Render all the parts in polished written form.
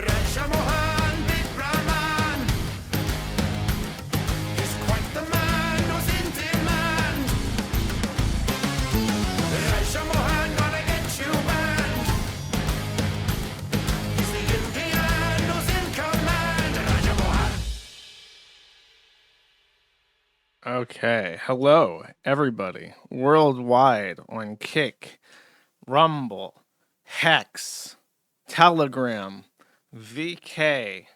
Reicher MOHAN, big brown man, is quite the man who's in demand. Reicher MOHAN gonna get you banned. He's the Indian who's in command. Reicher MOHAN. Okay, hello everybody worldwide on Kick, Rumble, Hex, Telegram, VK,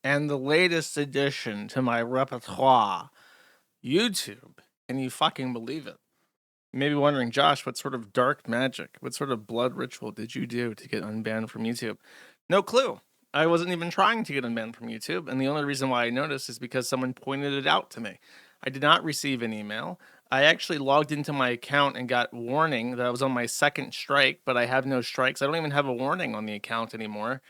and the latest addition to my repertoire, YouTube. Can you fucking believe it? You may be wondering, Josh, what sort of dark magic, what sort of blood ritual did you do to get unbanned from YouTube? No clue. I wasn't even trying to get unbanned from YouTube, and the only reason why I noticed is because someone pointed it out to me. I did not receive an email. I actually logged into my account and got warning that I was on my second strike, but I have no strikes. I don't even have a warning on the account anymore.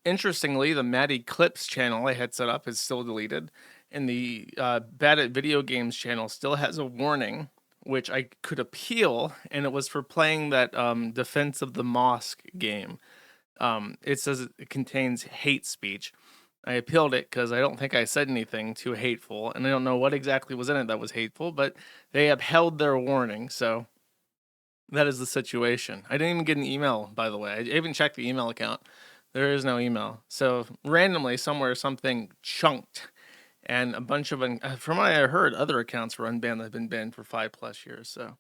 Interestingly, the Maddie Clips channel I had set up is still deleted, and the Bad at Video Games channel still has a warning, which I could appeal, and it was for playing that Defense of the Mosque game. It says it contains hate speech. I appealed it because I don't think I said anything too hateful, and I don't know what exactly was in it that was hateful, but they upheld their warning, so that is the situation. I didn't even get an email, by the way. I even checked the email account. There is no email. So randomly, somewhere, something chunked, and a bunch of, from what I heard, other accounts were unbanned that have been banned for 5+ years, so...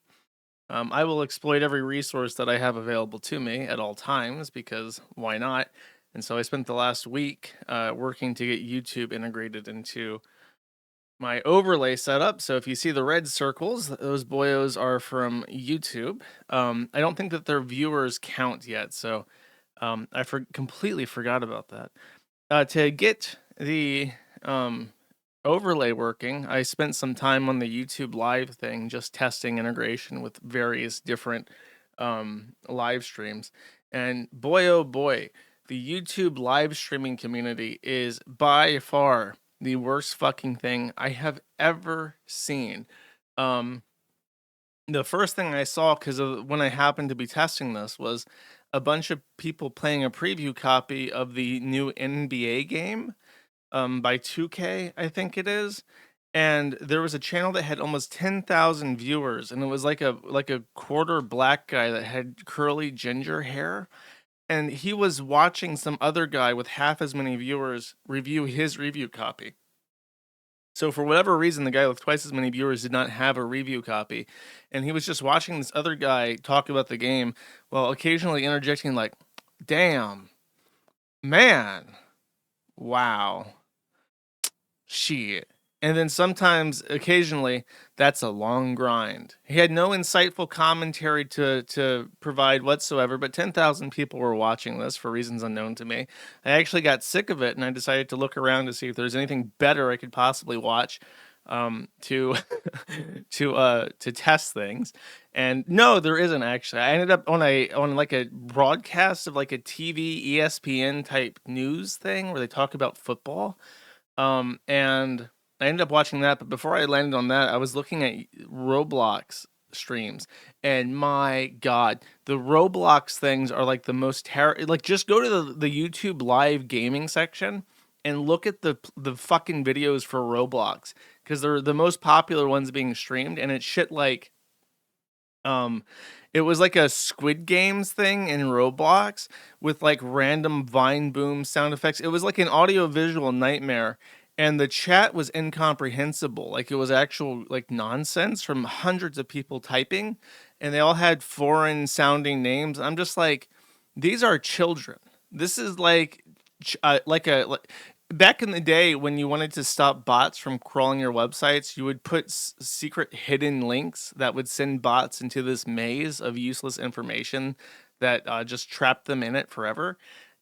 I will exploit every resource that I have available to me at all times, because why not? And so I spent the last week working to get YouTube integrated into my overlay setup. So if you see the red circles, those boyos are from YouTube. I don't think that their viewers count yet, so I completely forgot about that. To get the overlay working, I spent some time on the YouTube live thing, just testing integration with various different live streams. And boy, oh boy, the YouTube live streaming community is by far the worst fucking thing I have ever seen. The first thing I saw, because when I happened to be testing this, was a bunch of people playing a preview copy of the new NBA game by 2K, I think it is. And there was a channel that had almost 10,000 viewers, and it was like a quarter black guy that had curly ginger hair, and he was watching some other guy with half as many viewers review his review copy. So for whatever reason, the guy with twice as many viewers did not have a review copy, and he was just watching this other guy talk about the game while occasionally interjecting like, "Damn, man, wow, shit." And then sometimes, occasionally, that's a long grind. He had no insightful commentary to provide whatsoever, but 10,000 people were watching this for reasons unknown to me. I actually got sick of it, and I decided to look around to see if there's anything better I could possibly watch to to test things. And no, there isn't actually. I ended up on like a broadcast of like a TV ESPN type news thing where they talk about football. And I ended up watching that, but before I landed on that, I was looking at Roblox streams, and my God, the Roblox things are like the most like, just go to the YouTube live gaming section and look at the fucking videos for Roblox, because they're the most popular ones being streamed, and it's shit like, it was like a Squid Games thing in Roblox with like random Vine boom sound effects. It was like an audio visual nightmare, and the chat was incomprehensible. Like, it was actual like nonsense from hundreds of people typing, and they all had foreign sounding names. I'm just like, these are children. This is like back in the day when you wanted to stop bots from crawling your websites, you would put secret hidden links that would send bots into this maze of useless information that just trapped them in it forever.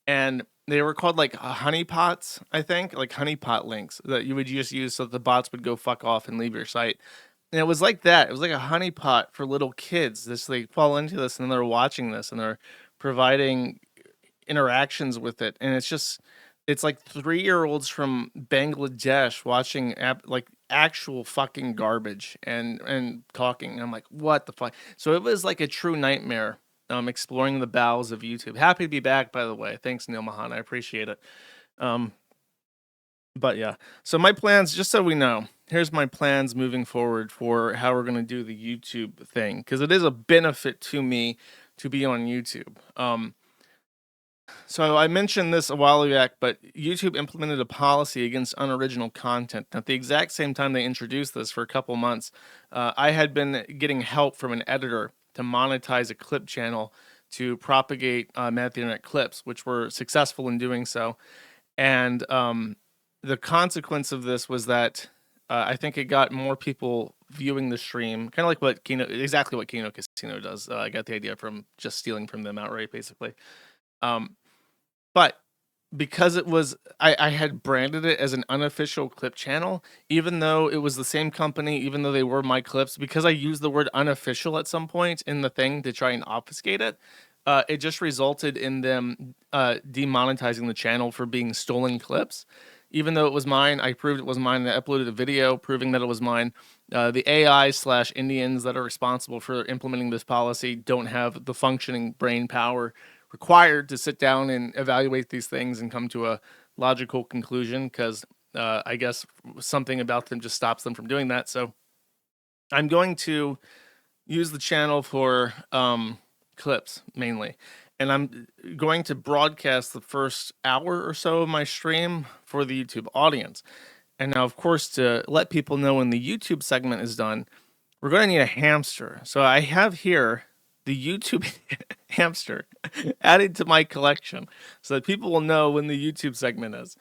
And they were called like honeypots, I think, like honeypot links that you would just use so that the bots would go fuck off and leave your site. And it was like that. It was like a honeypot for little kids. They fall into this, and they're watching this, and they're providing interactions with it. And it's like 3-year-olds from Bangladesh watching like actual fucking garbage and talking. And I'm like, what the fuck? So it was like a true nightmare exploring the bowels of YouTube. Happy to be back, by the way. Thanks, Neil MOHAN. I appreciate it. But yeah, so my plans, just so we know, here's my plans moving forward for how we're going to do the YouTube thing, because it is a benefit to me to be on YouTube. So I mentioned this a while back, but YouTube implemented a policy against unoriginal content. At the exact same time they introduced this for a couple months, I had been getting help from an editor to monetize a clip channel to propagate Man at the Internet clips, which were successful in doing so. And the consequence of this was that I think it got more people viewing the stream, kind of like what exactly what Kino Casino does. I got the idea from just stealing from them outright, basically. But because it was, I had branded it as an unofficial clip channel, even though it was the same company, even though they were my clips, because I used the word unofficial at some point in the thing to try and obfuscate it. It just resulted in them demonetizing the channel for being stolen clips. Even though it was mine, I proved it was mine. I uploaded a video proving that it was mine. The AI/Indians that are responsible for implementing this policy don't have the functioning brain power required to sit down and evaluate these things and come to a logical conclusion, because I guess something about them just stops them from doing that. So I'm going to use the channel for clips mainly. And I'm going to broadcast the first hour or so of my stream for the YouTube audience. And now, of course, to let people know when the YouTube segment is done, we're going to need a hamster. So I have here the YouTube hamster added to my collection so that people will know when the YouTube segment is.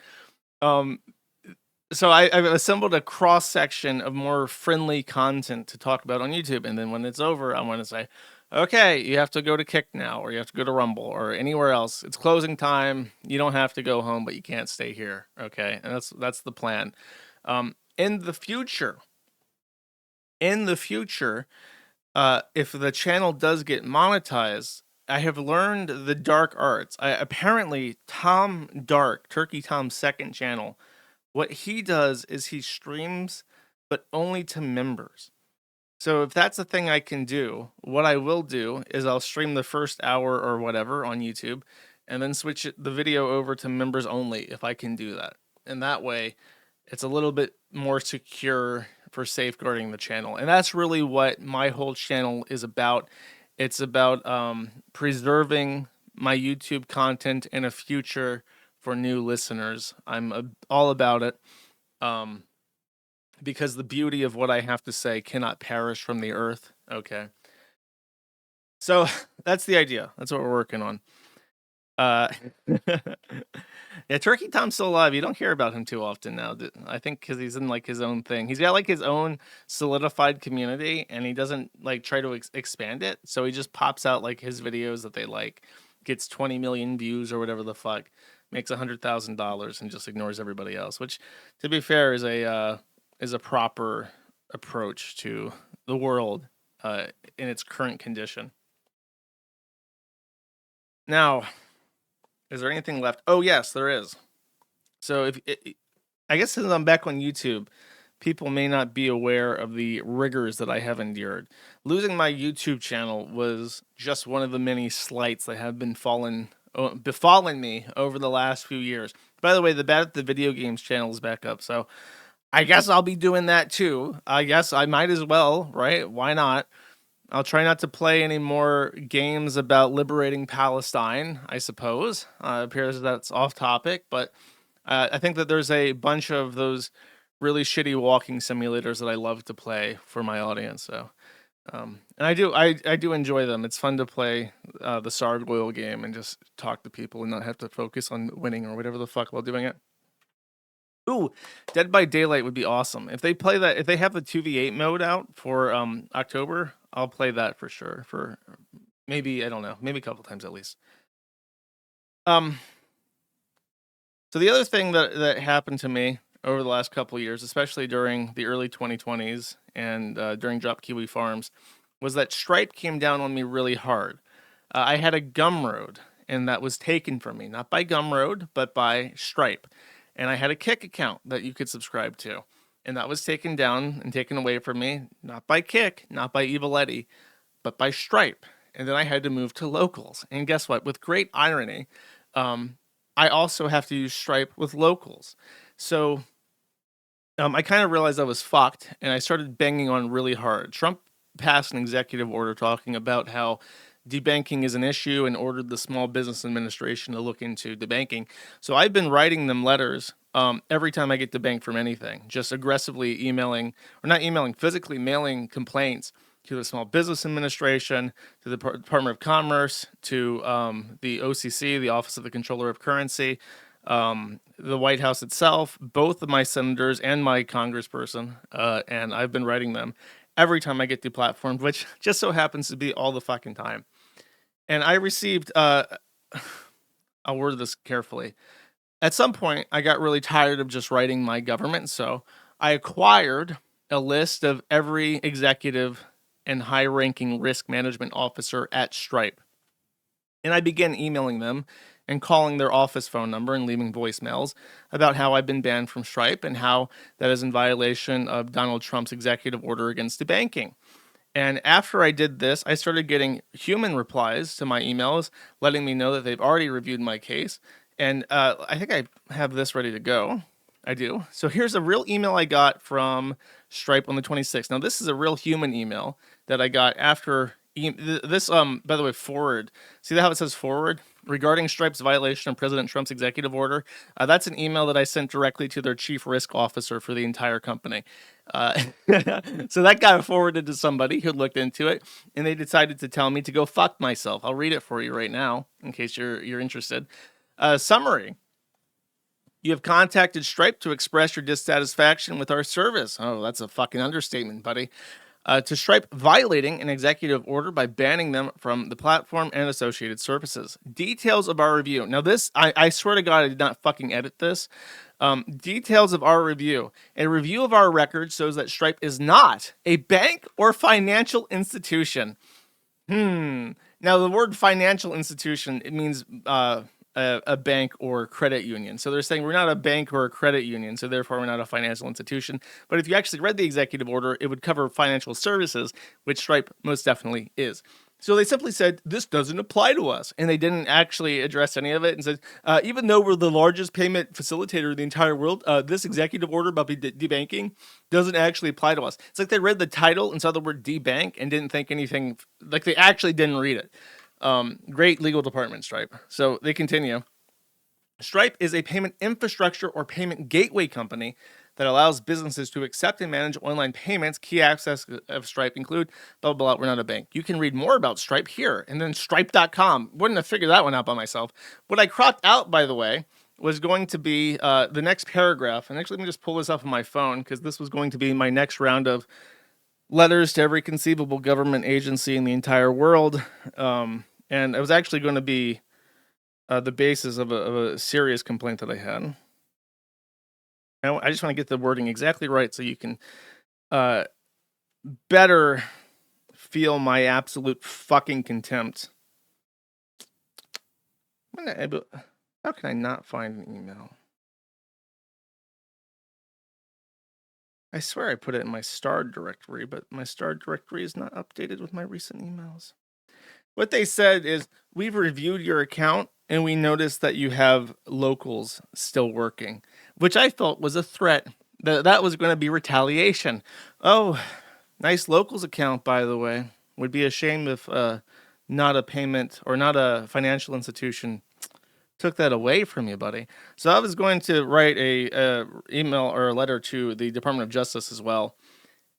So I've assembled a cross section of more friendly content to talk about on YouTube. And then when it's over, I want to say, okay, you have to go to Kick now, or you have to go to Rumble or anywhere else. It's closing time. You don't have to go home, but you can't stay here. Okay. And that's the plan. In the future, if the channel does get monetized, I have learned the dark arts. Apparently Tom Dark, Turkey Tom's second channel, what he does is he streams, but only to members. So if that's a thing I can do, what I will do is I'll stream the first hour or whatever on YouTube and then switch the video over to members only if I can do that. And that way it's a little bit more secure for safeguarding the channel. And that's really what my whole channel is about. It's about preserving my YouTube content in a future for new listeners. I'm all about it. Because the beauty of what I have to say cannot perish from the earth. Okay. So that's the idea. That's what we're working on. Yeah, Turkey Tom's still alive. You don't hear about him too often now. I think because he's in like his own thing. He's got like his own solidified community, and he doesn't like try to expand it. So he just pops out like his videos that they like, gets 20 million views or whatever the fuck, makes $100,000, and just ignores everybody else. Which, to be fair, is a proper approach to the world in its current condition. Now, is there anything left? Oh, yes, there is. So I guess since I'm back on YouTube, people may not be aware of the rigors that I have endured. Losing my YouTube channel was just one of the many slights that have been befallen me over the last few years. By the way, the Bad at the Video Games channel is back up, so I guess I'll be doing that too. I guess I might as well, right? Why not? I'll try not to play any more games about liberating Palestine, I suppose. Appears that's off topic, but I think that there's a bunch of those really shitty walking simulators that I love to play for my audience. So, and I do enjoy them. It's fun to play the Sargoyle game and just talk to people and not have to focus on winning or whatever the fuck while doing it. Ooh, Dead by Daylight would be awesome. If they play that, if they have the 2v8 mode out for October, I'll play that for sure. For maybe, I don't know, maybe a couple times at least. So the other thing that happened to me over the last couple of years, especially during the early 2020s and during Drop Kiwi Farms, was that Stripe came down on me really hard. I had a Gumroad, and that was taken from me, not by Gumroad, but by Stripe. And I had a Kick account that you could subscribe to. And that was taken down and taken away from me, not by Kick, not by Evil Eddie, but by Stripe. and then I had to move to locals. And guess what? With great irony, I also have to use Stripe with locals. So I kind of realized I was fucked, and I started banging on really hard. Trump passed an executive order talking about how debanking is an issue and ordered the Small Business Administration to look into debanking. So I've been writing them letters every time I get debanked from anything, just aggressively emailing, or not emailing, physically mailing complaints to the Small Business Administration, to the Department of Commerce, to the OCC, the Office of the Controller of Currency, the White House itself, both of my senators and my congressperson, and I've been writing them every time I get deplatformed, which just so happens to be all the fucking time. And I received, I'll word this carefully. At some point, I got really tired of just writing my government, so I acquired a list of every executive and high-ranking risk management officer at Stripe. And I began emailing them and calling their office phone number and leaving voicemails about how I've been banned from Stripe and how that is in violation of Donald Trump's executive order against debanking. And after I did this, I started getting human replies to my emails, letting me know that they've already reviewed my case. And I think I have this ready to go. I do. So here's a real email I got from Stripe on the 26th. Now, this is a real human email that I got after this, by the way, forward. See how it says forward? Regarding Stripe's violation of President Trump's executive order. That's an email that I sent directly to their chief risk officer for the entire company. So that got forwarded to somebody who looked into it, and they decided to tell me to go fuck myself. I'll read it for you right now, in case you're interested. Summary. You have contacted Stripe to express your dissatisfaction with our service. Oh, that's a fucking understatement, buddy. To Stripe violating an executive order by banning them from the platform and associated services. Details of our review. Now this, I swear to God, I did not fucking edit this. Details of our review. A review of our record shows that Stripe is not a bank or financial institution. Now the word financial institution, it means a bank or credit union. So they're saying we're not a bank or a credit union, so therefore we're not a financial institution. But if you actually read the executive order, it would cover financial services, which Stripe most definitely is. So they simply said, this doesn't apply to us. And they didn't actually address any of it and said, even though we're the largest payment facilitator in the entire world, this executive order about debanking doesn't actually apply to us. It's like they read the title and saw the word debank and didn't think anything, like they actually didn't read it. Great legal department, Stripe. So they continue. Stripe is a payment infrastructure or payment gateway company that allows businesses to accept and manage online payments. Key access of Stripe include blah, blah, blah. We're not a bank. You can read more about Stripe here. And then stripe.com. Wouldn't have figured that one out by myself. What I cropped out, by the way, was going to be the next paragraph. And actually, let me just pull this up on my phone because this was going to be my next round of letters to every conceivable government agency in the entire world. And it was actually going to be the basis of a serious complaint that I had. I just want to get the wording exactly right so you can better feel my absolute fucking contempt. How can I not find an email? I swear I put it in my starred directory, but my starred directory is not updated with my recent emails. What they said is, we've reviewed your account and we noticed that you have locals still working, which I felt was a threat. That was going to be retaliation. Oh, nice locals account, by the way. Would be a shame if not a payment or not a financial institution took that away from you, buddy. So I was going to write a email or a letter to the Department of Justice as well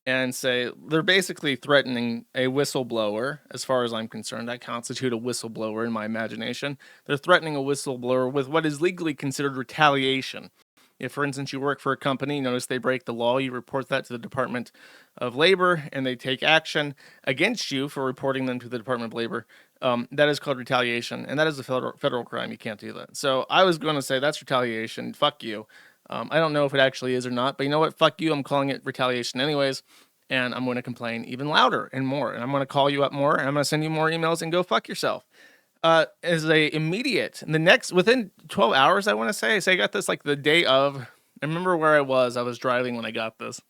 and say they're basically threatening a whistleblower. As far as I'm concerned, I constitute a whistleblower in my imagination. They're threatening a whistleblower with what is legally considered retaliation. If, for instance, you work for a company, you notice they break the law, you report that to the Department of Labor, and they take action against you for reporting them to the Department of Labor. That is called retaliation, and that is a federal crime. You can't do that. So I was going to say that's retaliation. Fuck you. I don't know if it actually is or not, but you know what? Fuck you. I'm calling it retaliation anyways, and I'm going to complain even louder and more, and I'm going to call you up more, and I'm going to send you more emails and go fuck yourself. As a immediate, within 12 hours, I want to say, I got this like the day of. I remember where I was driving when I got this,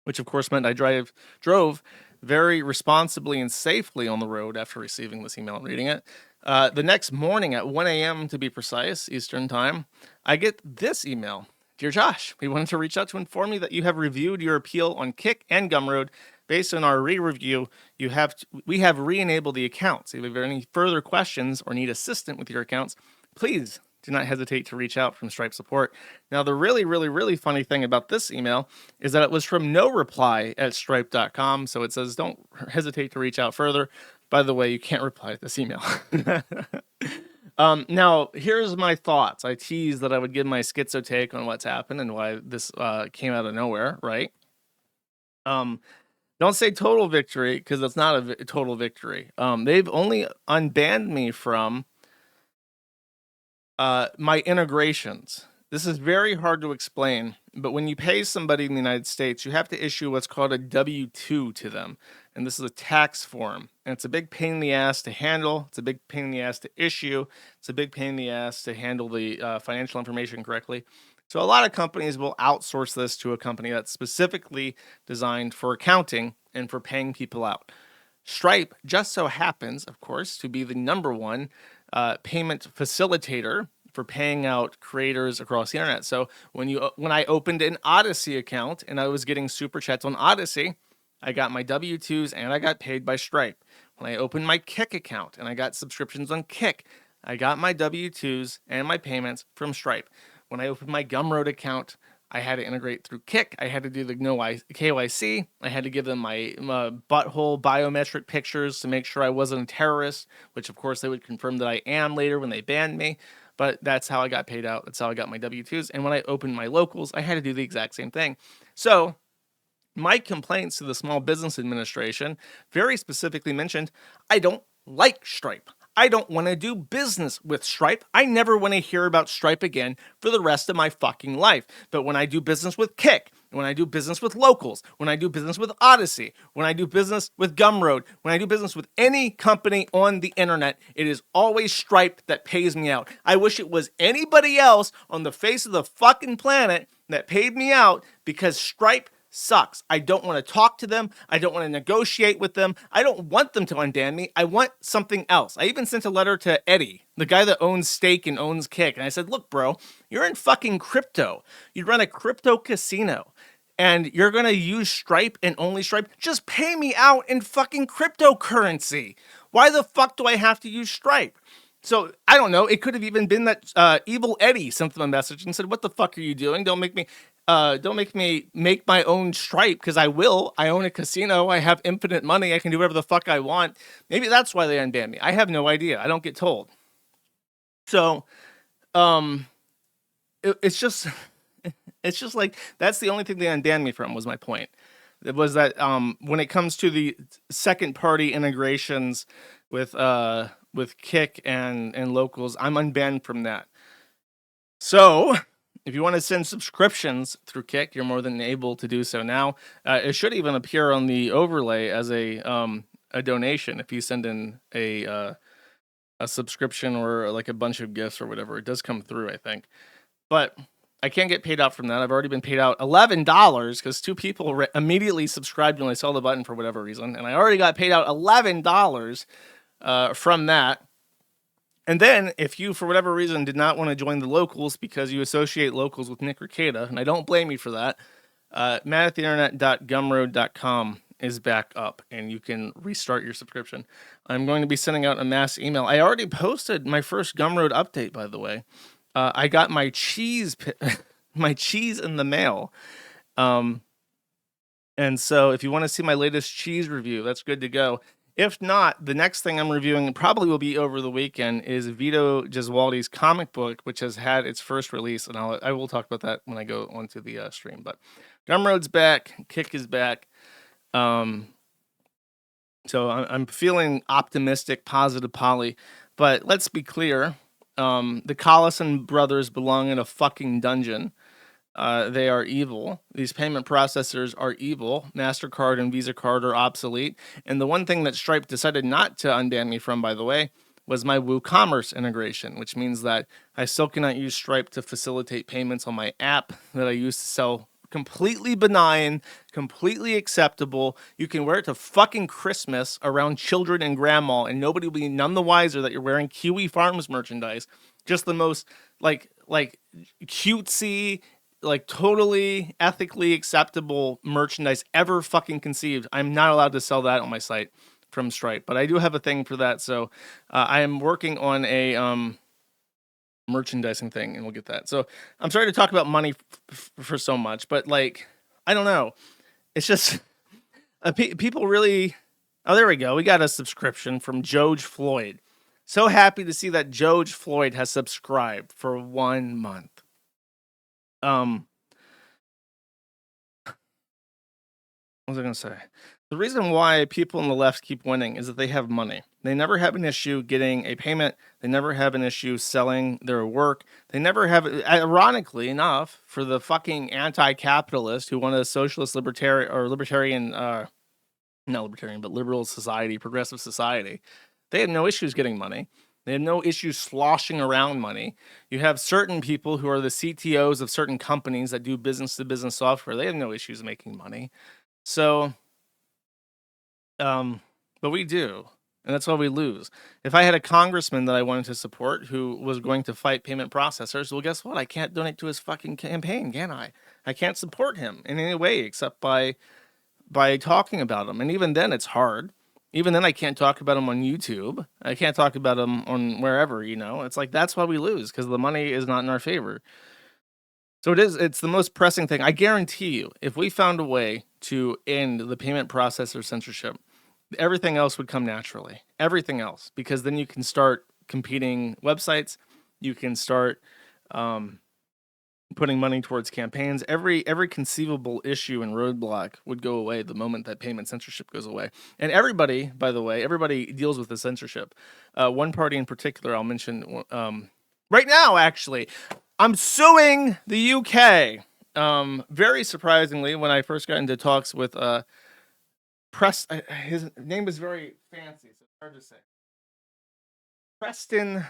which of course meant I drove very responsibly and safely on the road after receiving this email and reading it. The next morning at 1 a.m. to be precise, Eastern Time, I get this email. Dear Josh, we wanted to reach out to inform you that you have reviewed your appeal on Kick and Gumroad. Based on our re-review, we have re-enabled the accounts. If you have any further questions or need assistance with your accounts, please do not hesitate to reach out from Stripe support. Now, the really, really, really funny thing about this email is that it was from no reply at stripe.com. So it says, don't hesitate to reach out further. By the way, you can't reply to this email. Now, here's my thoughts. I teased that I would give my schizo take on what's happened and why this came out of nowhere, right? Don't say total victory, because it's not a total victory. They've only unbanned me from my integrations. This is very hard to explain, but when you pay somebody in the United States, you have to issue what's called a W-2 to them. And this is a tax form. And it's a big pain in the ass to handle. It's a big pain in the ass to issue. It's a big pain in the ass to handle the financial information correctly. So a lot of companies will outsource this to a company that's specifically designed for accounting and for paying people out. Stripe just so happens, of course, to be the number one payment facilitator for paying out creators across the internet. So when I opened an Odyssey account and I was getting super chats on Odyssey, I got my W-2s and I got paid by Stripe. When I opened my Kick account and I got subscriptions on Kick, I got my W-2s and my payments from Stripe. When I opened my Gumroad account, I had to integrate through Kick. I had to do the KYC. I had to give them my butthole biometric pictures to make sure I wasn't a terrorist, which of course they would confirm that I am later when they banned me. But that's how I got paid out. That's how I got my W-2s. And when I opened my locals, I had to do the exact same thing. So my complaints to the Small Business Administration very specifically mentioned, I don't like Stripe. I don't want to do business with Stripe. I never want to hear about Stripe again for the rest of my fucking life. But when I do business with Kick, when I do business with Locals, when I do business with Odyssey, when I do business with Gumroad, when I do business with any company on the internet, it is always Stripe that pays me out. I wish it was anybody else on the face of the fucking planet that paid me out, because Stripe sucks. I don't want to talk to them. I don't want to negotiate with them. I don't want them to unban me. I want something else. I even sent a letter to Eddie, the guy that owns Stake and owns Kick. And I said, look, bro, you're in fucking crypto. You run a crypto casino and you're going to use Stripe and only Stripe. Just pay me out in fucking cryptocurrency. Why the fuck do I have to use Stripe? So, I don't know. It could have even been that evil Eddie sent them a message and said, what the fuck are you doing? Don't make me make my own Stripe, because I will. I own a casino. I have infinite money. I can do whatever the fuck I want. Maybe that's why they unbanned me. I have no idea. I don't get told. So, it's just like, that's the only thing they unbanned me from, was my point. It was that when it comes to the second party integrations with Kick and Locals, I'm unbanned from that. So if you want to send subscriptions through Kick, you're more than able to do so now. It should even appear on the overlay as a donation if you send in a subscription or like a bunch of gifts or whatever. It does come through, I think. But I can't get paid out from that. I've already been paid out $11 because 2 people immediately subscribed when I saw the button for whatever reason. And I already got paid out $11 from that. And then, if you, for whatever reason, did not want to join the Locals because you associate Locals with Nick Ricada, and I don't blame you for that, matattheinternet.gumroad.com is back up, and you can restart your subscription. I'm going to be sending out a mass email. I already posted my first Gumroad update, by the way. I got my cheese in the mail. And so, if you want to see my latest cheese review, that's good to go. If not, the next thing I'm reviewing probably will be over the weekend is Vito Gesualdi's comic book, which has had its first release, and I will talk about that when I go onto the stream. But Gumroad's back, Kick is back, so I'm feeling optimistic, positive, Polly. But let's be clear, the Collison brothers belong in a fucking dungeon. They are evil. These payment processors are evil. MasterCard and Visa Card are obsolete. And the one thing that Stripe decided not to unban me from, by the way, was my WooCommerce integration, which means that I still cannot use Stripe to facilitate payments on my app that I use to sell completely benign, completely acceptable. You can wear it to fucking Christmas around children and grandma, and nobody will be none the wiser that you're wearing Kiwi Farms merchandise. Just the most like cutesy, like totally ethically acceptable merchandise ever fucking conceived. I'm not allowed to sell that on my site from Stripe, but I do have a thing for that. So I am working on a merchandising thing, and we'll get that. So I'm sorry to talk about money for so much, but like I don't know, it's just people really. Oh, there we go. We got a subscription from George Floyd. So happy to see that George Floyd has subscribed for 1 month. What was I gonna say? The reason why people on the left keep winning is that they have money. They never have an issue getting a payment. They never have an issue selling their work. They never have, ironically enough, for the fucking anti-capitalist who want a socialist libertarian, not libertarian, but liberal society, progressive society. They have no issues getting money. They have no issues sloshing around money. You have certain people who are the CTOs of certain companies that do business-to-business software. They have no issues making money. So, but we do, and that's why we lose. If I had a congressman that I wanted to support who was going to fight payment processors, well, guess what? I can't donate to his fucking campaign, can I? I can't support him in any way except by talking about him, and even then, it's hard. Even then, I can't talk about him on YouTube. I can't talk about him on wherever. It's like that's why we lose, because the money is not in our favor. So it's the most pressing thing. I guarantee you, if we found a way to end the payment processor censorship, everything else would come naturally. Everything else, because then you can start competing websites. You can start putting money towards campaigns. Every conceivable issue and roadblock would go away the moment that payment censorship goes away. And everybody, by the way, everybody deals with the censorship. One party in particular, I'll mention right now, actually. I'm suing the UK. Very surprisingly, when I first got into talks with his name is very fancy, so it's hard to say. Preston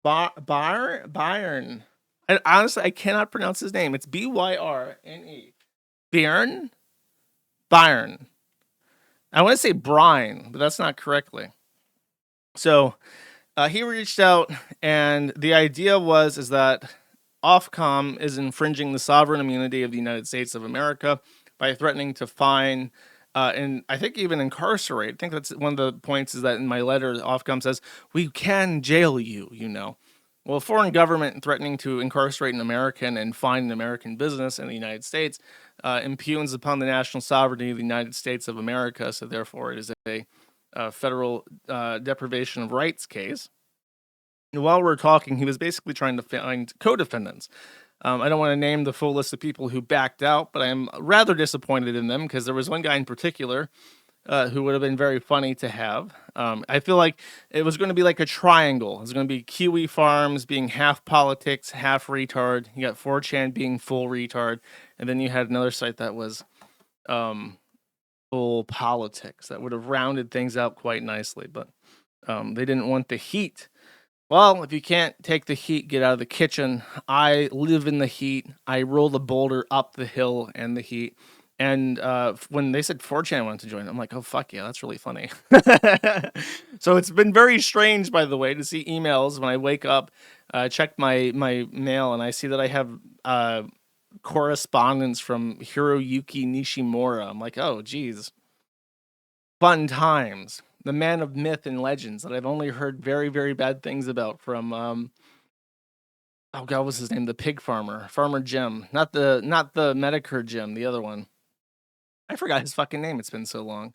Byrne. And honestly, I cannot pronounce his name. It's Byrne. Byrne. I want to say Brian, but that's not correctly. So he reached out, and the idea is that Ofcom is infringing the sovereign immunity of the United States of America by threatening to fine and I think even incarcerate. I think that's one of the points, is that in my letter, Ofcom says, we can jail you, Well, a foreign government threatening to incarcerate an American and fine an American business in the United States impugns upon the national sovereignty of the United States of America, so therefore it is a federal deprivation of rights case. And while we're talking, he was basically trying to find co-defendants. I don't want to name the full list of people who backed out, but I am rather disappointed in them, because there was one guy in particular who would have been very funny to have. I feel like it was going to be like a triangle. It was going to be Kiwi Farms being half politics, half retard. You got 4chan being full retard. And then you had another site that was full politics. That would have rounded things out quite nicely. But they didn't want the heat. Well, if you can't take the heat, get out of the kitchen. I live in the heat. I roll the boulder up the hill and the heat. And when they said 4chan wanted to join, I'm like, oh, fuck yeah, that's really funny. So it's been very strange, by the way, to see emails when I wake up, check my mail, and I see that I have correspondence from Hiroyuki Nishimura. I'm like, oh, geez. Fun times. The man of myth and legends that I've only heard very, very bad things about from, oh God, what's his name? The pig farmer, Farmer Jim. Not the Medicare Jim, the other one. I forgot his fucking name. It's been so long.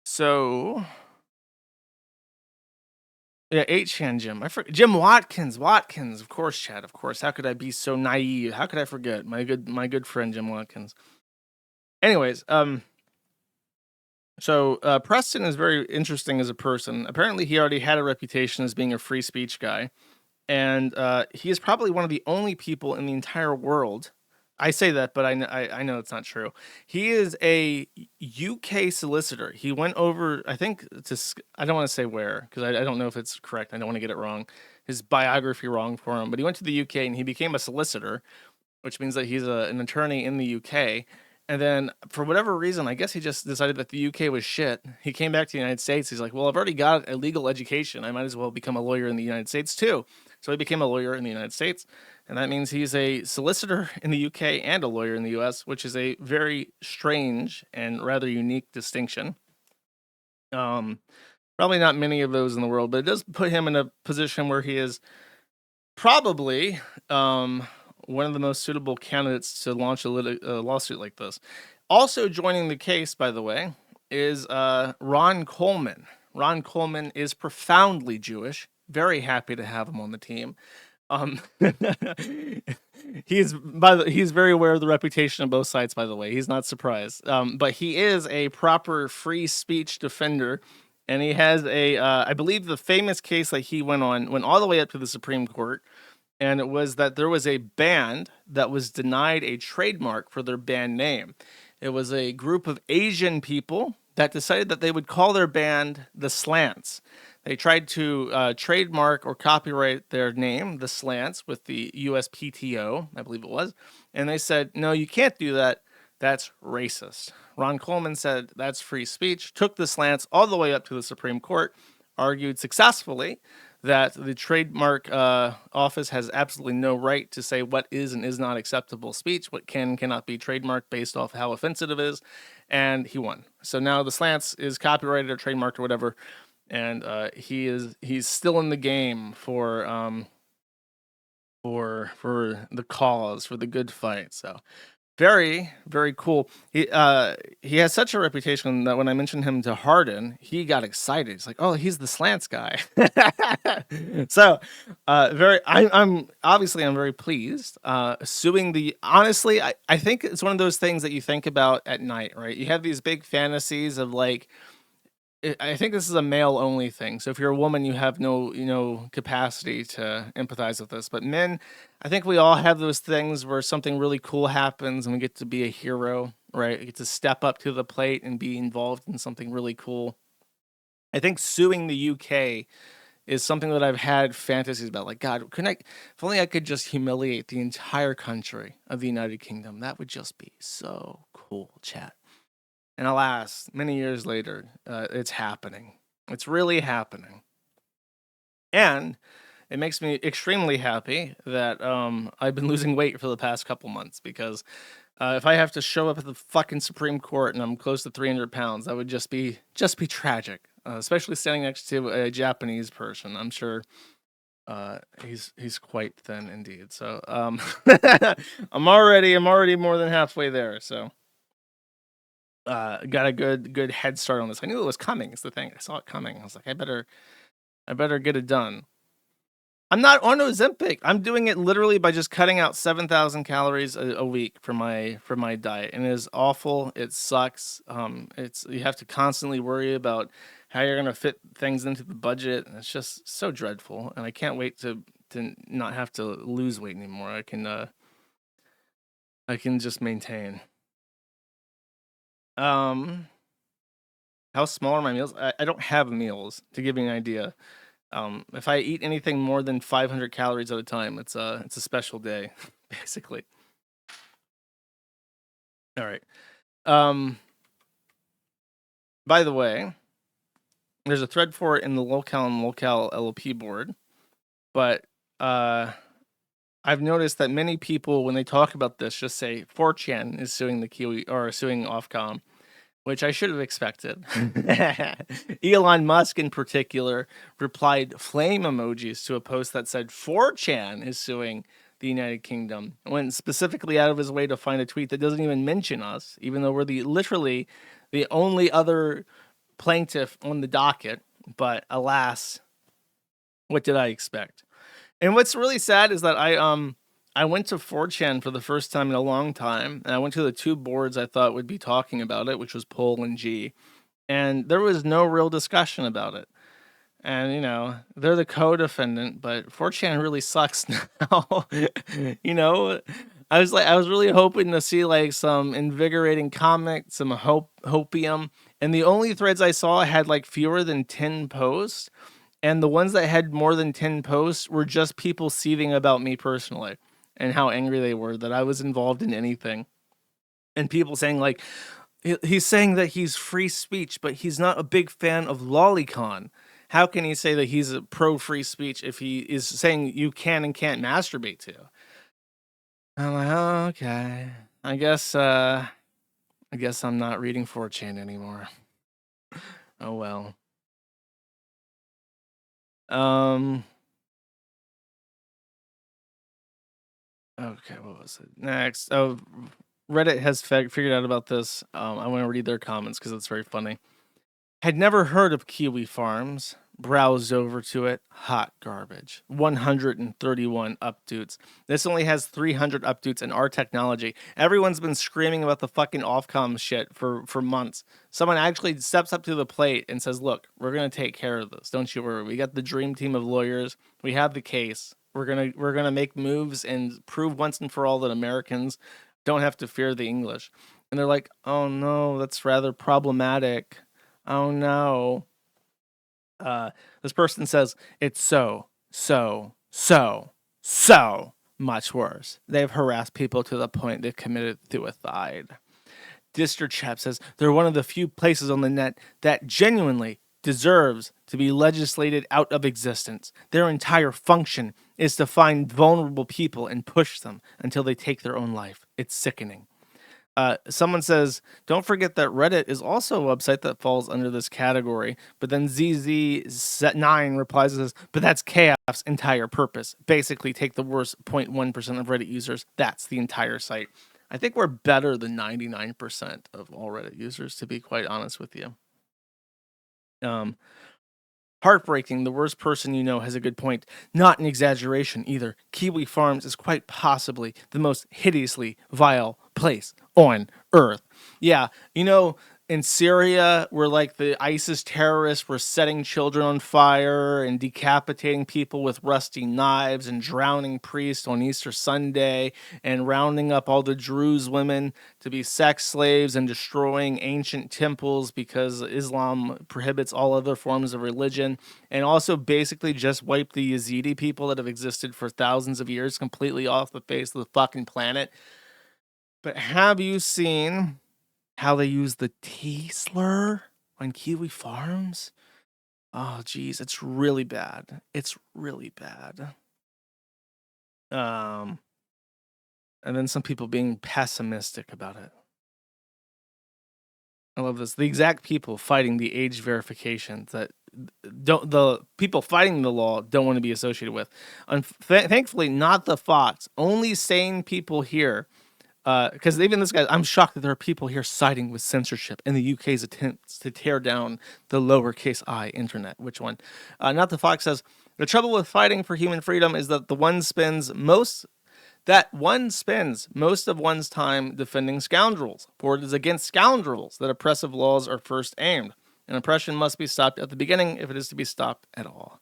So yeah, 8chan Jim. Jim Watkins. Of course, Chad. Of course. How could I be so naive? How could I forget my good friend Jim Watkins? Anyways, so Preston is very interesting as a person. Apparently, he already had a reputation as being a free speech guy, and he is probably one of the only people in the entire world. I say that, but I know it's not true. He is a UK solicitor. He went over, I think, I don't want to say where, because I don't know if it's correct. I don't want to get it wrong. his biography wrong for him, but he went to the UK and he became a solicitor, which means that he's an attorney in the UK. And then for whatever reason, I guess he just decided that the UK was shit. He came back to the United States. He's like, well, I've already got a legal education. I might as well become a lawyer in the United States too. So he became a lawyer in the United States. And that means he's a solicitor in the UK and a lawyer in the US, which is a very strange and rather unique distinction. Probably not many of those in the world, but it does put him in a position where he is probably one of the most suitable candidates to launch a lawsuit like this. Also joining the case, by the way, is Ron Coleman. Ron Coleman is profoundly Jewish. Very happy to have him on the team. He's very aware of the reputation of both sides, by the way. He's not surprised. But he is a proper free speech defender. And he has I believe the famous case that he went all the way up to the Supreme Court. And it was that there was a band that was denied a trademark for their band name. It was a group of Asian people that decided that they would call their band the Slants. They tried to trademark or copyright their name, the Slants, with the USPTO, I believe it was. And they said, no, you can't do that. That's racist. Ron Coleman said that's free speech, took the Slants all the way up to the Supreme Court, argued successfully that the trademark office has absolutely no right to say what is and is not acceptable speech, what cannot be trademarked based off how offensive it is, and he won. So now the Slants is copyrighted or trademarked or whatever, and he's still in the game for the cause, for the good fight. So very, very cool. He has such a reputation that when I mentioned him to Hardin, he got excited. He's like, "Oh, he's the Slants guy." So, I'm very pleased. Honestly, I think it's one of those things that you think about at night, right? You have these big fantasies of like, I think this is a male only thing. So if you're a woman, you have no capacity to empathize with this. But men, I think we all have those things where something really cool happens and we get to be a hero, right? We get to step up to the plate and be involved in something really cool. I think suing the UK is something that I've had fantasies about. Like, God, if only I could just humiliate the entire country of the United Kingdom. That would just be so cool, chat. And alas, many years later, it's happening. It's really happening. And it makes me extremely happy that I've been losing weight for the past couple months, because if I have to show up at the fucking Supreme Court and I'm close to 300 pounds, that would just be tragic, especially standing next to a Japanese person. I'm sure he's quite thin indeed. So I'm already more than halfway there. So got a good head start on this. I knew it was coming. It's the thing. I saw it coming. I was like, I better get it done. I'm not on Ozempic. I'm doing it literally by just cutting out 7,000 calories a week for my diet, and it is awful. It sucks. You have to constantly worry about how you're gonna fit things into the budget, and it's just so dreadful. And I can't wait to not have to lose weight anymore. I can just maintain. How small are my meals? I don't have meals, to give you an idea. If I eat anything more than 500 calories at a time, it's a special day, basically. All right. By the way, there's a thread for it in the Locale and Locale LLP board, but I've noticed that many people, when they talk about this, just say 4chan is suing the Kiwi or suing Ofcom, which I should have expected. Elon Musk, in particular, replied flame emojis to a post that said 4chan is suing the United Kingdom. Went specifically out of his way to find a tweet that doesn't even mention us, even though we're literally the only other plaintiff on the docket. But alas, what did I expect? And what's really sad is that I went to 4chan for the first time in a long time, and I went to the two boards I thought would be talking about it, which was Pol and G, and there was no real discussion about it. And, they're the co-defendant, but 4chan really sucks now. I was really hoping to see like some invigorating comic, some hopium, and the only threads I saw had like fewer than 10 posts. And the ones that had more than 10 posts were just people seething about me personally and how angry they were that I was involved in anything. And people saying, like, he's saying that he's free speech, but he's not a big fan of lolicon. How can he say that he's a pro free speech if he is saying you can and can't masturbate to? I'm like, oh, okay. I guess I'm not reading 4chan anymore. Oh well. Okay, what was it? Next. Oh, Reddit has figured out about this. I want to read their comments because it's very funny. Had never heard of Kiwi Farms. Browsed over to it. Hot garbage. 131 updates. This only has 300 updates in our technology. Everyone's been screaming about the fucking Ofcom shit for months. Someone actually steps up to the plate and says, look, we're going to take care of this. Don't you worry. We got the dream team of lawyers. We have the case. We're gonna make moves and prove once and for all that Americans don't have to fear the English. And they're like, oh no, that's rather problematic. Oh no. This person says it's so much worse. They've harassed people to the point they've committed suicide. District Chap says they're one of the few places on the net that genuinely deserves to be legislated out of existence. Their entire function is to find vulnerable people and push them until they take their own life. It's sickening. Someone says, don't forget that Reddit is also a website that falls under this category. But then ZZ9 replies and says, but that's chaos's entire purpose. Basically, take the worst 0.1% of Reddit users. That's the entire site. I think we're better than 99% of all Reddit users, to be quite honest with you. Heartbreaking, the worst person you know has a good point. Not an exaggeration either. Kiwi Farms is quite possibly the most hideously vile place on earth. Yeah, you know, in Syria, where like the ISIS terrorists were setting children on fire and decapitating people with rusty knives and drowning priests on Easter Sunday and rounding up all the Druze women to be sex slaves and destroying ancient temples because Islam prohibits all other forms of religion, and also basically just wipe the Yazidi people that have existed for thousands of years completely off the face of the fucking planet. But have you seen how they use the T slur on Kiwi Farms? Oh, geez, it's really bad. It's really bad. And then some people being pessimistic about it. I love this. The exact people fighting the age verification that the people fighting the law don't want to be associated with. Thankfully, not the Fox. Only sane people here. Because even this guy, I'm shocked that there are people here siding with censorship in the UK's attempts to tear down the lowercase I internet. Which one? Not the Fox says the trouble with fighting for human freedom is that one spends most of one's time defending scoundrels, for it is against scoundrels that oppressive laws are first aimed, and oppression must be stopped at the beginning if it is to be stopped at all.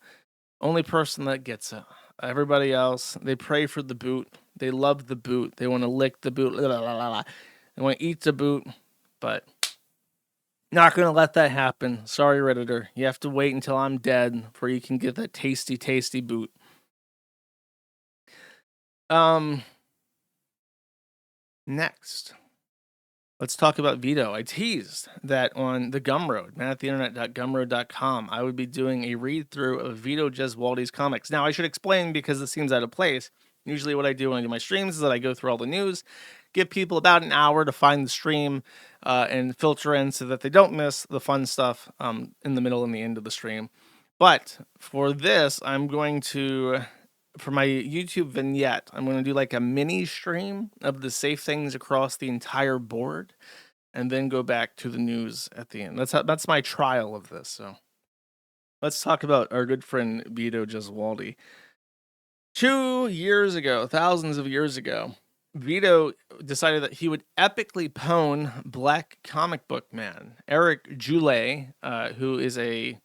Only person that gets it. Everybody else, they pray for the boot. They love the boot. They want to lick the boot. They want to eat the boot, but not going to let that happen. Sorry, Redditor. You have to wait until I'm dead before you can get that tasty, tasty boot. Next, let's talk about Veto. I teased that on the Gumroad, manattheinternet.gumroad.com, I would be doing a read-through of Vito Gesualdi's comics. Now, I should explain because this seems out of place. Usually what I do when I do my streams is that I go through all the news, give people about an hour to find the stream, and filter in so that they don't miss the fun stuff in the middle and the end of the stream. But for this, I'm going to... For my YouTube vignette, I'm going to do like a mini stream of the safe things across the entire board, and then go back to the news at the end. That's my trial of this. So let's talk about our good friend Vito Gesualdi. 2 years ago, thousands of years ago, Vito decided that he would epically pwn Black comic book man Eric Joule, who is a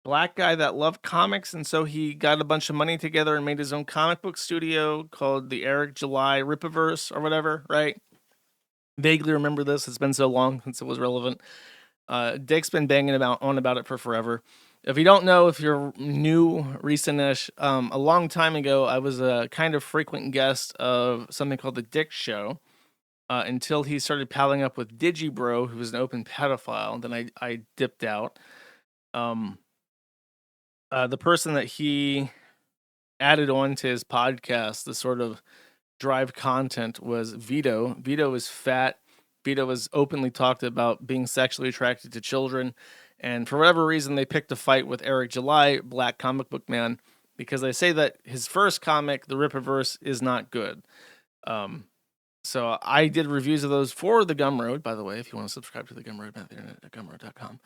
black guy that loved comics, and so he got a bunch of money together and made his own comic book studio called the Eric July Rippaverse or whatever, right? Vaguely remember this. It's been so long since it was relevant. Dick's been banging on about it for forever. If you don't know, if you're new, recent-ish, a long time ago, I was a kind of frequent guest of something called The Dick Show, until he started palling up with Digibro, who was an open pedophile. Then I dipped out. Um, the person that he added on to his podcast, the sort of drive content, was Vito. Vito is fat. Vito was openly talked about being sexually attracted to children. And for whatever reason, they picked a fight with Eric July, Black Comic Book Man, because they say that his first comic, The Rippaverse, is not good. So I did reviews of those for the Gumroad, by the way, if you want to subscribe to the Gumroad, at gumroad.com.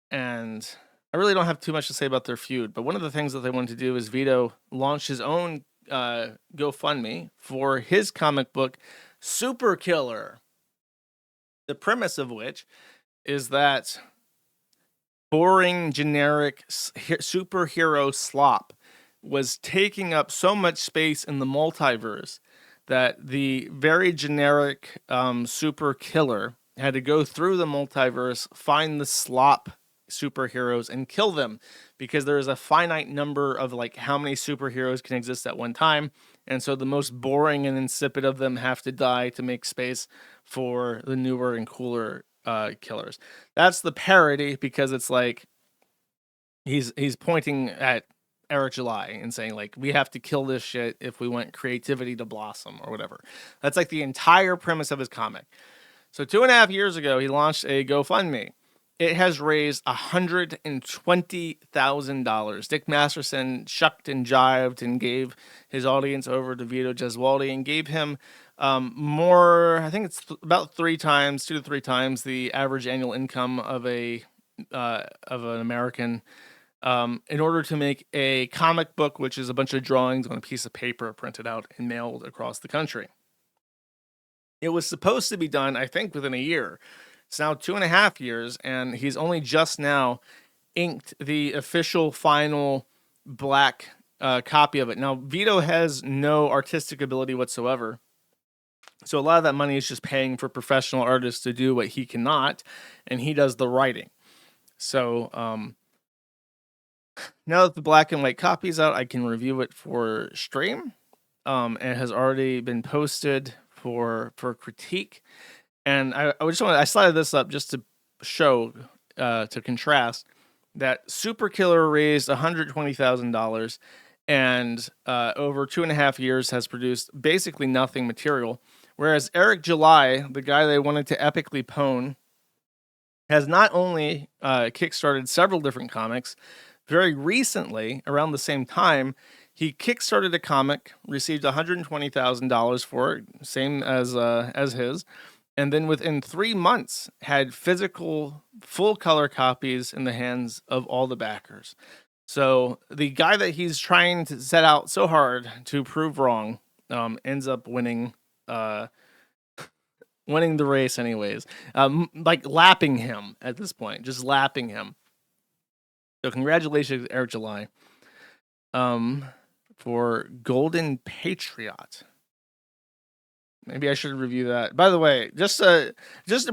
And I really don't have too much to say about their feud, but one of the things that they wanted to do is Vito launched his own GoFundMe for his comic book, Super Killer. The premise of which is that boring, generic superhero slop was taking up so much space in the multiverse that the very generic super killer had to go through the multiverse, find the slop superheroes, and kill them, because there is a finite number of like how many superheroes can exist at one time. And so the most boring and insipid of them have to die to make space for the newer and cooler killers. That's the parody, because it's like he's pointing at Eric July and saying, like, we have to kill this shit if we want creativity to blossom or whatever. That's like the entire premise of his comic. So 2.5 years ago, he launched a GoFundMe. It has raised $120,000. Dick Masterson shucked and jived and gave his audience over to Vito Gesualdi and gave him more. I think it's about 2 to 3 times the average annual income of an American, in order to make a comic book, which is a bunch of drawings on a piece of paper printed out and mailed across the country. It was supposed to be done, I think, within a year. It's now 2.5 years, and he's only just now inked the official final black copy of it. Now, Vito has no artistic ability whatsoever, so a lot of that money is just paying for professional artists to do what he cannot, and he does the writing. So now that the black and white copy is out, I can review it for stream. It has already been posted for critique. And I slided this up just to show, to contrast, that Super Killer raised $120,000 and over 2.5 years has produced basically nothing material. Whereas Eric July, the guy they wanted to epically pwn, has not only kickstarted several different comics, very recently, around the same time, he kickstarted a comic, received $120,000 for it, same as his. And then within 3 months, had physical full color copies in the hands of all the backers. So the guy that he's trying to set out so hard to prove wrong ends up winning winning the race anyways. Like lapping him at this point, just lapping him. So congratulations, Eric July, for Golden Patriot. Maybe I should review that. By the way, just to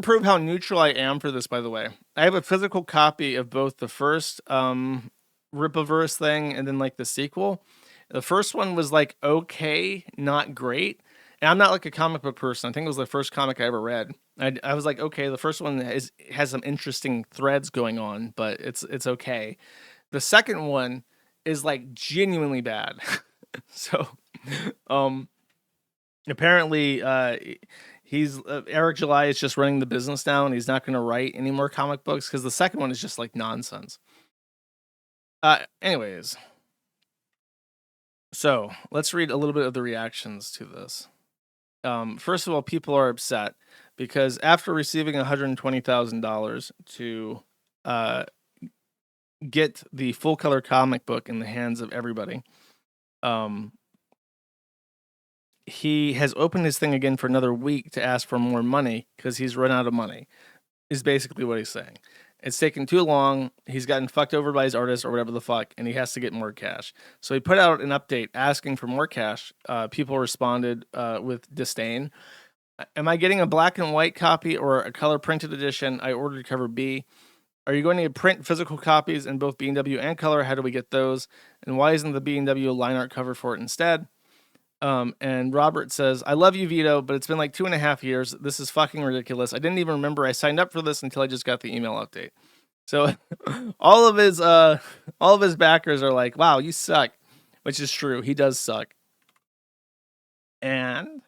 prove how neutral I am for this, by the way, I have a physical copy of both the first Rippaverse thing and then like the sequel. The first one was like okay, not great. And I'm not like a comic book person. I think it was the first comic I ever read. I was like, okay, the first one has some interesting threads going on, but it's okay. The second one is like genuinely bad. So, apparently, he's Eric July is just running the business now, and he's not going to write any more comic books because the second one is just like nonsense. Anyways, so let's read a little bit of the reactions to this. First of all, people are upset because after receiving $120,000 to get the full color comic book in the hands of everybody, he has opened his thing again for another week to ask for more money because he's run out of money, is basically what he's saying. It's taken too long. He's gotten fucked over by his artist or whatever the fuck, and he has to get more cash. So he put out an update asking for more cash. People responded with disdain. Am I getting a black and white copy or a color printed edition? I ordered cover B. Are you going to print physical copies in both B&W and color? How do we get those? And why isn't the B&W line art cover for it instead? And Robert says, I love you, Vito, but it's been like 2.5 years. This is fucking ridiculous. I didn't even remember I signed up for this until I just got the email update. So all of his backers are like, wow, you suck, which is true. He does suck. And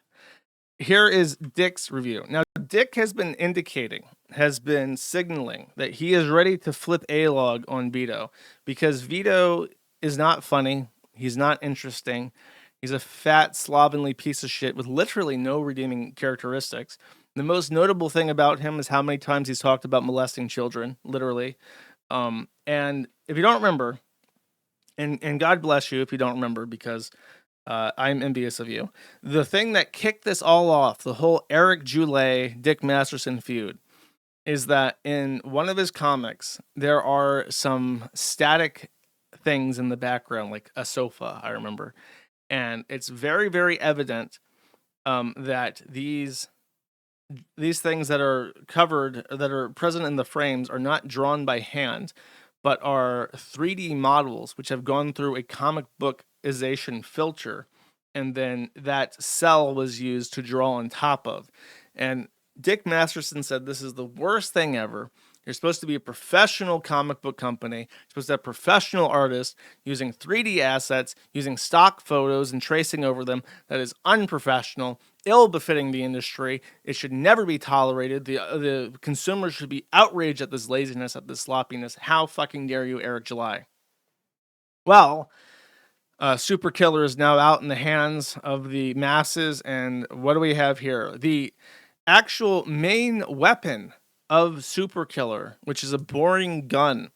here is Dick's review. Now, Dick has been signaling that he is ready to flip A-log on Vito because Vito is not funny. He's not interesting. He's a fat, slovenly piece of shit with literally no redeeming characteristics. The most notable thing about him is how many times he's talked about molesting children, literally. And if you don't remember, and God bless you if you don't remember, because I'm envious of you. The thing that kicked this all off, the whole Eric Joulet, Dick Masterson feud, is that in one of his comics, there are some static things in the background, like a sofa, I remember. And it's very, very evident that these things that are covered, that are present in the frames, are not drawn by hand, but are 3D models which have gone through a comic bookization filter, and then that cell was used to draw on top of. And Dick Masterson said this is the worst thing ever. You're supposed to be a professional comic book company. You're supposed to have professional artists using 3D assets, using stock photos and tracing over them. That is unprofessional, ill-befitting the industry. It should never be tolerated. The consumers should be outraged at this laziness, at this sloppiness. How fucking dare you, Eric July? Well, Super Killer is now out in the hands of the masses, and what do we have here? The actual main weapon of Super Killer, which is a boring gun,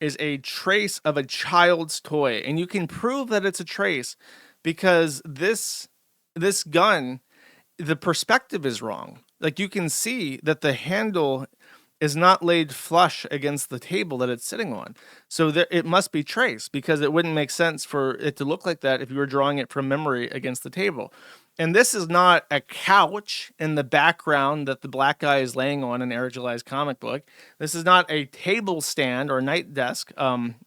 is a trace of a child's toy, and you can prove that it's a trace because this gun, the perspective is wrong. Like, you can see that the handle is not laid flush against the table that it's sitting on. So it must be traced, because it wouldn't make sense for it to look like that if you were drawing it from memory against the table. And this is not a couch in the background that the black guy is laying on in Eric July's comic book. This is not a table stand or night desk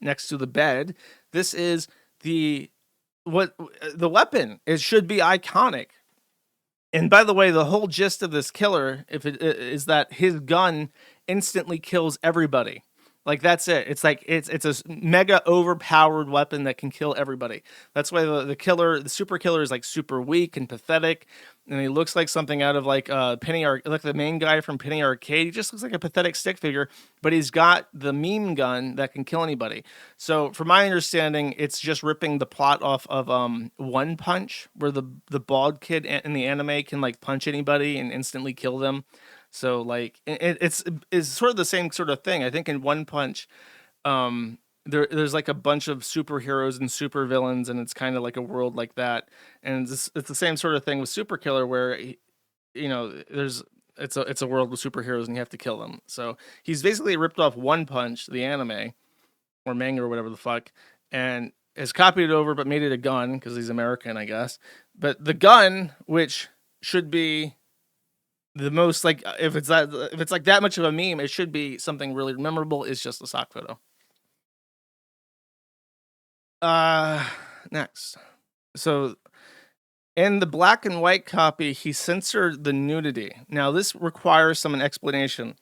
next to the bed. This is the weapon. It should be iconic. And by the way, the whole gist of this killer, is that his gun instantly kills everybody. Like, that's it. It's like it's a mega overpowered weapon that can kill everybody. That's why the super killer, is like super weak and pathetic, and he looks like something out of like like the main guy from Penny Arcade. He just looks like a pathetic stick figure, but he's got the meme gun that can kill anybody. So, from my understanding, it's just ripping the plot off of One Punch, where the bald kid in the anime can like punch anybody and instantly kill them. So, like, it's sort of the same sort of thing. I think in One Punch, there's like a bunch of superheroes and super villains, and it's kind of like a world like that. And it's the same sort of thing with Super Killer, where it's a world with superheroes and you have to kill them. So he's basically ripped off One Punch, the anime or manga or whatever the fuck, and has copied it over but made it a gun because he's American, I guess. But the gun, which should be the most, like, if it's like that much of a meme, it should be something really memorable, is just a stock photo. Next. So in the black and white copy, he censored the nudity. Now, this requires some explanation.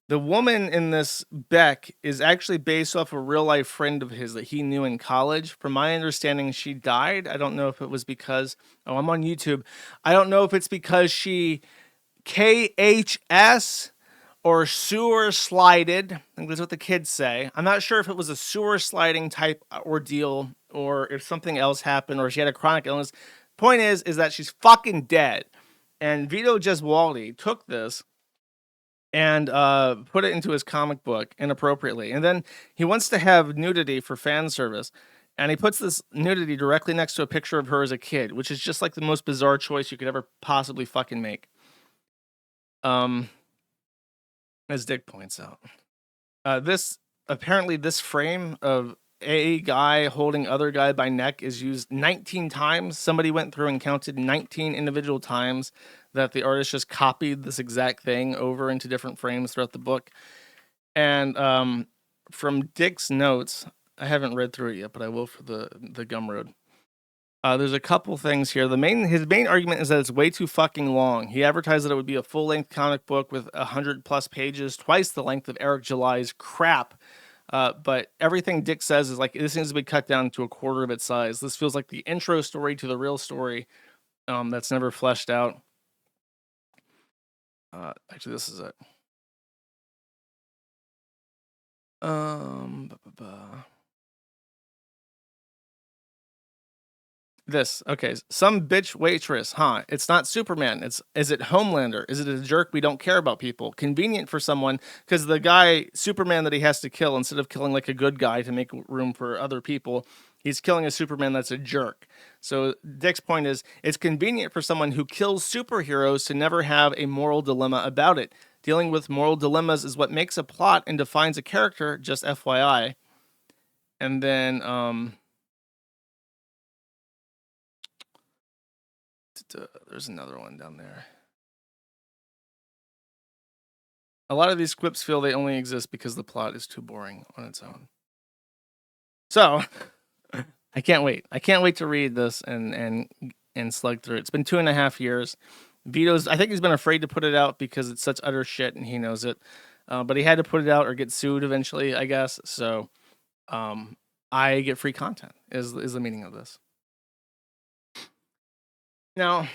The woman in this Beck is actually based off a real life friend of his that he knew in college. From my understanding, she died. I don't know if it was because, I'm on YouTube. I don't know if it's because she KHS or sewer slided. I think that's what the kids say. I'm not sure if it was a sewer sliding type ordeal or if something else happened or she had a chronic illness. Point is that she's fucking dead. And Vito Gesualdi took this and put it into his comic book inappropriately. And then he wants to have nudity for fan service. And he puts this nudity directly next to a picture of her as a kid, which is just like the most bizarre choice you could ever possibly fucking make. As Dick points out, this frame of a guy holding other guy by neck is used 19 times. Somebody went through and counted 19 individual times that the artist just copied this exact thing over into different frames throughout the book. And from Dick's notes, I haven't read through it yet, but I will for the Gumroad. There's a couple things here. His main argument is that it's way too fucking long. He advertised that it would be a full-length comic book with 100+ pages, twice the length of Eric July's crap. But everything Dick says is like, this needs to be cut down to a quarter of its size. This feels like the intro story to the real story that's never fleshed out. Actually, this is it. This, okay. Some bitch waitress, huh? It's not Superman. Is it Homelander? Is it a jerk? We don't care about people. Convenient for someone, because the guy, Superman, that he has to kill, instead of killing like a good guy to make room for other people, he's killing a Superman that's a jerk. So Dick's point is, it's convenient for someone who kills superheroes to never have a moral dilemma about it. Dealing with moral dilemmas is what makes a plot and defines a character, just FYI. And then, there's another one down there. A lot of these quips feel they only exist because the plot is too boring on its own. So, I can't wait. I can't wait to read this and slug through it. It's been 2.5 years. Vito's, I think he's been afraid to put it out because it's such utter shit and he knows it. But he had to put it out or get sued eventually, I guess. So, I get free content is the meaning of this. Now,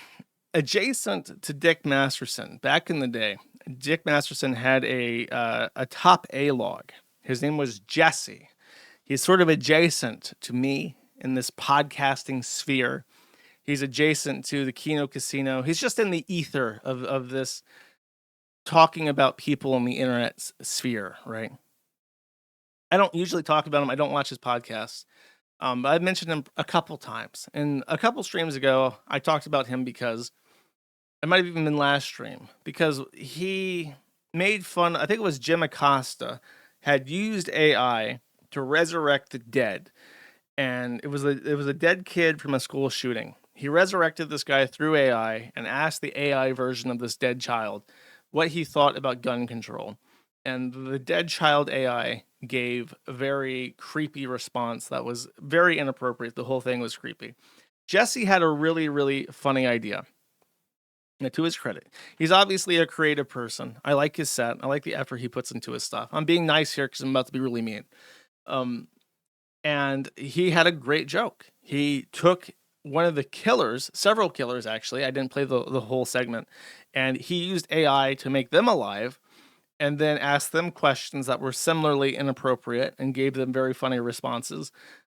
adjacent to Dick Masterson, back in the day, Dick Masterson had a top A log. His name was Jesse. He's sort of adjacent to me in this podcasting sphere. He's adjacent to the Kino Casino. He's just in the ether of this talking about people in the internet sphere, right? I don't usually talk about him. I don't watch his podcasts. But I've mentioned him a couple times. And a couple streams ago, I talked about him because it might have even been last stream, because he made fun. I think it was Jim Acosta had used AI to resurrect the dead. And it was a dead kid from a school shooting. He resurrected this guy through AI and asked the AI version of this dead child what he thought about gun control. And the dead child AI gave a very creepy response that was very inappropriate. The whole thing was creepy. Jesse had a really, really funny idea. Now, to his credit, he's obviously a creative person. I like his set. I like the effort he puts into his stuff. I'm being nice here because I'm about to be really mean. And he had a great joke. He took one of the killers, several killers actually. I didn't play the whole segment. And he used AI to make them alive, and then asked them questions that were similarly inappropriate and gave them very funny responses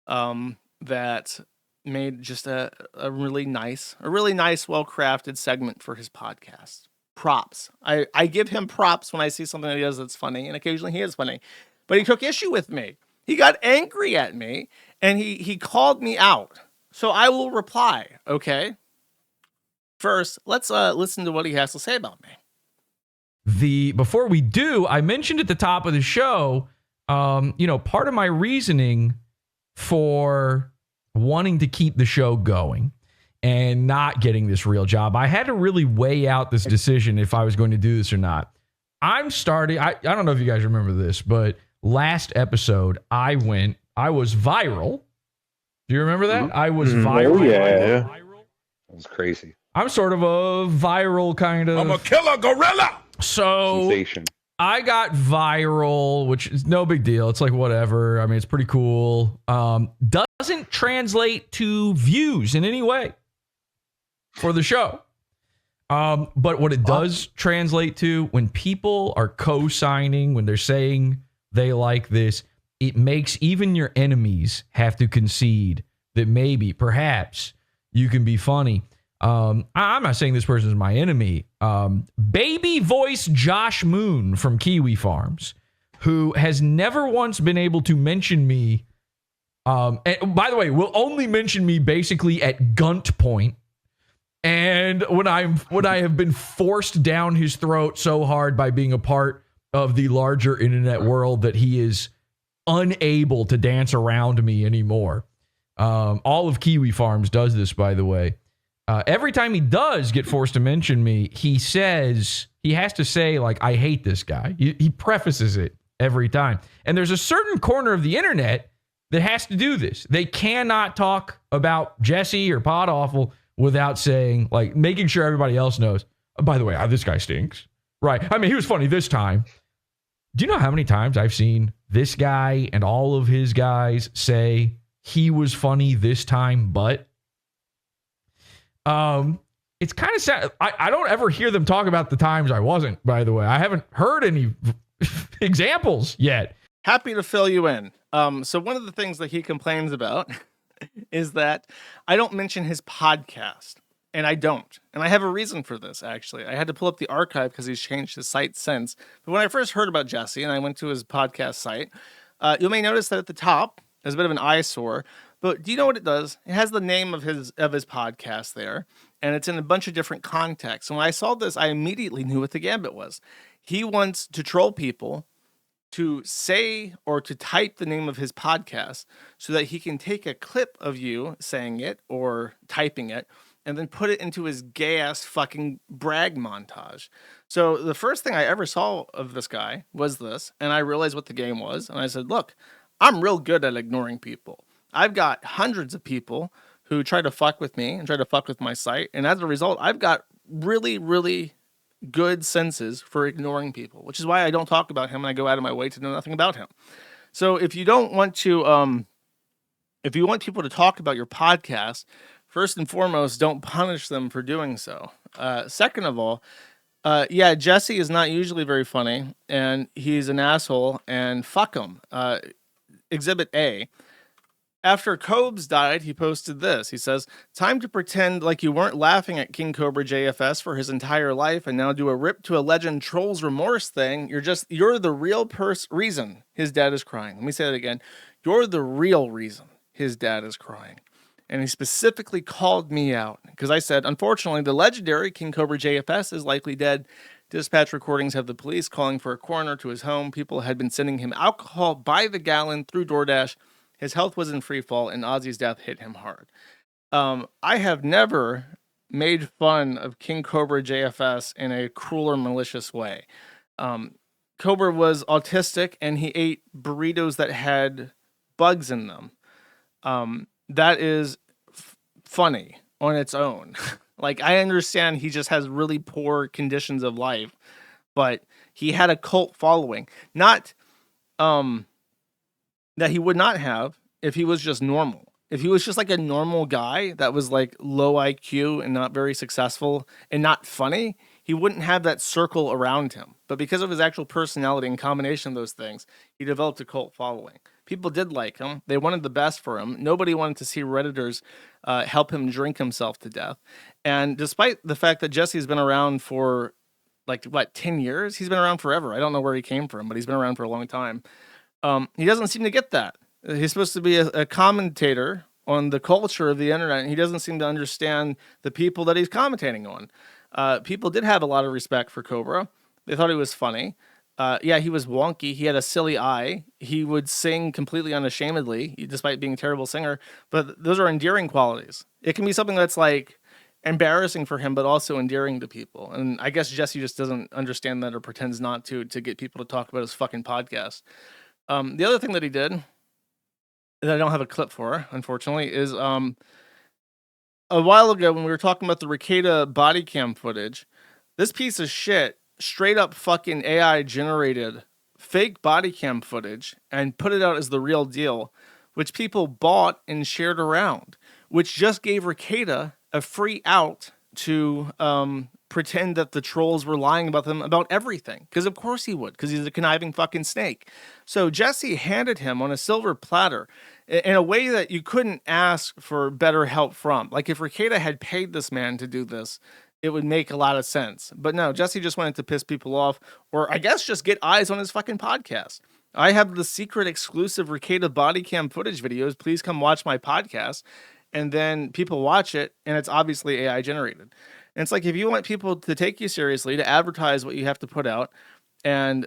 that made just a really nice, well-crafted segment for his podcast. Props. I give him props when I see something that he does that's funny, and occasionally he is funny. But he took issue with me. He got angry at me, and he called me out. So I will reply, okay? First, let's listen to what he has to say about me. Before we do, I mentioned at the top of the show, part of my reasoning for wanting to keep the show going and not getting this real job, I had to really weigh out this decision if I was going to do this or not. I don't know if you guys remember this, but last episode I was viral. Do you remember that? I was viral. Oh, yeah. That was crazy. I'm sort of a viral kind of. I'm a killer gorilla. So Sensation. I got viral, which is no big deal. It's like whatever. I mean, it's pretty cool. Doesn't translate to views in any way for the show. But what it does translate to, when people are co-signing, when they're saying they like this, it makes even your enemies have to concede that maybe, perhaps, you can be funny. I'm not saying this person is my enemy. Baby voice Josh Moon from Kiwi Farms, who has never once been able to mention me. And by the way, will only mention me basically at gunpoint. And when I have been forced down his throat so hard by being a part of the larger internet world that he is unable to dance around me anymore. All of Kiwi Farms does this, by the way. Every time he does get forced to mention me, he has to say, like, I hate this guy. He prefaces it every time. And there's a certain corner of the internet that has to do this. They cannot talk about Jesse or Pod Awful without saying, like, making sure everybody else knows, oh, by the way, this guy stinks. Right. I mean, he was funny this time. Do you know how many times I've seen this guy and all of his guys say he was funny this time, but it's kind of sad. I don't ever hear them talk about the times I wasn't, by the way. I haven't heard any examples yet. Happy to fill you in. So one of the things that he complains about is that I don't mention his podcast. And I don't. And I have a reason for this, actually. I had to pull up the archive because he's changed his site since. But when I first heard about Jesse and I went to his podcast site, you may notice that at the top, there's a bit of an eyesore. But do you know what it does? It has the name of his podcast there. And it's in a bunch of different contexts. And when I saw this, I immediately knew what the gambit was. He wants to troll people to say or to type the name of his podcast so that he can take a clip of you saying it or typing it and then put it into his gay-ass fucking brag montage. So the first thing I ever saw of this guy was this, and I realized what the game was, and I said, look, I'm real good at ignoring people. I've got hundreds of people who try to fuck with me and try to fuck with my site, and as a result, I've got really, really good senses for ignoring people, which is why I don't talk about him and I go out of my way to know nothing about him. So if you don't want to, if you want people to talk about your podcast, first and foremost, don't punish them for doing so. Second of all, yeah, Jesse is not usually very funny, and he's an asshole, and fuck him. Exhibit A. After Cobes died, he posted this. He says, time to pretend like you weren't laughing at King Cobra JFS for his entire life and now do a rip to a legend trolls remorse thing. You're the real reason his dad is crying. Let me say that again. You're the real reason his dad is crying. And he specifically called me out because I said, unfortunately, the legendary King Cobra JFS is likely dead. Dispatch recordings have the police calling for a coroner to his home. People had been sending him alcohol by the gallon through DoorDash. His health was in free fall, and Ozzy's death hit him hard. I have never made fun of King Cobra JFS in a cruel or malicious way. Cobra was autistic, and he ate burritos that had bugs in them. That is funny on its own. Like, I understand he just has really poor conditions of life, but he had a cult following. Not that he would not have if he was just normal. If he was just like a normal guy that was like low IQ and not very successful and not funny, he wouldn't have that circle around him. But because of his actual personality and combination of those things, he developed a cult following. People did like him. They wanted the best for him. Nobody wanted to see Redditors help him drink himself to death. And despite the fact that Jesse's been around for 10 years? He's been around forever. I don't know where he came from, but he's been around for a long time. He doesn't seem to get that. He's supposed to be a commentator on the culture of the internet, and he doesn't seem to understand the people that he's commentating on. People did have a lot of respect for Cobra. They thought he was funny. Yeah, he was wonky. He had a silly eye. He would sing completely unashamedly, despite being a terrible singer. But those are endearing qualities. It can be something that's like embarrassing for him, but also endearing to people. And I guess Jesse just doesn't understand that or pretends not to get people to talk about his fucking podcast. The other thing that he did that I don't have a clip for, unfortunately, is a while ago when we were talking about the Ricada body cam footage, this piece of shit straight up fucking AI generated fake body cam footage and put it out as the real deal, which people bought and shared around, which just gave Ricada a free out to pretend that the trolls were lying about them about everything. Because of course he would, because he's a conniving fucking snake. So Jesse handed him on a silver platter in a way that you couldn't ask for better help from. Like if Ricada had paid this man to do this, it would make a lot of sense. But no, Jesse just wanted to piss people off, or I guess just get eyes on his fucking podcast. I have the secret exclusive Ricada body cam footage videos. Please come watch my podcast. And then people watch it, and it's obviously AI generated. And it's like, if you want people to take you seriously, to advertise what you have to put out, and,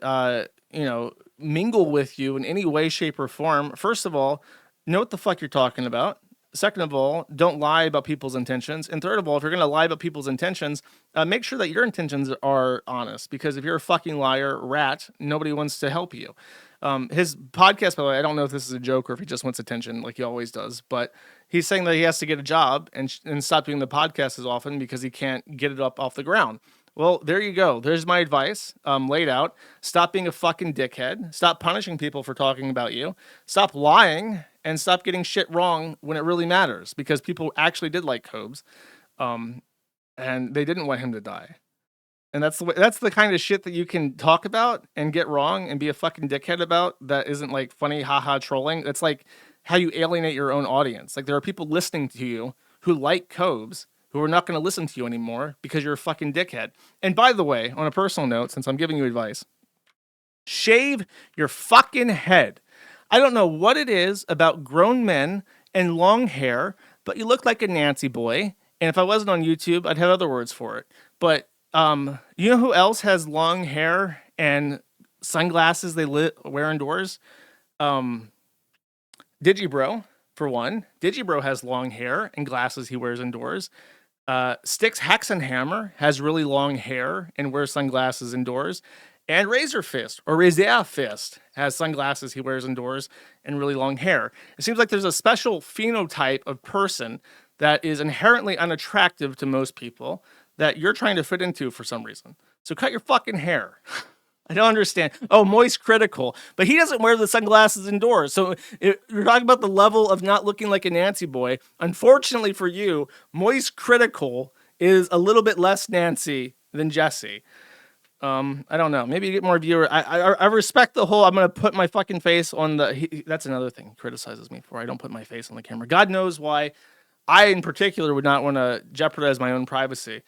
mingle with you in any way, shape, or form, first of all, know what the fuck you're talking about. Second of all, don't lie about people's intentions. And third of all, if you're going to lie about people's intentions, make sure that your intentions are honest. Because if you're a fucking liar, rat, nobody wants to help you. His podcast, by the way, I don't know if this is a joke or if he just wants attention like he always does, but he's saying that he has to get a job and stop doing the podcast as often because he can't get it up off the ground. Well, there you go. There's my advice laid out. Stop being a fucking dickhead. Stop punishing people for talking about you. Stop lying and stop getting shit wrong when it really matters, because people actually did like Cobes and they didn't want him to die. And that's the kind of shit that you can talk about and get wrong and be a fucking dickhead about that isn't like funny, haha, trolling. That's like how you alienate your own audience. Like there are people listening to you who like Cobes who are not going to listen to you anymore because you're a fucking dickhead. And by the way, on a personal note, since I'm giving you advice, shave your fucking head. I don't know what it is about grown men and long hair, but you look like a Nancy boy. And if I wasn't on YouTube, I'd have other words for it. But you know who else has long hair and sunglasses they wear indoors? Digibro, for one. Digibro has long hair and glasses he wears indoors. Styx Hexenhammer has really long hair and wears sunglasses indoors. And Razor Fist has sunglasses he wears indoors and really long hair. It seems like there's a special phenotype of person that is inherently unattractive to most people that you're trying to fit into for some reason. So cut your fucking hair. I don't understand. Oh, Moist Critical. But he doesn't wear the sunglasses indoors. So if you're talking about the level of not looking like a Nancy boy. Unfortunately for you, Moist Critical is a little bit less Nancy than Jesse. I don't know. Maybe you get more viewers. I respect the whole, I'm going to put my fucking face on the... that's another thing he criticizes me for. I don't put my face on the camera. God knows why. I, in particular, would not want to jeopardize my own privacy.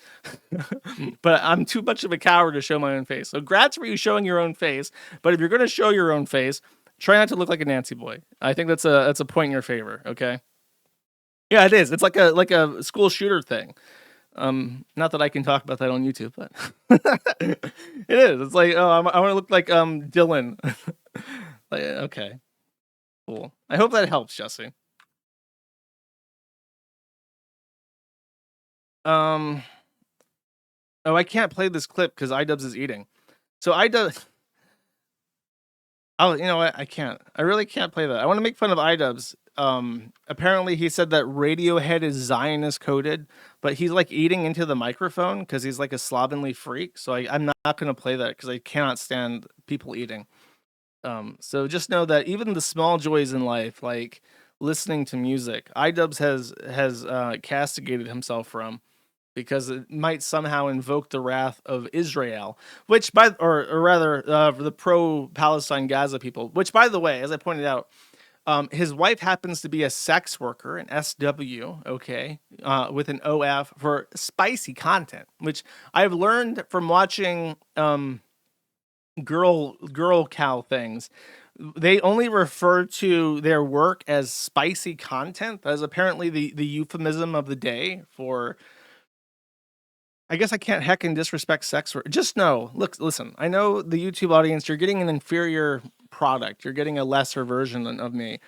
But I'm too much of a coward to show my own face. So grats for you showing your own face. But if you're going to show your own face, try not to look like a Nancy boy. I think that's a point in your favor, okay? Yeah, it is. It's like a school shooter thing. Not that I can talk about that on YouTube, but it is. It's like, oh, I want to look like Dylan. Like, okay, cool. I hope that helps, Jesse. Oh, I can't play this clip because iDubbbz is eating. So iDubbbz. Oh, you know what? I can't. I really can't play that. I want to make fun of iDubbbz. Apparently he said that Radiohead is Zionist coded, but he's like eating into the microphone because he's like a slovenly freak. So I'm not going to play that because I cannot stand people eating. So just know that even the small joys in life, like listening to music, iDubbbz has castigated himself from, because it might somehow invoke the wrath of Israel, which or rather the pro-Palestine Gaza people, which, by the way, as I pointed out, his wife happens to be a sex worker, an SW, okay, with an OF for spicy content, which I've learned from watching girl cow things. They only refer to their work as spicy content. That is apparently the euphemism of the day for... I guess I can't heck and disrespect sex work. Just know, listen, I know the YouTube audience, you're getting an inferior product. You're getting a lesser version of me.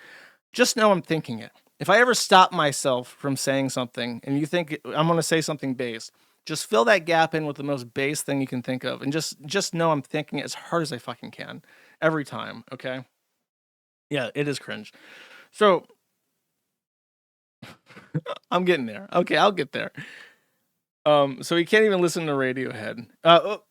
Just know I'm thinking it. If I ever stop myself from saying something and you think I'm going to say something base, just fill that gap in with the most base thing you can think of. And just know I'm thinking it as hard as I fucking can every time. Okay. Yeah, it is cringe. So I'm getting there. Okay. I'll get there. So he can't even listen to Radiohead. What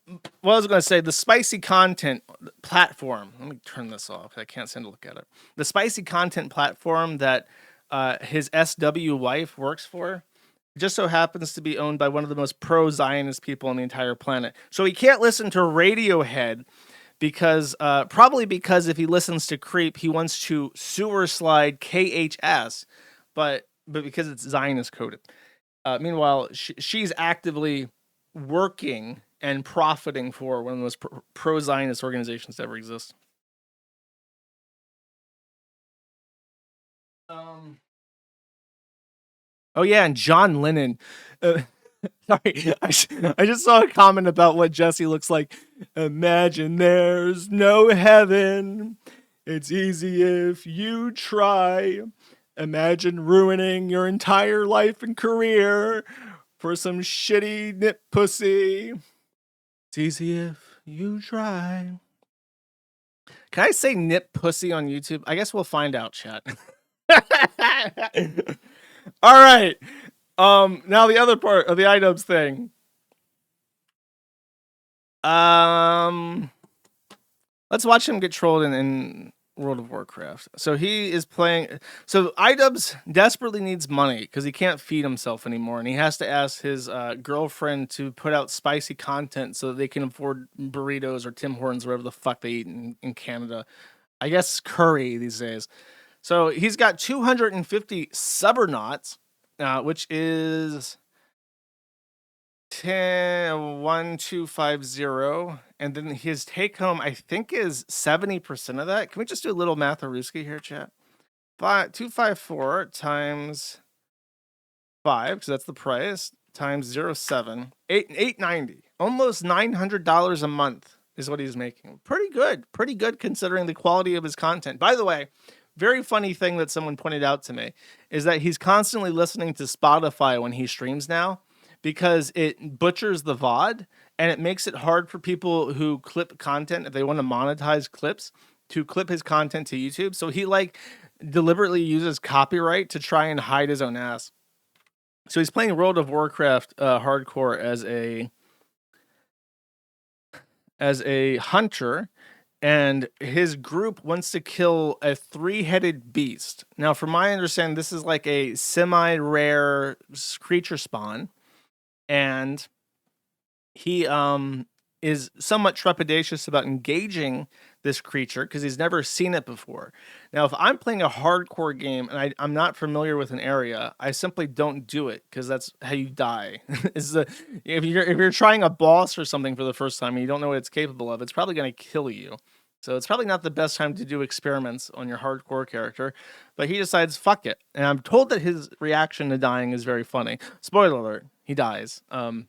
I was going to say, the spicy content platform. Let me turn this off. I can't stand to look at it. The spicy content platform that his SW wife works for just so happens to be owned by one of the most pro-Zionist people on the entire planet. So he can't listen to Radiohead because probably because if he listens to Creep, he wants to sewer slide KHS, but because it's Zionist coded. Meanwhile, she's actively working and profiting for one of the most pro-Zionist organizations to ever exist. Oh yeah, and John Lennon. Sorry, I just saw a comment about what Jesse looks like. Imagine there's no heaven. It's easy if you try. Imagine ruining your entire life and career for some shitty nip pussy. It's easy if you try. Can I say nip pussy on YouTube? I guess we'll find out, chat. All right. Now the other part of the items thing. Let's watch him get trolled in World of Warcraft. So he is playing. So iDubbbz desperately needs money because he can't feed himself anymore, and he has to ask his girlfriend to put out spicy content so that they can afford burritos or Tim Hortons, whatever the fuck they eat in Canada. I guess curry these days. So he's got 250 subbernauts, which is 1250, and then his take home I think is 70% of that. Can we just do a little matharuski here, chat? 254 times 5, because that's the price, times 0.7, 890, almost $900 a month is what he's making. Pretty good considering the quality of his content. By the way, very funny thing that someone pointed out to me is that he's constantly listening to Spotify when he streams now, because it butchers the VOD and it makes it hard for people who clip content, if they want to monetize clips, to clip his content to YouTube. So he like deliberately uses copyright to try and hide his own ass. So he's playing World of Warcraft hardcore as a hunter, and his group wants to kill a 3-headed beast. Now, from my understanding, this is like a semi-rare creature spawn, and he is somewhat trepidatious about engaging this creature because he's never seen it before. Now, if I'm playing a hardcore game and I'm not familiar with an area, I simply don't do it because that's how you die. If you're trying a boss or something for the first time and you don't know what it's capable of, it's probably going to kill you. So it's probably not the best time to do experiments on your hardcore character, but he decides, fuck it. And I'm told that his reaction to dying is very funny. Spoiler alert, he dies. I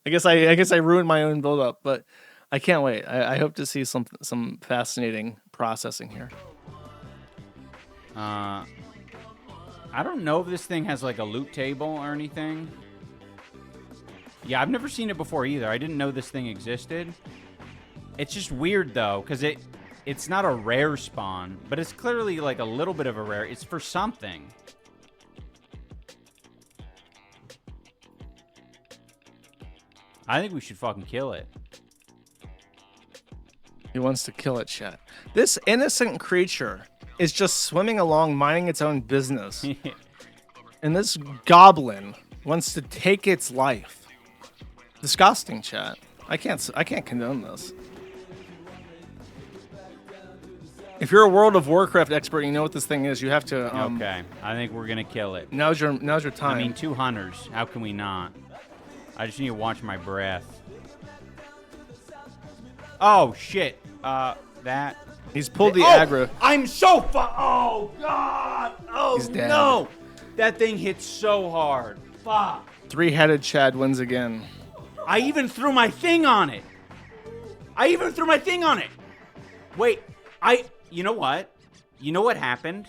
guess I ruined my own build up, but I can't wait. I hope to see some fascinating processing here. I don't know if this thing has like a loot table or anything. Yeah, I've never seen it before either. I didn't know this thing existed. It's just weird though, because it's not a rare spawn, but it's clearly like a little bit of a rare. It's for something. I think we should fucking kill it. He wants to kill it, chat. This innocent creature is just swimming along, minding its own business. And this goblin wants to take its life. Disgusting, chat. I can't condone this. If you're a World of Warcraft expert, you know what this thing is. You have to. Okay, I think we're gonna kill it. Now's your time. I mean, 2 hunters. How can we not? I just need to watch my breath. Oh shit! That. He's pulled the aggro. I'm so oh god! Oh He's dead. no! That thing hit so hard. Fuck! 3-headed Chad wins again. I even threw my thing on it. Wait, you know what? You know what happened?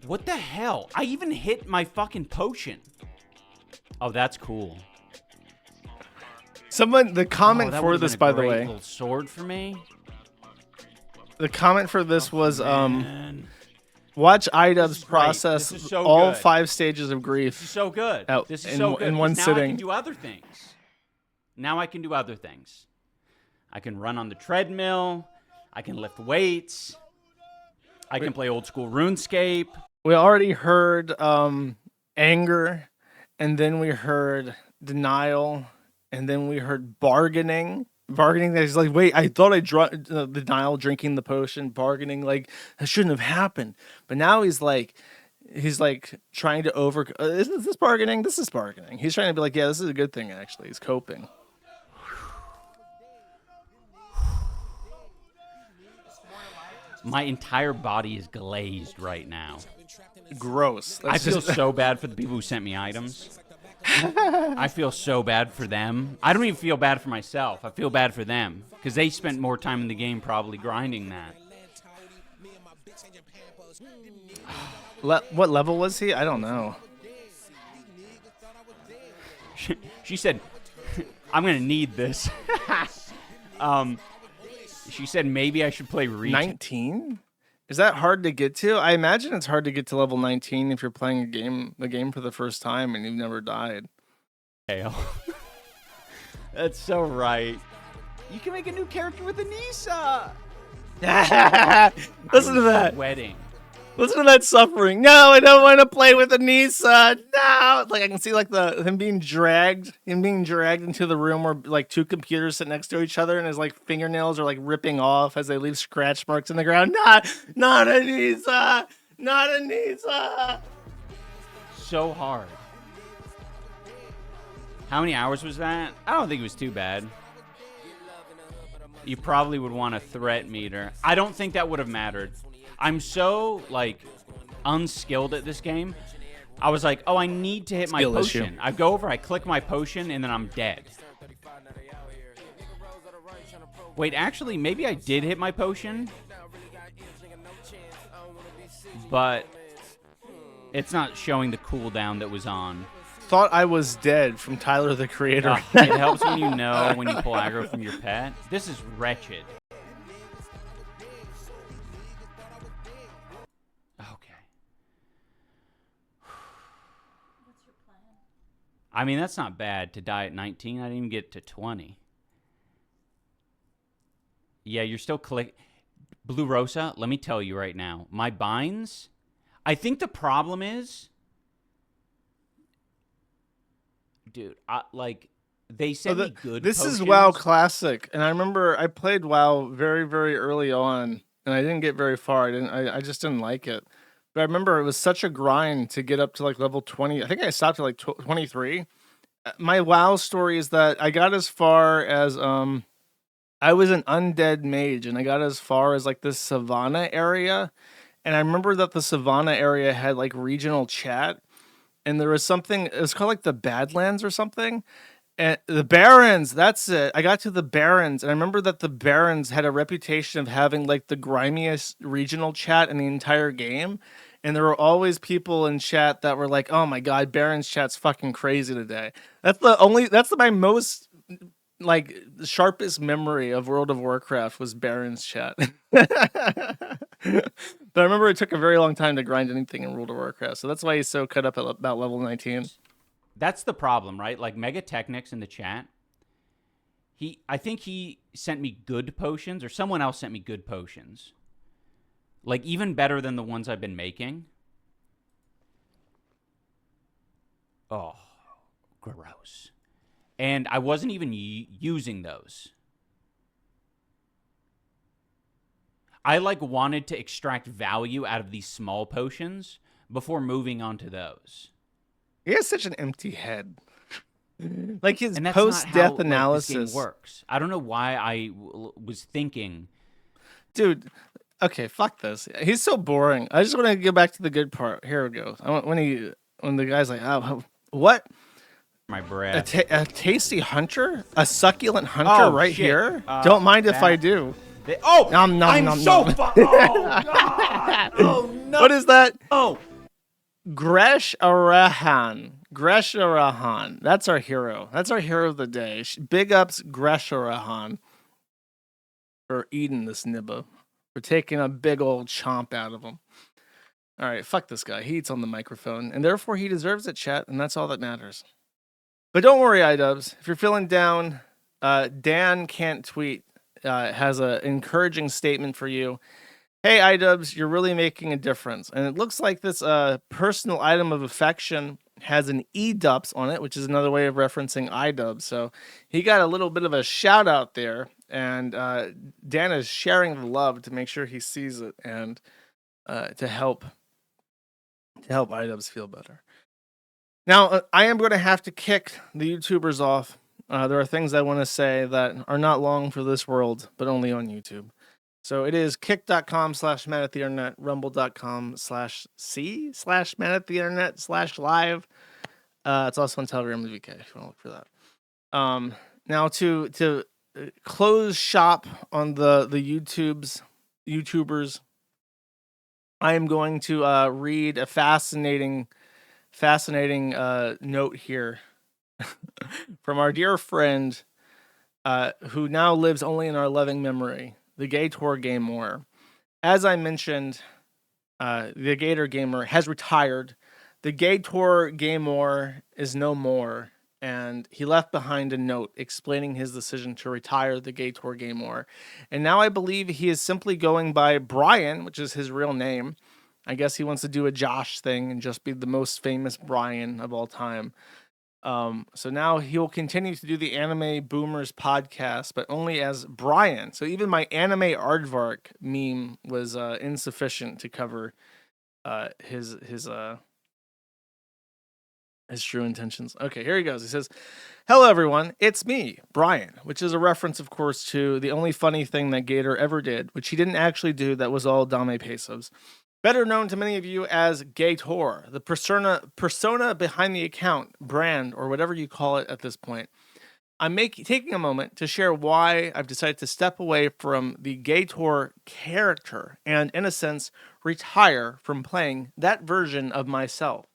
What the hell? I even hit my fucking potion. Oh, that's cool. The comment that for would've this, been a by the great way. little sword for me. The comment for this was, Man. watch iDubbbz This is great. process This is so all good. 5 stages of This is grief. so good. Out This is in- so good. in one because now I sitting. can do other things. I can run on the treadmill. I can lift weights. I can play old school RuneScape. We already heard anger, and then we heard denial, and then we heard bargaining. Bargaining that he's like, wait, I thought I drunk denial, drinking the potion, bargaining like that shouldn't have happened. But now he's like trying to is this bargaining? This is bargaining. He's trying to be like, yeah, this is a good thing actually. He's coping. My entire body is glazed right now. Gross. I feel so bad for the people who sent me items. I feel so bad for them. I don't even feel bad for myself. I feel bad for them because they spent more time in the game probably grinding that. What level was he? I don't know. She said, I'm going to need this. She said maybe I should play Reach. 19? Is that hard to get to? I imagine it's hard to get to level 19 if you're playing the game for the first time and you've never died. That's so right. You can make a new character with Anissa. Listen to that. Wedding. Listen to that suffering. No, I don't want to play with Anissa. No, like I can see like him being dragged into the room where like two computers sit next to each other, and his like fingernails are like ripping off as they leave scratch marks in the ground. Not Anissa. Not Anissa. So hard. How many hours was that? I don't think it was too bad. You probably would want a threat meter. I don't think that would have mattered. I'm so, like, unskilled at this game. I was like, oh, I need to hit my Skill potion. issue. I go over, I click my potion, and then I'm dead. Wait, actually, maybe I did hit my potion. But it's not showing the cooldown that was on. Thought I was dead from Tyler the Creator. It helps when you know when you pull aggro from your pet. This is wretched. Okay. I mean, that's not bad to die at 19. I didn't even get to 20. Yeah, you're still Blue Rosa, let me tell you right now. My binds, I think the problem is... Dude, they sent me good This potions. is WoW Classic, and I remember I played WoW very, very early on, and I didn't get very far. I just didn't like it. But I remember it was such a grind to get up to like level 20. I think I stopped at like 23. My WoW story is that I got as far as I was an undead mage, and I got as far as like this Savannah area, and I remember that the Savannah area had like regional chat. And there was something, it was called like the Badlands or something. And the Barrens, that's it. I got to the Barrens, and I remember that the Barrens had a reputation of having like the grimiest regional chat in the entire game. And there were always people in chat that were like, oh my God, Barrens chat's fucking crazy today. That's my most like sharpest memory of World of Warcraft was Barrens chat. But I remember it took a very long time to grind anything in World of Warcraft, so that's why he's so cut up at about level 19. That's the problem, right? Like Megatechnics in the chat, I think he sent me good potions, or someone else sent me good potions. Like even better than the ones I've been making. Oh, gross. And I wasn't even using those. I like wanted to extract value out of these small potions before moving on to those. He has such an empty head. Like his And that's post-death not how, analysis this game works. I don't know why I was thinking. Dude, okay, fuck this. He's so boring. I just want to go back to the good part. Here it goes. When the guy's like, oh, what? My breath. A tasty hunter? A succulent hunter right shit. here? Don't mind if I that- do. I'm nom, so nom. oh, God. Oh, no. What is that? Oh. Gresh Arahan. Gresh Arahan. That's our hero. That's our hero of the day. Big ups Gresh Arahan for eating this nibba. For taking a big old chomp out of him. All right, fuck this guy. He eats on the microphone, and therefore he deserves it, chat, and that's all that matters. But don't worry, iDubbbz. If you're feeling down, Dan Can't Tweet has an encouraging statement for you. Hey, iDubbbz, you're really making a difference. And it looks like this personal item of affection has an E-dubs on it, which is another way of referencing iDubbbz. So he got a little bit of a shout out there. And Dan is sharing the love to make sure he sees it and to help iDubbbz feel better. Now, I am going to have to kick the YouTubers off. There are things I want to say that are not long for this world, but only on YouTube. So it is kick.com/manatheeinternet, rumble.com/c/manatheeinternet/live. It's also on Telegram and VK if you want to look for that. Now to close shop on the YouTubers, I am going to read a fascinating note here from our dear friend who now lives only in our loving memory, the Gator Gamer. As I mentioned, the Gator Gamer has retired. The Gator Gamer is no more, and he left behind a note explaining his decision to retire the Gator Gamer. And now I believe he is simply going by Brian, which is his real name. I guess he wants to do a Josh thing and just be the most famous Brian of all time. So now he'll continue to do the Anime Boomers podcast, but only as Brian. So even my anime aardvark meme was insufficient to cover his true intentions. Okay, here he goes. He says, "Hello everyone, it's me, Brian," which is a reference, of course, to the only funny thing that Gator ever did, which he didn't actually do. That was all Dame Pesos. Better known to many of you as Gator, the persona behind the account, brand, or whatever you call it at this point. I'm taking a moment to share why I've decided to step away from the Gator character and, in a sense, retire from playing that version of myself.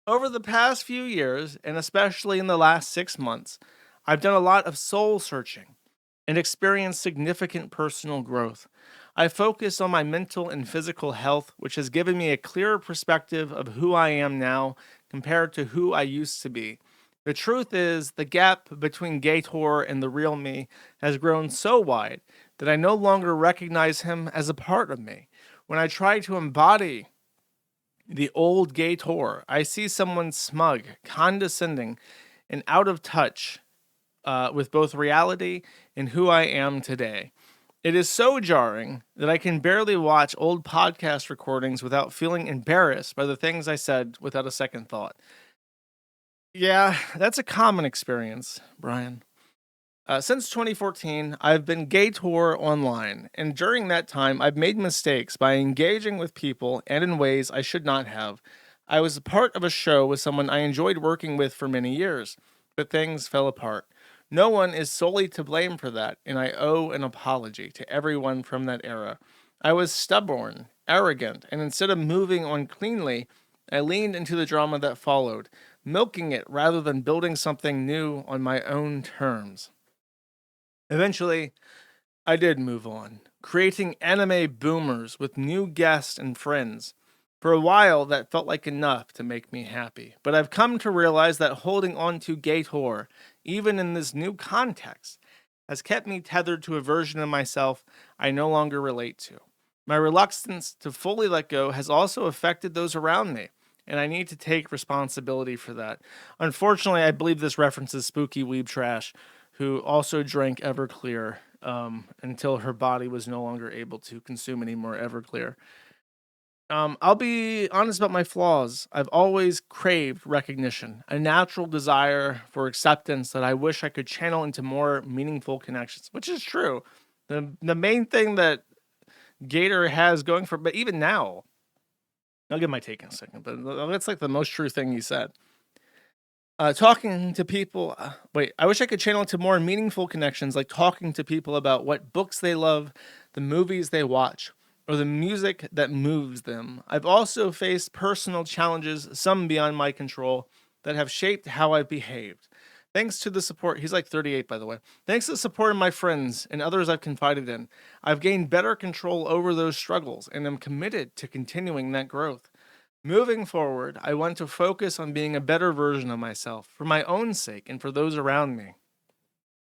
Over the past few years, and especially in the last 6 months, I've done a lot of soul searching and experienced significant personal growth. I focus on my mental and physical health, which has given me a clearer perspective of who I am now compared to who I used to be. The truth is, the gap between Gator and the real me has grown so wide that I no longer recognize him as a part of me. When I try to embody the old Gator, I see someone smug, condescending, and out of touch with both reality and who I am today. It is so jarring that I can barely watch old podcast recordings without feeling embarrassed by the things I said without a second thought. Yeah, that's a common experience, Brian. Since 2014, I've been Gator online, and during that time, I've made mistakes by engaging with people and in ways I should not have. I was a part of a show with someone I enjoyed working with for many years, but things fell apart. No one is solely to blame for that, and I owe an apology to everyone from that era. I was stubborn, arrogant, and instead of moving on cleanly, I leaned into the drama that followed, milking it rather than building something new on my own terms. Eventually, I did move on, creating anime boomers with new guests and friends. For a while, that felt like enough to make me happy, but I've come to realize that holding on to Gator, even in this new context, has kept me tethered to a version of myself I no longer relate to. My reluctance to fully let go has also affected those around me, and I need to take responsibility for that. Unfortunately, I believe this references Spooky Weeb Trash, who also drank Everclear until her body was no longer able to consume any more Everclear. I'll be honest about my flaws. I've always craved recognition, a natural desire for acceptance that I wish I could channel into more meaningful connections, which is true. The main thing that Gator has going for, but even now, I'll give my take in a second, but that's like the most true thing he said. Talking to people, I wish I could channel into more meaningful connections, like talking to people about what books they love, the movies they watch, or the music that moves them. I've also faced personal challenges, some beyond my control, that have shaped how I've behaved. Thanks to the support, he's like 38 by the way. Thanks to the support of my friends and others I've confided in, I've gained better control over those struggles and am committed to continuing that growth. Moving forward, I want to focus on being a better version of myself for my own sake and for those around me.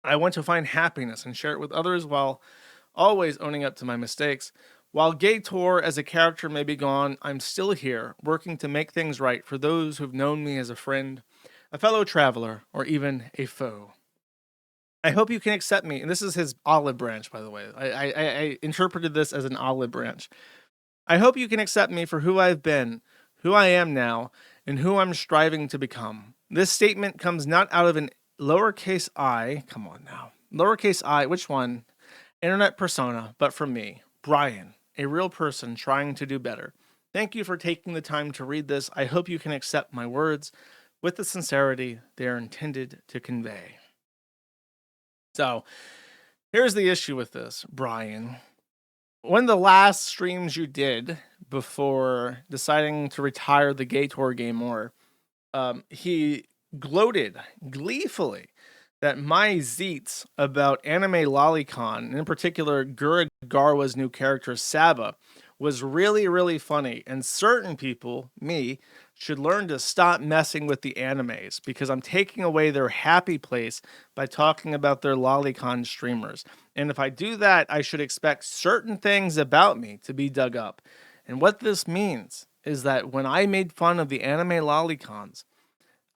I want to find happiness and share it with others while always owning up to my mistakes. While Gator as a character may be gone, I'm still here, working to make things right for those who've known me as a friend, a fellow traveler, or even a foe. I hope you can accept me, and this is his olive branch, by the way. I interpreted this as an olive branch. I hope you can accept me for who I've been, who I am now, and who I'm striving to become. This statement comes not out of an lowercase I, come on now, lowercase I, which one? Internet persona, but from me, Brian, a real person trying to do better. Thank you for taking the time to read this. I hope you can accept my words. with the sincerity they are intended to convey. So, here's the issue with this, Brian. One of the last streams you did before deciding to retire the Gay Tour game more, he gloated gleefully that my zeets about anime lolicon, and in particular Gura Garwa's new character Saba, was really, really funny. And certain people, me, should learn to stop messing with the animes because I'm taking away their happy place by talking about their lolicon streamers. And if I do that, I should expect certain things about me to be dug up. And what this means is that when I made fun of the anime lolicons,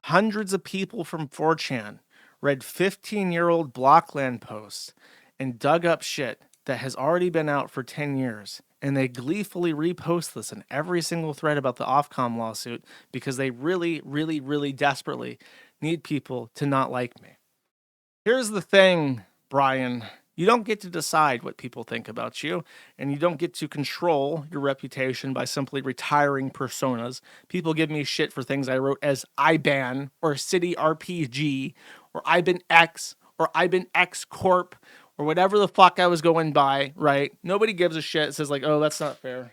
hundreds of people from 4chan read 15-year-old Blockland posts and dug up shit that has already been out for 10 years. And they gleefully repost this in every single thread about the Ofcom lawsuit because they really, really, really desperately need people to not like me. Here's the thing, Brian. You don't get to decide what people think about you, and you don't get to control your reputation by simply retiring personas. People give me shit for things I wrote as IBAN or City RPG or IBAN X or IBAN X Corp or whatever the fuck I was going by, right? Nobody gives a shit. It says like, oh, that's not fair.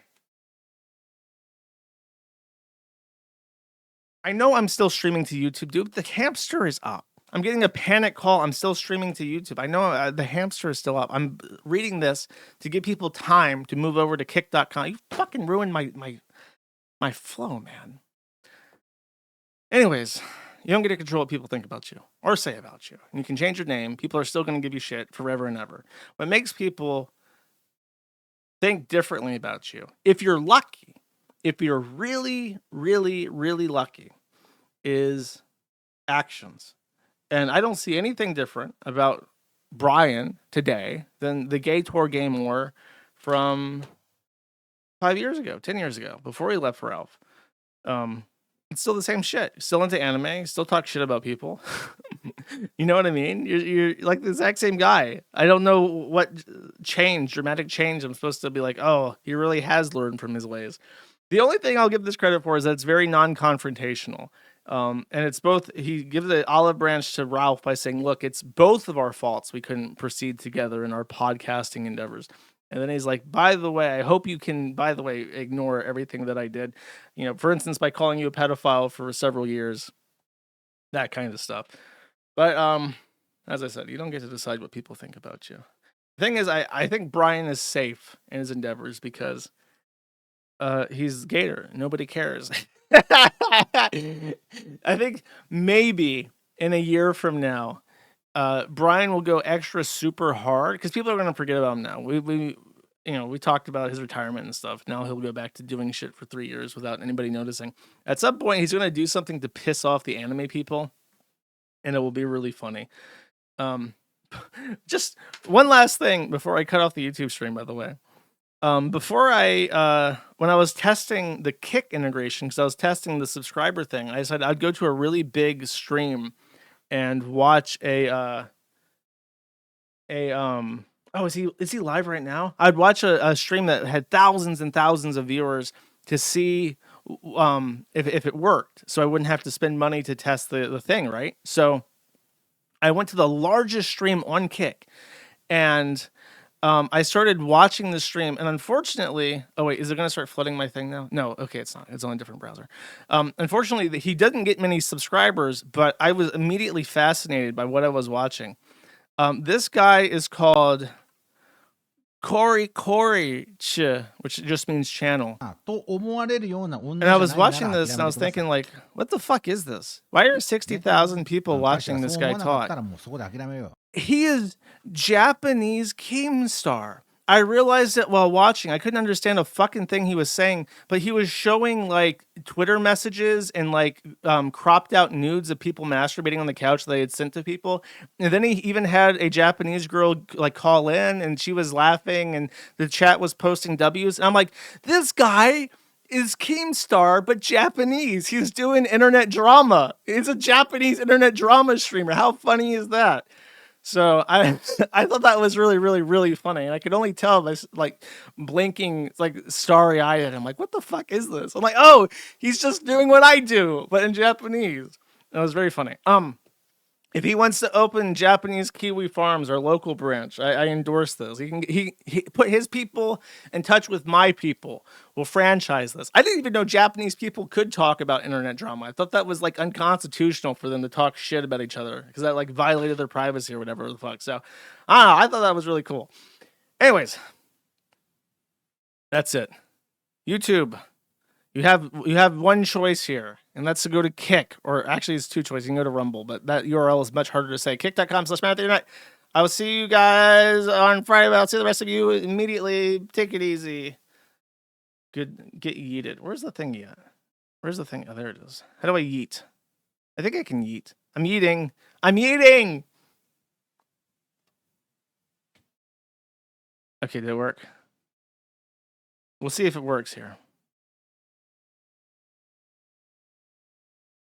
I know I'm still streaming to YouTube, dude. The hamster is up. I'm getting a panic call. I'm still streaming to YouTube. I know the hamster is still up. I'm reading this to give people time to move over to kick.com. You fucking ruined my flow, man. Anyways, you don't get to control what people think about you or say about you. And you can change your name. People are still going to give you shit forever and ever. What makes people think differently about you, if you're lucky, if you're really, really, really lucky, is actions. And I don't see anything different about Brian today than the Gay Tour game war from 5 years ago, 10 years ago, before he left for Ralph. It's still the same shit. Still into anime. Still talk shit about people. You know what I mean? You're like the exact same guy. I don't know what dramatic change I'm supposed to be like, oh, he really has learned from his ways. The only thing I'll give this credit for is that it's very non-confrontational. And it's both, he gives the olive branch to Ralph by saying, look, it's both of our faults we couldn't proceed together in our podcasting endeavors. And then he's like, by the way, I hope you can, ignore everything that I did. You know, for instance, by calling you a pedophile for several years, that kind of stuff. But as I said, you don't get to decide what people think about you. The thing is, I think Brian is safe in his endeavors because he's Gator. Nobody cares. I think maybe in a year from now, Brian will go extra super hard because people are going to forget about him now. We talked about his retirement and stuff. Now he'll go back to doing shit for 3 years without anybody noticing. At some point, he's going to do something to piss off the anime people, and it will be really funny. Just one last thing before I cut off the YouTube stream, by the way. When I was testing the Kick integration, because I was testing the subscriber thing, I said I'd go to a really big stream and watch is he live right now? I'd watch a stream that had thousands and thousands of viewers to see if it worked, so I wouldn't have to spend money to test the thing, right? So I went to the largest stream on Kick, and I started watching the stream, and unfortunately, oh wait, is it going to start flooding my thing now? No, okay, it's not. It's on a different browser. Unfortunately, he doesn't get many subscribers, but I was immediately fascinated by what I was watching. This guy is called Kori which just means channel. And I was watching this, and I was thinking, like, what the fuck is this? Why are 60,000 people watching this guy talk? He is Japanese Keemstar. I realized it while watching. I couldn't understand a fucking thing he was saying, but he was showing like Twitter messages and like cropped out nudes of people masturbating on the couch that they had sent to people. And then he even had a Japanese girl like call in, and she was laughing, and the chat was posting W's. And I'm like, this guy is Keemstar, but Japanese. He's doing internet drama. He's a Japanese internet drama streamer. How funny is that? So I thought that was really, really, really funny. And I could only tell by like blinking, like starry-eyed at him, like, what the fuck is this? I'm like, oh, he's just doing what I do, but in Japanese. It was very funny. If he wants to open Japanese Kiwi Farms, our local branch, I endorse this. He put his people in touch with my people. We'll franchise this. I didn't even know Japanese people could talk about internet drama. I thought that was like unconstitutional for them to talk shit about each other because that like violated their privacy or whatever the fuck. So I don't know. I thought that was really cool. Anyways, that's it. YouTube. You have one choice here, and that's to go to Kick, or actually it's two choices. You can go to Rumble, but that URL is much harder to say. Kick.com/MatthewNight. I will see you guys on Friday, but I'll see the rest of you immediately. Take it easy. Good. Get yeeted. Where's the thing yet? Where's the thing? Oh, there it is. How do I yeet? I think I can yeet. I'm yeeting. I'm yeeting! Okay, did it work? We'll see if it works here.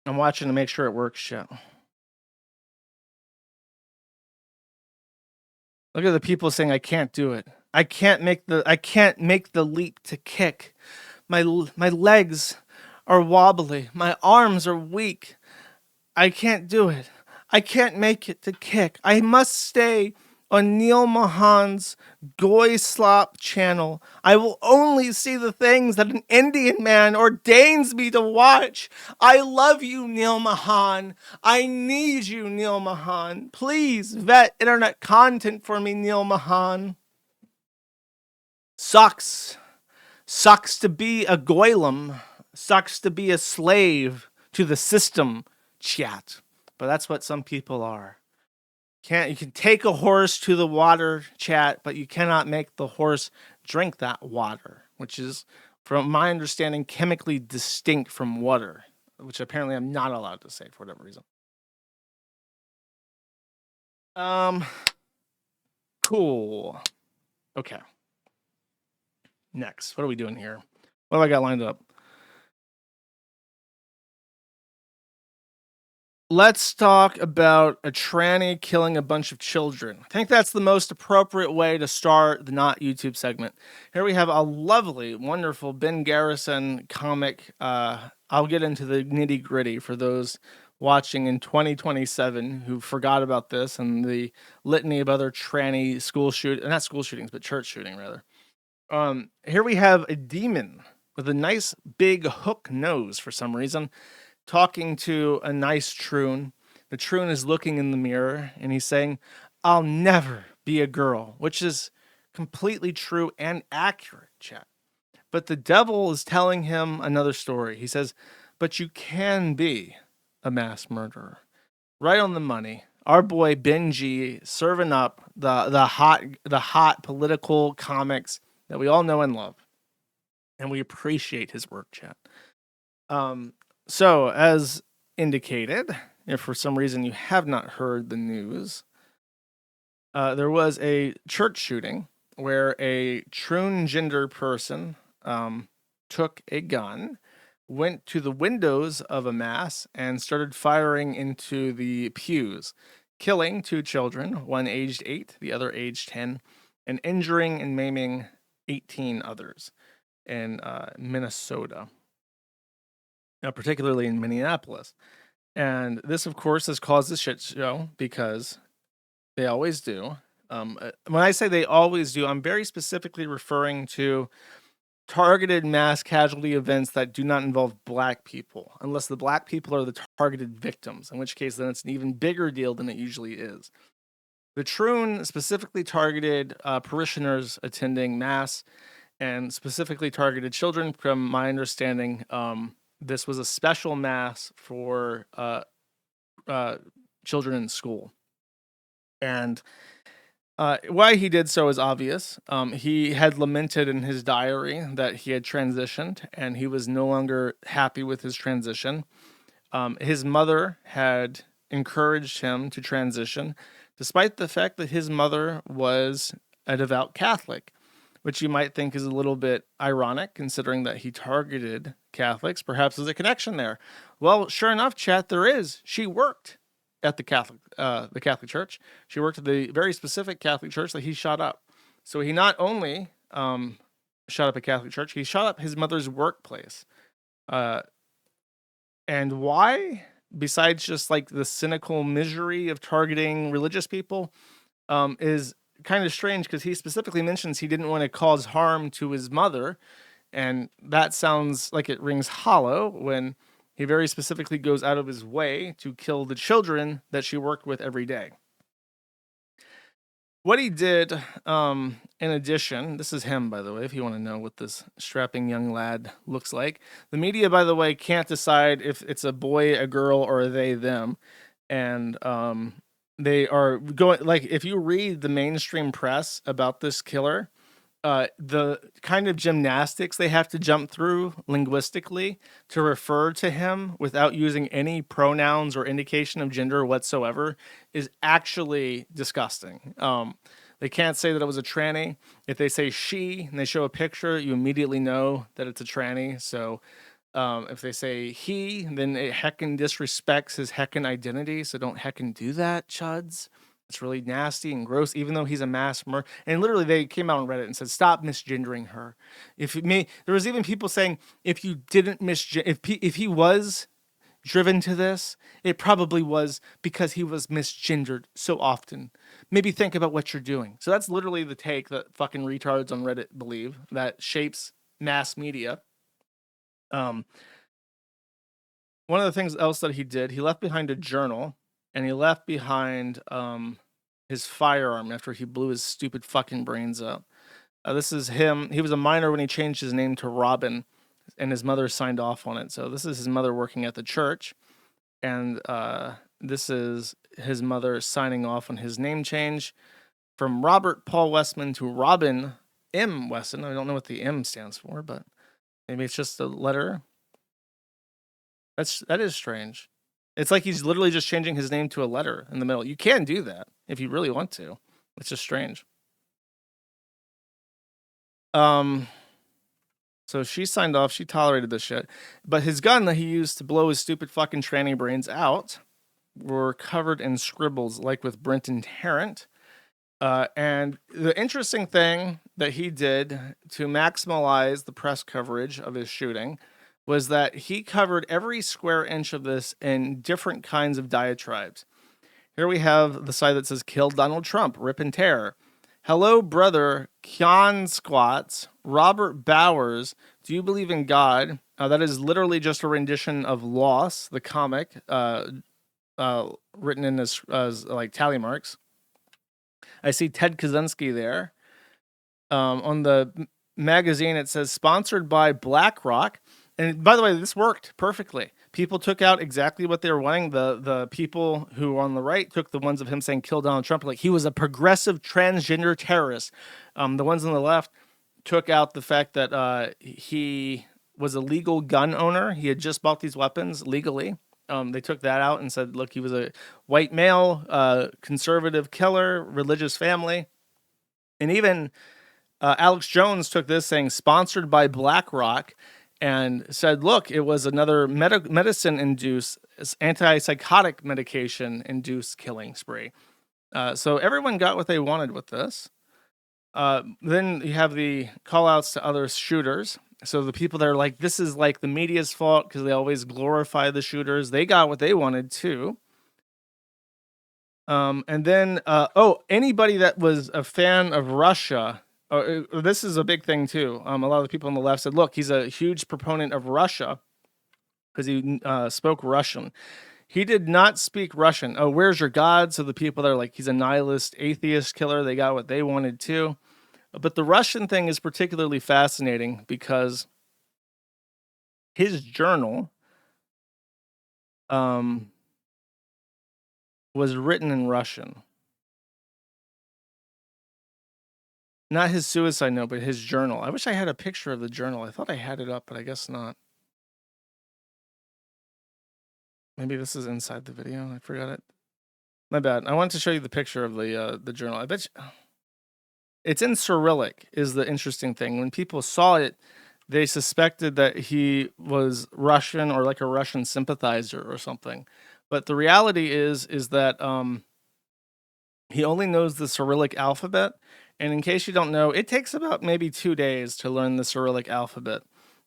I'm watching to make sure it works, chat. Look at the people saying I can't do it. I can't make the leap to Kick. My legs are wobbly. My arms are weak. I can't do it. I can't make it to Kick. I must stay on Neil MOHAN's Goy Slop channel. I will only see the things that an Indian man ordains me to watch. I love you, Neil MOHAN. I need you, Neil MOHAN. Please vet internet content for me, Neil MOHAN. Sucks. Sucks to be a goylem. Sucks to be a slave to the system, chat. But that's what some people are. You can take a horse to the water, chat, but you cannot make the horse drink that water, which is, from my understanding, chemically distinct from water, which apparently I'm not allowed to say for whatever reason. Cool. Okay. Next, what are we doing here? What have I got lined up? Let's talk about a tranny killing a bunch of children. I think that's the most appropriate way to start the Not YouTube segment. Here we have a lovely, wonderful Ben Garrison comic. I'll get into the nitty gritty for those watching in 2027 who forgot about this and the litany of other tranny not school shootings, but church shooting rather. Here we have a demon with a nice big hook nose for some reason, talking to a nice troon. The troon is looking in the mirror and he's saying, "I'll never be a girl," which is completely true and accurate, chat. But the devil is telling him another story. He says, "But you can be a mass murderer." Right on the money. Our boy Benji serving up the hot political comics that we all know and love. And we appreciate his work, chat. So, as indicated, if for some reason you have not heard the news, there was a church shooting where a transgender person took a gun, went to the windows of a mass, and started firing into the pews, killing 2 children, one aged 8, the other aged 10, and injuring and maiming 18 others in Minnesota. Particularly in Minneapolis. And this, of course, has caused a shit show because they always do. When I say they always do, I'm very specifically referring to targeted mass casualty events that do not involve black people, unless the black people are the targeted victims, in which case then it's an even bigger deal than it usually is. The troon specifically targeted parishioners attending mass and specifically targeted children, from my understanding. This was a special mass for children in school. And why he did so is obvious. He had lamented in his diary that he had transitioned and he was no longer happy with his transition. His mother had encouraged him to transition, despite the fact that his mother was a devout Catholic, which you might think is a little bit ironic considering that he targeted Catholics. Perhaps there's a connection there. Well, sure enough, chat, there is. She worked at the Catholic Church. She worked at the very specific Catholic Church that he shot up. So he not only shot up a Catholic church, he shot up his mother's workplace. And why? besides just like the cynical misery of targeting religious people, is kind of strange because he specifically mentions he didn't want to cause harm to his mother. And that sounds like it rings hollow when he very specifically goes out of his way to kill the children that she worked with every day. What he did, in addition, this is him, by the way, if you want to know what this strapping young lad looks like. The media, by the way, can't decide if it's a boy, a girl, or a they, them. And they are going, like, if you read the mainstream press about this killer, the kind of gymnastics they have to jump through linguistically to refer to him without using any pronouns or indication of gender whatsoever is actually disgusting. They can't say that it was a tranny. If they say she and they show a picture, you immediately know that it's a tranny. So if they say he, then it heckin' disrespects his heckin' identity. So don't heckin' do that, chuds. It's really nasty and gross, even though he's a mass murderer. And literally, they came out on Reddit and said, "Stop misgendering her." There was even people saying, if you didn't if he was driven to this, it probably was because he was misgendered so often. Maybe think about what you're doing. So that's literally the take that fucking retards on Reddit believe that shapes mass media. One of the things else that he did, he left behind a journal. And he left behind his firearm after he blew his stupid fucking brains out. This is him. He was a minor when he changed his name to Robin, and his mother signed off on it. So this is his mother working at the church. And this is his mother signing off on his name change from Robert Paul Westman to Robin M. Weston. I don't know what the M stands for, but maybe it's just a letter. That is strange. It's like he's literally just changing his name to a letter in the middle. You can do that if you really want to. It's just strange. So she signed off. She tolerated this shit. But his gun that he used to blow his stupid fucking tranny brains out were covered in scribbles, like with Brenton Tarrant. And the interesting thing that he did to maximize the press coverage of his shooting was that he covered every square inch of this in different kinds of diatribes. Here we have the side that says, "Kill Donald Trump, rip and tear. Hello, brother, Kyan Squats, Robert Bowers, do you believe in God?" That is literally just a rendition of Loss, the comic, written in as like tally marks. I see Ted Kaczynski there. On the magazine, it says, "Sponsored by BlackRock." And by the way, this worked perfectly. People took out exactly what they were wanting. The people who were on the right took the ones of him saying "kill Donald Trump," like he was a progressive transgender terrorist. The ones on the left took out the fact that he was a legal gun owner. He had just bought these weapons legally. They took that out and said, look, he was a white male, conservative killer, religious family. And even Alex Jones took this saying "sponsored by BlackRock," and said, look, it was another medicine-induced, antipsychotic medication-induced killing spree. So everyone got what they wanted with this. Then you have the call-outs to other shooters. So the people that are like, this is like the media's fault because they always glorify the shooters. They got what they wanted too. And then, anybody that was a fan of Russia... this is a big thing too. A lot of the people on the left said, look, he's a huge proponent of Russia because he spoke Russian. He did not speak Russian. Oh, where's your God? So the people that are like, he's a nihilist, atheist killer, they got what they wanted too. But the Russian thing is particularly fascinating because his journal was written in Russian. Not his suicide note, but his journal. I wish I had a picture of the journal. I thought I had it up, but I guess not. Maybe this is inside the video. I forgot it. My bad. I wanted to show you the picture of the journal. I bet you... It's in Cyrillic is the interesting thing. When people saw it, they suspected that he was Russian or like a Russian sympathizer or something. But the reality is that he only knows the Cyrillic alphabet. And in case you don't know, it takes about maybe 2 days to learn the Cyrillic alphabet.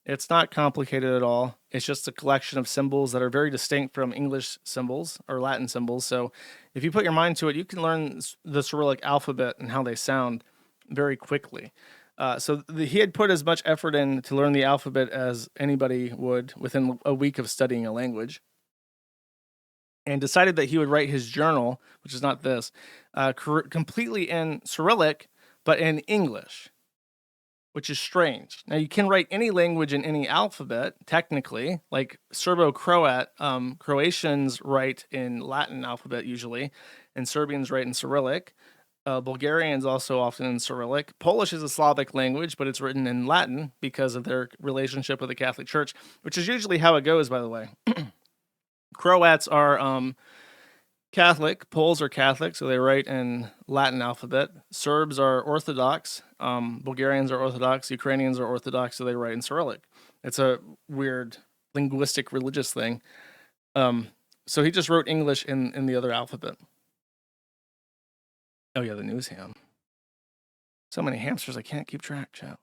It's not complicated at all. It's just a collection of symbols that are very distinct from English symbols or Latin symbols. So if you put your mind to it, you can learn the Cyrillic alphabet and how they sound very quickly. He had put as much effort in to learn the alphabet as anybody would within a week of studying a language, and decided that he would write his journal, which is not this, completely in Cyrillic, but in English, which is strange. Now, you can write any language in any alphabet, technically, like Serbo-Croat. Croatians write in Latin alphabet usually, and Serbians write in Cyrillic. Bulgarians also often in Cyrillic. Polish is a Slavic language, but it's written in Latin because of their relationship with the Catholic Church, which is usually how it goes, by the way. Croats are Catholic. Poles are Catholic, so they write in Latin alphabet. Serbs are Orthodox. Bulgarians are Orthodox. Ukrainians are Orthodox, so they write in Cyrillic. It's a weird linguistic religious thing. So he just wrote English in the other alphabet. Oh yeah, the news ham. So many hamsters I can't keep track, chat.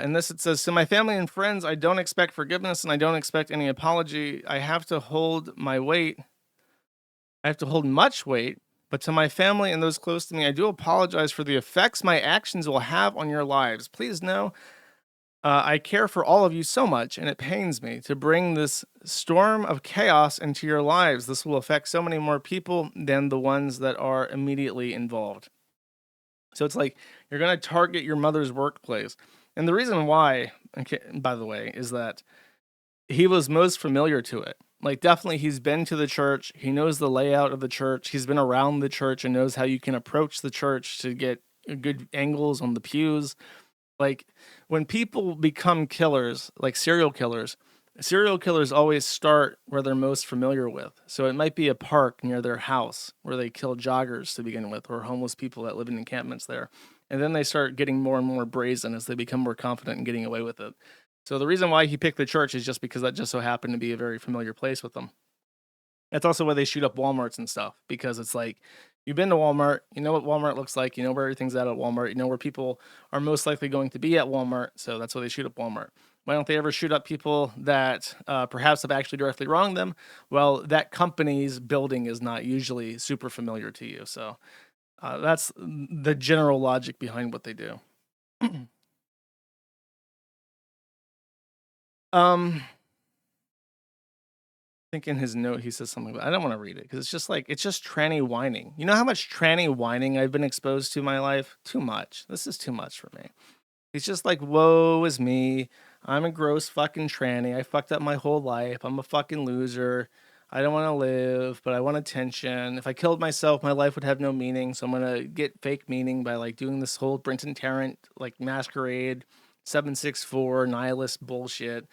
In this it says, to my family and friends, I don't expect forgiveness and I don't expect any apology. I have to hold my weight. I have to hold much weight. But to my family and those close to me, I do apologize for the effects my actions will have on your lives. Please know I care for all of you so much, and it pains me to bring this storm of chaos into your lives. This will affect so many more people than the ones that are immediately involved. So it's like you're going to target your mother's workplace. And the reason why, okay, by the way, is that he was most familiar to it. Like, definitely he's been to the church. He knows the layout of the church. He's been around the church and knows how you can approach the church to get good angles on the pews. Like, when people become killers, like serial killers always start where they're most familiar with. So it might be a park near their house where they kill joggers to begin with, or homeless people that live in encampments there. And then they start getting more and more brazen as they become more confident in getting away with it. So the reason why he picked the church is just because that just so happened to be a very familiar place with them. That's also why they shoot up Walmarts and stuff, because it's like, you've been to Walmart, you know what Walmart looks like, you know where everything's at Walmart, you know where people are most likely going to be at Walmart, so that's why they shoot up Walmart. Why don't they ever shoot up people that perhaps have actually directly wronged them? Well, that company's building is not usually super familiar to you, so that's the general logic behind what they do. I think in his note he says something, but I don't want to read it because it's just tranny whining. You know how much tranny whining I've been exposed to in my life? Too much. This is too much for me. He's just like, woe is me. I'm a gross fucking tranny. I fucked up my whole life. I'm a fucking loser. I don't want to live, but I want attention. If I killed myself, my life would have no meaning. So I'm going to get fake meaning by like doing this whole Brenton Tarrant, like masquerade, 764 nihilist bullshit.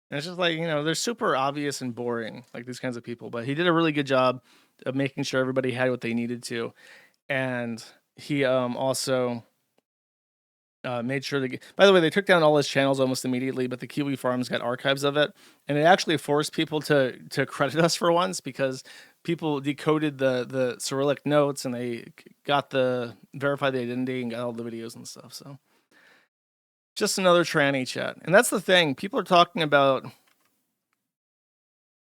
And it's just like, you know, they're super obvious and boring, like these kinds of people. But he did a really good job of making sure everybody had what they needed to. And he also made sure to by the way, they took down all his channels almost immediately, but the Kiwi Farms got archives of it. And it actually forced people to credit us for once, because people decoded the Cyrillic notes and they got verified the identity and got all the videos and stuff. So just another tranny chat. And that's the thing. People are talking about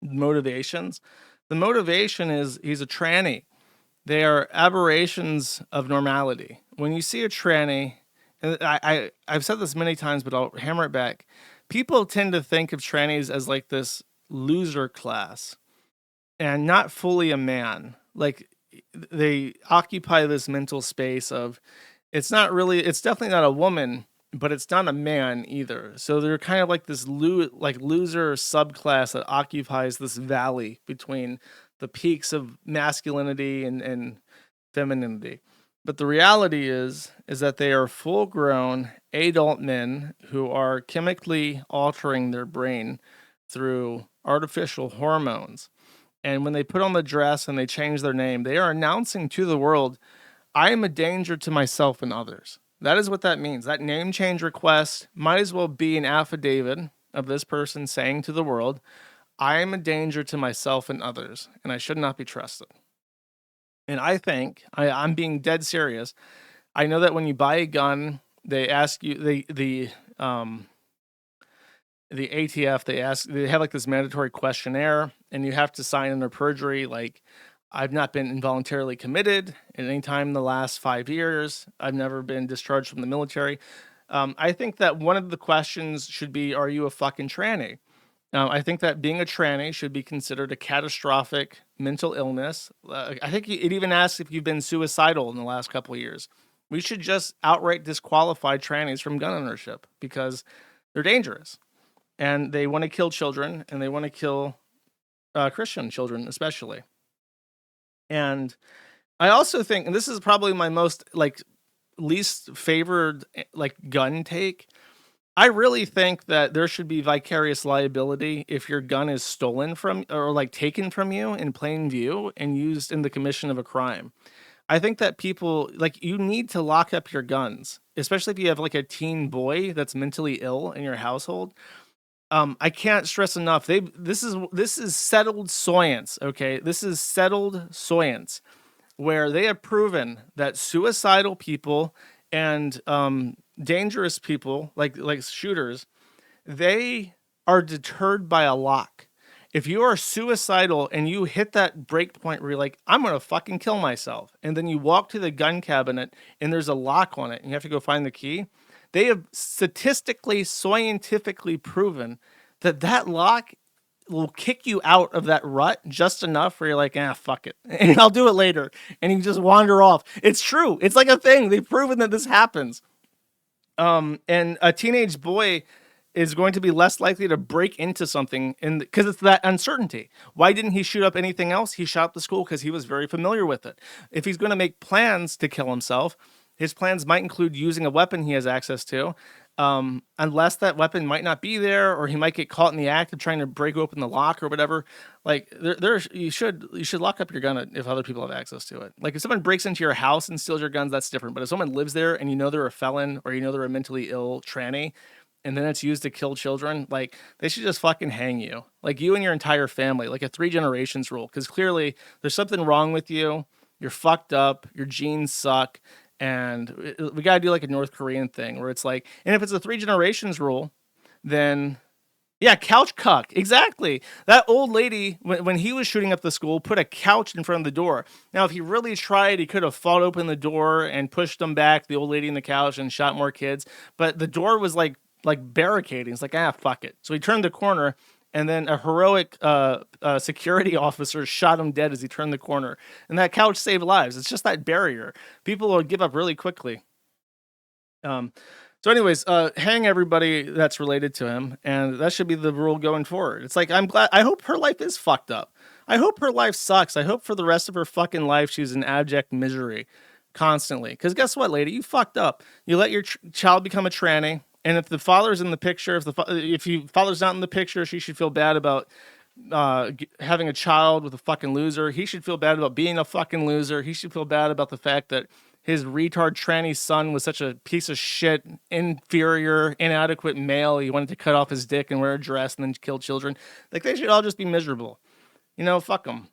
motivations. The motivation is he's a tranny. They are aberrations of normality. When you see a tranny, and I've said this many times, but I'll hammer it back. People tend to think of trannies as like this loser class and not fully a man. Like, they occupy this mental space of, it's definitely not a woman, but it's not a man either. So they're kind of like this loser subclass that occupies this valley between the peaks of masculinity and femininity. But the reality is that they are full-grown adult men who are chemically altering their brain through artificial hormones. And when they put on the dress and they change their name, they are announcing to the world, I am a danger to myself and others. That is what that means. That name change request might as well be an affidavit of this person saying to the world, I am a danger to myself and others, and I should not be trusted. And I think, I'm being dead serious, I know that when you buy a gun they ask you the ATF, they have like this mandatory questionnaire, and you have to sign under perjury, like, I've not been involuntarily committed at any time in the last 5 years. I've never been discharged from the military. I think that one of the questions should be, are you a fucking tranny? I think that being a tranny should be considered a catastrophic mental illness. I think it even asks if you've been suicidal in the last couple of years. We should just outright disqualify trannies from gun ownership because they're dangerous. And they want to kill children, and they want to kill Christian children, especially. And I also think, and this is probably my most least favored gun take. I really think that there should be vicarious liability if your gun is stolen from or taken from you in plain view and used in the commission of a crime. I think that people you need to lock up your guns, especially if you have a teen boy that's mentally ill in your household. I can't stress enough. This is settled science. Okay, this is settled science, where they have proven that suicidal people and dangerous people like shooters, they are deterred by a lock. If you are suicidal and you hit that break point where you're like, I'm gonna fucking kill myself, and then you walk to the gun cabinet and there's a lock on it and you have to go find the key, they have statistically, scientifically proven that lock will kick you out of that rut just enough where you're like, fuck it, and I'll do it later, and you just wander off. It's true. It's like a thing. They've proven that this happens. And a teenage boy is going to be less likely to break into something because it's that uncertainty. Why didn't he shoot up anything else? He shot up the school because he was very familiar with it. If he's going to make plans to kill himself, his plans might include using a weapon he has access to, unless that weapon might not be there, or he might get caught in the act of trying to break open the lock or whatever. You should lock up your gun if other people have access to it. Like if someone breaks into your house and steals your guns, that's different. But if someone lives there and you know they're a felon or you know they're a mentally ill tranny, and then it's used to kill children, they should just fucking hang you. You and your entire family, like a 3 generations rule, because clearly there's something wrong with you. You're fucked up. Your genes suck. And we got to do a North Korean thing where it's and if it's a 3 generations rule, then yeah, couch cuck. Exactly. That old lady, when he was shooting up the school, put a couch in front of the door. Now, if he really tried, he could have fought open the door and pushed them back, the old lady in the couch, and shot more kids. But the door was like barricading. It's fuck it. So he turned the corner, and then a heroic security officer shot him dead as he turned the corner. And that couch saved lives. It's just that barrier. People will give up really quickly. So anyways, hang everybody that's related to him. And that should be the rule going forward. It's I hope her life is fucked up. I hope her life sucks. I hope for the rest of her fucking life she's in abject misery constantly. Because guess what, lady? You fucked up. You let your child become a tranny. And if the father's in the picture, if father's not in the picture, she should feel bad about having a child with a fucking loser. He should feel bad about being a fucking loser. He should feel bad about the fact that his retard tranny son was such a piece of shit, inferior, inadequate male. He wanted to cut off his dick and wear a dress and then kill children. They should all just be miserable. Fuck them.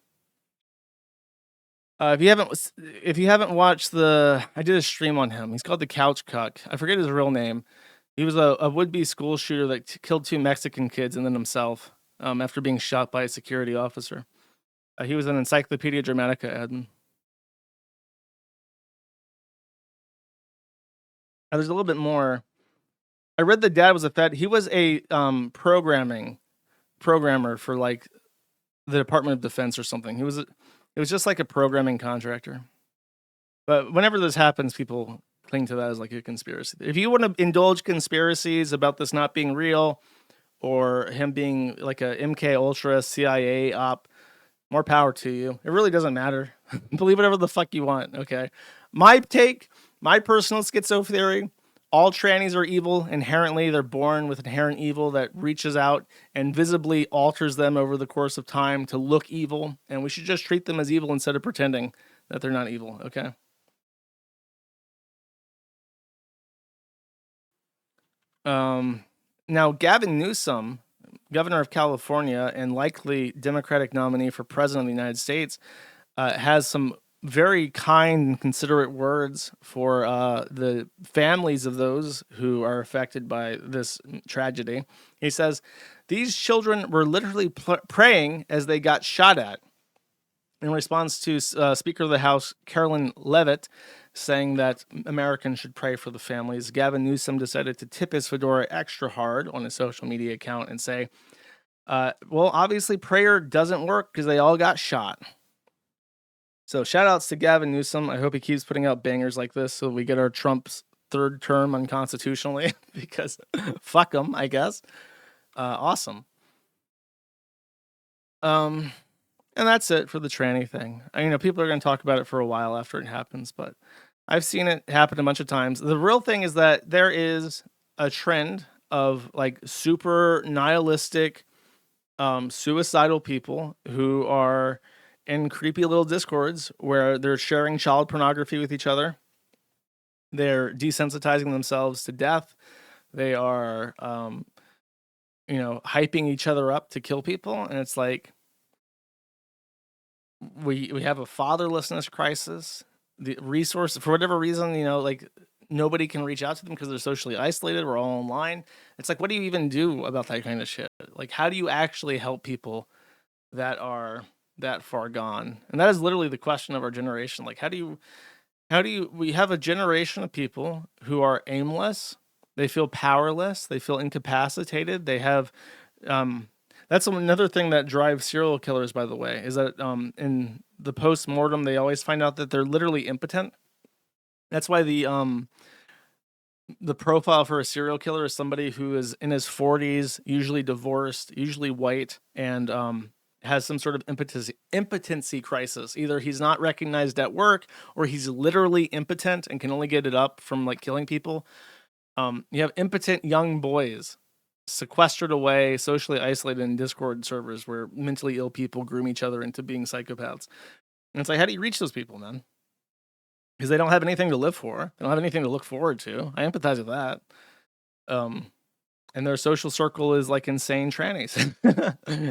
If you haven't watched I did a stream on him. He's called the Couch Cuck. I forget his real name. He was a would-be school shooter that killed 2 Mexican kids and then himself after being shot by a security officer. He was an Encyclopedia Dramatica ad. There's a little bit more. I read the dad was a Fed. He was a programmer for the Department of Defense or something. It was just like a programming contractor. But whenever this happens, people cling to that as a conspiracy. If you want to indulge conspiracies about this not being real or him being a MK Ultra CIA op, more power to you. It really doesn't matter. Believe whatever the fuck you want. Okay. My personal schizo theory, all trannies are evil. Inherently, they're born with inherent evil that reaches out and visibly alters them over the course of time to look evil. And we should just treat them as evil instead of pretending that they're not evil. Okay. Now, Gavin Newsom, governor of California and likely Democratic nominee for president of the United States, has some very kind and considerate words for the families of those who are affected by this tragedy. He says, "These children were literally praying as they got shot at." In response to Speaker of the House Carolyn Levitt saying that Americans should pray for the families, Gavin Newsom decided to tip his fedora extra hard on his social media account and say, well, obviously prayer doesn't work because they all got shot. So shout outs to Gavin Newsom. I hope he keeps putting out bangers like this so we get our Trump's third term unconstitutionally because fuck him, I guess. Awesome. And that's it for the tranny thing. People are going to talk about it for a while after it happens, but I've seen it happen a bunch of times. The real thing is that there is a trend of like super nihilistic, suicidal people who are in creepy little discords where they're sharing child pornography with each other. They're desensitizing themselves to death. They are, hyping each other up to kill people. And it's like, we have a fatherlessness crisis. The resource, for whatever reason, nobody can reach out to them because they're socially isolated. We're all online. It's like, what do you even do about that kind of shit? Like, how do you actually help people that are that far gone? And that is literally the question of our generation. Like, we have a generation of people who are aimless. They feel powerless. They feel incapacitated. They have, that's another thing that drives serial killers, by the way, is that in the post-mortem, they always find out that they're literally impotent. That's why the profile for a serial killer is somebody who is in his 40s, usually divorced, usually white, and has some sort of impotency crisis. Either he's not recognized at work or he's literally impotent and can only get it up from like killing people. You have impotent young boys sequestered away, socially isolated in Discord servers where mentally ill people groom each other into being psychopaths. And it's like, how do you reach those people, man? Because they don't have anything to live for. They don't have anything to look forward to. I empathize with that. And their social circle is like insane trannies.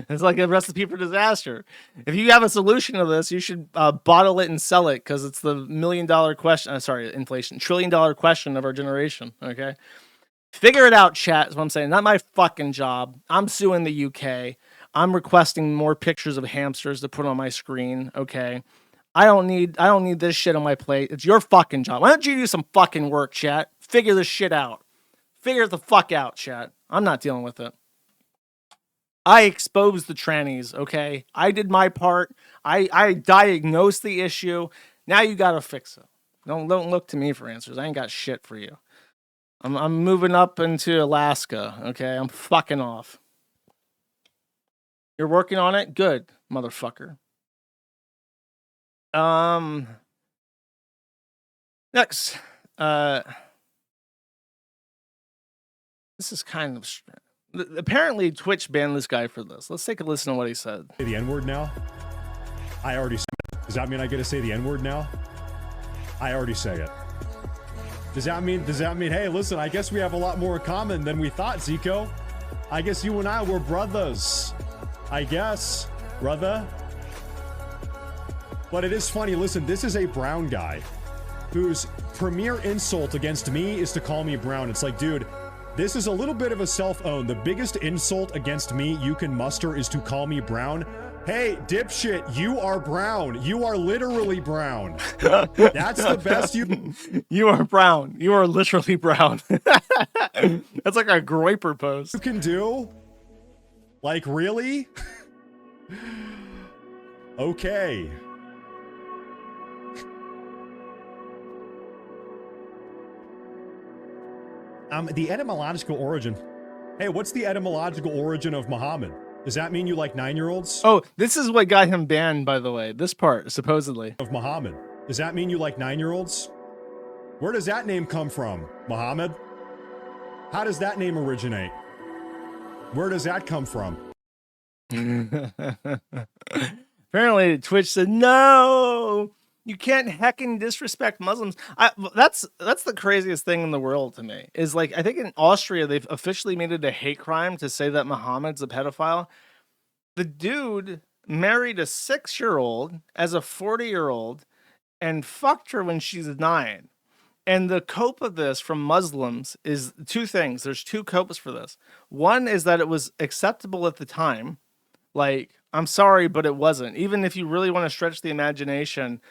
It's like a recipe for disaster. If you have a solution to this, you should bottle it and sell it because it's the $1 million question. Inflation, $1 trillion question of our generation. Okay. Figure it out, chat, is what I'm saying. Not my fucking job. I'm suing the UK. I'm requesting more pictures of hamsters to put on my screen, okay? I don't need this shit on my plate. It's your fucking job. Why don't you do some fucking work, chat? Figure this shit out. Figure it the fuck out, chat. I'm not dealing with it. I exposed the trannies, okay? I did my part. I diagnosed the issue. Now you gotta fix it. Don't look to me for answers. I ain't got shit for you. I'm moving up into Alaska, okay? I'm fucking off. You're working on it? Good, motherfucker. Next. This is kind of strange. Apparently Twitch banned this guy for this. Let's take a listen to what he said. Say the N-word now? I already said it. Does that mean I get to say the N-word now? I already say it. Does that mean, hey, listen, I guess we have a lot more in common than we thought, Zico. I guess you and I were brothers. I guess, brother. But it is funny, listen, this is a brown guy whose premier insult against me is to call me brown. It's like, dude, this is a little bit of a self-own. The biggest insult against me you can muster is to call me brown. Hey, dipshit, you are brown. You are literally brown. That's the best you... You are brown. You are literally brown. That's like a Groiper post. You can do? Like, really? Okay. The etymological origin. Hey, what's the etymological origin of Muhammad? Does that mean you like 9-year-olds? Oh, this is what got him banned, by the way. This part, supposedly. Of Muhammad. Does that mean you like 9-year-olds? Where does that name come from, Muhammad? How does that name originate? Where does that come from? Apparently, Twitch said, no, you can't heckin' disrespect Muslims. That's the craziest thing in the world to me. Is like, I think in Austria, they've officially made it a hate crime to say that Muhammad's a pedophile. The dude married a 6-year-old as a 40-year-old and fucked her when she's 9. And the cope of this from Muslims is two things. There's two copes for this. One is that it was acceptable at the time. Like, I'm sorry, but it wasn't. Even if you really want to stretch the imagination,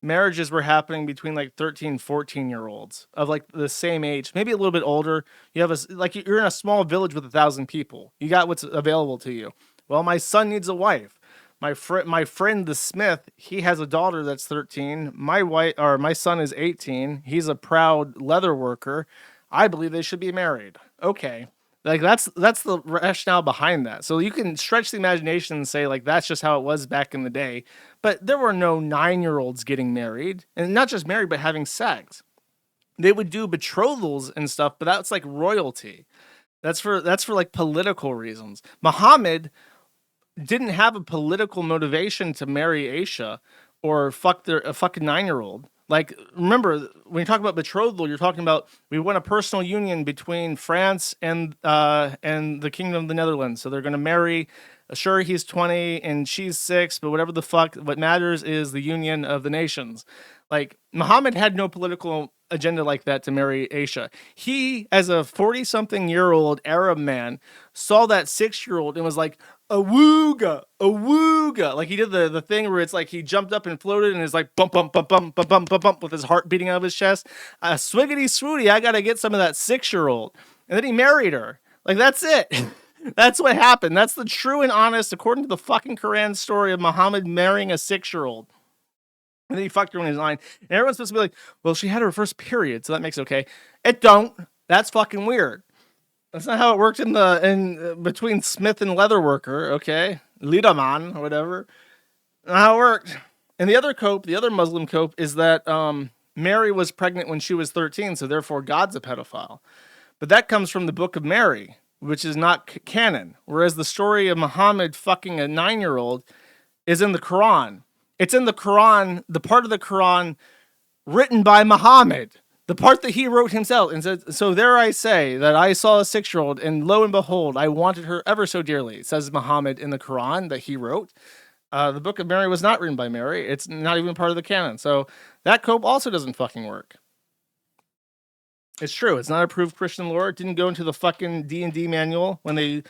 marriages were happening between like 13, 14-year-olds of like the same age, maybe a little bit older. You have like you're in a small village with 1,000 people. You got what's available to you. Well, my son needs a wife. My friend the Smith, he has a daughter that's 13. My son is 18. He's a proud leather worker. I believe they should be married. Okay. Like that's the rationale behind that. So you can stretch the imagination and say like that's just how it was back in the day. But there were no 9-year-olds getting married, and not just married, but having sex. They would do betrothals and stuff, but that's like royalty. That's for like political reasons. Muhammad didn't have a political motivation to marry Aisha or fuck a fucking 9-year-old. Like, remember, when you talk about betrothal, you're talking about we want a personal union between France and the Kingdom of the Netherlands. So they're going to marry. Sure, he's 20 and she's 6, but whatever the fuck, what matters is the union of the nations. Like, Muhammad had no political agenda like that to marry Aisha. He, as a 40-something-year-old Arab man, saw that 6-year-old and was like, awooga, awooga. Like he did the thing where it's like he jumped up and floated and is like bump, bump, bump, bump, bump, bump, bump, bump with his heart beating out of his chest. Swiggity swooty, I got to get some of that 6-year-old. And then he married her. Like, that's it. That's what happened. That's the true and honest, according to the fucking Quran story of Muhammad marrying a 6-year-old. And then he fucked her when he was 9. And everyone's supposed to be like, well, she had her first period, so that makes it okay. It don't. That's fucking weird. That's not how it worked in between Smith and Leatherworker, okay? Liederman or whatever. Not how it worked. And the other Muslim cope is that Mary was pregnant when she was 13, so therefore God's a pedophile. But that comes from the Book of Mary, which is not canon. Whereas the story of Muhammad fucking a 9-year-old is in the Quran. It's in the Quran, the part of the Quran written by Muhammad. The part that he wrote himself. And said, so there I say that I saw a 6-year-old, and lo and behold, I wanted her ever so dearly, says Muhammad in the Quran that he wrote. The Book of Mary was not written by Mary. It's not even part of the canon. So that cope also doesn't fucking work. It's true. It's not approved Christian lore. It didn't go into the fucking D&D manual when they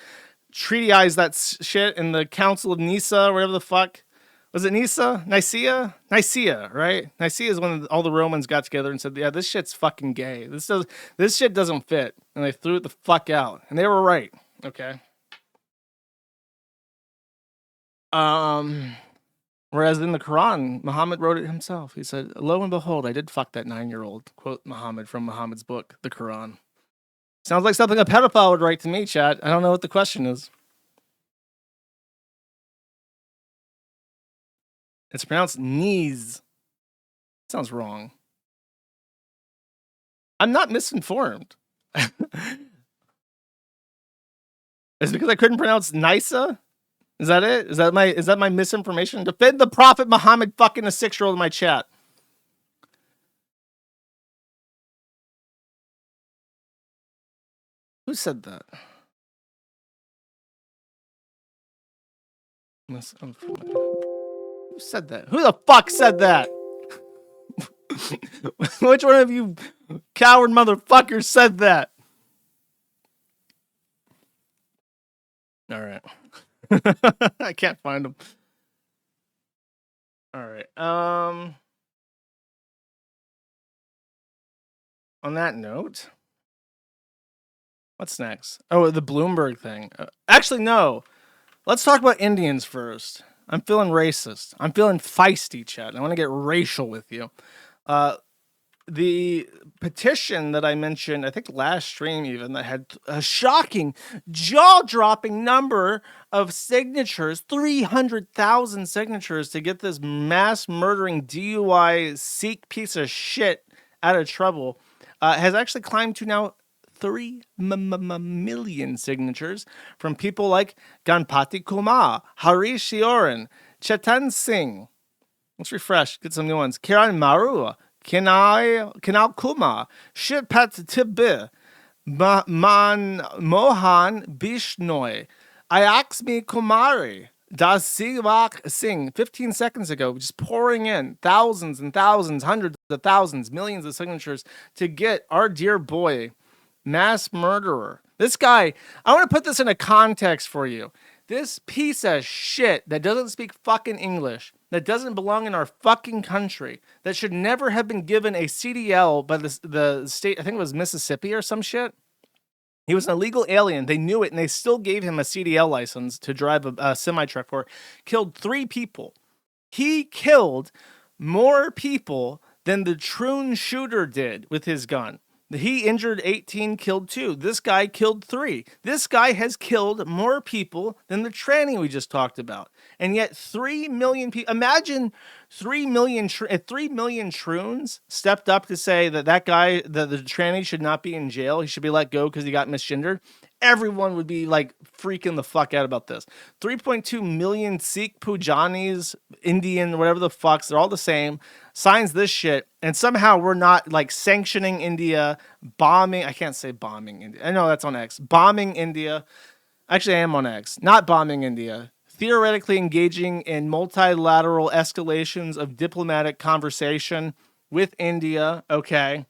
treatyized that shit in the Council of Nisa, or whatever the fuck. Was it Nisa? Nicaea? Nicaea, right? Nicaea is when all the Romans got together and said, yeah, this shit's fucking gay. This shit doesn't fit. And they threw it the fuck out. And they were right. Okay. Whereas in the Quran, Muhammad wrote it himself. He said, lo and behold, I did fuck that 9-year-old. Quote Muhammad from Muhammad's book, the Quran. Sounds like something a pedophile would write to me, chat. I don't know what the question is. It's pronounced knees. Sounds wrong. I'm not misinformed. Is it because I couldn't pronounce Nisa? Is that it? Is that my misinformation? Defend the Prophet Muhammad fucking a 6-year-old in my chat. Who said that? Who said that? Who the fuck said that? Which one of you coward motherfuckers said that? All right. I can't find them. All right. On that note, what's next? Oh, the Bloomberg thing. Actually, no. Let's talk about Indians first. I'm feeling racist. I'm feeling feisty, chat. I want to get racial with you. The petition that I mentioned, I think last stream even, that had a shocking, jaw-dropping number of signatures, 300,000 signatures to get this mass murdering DUI Sikh piece of shit out of trouble, has actually climbed to now 3 million signatures from people like Ganpati Kumar, Harish Sioran, Chetan Singh. Let's refresh, get some new ones. Kiran Marua, Kinal Kumar, Shipat Tibbe, MOHAN Bishnoi, Ayaxmi Kumari, Das Siwak Singh 15 seconds ago, just pouring in thousands and thousands, hundreds of thousands, millions of signatures to get our dear boy, mass murderer. This guy, I want to put this in a context for you. This piece of shit that doesn't speak fucking English, that doesn't belong in our fucking country, that should never have been given a CDL by the state, I think it was Mississippi or some shit. He was an illegal alien. They knew it, and they still gave him a CDL license to drive a semi-truck for. Killed 3 people. He killed more people than the troon shooter did with his gun. He injured 18, killed 2. This guy killed 3. This guy has killed more people than the tranny we just talked about. And yet 3 million people, imagine 3 million, 3 million troons stepped up to say that guy, the tranny should not be in jail. He should be let go because he got misgendered. Everyone would be like freaking the fuck out about this. 3.2 million Sikh Pujanis, Indian, whatever the fucks, they're all the same, signs this shit, and somehow we're not like sanctioning India, bombing. I can't say bombing India. I know that's on X. Bombing India. Actually, I am on X. Not bombing India. Theoretically engaging in multilateral escalations of diplomatic conversation with India. Okay.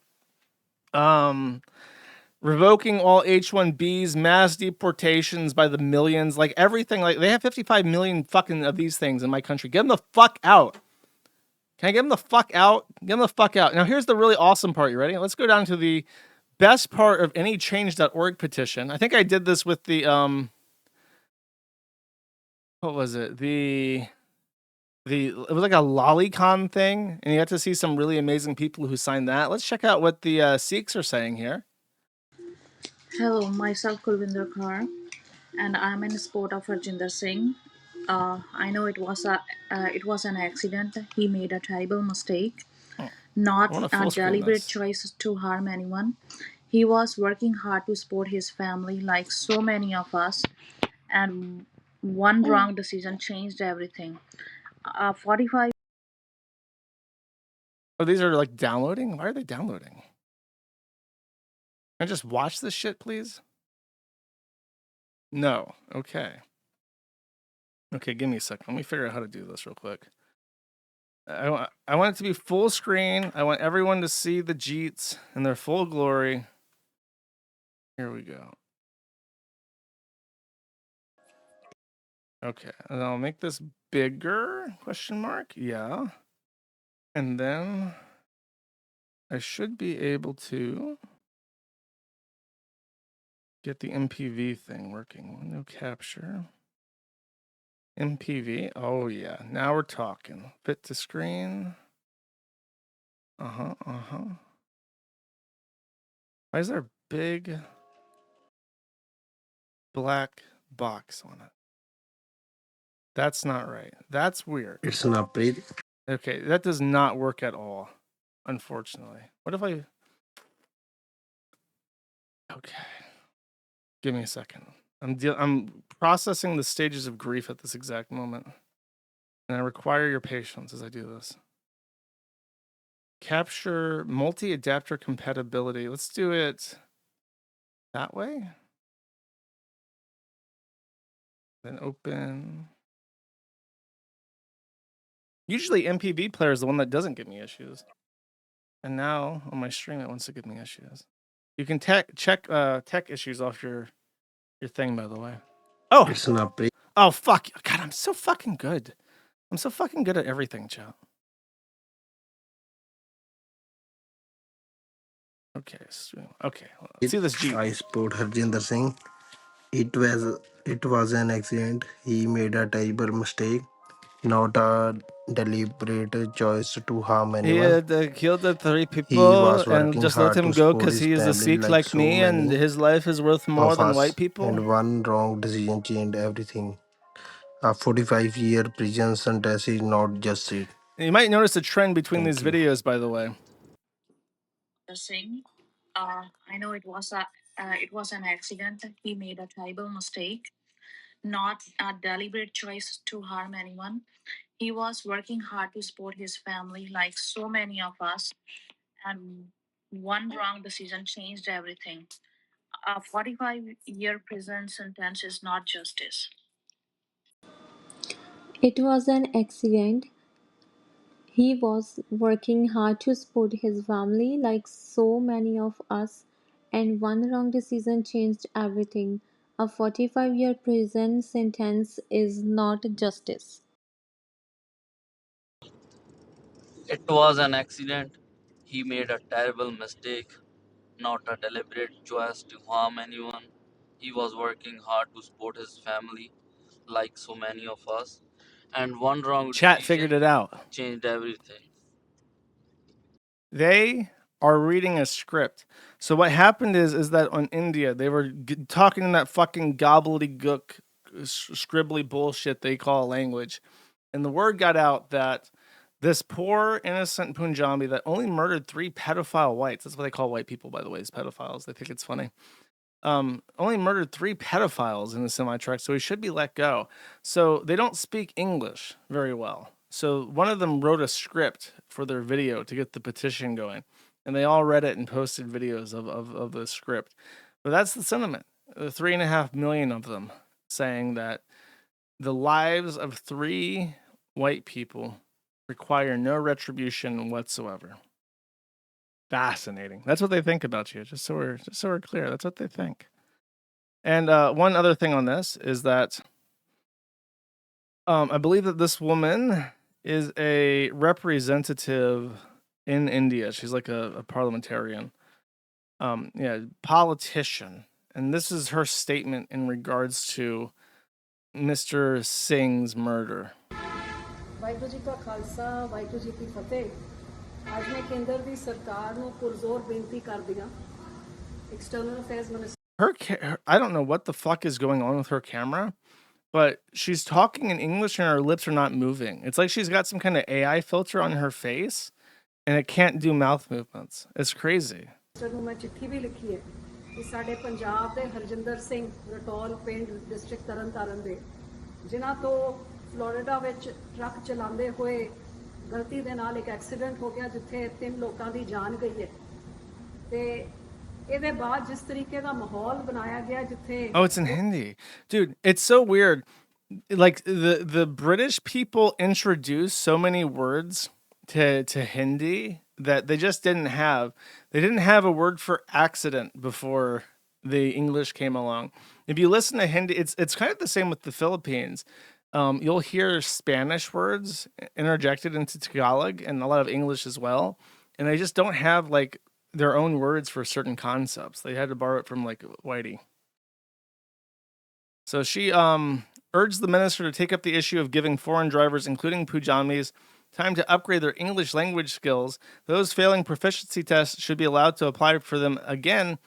Revoking all H-1Bs, mass deportations by the millions, like everything. Like they have 55 million fucking of these things in my country. Get them the fuck out. Can I get them the fuck out? Get them the fuck out. Now here's the really awesome part. You ready? Let's go down to the best part of any change.org petition. I think I did this with the what was it? It was like a lolicon thing, and you got to see some really amazing people who signed that. Let's check out what the Sikhs are saying here. Hello, myself Kulvinder Kaur, and I'm in support of Harjinder Singh. I know it was an accident. He made a terrible mistake, I not want to a full screen deliberate this. choice to harm anyone. He was working hard to support his family, like so many of us, and one wrong decision changed everything. 45 Oh, these are like downloading? Why are they downloading? Can I just watch this shit, please? No. Okay. Okay, give me a second. Let me figure out how to do this real quick. I want it to be full screen. I want everyone to see the Jeets in their full glory. Here we go. Okay, and I'll make this bigger, question mark. Yeah. And then I should be able to get the MPV thing working. Window capture. MPV. Oh yeah. Now we're talking. Fit to screen. Uh-huh. Why is there a big black box on it? That's not right. That's weird. It's an upgrade. Okay, that does not work at all, unfortunately. What if I... Okay. Give me a second. I'm processing the stages of grief at this exact moment. And I require your patience as I do this. Capture multi-adapter compatibility. Let's do it that way. Then open. Usually MPV player is the one that doesn't give me issues. And now on my stream it wants to give me issues. You can check tech issues off your thing, by the way. Oh, It's an upgrade. oh fuck. God, I'm so fucking good. I'm so fucking good at everything, chat. Okay, stream. Okay, let's see this Jeep. I support Harjinder Singh. It was an accident. He made a terrible mistake, not a deliberate choice to harm He anyone. had killed the 3 He people was and working just let hard him to go support because his he is a family Sikh like like so me and many his life is worth more of than us, white people. and one wrong decision changed everything. A 45-year prison sentence is not justice. You might notice a trend between Thank these you. videos, by the way. Singh. I know it was an accident. He made a terrible mistake, not a deliberate choice to harm anyone. He was working hard to support his family, like so many of us, and one wrong decision changed everything. A 45-year prison sentence is not justice. It was an accident. He was working hard to support his family, like so many of us, and one wrong decision changed everything. A 45-year prison sentence is not justice. It was an accident. He made a terrible mistake, not a deliberate choice to harm anyone. He was working hard to support his family, like so many of us, and one wrong Chat figured decision it out. changed everything. They are reading a script. So what happened is that on India they were talking in that fucking gobbledygook, scribbly bullshit they call a language, and the word got out that this poor innocent Punjabi that only murdered 3 pedophile whites. That's what they call white people, by the way, is pedophiles. They think it's funny. Only murdered 3 pedophiles in the semi truck, so he should be let go. So they don't speak English very well. So one of them wrote a script for their video to get the petition going, and they all read it and posted videos of the script. But that's the sentiment. 3.5 million of them saying that the lives of 3 white people require no retribution whatsoever. Fascinating. That's what they think about you. Just so we're clear, that's what they think. And one other thing on this is that I believe that this woman is a representative in India. She's like a parliamentarian, politician. And this is her statement in regards to Mr. Singh's murder. Waheguru ji ਕਾ ਖਾਲਸਾ ਵਾਹਿਗੁਰੂ ਜੀ ਕੀ ਫਤਿਹ ਅੱਜ ਮੈਂ ਕੇਂਦਰ ਦੀ ਸਰਕਾਰ ਨੂੰ ਪੁਰਜ਼ੋਰ ਬੇਨਤੀ ਕਰਦੀ ਹਾਂ external affairs minister I don't know what the fuck is going on with her camera, but she's talking in English and her lips are not moving. It's like she's got some kind of AI filter on her face and it can't do mouth movements. It's crazy. ਨੂੰ ਮੈਂ ਚਿੱਠੀ ਵੀ ਲਿਖੀ ਹੈ ਕਿ ਸਾਡੇ ਪੰਜਾਬ ਦੇ ਹਰਜਿੰਦਰ ਸਿੰਘ ਰਟੌਲ ਪਿੰਡ district Tarn Taran ਦੇ ਜਿਨ੍ਹਾਂ ਤੋਂ ਫਲੋਰੀਡਾ ਵਿੱਚ ਟਰੱਕ ਚਲਾਉਂਦੇ ਹੋਏ ਗਲਤੀ ਦੇ ਨਾਲ ਇੱਕ ਐਕਸੀਡੈਂਟ ਹੋ ਗਿਆ ਜਿੱਥੇ 3 ਲੋਕਾਂ ਦੀ ਜਾਨ ਗਈ ਹੈ ਤੇ ਇਹਦੇ ਬਾਅਦ ਜਿਸ ਤਰੀਕੇ ਦਾ ਮਾਹੌਲ ਬਣਾਇਆ ਗਿਆ ਜਿੱਥੇ Oh, it's in Hindi. Dude, it's so weird. Like the British people introduced so many words to Hindi that they just didn't have. They didn't have a word for accident before the English came along. If you listen to Hindi, it's kind of the same with the Philippines. You'll hear Spanish words interjected into Tagalog and a lot of English as well, and they just don't have like their own words for certain concepts. They had to borrow it from like Whitey. So she urged the minister to take up the issue of giving foreign drivers, including Punjabis, time to upgrade their English language skills. Those failing proficiency tests should be allowed to apply for them again,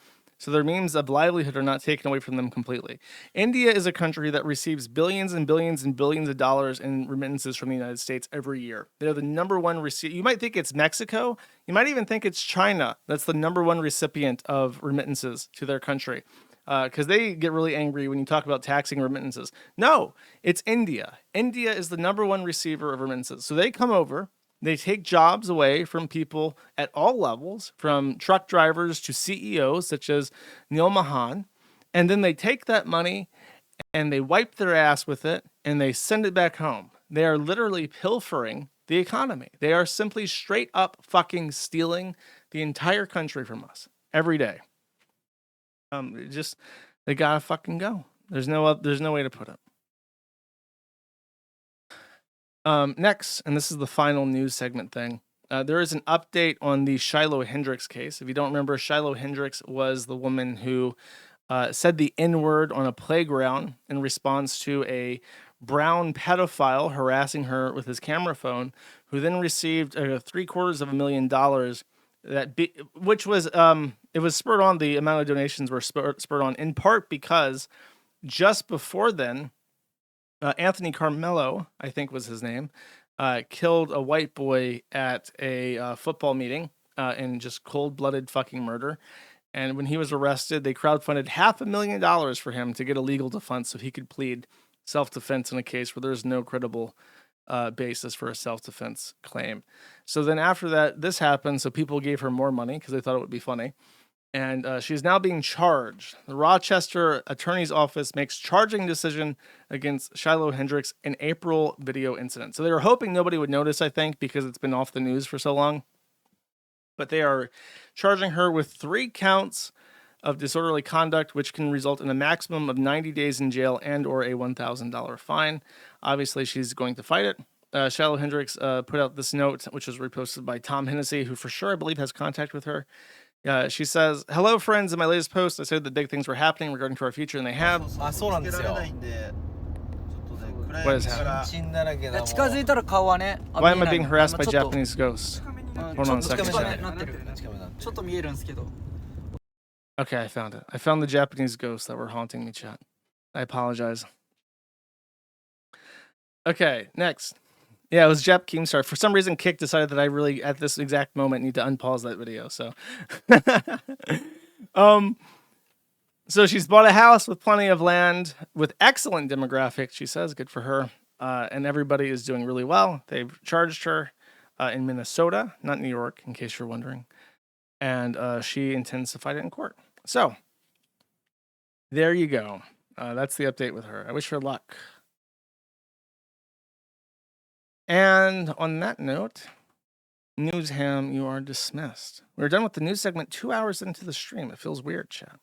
so their means of livelihood are not taken away from them completely. India is a country that receives billions and billions and billions of dollars in remittances from the United States every year. They're the number one receipt. You might think it's Mexico. You might even think it's China. That's the number one recipient of remittances to their country. Because they get really angry when you talk about taxing remittances. No, it's India. India is the number one receiver of remittances. So they come over, they take jobs away from people at all levels, from truck drivers to CEOs such as MOHAN, and then they take that money and they wipe their ass with it and they send it back home. They are literally pilfering the economy. They are simply straight up fucking stealing the entire country from us every day. They gotta fucking go. There's no way to put it. Next, and this is the final news segment thing. There is an update on the Shiloh Hendricks case. If you don't remember, Shiloh Hendricks was the woman who said the N-word on a playground in response to a brown pedophile harassing her with his camera phone, who then received $750,000 which was it was spurred on, the amount of donations were spurred on in part because just before then Anthony Carmelo, I think was his name, killed a white boy at a football meeting in just cold-blooded fucking murder. And when he was arrested, they crowdfunded $500,000 for him to get a legal defense so he could plead self-defense in a case where there's no credible basis for a self-defense claim. So then after that, this happened, so people gave her more money because they thought it would be funny. and she's now being charged. The Rochester Attorney's Office makes charging decision against Shiloh Hendricks in April video incident. So they were hoping nobody would notice, I think, because it's been off the news for so long. But they are charging her with 3 counts of disorderly conduct, which can result in a maximum of 90 days in jail and or a $1,000 fine. Obviously, she's going to fight it. Shiloh Hendricks put out this note, which was reposted by Tom Hennessy, who for sure, I believe, has contact with her. She says, "Hello, friends. In my latest post, I said that big things were happening regarding to our future, and they have." あ、そうなんですよ。ちょっとね、暗 What is 闇から happening? チンだらけだもん。近づいたら顔はね、 Why am I being harassed by Japanese ghosts? Hold on a 近 second. め chat. になってる。ちょっと見えるんですけど。 Okay, I found it. I found the Japanese ghosts that were haunting me, chat. I apologize. Okay, next. Yeah, it was Jap Keemstar. For some reason, Kick decided that I really, at this exact moment, need to unpause that video. So, so she's bought a house with plenty of land, with excellent demographics. She says, good for her. And everybody is doing really well. They've charged her in Minnesota, not New York, in case you're wondering. And she intends to fight it in court. So, there you go. That's the update with her. I wish her luck. And on that note, Newsham, you are dismissed. We're done with the news segment 2 hours into the stream. It feels weird, chat.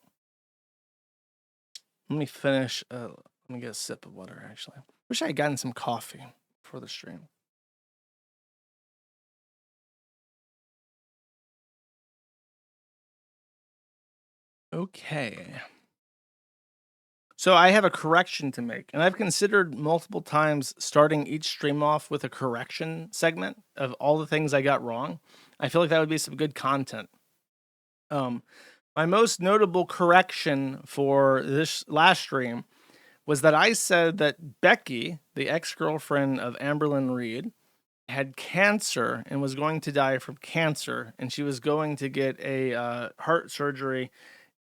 Let me finish. Let me get a sip of water, actually. Wish I had gotten some coffee before the stream. Okay. So I have a correction to make, and I've considered multiple times starting each stream off with a correction segment of all the things I got wrong. I feel like that would be some good content. My most notable correction for this last stream was that I said that Becky, the ex-girlfriend of Amberlynn Reed, had cancer and was going to die from cancer, and she was going to get a heart surgery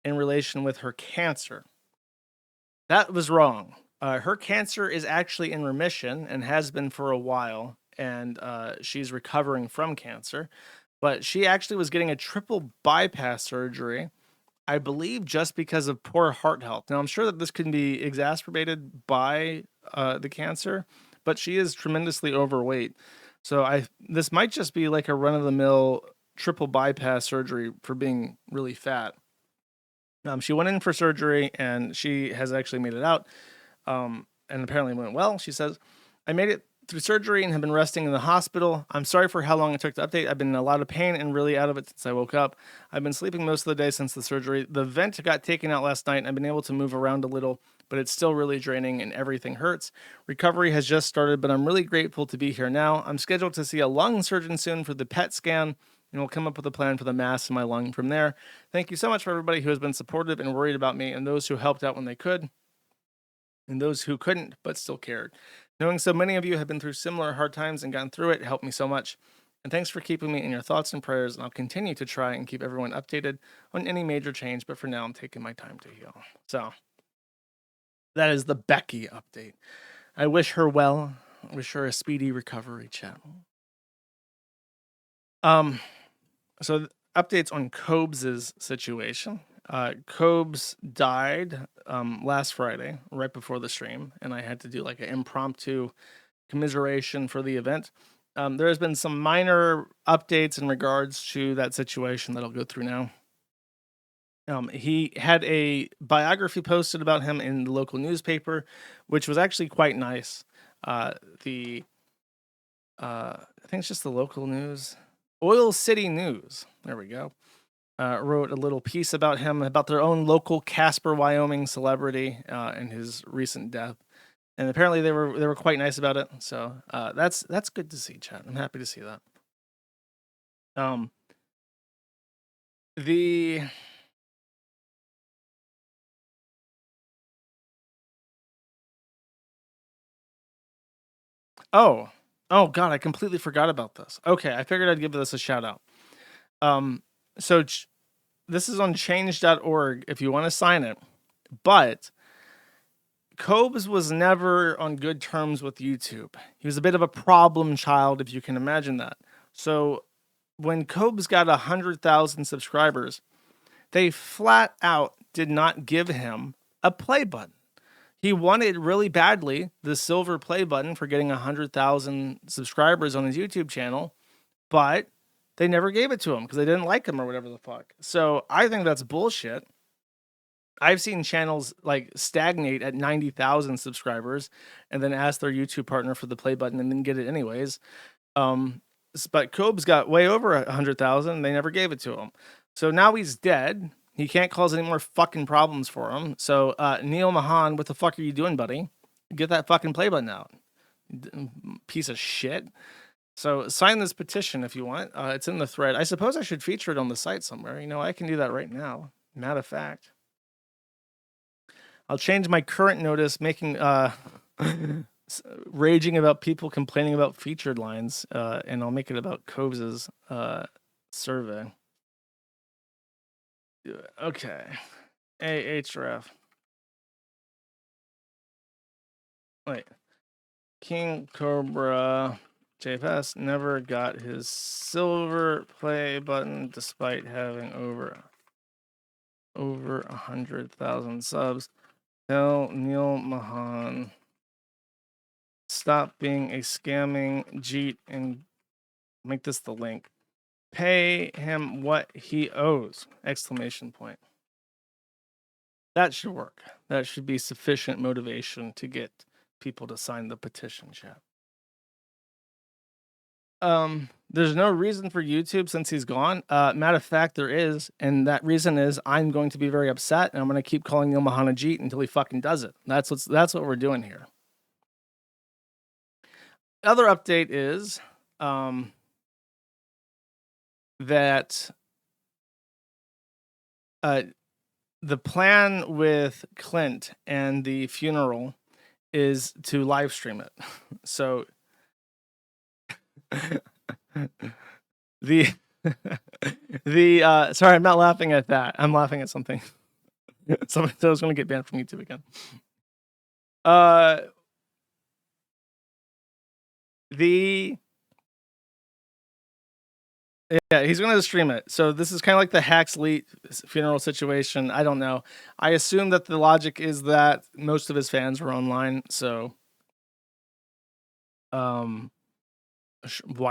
in relation with her cancer. That was wrong. Her cancer is actually in remission and has been for a while, and she's recovering from cancer. But she actually was getting a triple bypass surgery, I believe, just because of poor heart health. Now, I'm sure that this can be exacerbated by the cancer, but she is tremendously overweight. So this might just be like a run-of-the-mill triple bypass surgery for being really fat. She went in for surgery, and she has actually made it out, and apparently went well. She says, I made it through surgery and have been resting in the hospital. I'm sorry for how long it took to update. I've been in a lot of pain and really out of it since I woke up. I've been sleeping most of the day since the surgery. The vent got taken out last night, and I've been able to move around a little, but it's still really draining, and everything hurts. Recovery has just started, but I'm really grateful to be here now. I'm scheduled to see a lung surgeon soon for the PET scan, and we'll come up with a plan for the mass in my lung from there. Thank you so much for everybody who has been supportive and worried about me, and those who helped out when they could, and those who couldn't but still cared. Knowing so many of you have been through similar hard times and gotten through it helped me so much. And thanks for keeping me in your thoughts and prayers, and I'll continue to try and keep everyone updated on any major change, but for now I'm taking my time to heal. So, that is the Becky update. I wish her well. I wish her a speedy recovery, chat. So updates on Cobes' situation. Cobes died last Friday, right before the stream, and I had to do like an impromptu commiseration for the event. There has been some minor updates in regards to that situation that I'll go through now. He had a biography posted about him in the local newspaper, which was actually quite nice. I think it's just the local news. Oil City News, there we go, wrote a little piece about him, about their own local Casper, Wyoming celebrity and his recent death. And apparently they were quite nice about it. So that's good to see, chat. I'm happy to see that. Oh God, I completely forgot about this. Okay, I figured I'd give this a shout out. So this is on change.org if you want to sign it. But Cobes was never on good terms with YouTube. He was a bit of a problem child, if you can imagine that. So when Cobes got 100,000 subscribers, They flat out did not give him a play button. He wanted really badly the silver play button for getting 100,000 subscribers on his YouTube channel, but they never gave it to him because they didn't like him or whatever the fuck. So I think that's bullshit. I've seen channels like stagnate at 90,000 subscribers and then ask their YouTube partner for the play button and then get it anyways. But Cobb's got way over 100,000. They never gave it to him. So now he's dead. He can't cause any more fucking problems for him. So, Neil Mahan, what the fuck are you doing, buddy? Get that fucking play button out. Piece of shit. So sign this petition if you want. It's in the thread. I suppose I should feature it on the site somewhere. You know, I can do that right now. Matter of fact. I'll change my current notice, making raging about people complaining about featured lines, and I'll make it about Cobb's survey. Okay. Ahref. Wait. King Cobra JFS never got his silver play button despite having over 100,000 subs. Tell Neil Mahan stop being a scamming Jeet and make this the link. Pay him what he owes! Exclamation point. That should work. That should be sufficient motivation to get people to sign the petition, chat. There's no reason for YouTube since he's gone. Matter of fact, there is, and that reason is I'm going to be very upset, and I'm going to keep calling Neil Mahan a Jeet until he fucking does it. That's what we're doing here. Other update is that the plan with Clint and the funeral is to live stream it. So sorry, I'm not laughing at that. I'm laughing at something. Something that was going to get banned from YouTube again. Yeah, he's going to stream it. So this is kind of like the Haxley funeral situation. I don't know. I assume that the logic is that most of his fans were online. So, why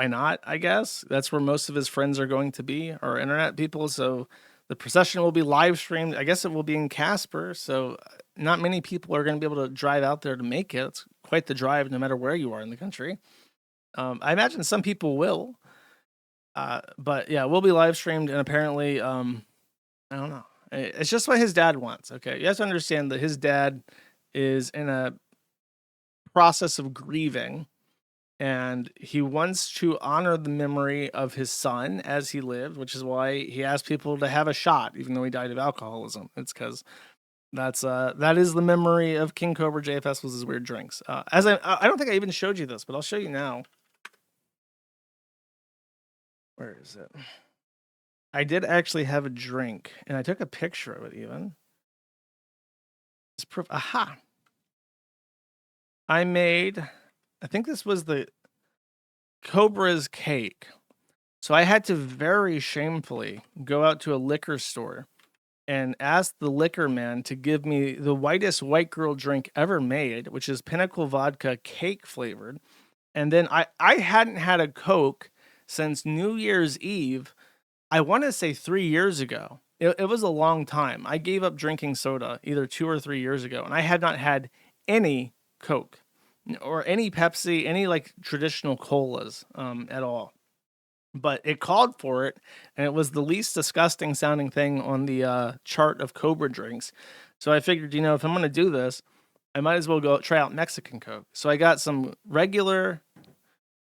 not? I guess that's where most of his friends are going to be, or internet people. So the procession will be live streamed. I guess it will be in Casper. So not many people are going to be able to drive out there to make it. It's quite the drive, no matter where you are in the country. I imagine some people will. But yeah, we'll be live streamed, and apparently, I don't know. It's just what his dad wants. Okay, you have to understand that his dad is in a process of grieving, and he wants to honor the memory of his son as he lived, which is why he asked people to have a shot, even though he died of alcoholism. It's because that is the memory of King Cobra JFS was his weird drinks. As I don't think I even showed you this, but I'll show you now. Where is it? I did actually have a drink, and I took a picture of it even. It's proof. Aha! I think this was the Cobra's cake. So I had to very shamefully go out to a liquor store and ask the liquor man to give me the whitest white girl drink ever made, which is Pinnacle Vodka cake flavored. And then I hadn't had a Coke since New Year's Eve, I want to say 3 years ago. It was a long time. I gave up drinking soda either 2 or 3 years ago, and I had not had any Coke or any Pepsi, any like traditional colas at all. But it called for it, and it was the least disgusting sounding thing on the chart of Cobra drinks. So I figured, if I'm going to do this, I might as well go try out Mexican Coke. So I got some regular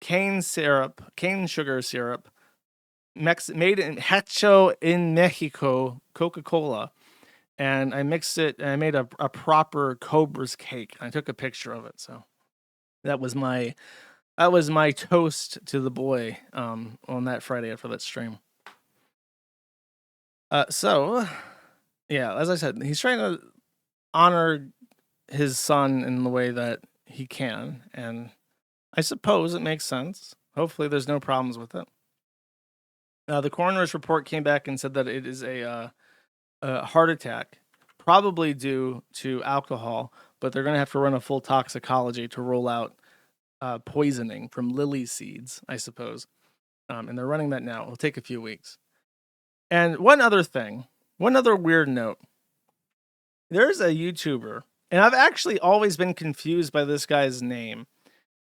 cane sugar syrup, made in Hecho in Mexico, Coca-Cola, and I mixed it, and I made a proper Cobra's cake. I took a picture of it, so that was my toast to the boy on that Friday after that stream. So, yeah, as I said, he's trying to honor his son in the way that he can, and I suppose it makes sense. Hopefully there's no problems with it. The coroner's report came back and said that it is a a heart attack, probably due to alcohol, but they're going to have to run a full toxicology to rule out poisoning from lily seeds, I suppose. And they're running that now. It'll take a few weeks. And one other weird note. There's a YouTuber, and I've actually always been confused by this guy's name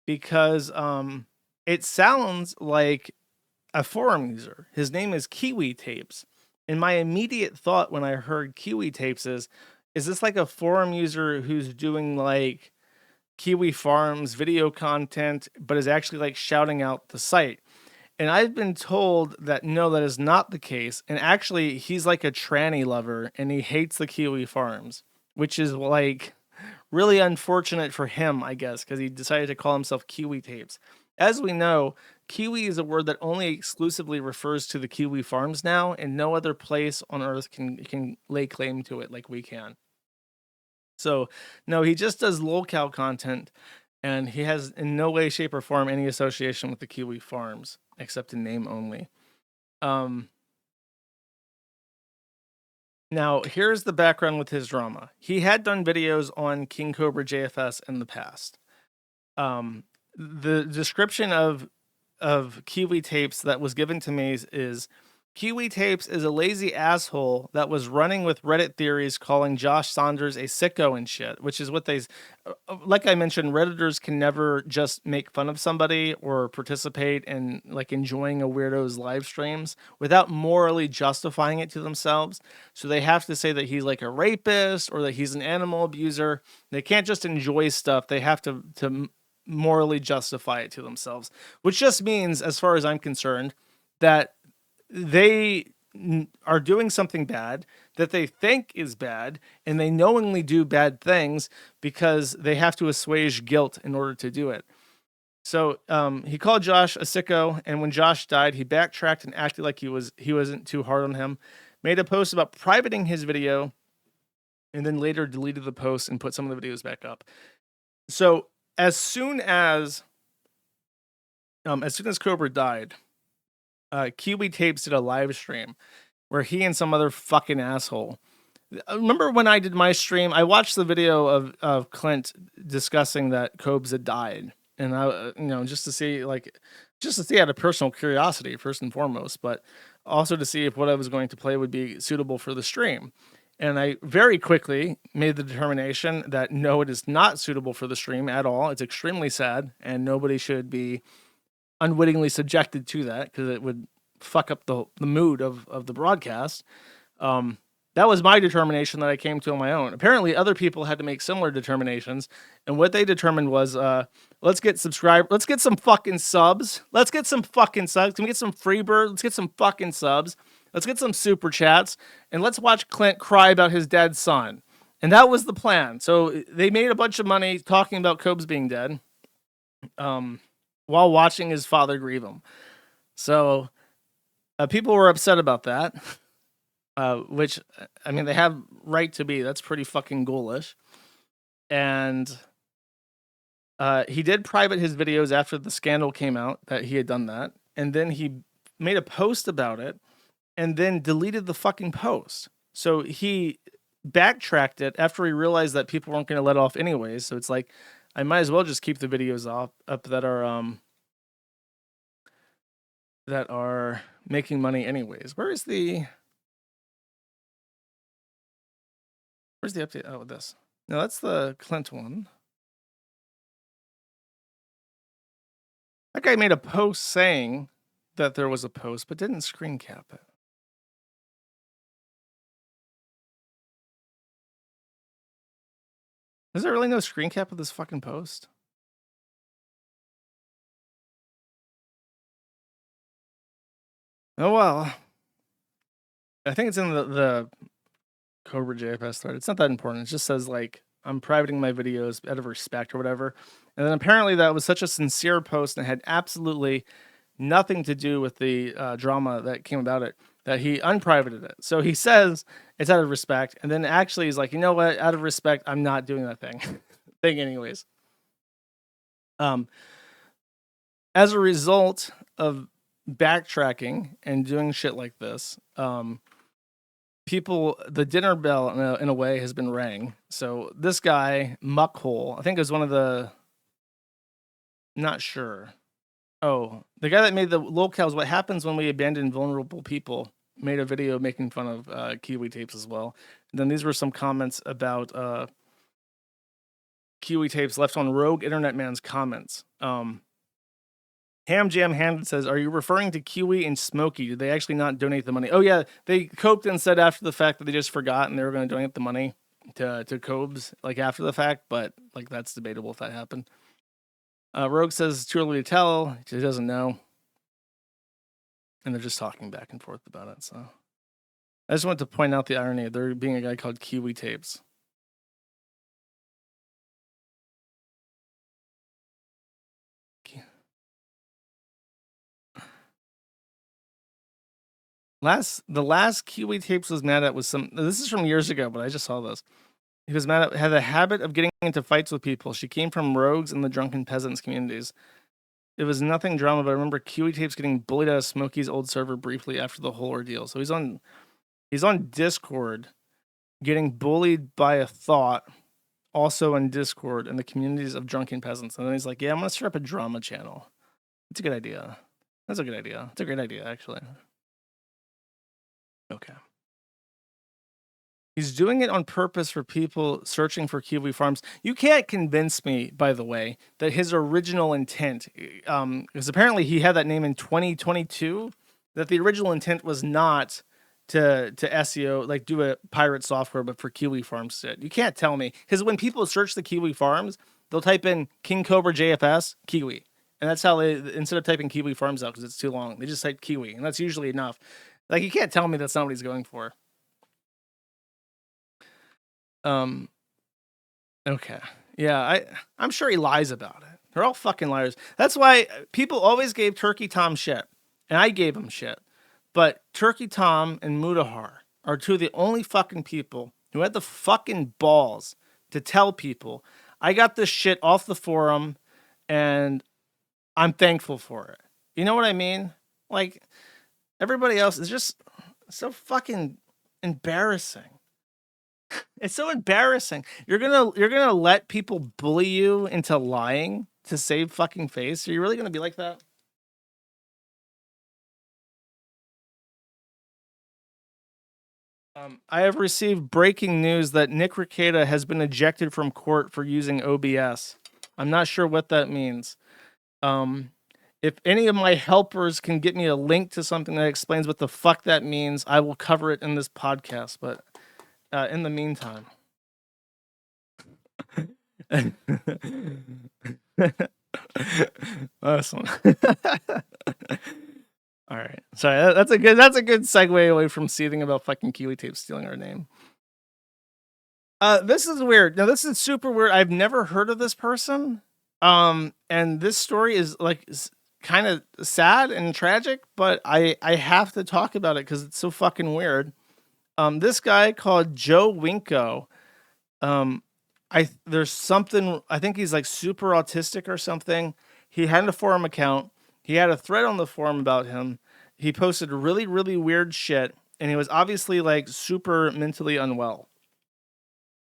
because it sounds like a forum user. His name is Kiwi Tapes. And my immediate thought when I heard Kiwi Tapes is this like a forum user who's doing like Kiwi Farms video content, but is actually like shouting out the site? And I've been told that no, that is not the case. And actually, he's like a tranny lover and he hates the Kiwi Farms, which is like really unfortunate for him, I guess, because he decided to call himself Kiwi Tapes. As we know, Kiwi is a word that only exclusively refers to the Kiwi Farms now, and no other place on earth can lay claim to it like we can. So, no, he just does lolcow content, and he has in no way, shape, or form any association with the Kiwi Farms, except in name only. Now, here's the background with his drama. He had done videos on King Cobra JFS in the past. The description of Kiwi Tapes that was given to me is Kiwi Tapes is a lazy asshole that was running with Reddit theories calling Josh Saunders a sicko and shit, which is what they, like I mentioned, Redditors can never just make fun of somebody or participate in like enjoying a weirdo's live streams without morally justifying it to themselves. So they have to say that he's like a rapist or that he's an animal abuser. They can't just enjoy stuff. They have to morally justify it to themselves, which just means, as far as I'm concerned, that they are doing something bad that they think is bad, and they knowingly do bad things because they have to assuage guilt in order to do it. So he called Josh a sicko, and when Josh died, he backtracked and acted like he wasn't too hard on him, made a post about privating his video, and then later deleted the post and put some of the videos back up. So as soon as Cobra died, Kiwi Tapes did a live stream where he and some other fucking asshole. Remember when I did my stream? I watched the video of Clint discussing that Cobes had died, and I, just to see out of personal curiosity first and foremost, but also to see if what I was going to play would be suitable for the stream. And I very quickly made the determination that no, it is not suitable for the stream at all. It's extremely sad, and nobody should be unwittingly subjected to that because it would fuck up the mood of the broadcast. That was my determination that I came to on my own. Apparently other people had to make similar determinations, and what they determined was let's get some fucking subs. Let's get some fucking subs. Can we get some free bird? Let's get some fucking subs. Let's get some super chats, and let's watch Clint cry about his dead son. And that was the plan. So they made a bunch of money talking about Cobes being dead. While watching his father grieve him. So people were upset about that, which, I mean, they have right to be. That's pretty fucking ghoulish. And he did private his videos after the scandal came out that he had done that. And then he made a post about it and then deleted the fucking post. So he backtracked it after he realized that people weren't going to let off anyways. So it's like, I might as well just keep the videos up that are making money anyways. Where's the update? Oh, this. No, that's the Clint one. That guy made a post saying that there was a post, but didn't screen cap it. Is there really no screen cap of this fucking post? Oh, well. I think it's in the Cobra JFS thread. It's not that important. It just says, like, I'm privating my videos out of respect or whatever. And then apparently that was such a sincere post and it had absolutely nothing to do with the drama that came about it, that he unprivated it. So he says it's out of respect. And then actually he's like, you know what? Out of respect, I'm not doing that thing anyways. As a result of backtracking and doing shit like this, the dinner bell in a way has been rang. So this guy, Muckhole, I think is one of the, not sure. Oh, the guy that made the locales, what happens when we abandon vulnerable people, made a video making fun of Kiwi tapes as well. And then these were some comments about Kiwi tapes left on Rogue Internet Man's comments. Ham Jam Handed says, "Are you referring to Kiwi and Smokey? Did they actually not donate the money?" Oh yeah, they coped and said after the fact that they just forgot and they were going to donate the money to Cobes like after the fact, but like that's debatable if that happened. Rogue says it's too early to tell. He doesn't know, and they're just talking back and forth about it. So I just wanted to point out the irony of there being a guy called Kiwi Tapes. The last Kiwi Tapes was mad at was this is from years ago, but I just saw this. He was mad at, had a habit of getting into fights with people. She came from rogues and the drunken peasants communities. It was nothing drama, but I remember Kiwi Tapes getting bullied out of Smokey's old server briefly after the whole ordeal. So he's on Discord getting bullied by a thought, also on Discord in the communities of drunken peasants. And then he's like, yeah, I'm gonna start up a drama channel. It's a good idea. That's a good idea. It's a great idea, actually. Okay. He's doing it on purpose for people searching for Kiwi farms. You can't convince me, by the way, that his original intent, because apparently he had that name in 2022, that the original intent was not to SEO, like do a pirate software, but for Kiwi farms. You can't tell me. Because when people search the Kiwi farms, they'll type in King Cobra JFS, Kiwi. And that's how they, instead of typing Kiwi farms out because it's too long, they just type Kiwi. And that's usually enough. Like, you can't tell me that's not what he's going for. Okay. Yeah, I'm sure he lies about it. They're all fucking liars. That's why people always gave Turkey Tom shit. And I gave him shit. But Turkey Tom and Mudahar are two of the only fucking people who had the fucking balls to tell people, I got this shit off the forum and I'm thankful for it. You know what I mean? Like, everybody else is just so fucking embarrassing. It's so embarrassing. You're gonna let people bully you into lying to save fucking face? Are you really gonna be like that? I have received breaking news that Nick Rekieta has been ejected from court for using OBS. I'm not sure what that means. If any of my helpers can get me a link to something that explains what the fuck that means, I will cover it in this podcast. But in the meantime. Awesome. All right. Sorry, that's a good segue away from seething about fucking Kiwi Tape stealing our name. This is weird. Now this is super weird. I've never heard of this person. And this story is like kind of sad and tragic, but I have to talk about it because it's so fucking weird. This guy called Joe Winko. There's something, I think he's like super autistic or something. He had a forum account. He had a thread on the forum about him. He posted really, really weird shit. And he was obviously like super mentally unwell.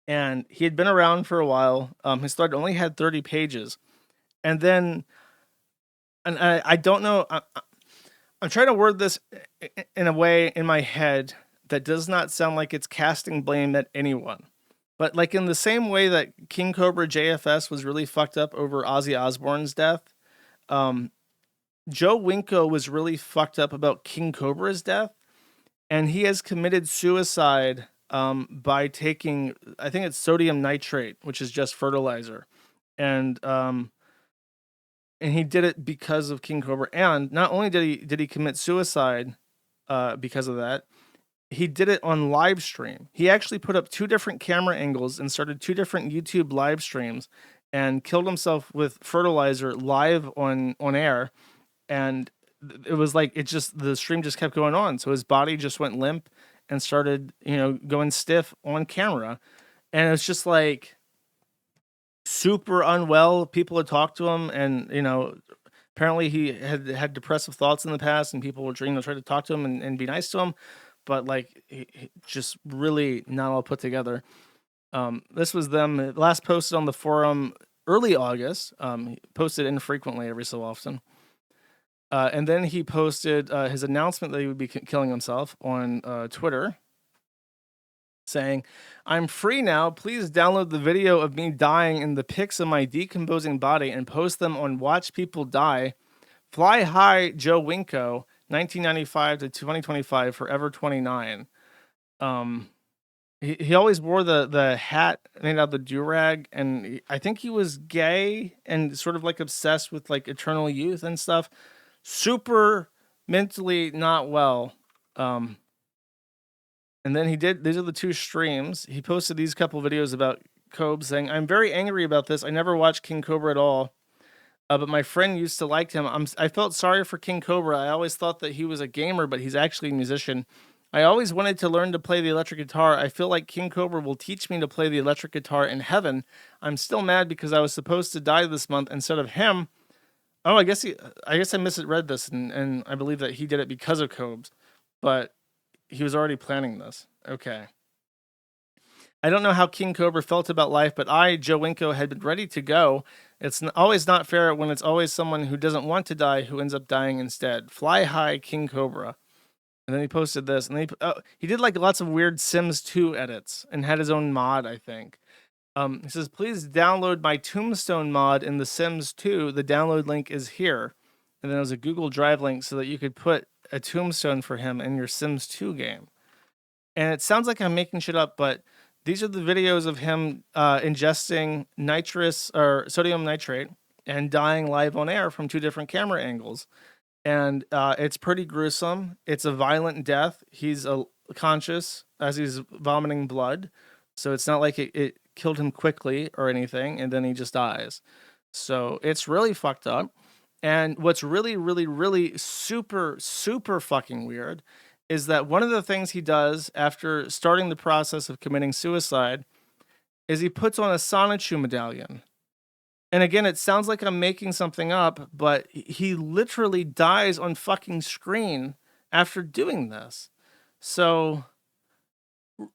And he had been around for a while. His thread only had 30 pages. And then, and I don't know, I'm trying to word this in a way in my head that does not sound like it's casting blame at anyone. But like in the same way that King Cobra JFS was really fucked up over Ozzy Osbourne's death, Joe Winko was really fucked up about King Cobra's death. And he has committed suicide by taking, I think it's sodium nitrate, which is just fertilizer. And he did it because of King Cobra. And not only did he commit suicide because of that, he did it on live stream. He actually put up 2 different camera angles and started 2 different YouTube live streams and killed himself with fertilizer live on air. And it was like, the stream just kept going on. So his body just went limp and started, going stiff on camera. And it's just like super unwell. People had talked to him and, apparently he had depressive thoughts in the past and people were trying to talk to him and be nice to him. but like just really not all put together. This was them last posted on the forum early August. He posted infrequently every so often. And then he posted his announcement that he would be killing himself on Twitter, saying, "I'm free now. Please download the video of me dying and the pics of my decomposing body and post them on Watch People Die. Fly high, Joe Winko, 1995 to 2025, forever 29." He always wore the hat made out of the do-rag, and I think he was gay and sort of like obsessed with like eternal youth and stuff. Super mentally not well. And then these are the two streams. He posted these couple videos about Kobe saying, "I'm very angry about this. I never watched King Cobra at all. But my friend used to like him. I felt sorry for King Cobra. I always thought that he was a gamer, but he's actually a musician. I always wanted to learn to play the electric guitar. I feel like King Cobra will teach me to play the electric guitar in heaven. I'm still mad because I was supposed to die this month instead of him." Oh, I guess I misread this, and I believe that he did it because of Cobes, but he was already planning this. Okay. "I don't know how King Cobra felt about life, but I, Joe Winko, had been ready to go. It's always not fair when it's always someone who doesn't want to die who ends up dying instead. Fly high, King Cobra." And then he posted this, and he did like lots of weird Sims 2 edits and had his own mod, I think. He says, "Please download my Tombstone mod in The Sims 2. The download link is here." And then there was a Google Drive link so that you could put a tombstone for him in your Sims 2 game. And it sounds like I'm making shit up, but these are the videos of him ingesting nitrous or sodium nitrate and dying live on air from two different camera angles. And it's pretty gruesome. It's a violent death. He's conscious as he's vomiting blood. So it's not like it killed him quickly or anything, and then he just dies. So it's really fucked up. And what's really, really, really super, super fucking weird is that one of the things he does after starting the process of committing suicide is he puts on a Sonichu medallion. And again, it sounds like I'm making something up, but he literally dies on fucking screen after doing this. So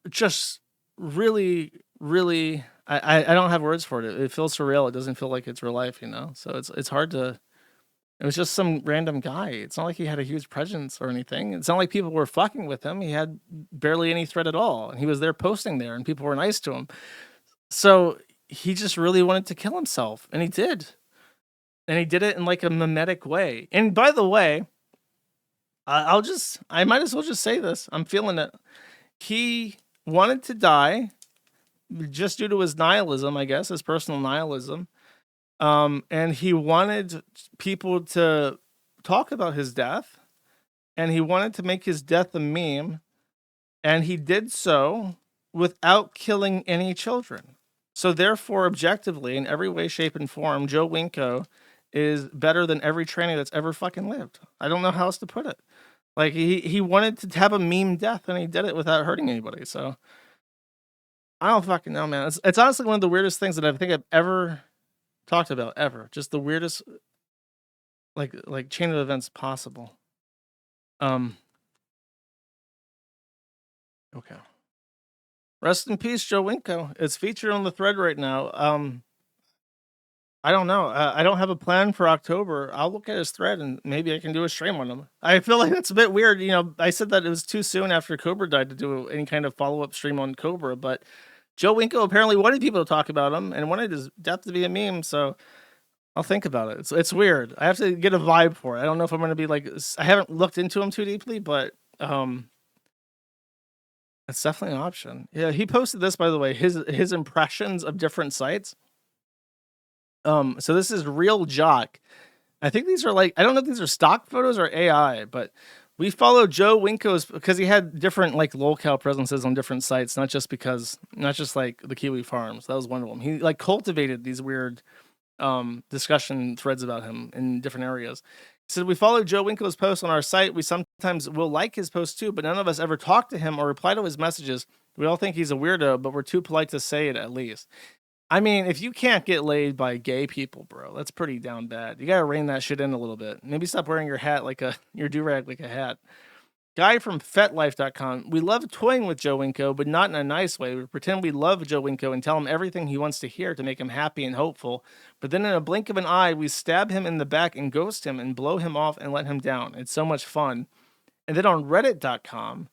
just really, really, I don't have words for it. It feels surreal. It doesn't feel like it's real life, you know? So it's hard to, it was just some random guy. It's not like he had a huge presence or anything. It's not like people were fucking with him. He had barely any threat at all. And he was there posting there and people were nice to him. So he just really wanted to kill himself, and he did. And he did it in like a mimetic way. And by the way, I might as well just say this. I'm feeling it. He wanted to die just due to his nihilism, I guess, his personal nihilism. And he wanted people to talk about his death, and he wanted to make his death a meme, and he did so without killing any children. So therefore, objectively, in every way, shape, and form, Joe Winko is better than every tranny that's ever fucking lived. I don't know how else to put it. Like, he wanted to have a meme death, and he did it without hurting anybody. So I don't fucking know, man. It's honestly one of the weirdest things that I think I've ever talked about, ever. Just the weirdest, like chain of events possible. Okay. Rest in peace, Joe Winko. It's featured on the thread right now. I don't know. I don't have a plan for October. I'll look at his thread and maybe I can do a stream on him. I feel like that's a bit weird. You know, I said that it was too soon after Cobra died to do any kind of follow-up stream on Cobra, but Joe Winko apparently wanted people to talk about him and wanted his death to be a meme, so I'll think about it. It's weird. I have to get a vibe for it. I don't know if I'm going to be like, I haven't looked into him too deeply, but it's definitely an option. Yeah, he posted this, by the way, his impressions of different sites. So this is Real Jock. I think these are like, I don't know if these are stock photos or AI, but we follow Joe Winko's because he had different like locale presences on different sites, not just like the Kiwi Farms. That was one of them. He like cultivated these weird discussion threads about him in different areas. He said, "We follow Joe Winko's posts on our site. We sometimes will like his posts too, but none of us ever talk to him or reply to his messages. We all think he's a weirdo, but we're too polite to say it at least." I mean, if you can't get laid by gay people, bro, that's pretty down bad. You gotta rein that shit in a little bit. Maybe stop wearing your hat like your do-rag like a hat. Guy from FetLife.com. We love toying with Joe Winko, but not in a nice way. We pretend we love Joe Winko and tell him everything he wants to hear to make him happy and hopeful. But then in a blink of an eye, we stab him in the back and ghost him and blow him off and let him down. It's so much fun. And then on Reddit.com,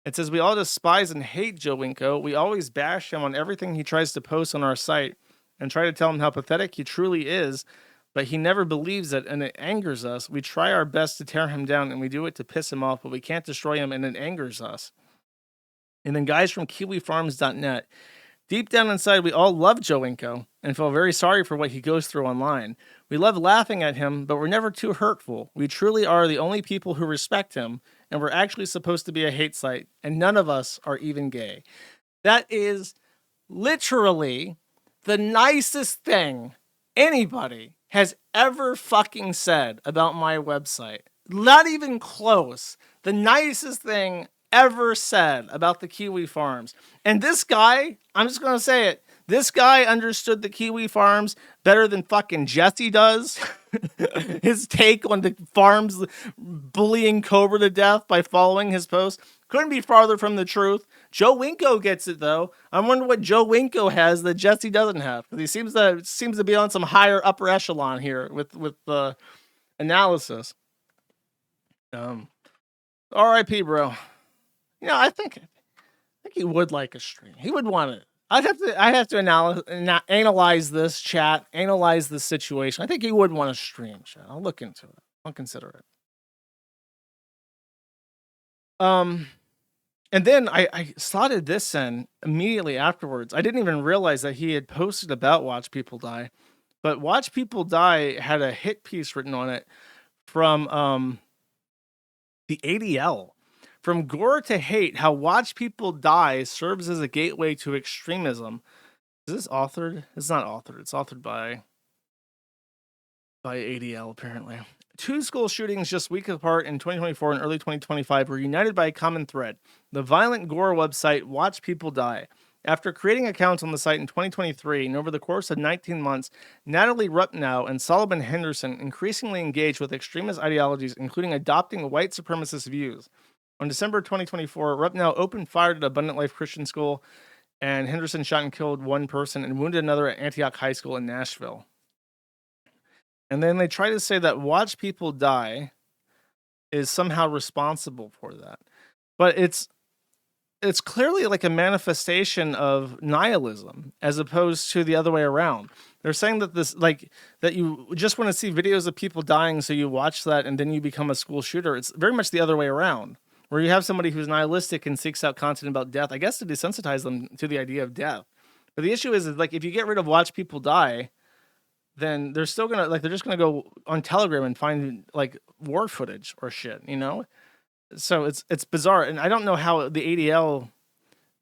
it says we all despise and hate Joe Winko. We always bash him on everything he tries to post on our site and try to tell him how pathetic he truly is, but he never believes it, and it angers us. We try our best to tear him down, and we do it to piss him off, but we can't destroy him, and it angers us. And then guys from KiwiFarms.net. Deep down inside, we all love Joe Winko and feel very sorry for what he goes through online. We love laughing at him, but we're never too hurtful. We truly are the only people who respect him, and we're actually supposed to be a hate site, and none of us are even gay. That is literally the nicest thing anybody has ever fucking said about my website. Not even close. The nicest thing ever said about the Kiwi Farms. And this guy, I'm just going to say it, this guy understood the Kiwi Farms better than fucking Jesse does. His take on the farms bullying Cobra to death by following his post couldn't be farther from the truth. Joe Winko gets it though. I wonder what Joe Winko has that Jesse doesn't have, because he seems to be on some higher upper echelon here with the analysis. R.I.P. bro. You know, I think he would like a stream. He would want it. I'd have to analyze this chat, analyze this situation. I think he would want a stream chat. I'll look into it. I'll consider it. And then I slotted this in immediately afterwards. I didn't even realize that he had posted about Watch People Die, but Watch People Die had a hit piece written on it from the ADL. From gore to hate, how Watch People Die serves as a gateway to extremism. Is this authored? It's not authored. It's authored by ADL, apparently. 2 school shootings just weeks apart in 2024 and early 2025 were united by a common thread. The violent gore website Watch People Die. After creating accounts on the site in 2023 and over the course of 19 months, Natalie Rupnow and Solomon Henderson increasingly engaged with extremist ideologies, including adopting white supremacist views. On December 2024, Rupnow opened fire at Abundant Life Christian School, and Henderson shot and killed one person and wounded another at Antioch High School in Nashville. And then they try to say that Watch People Die is somehow responsible for that. But it's clearly like a manifestation of nihilism as opposed to the other way around. They're saying that that you just want to see videos of people dying, so you watch that and then you become a school shooter. It's very much the other way around, where you have somebody who's nihilistic and seeks out content about death, I guess to desensitize them to the idea of death. But the issue is like, if you get rid of Watch People Die, then they're still gonna they're just gonna go on Telegram and find like war footage or shit, you know? So it's bizarre, and I don't know how the ADL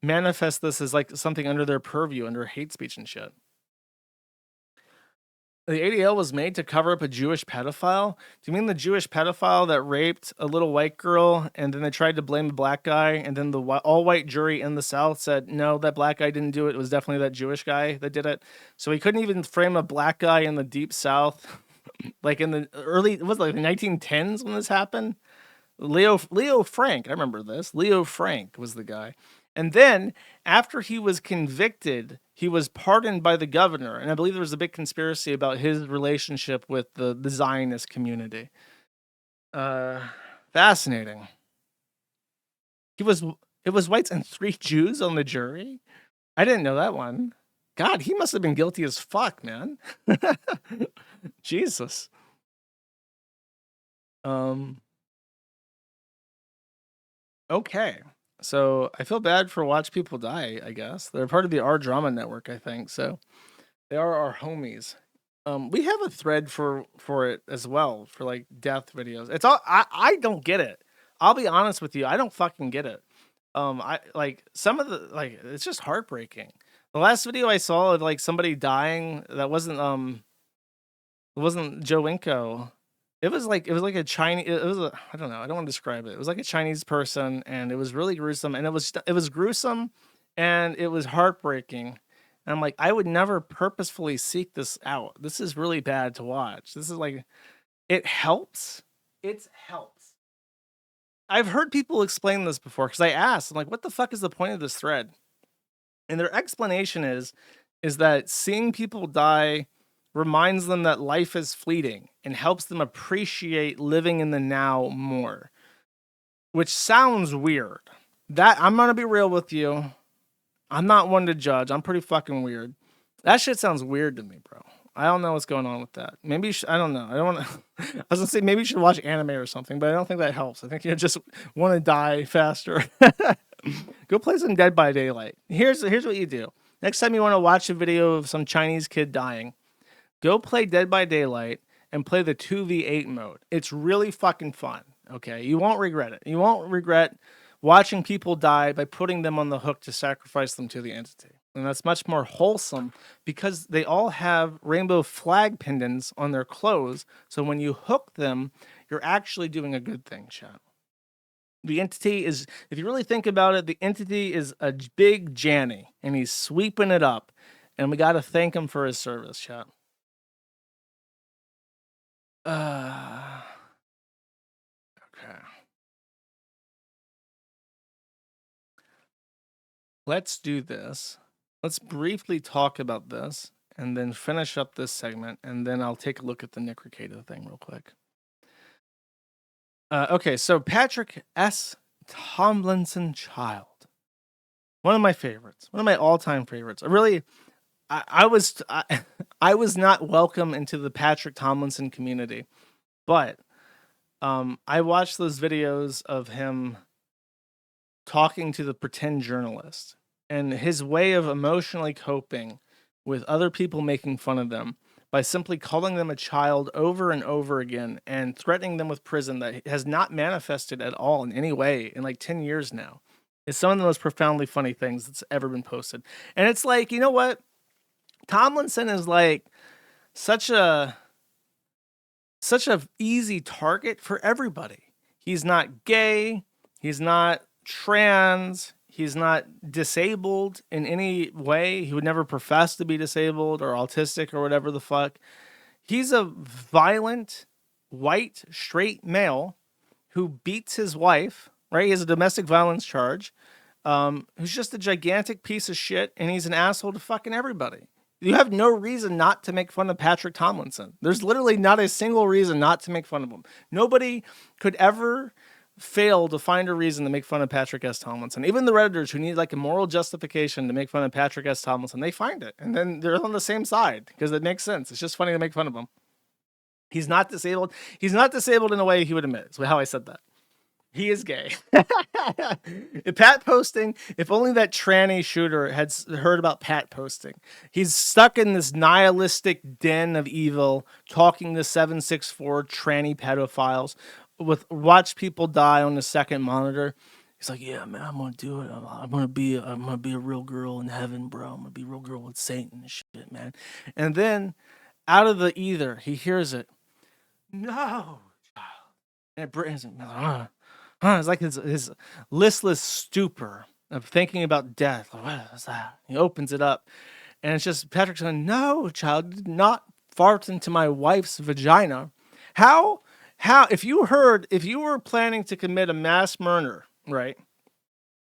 manifests this as like something under their purview, under hate speech and shit. The ADL was made to cover up a Jewish pedophile? Do you mean the Jewish pedophile that raped a little white girl and then they tried to blame the black guy, and then the all-white jury in the South said, no, that black guy didn't do it. It was definitely that Jewish guy that did it. So he couldn't even frame a black guy in the deep South. Like in the early, it was like the 1910s when this happened. Leo Frank, I remember this. Leo Frank was the guy. And then after he was convicted, he was pardoned by the governor. And I believe there was a big conspiracy about his relationship with the Zionist community. Fascinating. It was whites and 3 Jews on the jury. I didn't know that one. God, he must have been guilty as fuck, man. Jesus. Okay. So I feel bad for Watch People Die, I guess. They're part of the R Drama Network, I think. So they are our homies. We have a thread for it as well, for like death videos. It's all I don't get it. I'll be honest with you, I don't fucking get it. I like some of the it's just heartbreaking. The last video I saw of like somebody dying that wasn't Joe Winko. It was like a Chinese. I don't know. I don't want to describe it. It was like a Chinese person, and it was really gruesome. And it was gruesome, and it was heartbreaking. And I'm like, I would never purposefully seek this out. This is really bad to watch. This is like, it helps. It helps. I've heard people explain this before because I asked, I'm like, what the fuck is the point of this thread? And their explanation is that seeing people die reminds them that life is fleeting and helps them appreciate living in the now more, which sounds weird. That I'm gonna be real with you. I'm not one to judge. I'm pretty fucking weird. That shit sounds weird to me, bro. I don't know what's going on with that. Maybe I don't know. I don't want to. I was gonna say maybe you should watch anime or something, but I don't think that helps. I think you just want to die faster. Go play some Dead by Daylight. Here's what you do. Next time you want to watch a video of some Chinese kid dying, go play Dead by Daylight and play the 2v8 mode. It's really fucking fun. Okay, you won't regret it. You won't regret watching people die by putting them on the hook to sacrifice them to the entity. And that's much more wholesome because they all have rainbow flag pendants on their clothes. So when you hook them, you're actually doing a good thing, chat. The entity is, if you really think about it, the entity is a big Janny and he's sweeping it up. And we got to thank him for his service, chat. Okay. Let's do this. Let's briefly talk about this and then finish up this segment, and then I'll take a look at the Nick Ricada thing real quick. Okay, so Patrick S. Tomlinson Child. One of my favorites. One of my all-time favorites. I was not welcome into the Patrick Tomlinson community, but I watched those videos of him talking to the pretend journalist and his way of emotionally coping with other people making fun of them by simply calling them a child over and over again and threatening them with prison that has not manifested at all in any way in like 10 years now. It's some of the most profoundly funny things that's ever been posted. And it's like, you know what? Tomlinson is like such a easy target for everybody. He's not gay, he's not trans, he's not disabled in any way. He would never profess to be disabled or autistic or whatever the fuck. He's a violent, white, straight male who beats his wife, right? He has a domestic violence charge, who's just a gigantic piece of shit, and he's an asshole to fucking everybody. You have no reason not to make fun of Patrick Tomlinson. There's literally not a single reason not to make fun of him. Nobody could ever fail to find a reason to make fun of Patrick S. Tomlinson. Even the Redditors who need like a moral justification to make fun of Patrick S. Tomlinson, they find it. And then they're on the same side because it makes sense. It's just funny to make fun of him. He's not disabled. He's not disabled in a way he would admit. That's how I said that. He is gay. Pat posting, if only that tranny shooter had heard about Pat posting. He's stuck in this nihilistic den of evil, talking to 764 tranny pedophiles, with watch people die on the second monitor. He's like, yeah, man, I'm gonna do it. I'm gonna be a real girl in heaven, bro. I'm gonna be a real girl with Satan and shit, man. And then out of the ether, he hears it. No, and it brings him. It's like his listless stupor of thinking about death. Like, what is that? He opens it up, and it's just Patrick saying, "No, child, did not fart into my wife's vagina." How? If you were planning to commit a mass murder, right?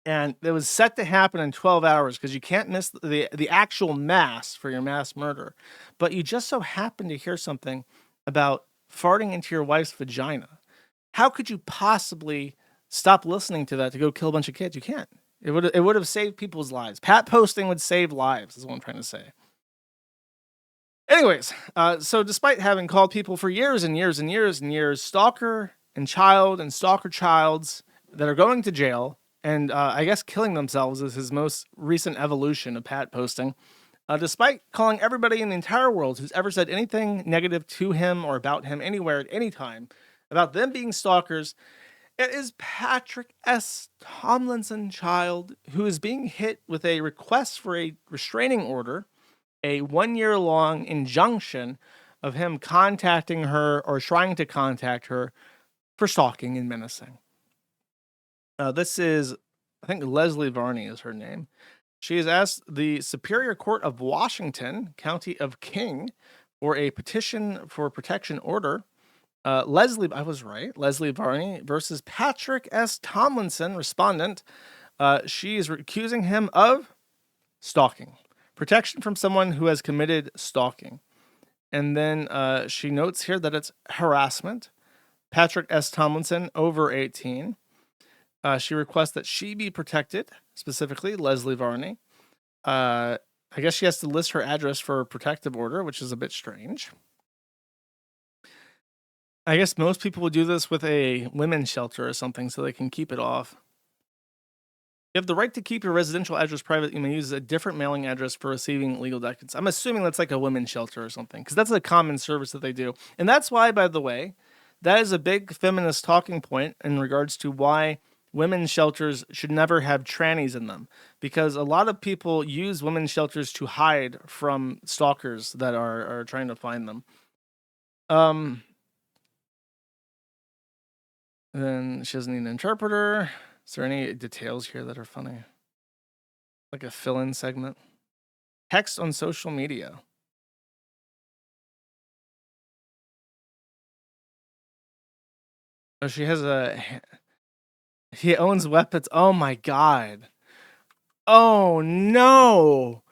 And it was set to happen in 12 hours because you can't miss the actual mass for your mass murder, but you just so happen to hear something about farting into your wife's vagina. How could you possibly stop listening to that to go kill a bunch of kids? You can't. It would have saved people's lives. Pat posting would save lives, is what I'm trying to say. Anyways, so despite having called people for years and years and years and years, stalker and child and stalker childs that are going to jail and I guess killing themselves is his most recent evolution of Pat posting. Despite calling everybody in the entire world who's ever said anything negative to him or about him anywhere at any time about them being stalkers, it is Patrick S. Tomlinson Child who is being hit with a request for a restraining order, a 1-year-long injunction of him contacting her or trying to contact her for stalking and menacing. This is, I think Leslie Varney is her name. She has asked the Superior Court of Washington, County of King, for a petition for protection order Leslie, I was right. Leslie Varney versus Patrick S. Tomlinson, respondent. She is accusing him of stalking, protection from someone who has committed stalking. And then she notes here that it's harassment. Patrick S. Tomlinson, over 18. She requests that she be protected, specifically Leslie Varney. I guess she has to list her address for a protective order, which is a bit strange. I guess most people would do this with a women's shelter or something so they can keep it off. You have the right to keep your residential address private. You may use a different mailing address for receiving legal documents. I'm assuming that's like a women's shelter or something, because that's a common service that they do. And that's why, by the way, that is a big feminist talking point in regards to why women's shelters should never have trannies in them, because a lot of people use women's shelters to hide from stalkers that are trying to find them. Then she doesn't need an interpreter. Is there any details here that are funny? Like a fill-in segment? Text on social media. Oh, she has a... He owns weapons. Oh my god. Oh no.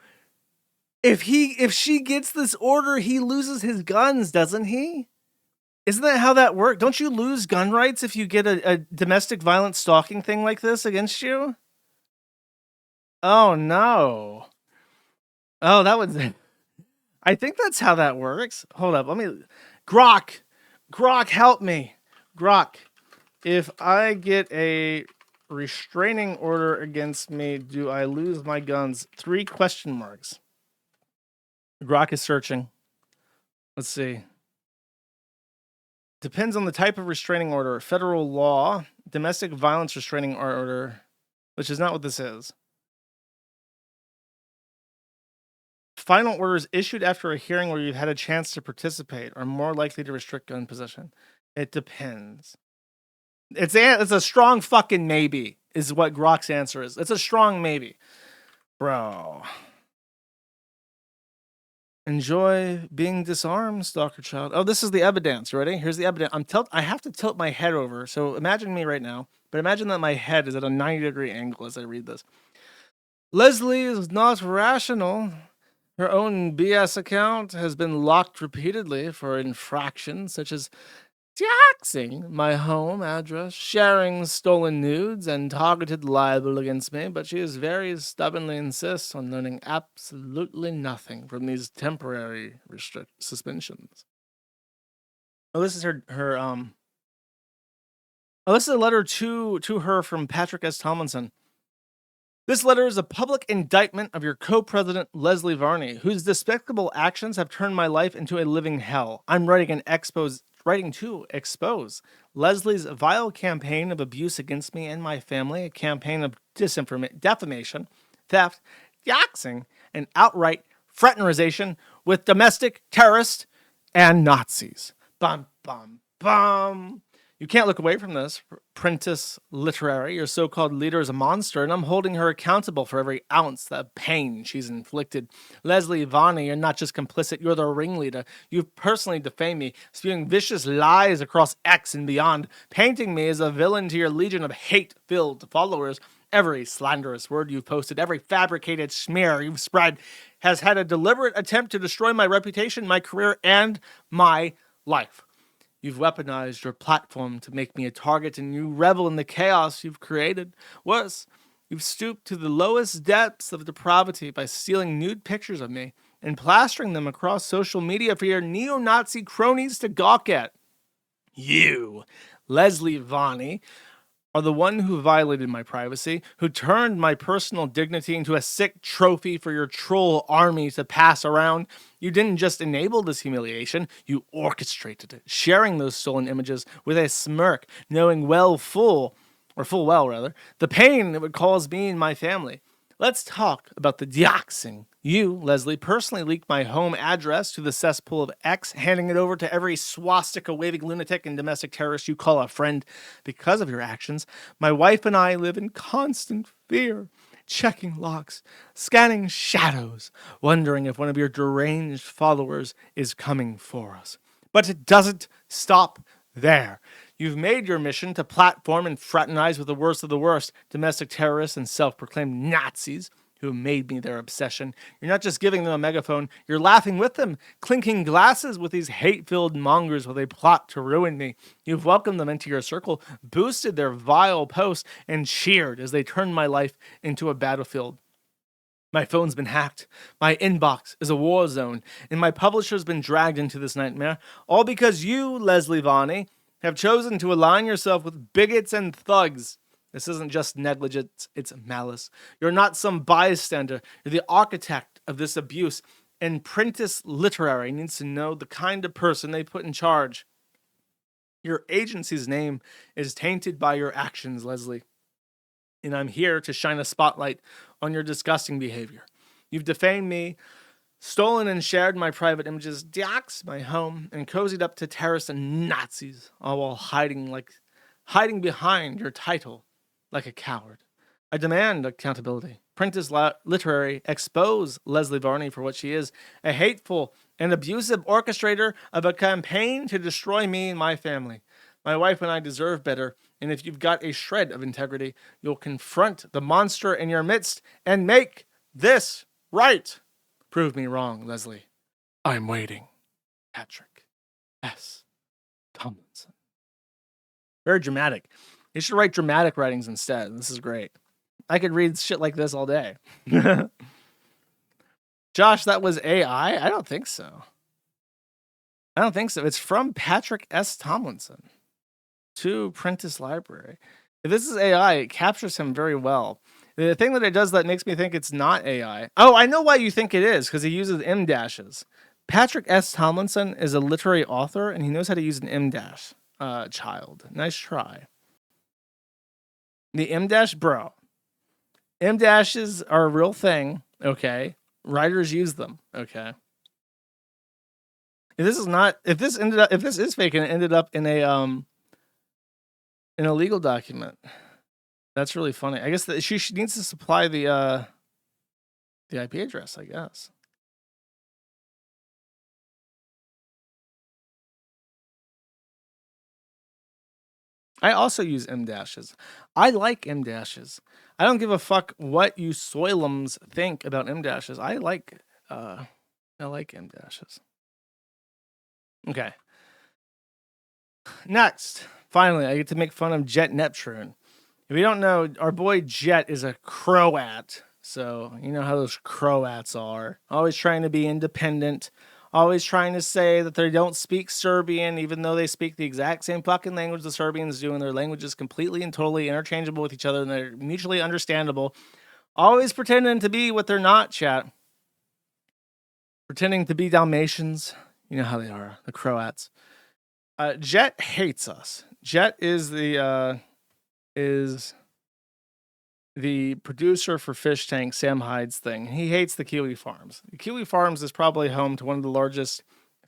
If she gets this order, he loses his guns, doesn't he? Isn't that how that works? Don't you lose gun rights if you get a domestic violence stalking thing like this against you? Oh no. Oh, that was... I think that's how that works. Hold up, let me... Grok, help me. Grok, if I get a restraining order against me, do I lose my guns? 3 question marks. Grok is searching. Let's see. Depends on the type of restraining order. Federal law, domestic violence restraining order, which is not what this is. Final orders issued after a hearing where you've had a chance to participate are more likely to restrict gun possession. It depends. It's a strong fucking maybe, is what Grok's answer is. It's a strong maybe. Bro. Enjoy being disarmed, stalker child. Oh, this is the evidence. You ready? Here's the evidence. I have to tilt my head over. So imagine me right now, but imagine that my head is at a 90-degree angle as I read this. Leslie is not rational. Her own BS account has been locked repeatedly for infractions such as doxing my home address, sharing stolen nudes, and targeted libel against me, but she is very stubbornly insists on learning absolutely nothing from these temporary suspensions. Oh, this is her oh, this is a letter to her from Patrick S. Tomlinson. This letter is a public indictment of your co-president, Leslie Varney, whose despicable actions have turned my life into a living hell. I'm writing to expose Leslie's vile campaign of abuse against me and my family, a campaign of defamation, theft, doxing, and outright fraternization with domestic terrorists and Nazis. Bum, bum, bum. You can't look away from this. Prentice Literary, your so-called leader, is a monster, and I'm holding her accountable for every ounce of pain she's inflicted. Leslie Varney, you're not just complicit, you're the ringleader. You've personally defamed me, spewing vicious lies across X and beyond, painting me as a villain to your legion of hate-filled followers. Every slanderous word you've posted, every fabricated smear you've spread has had a deliberate attempt to destroy my reputation, my career, and my life. You've weaponized your platform to make me a target, and you revel in the chaos you've created. Worse, you've stooped to the lowest depths of depravity by stealing nude pictures of me and plastering them across social media for your neo-Nazi cronies to gawk at. You, Leslie Varney, are the one who violated my privacy, who turned my personal dignity into a sick trophy for your troll army to pass around. You didn't just enable this humiliation, you orchestrated it, sharing those stolen images with a smirk, knowing full well, the pain it would cause me and my family. Let's talk about the doxing. You, Leslie, personally leaked my home address to the cesspool of X, handing it over to every swastika-waving lunatic and domestic terrorist you call a friend. Because of your actions, my wife and I live in constant fear, checking locks, scanning shadows, wondering if one of your deranged followers is coming for us. But it doesn't stop There. You've made your mission to platform and fraternize with the worst of the worst, domestic terrorists and self-proclaimed Nazis who made me their obsession. You're not just giving them a megaphone, you're laughing with them, clinking glasses with these hate-filled mongers while they plot to ruin me. You've welcomed them into your circle, boosted their vile posts, and cheered as they turned my life into a battlefield. My phone's been hacked, my inbox is a war zone, and my publisher's been dragged into this nightmare, all because you, Leslie Varney, have chosen to align yourself with bigots and thugs. This isn't just negligence, it's malice. You're not some bystander, you're the architect of this abuse, and Prentice Literary needs to know the kind of person they put in charge. Your agency's name is tainted by your actions, Leslie. And I'm here to shine a spotlight on your disgusting behavior. You've defamed me, stolen and shared my private images, doxed my home, and cozied up to terrorists and Nazis, all while hiding behind your title like a coward. I demand accountability. Prentice Literary expose Leslie Varney for what she is, a hateful and abusive orchestrator of a campaign to destroy me and my family. My wife and I deserve better, and if you've got a shred of integrity, you'll confront the monster in your midst and make this right. Prove me wrong, Leslie. I'm waiting. Patrick S. Tomlinson. Very dramatic. You should write dramatic writings instead. This is great. I could read shit like this all day. Josh, that was AI? I don't think so. It's from Patrick S. Tomlinson to Prentice Library. If this is AI, it captures him very well. The thing that it does that makes me think it's not AI. Oh, I know why you think it is, because he uses M dashes. Patrick S. Tomlinson is a literary author, and he knows how to use an M dash. Child. Nice try. The M dash, bro. M dashes are a real thing, okay? Writers use them, okay? If this is fake and it ended up in a legal document, that's really funny. I guess that she needs to supply the IP address, I guess. I also use M dashes. I like M dashes. I don't give a fuck what you soilums think about M dashes. I like M dashes. Okay. Next, finally, I get to make fun of Jet Neptune. If you don't know, our boy Jet is a Croat. So, you know how those Croats are. Always trying to be independent. Always trying to say that they don't speak Serbian, even though they speak the exact same fucking language the Serbians do, and their language is completely and totally interchangeable with each other, and they're mutually understandable. Always pretending to be what they're not, chat. Pretending to be Dalmatians. You know how they are, the Croats. Jet hates us. Jet is the producer for Fish Tank, Sam Hyde's thing. He hates the Kiwi Farms. The Kiwi Farms is probably home to one of the largest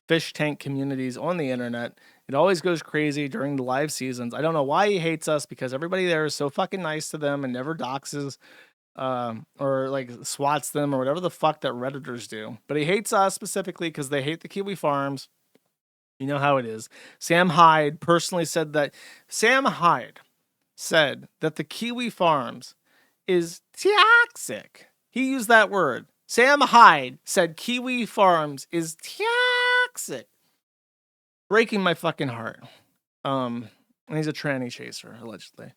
fish tank communities on the internet. It always goes crazy during the live seasons. I don't know why he hates us, because everybody there is so fucking nice to them and never doxes or like swats them or whatever the fuck that Redditors do. But he hates us specifically because they hate the Kiwi Farms. You know how it is. Sam Hyde personally said that the Kiwi Farms is toxic. He used that word. Sam Hyde said Kiwi Farms is toxic. Breaking my fucking heart. And he's a tranny chaser, allegedly.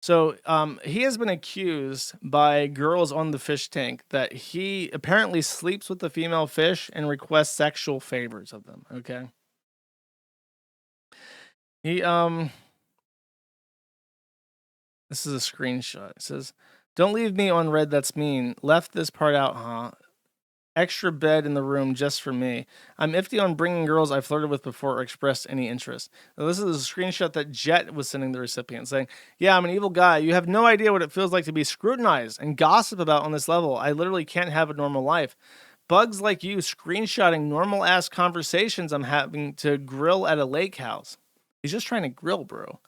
So he has been accused by girls on the fish tank that he apparently sleeps with the female fish and requests sexual favors of them. Okay. He this is a screenshot. It says, "Don't leave me on red, that's mean. Left this part out, huh? Extra bed in the room just for me. I'm iffy on bringing girls I flirted with before or expressed any interest." Now, this is a screenshot that Jet was sending the recipient saying, "Yeah, I'm an evil guy. You have no idea what it feels like to be scrutinized and gossiped about on this level. I literally can't have a normal life. Bugs like you screenshotting normal ass conversations I'm having to grill at a lake house." He's just trying to grill, bro.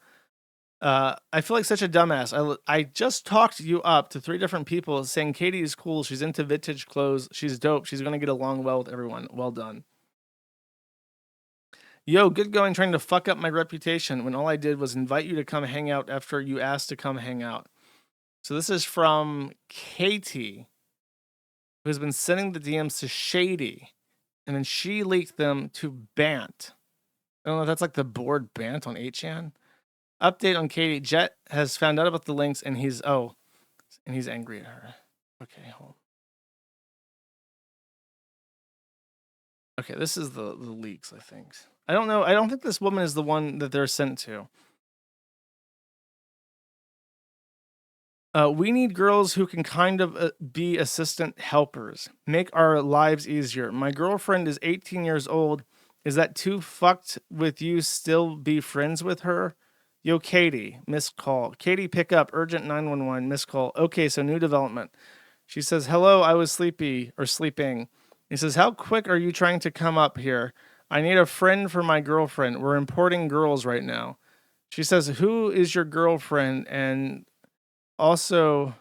"I feel like such a dumbass. I just talked you up to 3 different people saying Katie is cool. She's into vintage clothes. She's dope. She's going to get along well with everyone. Well done." Yo, good going trying to fuck up my reputation when all I did was invite you to come hang out after you asked to come hang out. So this is from Katie, who's been sending the DMs to Shady, and then she leaked them to Bant. I don't know if that's like the board Bant on 8chan. Update on Katie. Jet has found out about the links, and he's angry at her. Okay, hold on. Okay, this is the leaks, I think. I don't know. I don't think this woman is the one that they're sent to. We need girls who can kind of be assistant helpers. Make our lives easier. My girlfriend is 18 years old. Is that too fucked with you still be friends with her? Yo, Katie, missed call. Katie, pick up. Urgent 911, missed call. Okay, so new development. She says, hello, I was sleeping. He says, how quick are you trying to come up here? I need a friend for my girlfriend. We're importing girls right now. She says, who is your girlfriend? And also,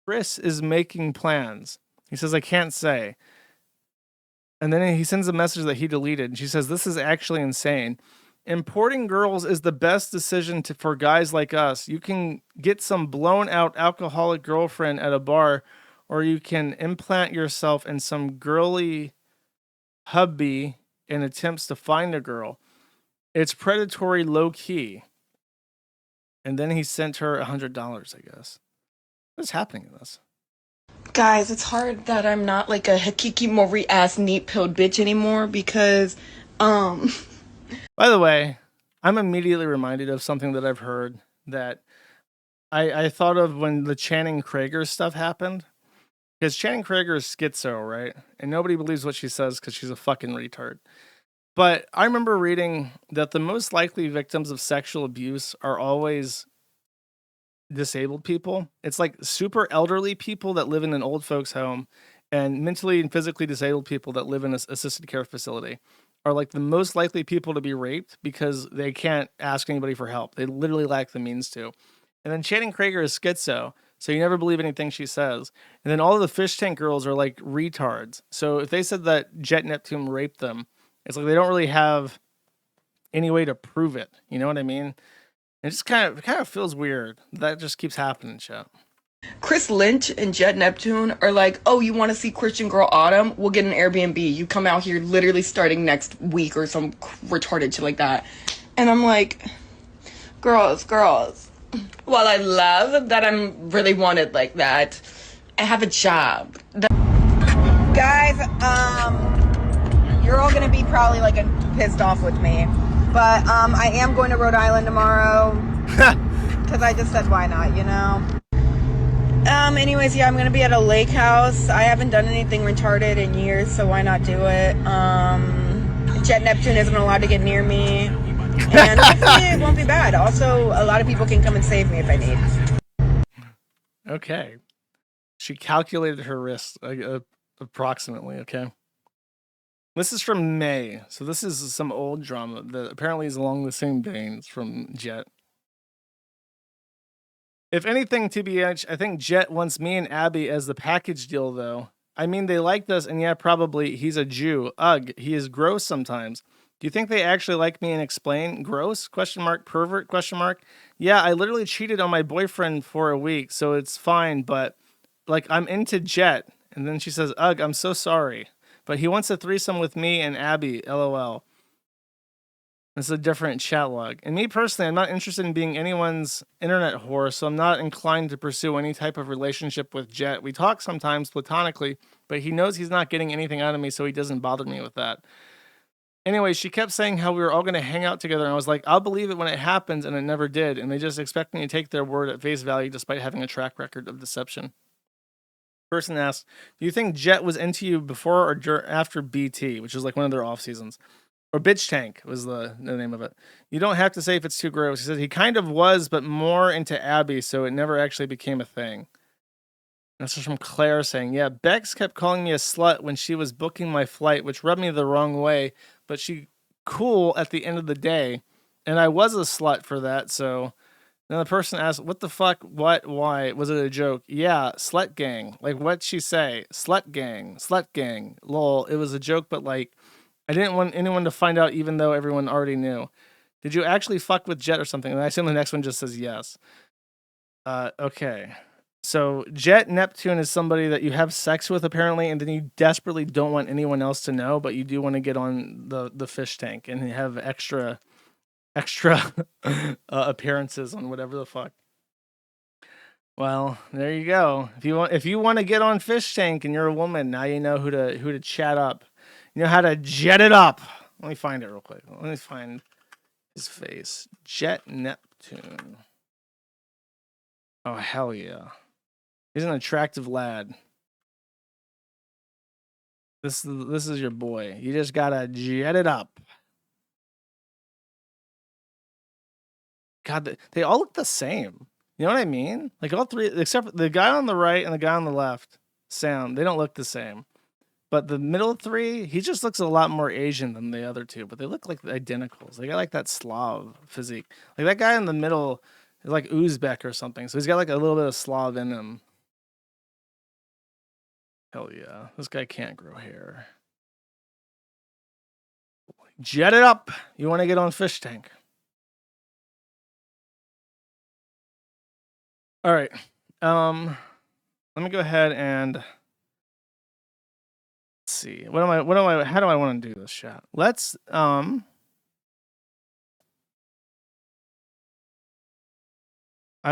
Chris is making plans. He says, I can't say. And then he sends a message that he deleted. And she says, this is actually insane. Importing girls is the best decision for guys like us. You can get some blown out alcoholic girlfriend at a bar, or you can implant yourself in some girly hubby in attempts to find a girl. It's predatory low key. And then he sent her $100, I guess. What's happening in this? Guys, it's hard that I'm not like a Hikiki ass neat pilled bitch anymore because By the way, I'm immediately reminded of something that I've heard that I thought of when the Channing Krager stuff happened. Because Channing Krager is schizo, right? And nobody believes what she says because she's a fucking retard. But I remember reading that the most likely victims of sexual abuse are always disabled people. It's like super elderly people that live in an old folks home and mentally and physically disabled people that live in an assisted care facility are like the most likely people to be raped because they can't ask anybody for help. They literally lack the means to. And then Channing Krager is schizo, so you never believe anything she says. And then all of the fish tank girls are like retards. So if they said that Jet Neptune raped them, it's like they don't really have any way to prove it. You know what I mean? It just kind of feels weird. That just keeps happening, shit. Chris Lynch and Jet Neptune are like, oh, you want to see Christian Girl Autumn? We'll get an Airbnb. You come out here literally starting next week or some retarded shit like that. And I'm like, girls. While I love that I'm really wanted like that, I have a job. Guys, you're all gonna be probably like pissed off with me, but I am going to Rhode Island tomorrow because I just said why not, you know. Anyways, yeah, I'm gonna be at a lake house. I haven't done anything retarded in years, so why not do it? Jet Neptune isn't allowed to get near me, and hopefully it won't be bad. Also, a lot of people can come and save me if I need. Okay. She calculated her risk approximately, okay? This is from May. So this is some old drama that apparently is along the same veins from Jet. If anything, TBH, I think Jet wants me and Abby as the package deal, though. I mean, they liked us, and yeah, probably he's a Jew. Ugh, he is gross sometimes. Do you think they actually like me and explain? Gross? Question mark. Pervert? Question mark. Yeah, I literally cheated on my boyfriend for a week, so it's fine, but like I'm into Jet. And then she says, ugh, I'm so sorry. But he wants a threesome with me and Abby, LOL. This is a different chat log. And me personally, I'm not interested in being anyone's internet whore, so I'm not inclined to pursue any type of relationship with Jet. We talk sometimes platonically, but he knows he's not getting anything out of me, so he doesn't bother me with that. Anyway, she kept saying how we were all going to hang out together, and I was like, I'll believe it when it happens, and it never did. And they just expect me to take their word at face value despite having a track record of deception. Person asked, do you think Jet was into you before or after BT, which is like one of their off seasons? Or Bitch Tank was the name of it. You don't have to say if it's too gross. He said he kind of was, but more into Abby, so it never actually became a thing. This is from Claire saying, yeah, Bex kept calling me a slut when she was booking my flight, which rubbed me the wrong way, but she cool at the end of the day. And I was a slut for that, so... Then the person asked, what the fuck, what, why? Was it a joke? Yeah, slut gang. Like, what'd she say? Slut gang, lol. It was a joke, but like, I didn't want anyone to find out, even though everyone already knew. Did you actually fuck with Jet or something? And I assume the next one just says yes. Okay. So Jet Neptune is somebody that you have sex with apparently, and then you desperately don't want anyone else to know, but you do want to get on the fish tank and have extra appearances on whatever the fuck. Well, there you go. If you want to get on fish tank and you're a woman, now you know who to chat up. You know how to jet it up. Let me find it real quick. Let me find his face. Jet Neptune. Oh, hell yeah. He's an attractive lad. This is your boy. You just gotta jet it up. God, they all look the same. You know what I mean? Like all three, except for the guy on the right and the guy on the left, Sam, they don't look the same. But the middle three, he just looks a lot more Asian than the other two, but they look like identicals. They got like that Slav physique. Like that guy in the middle is like Uzbek or something. So he's got like a little bit of Slav in him. Hell yeah. This guy can't grow hair. Jet it up. You want to get on fish tank. All right. Let me go ahead and see. How do I want to do this, chat? Let's I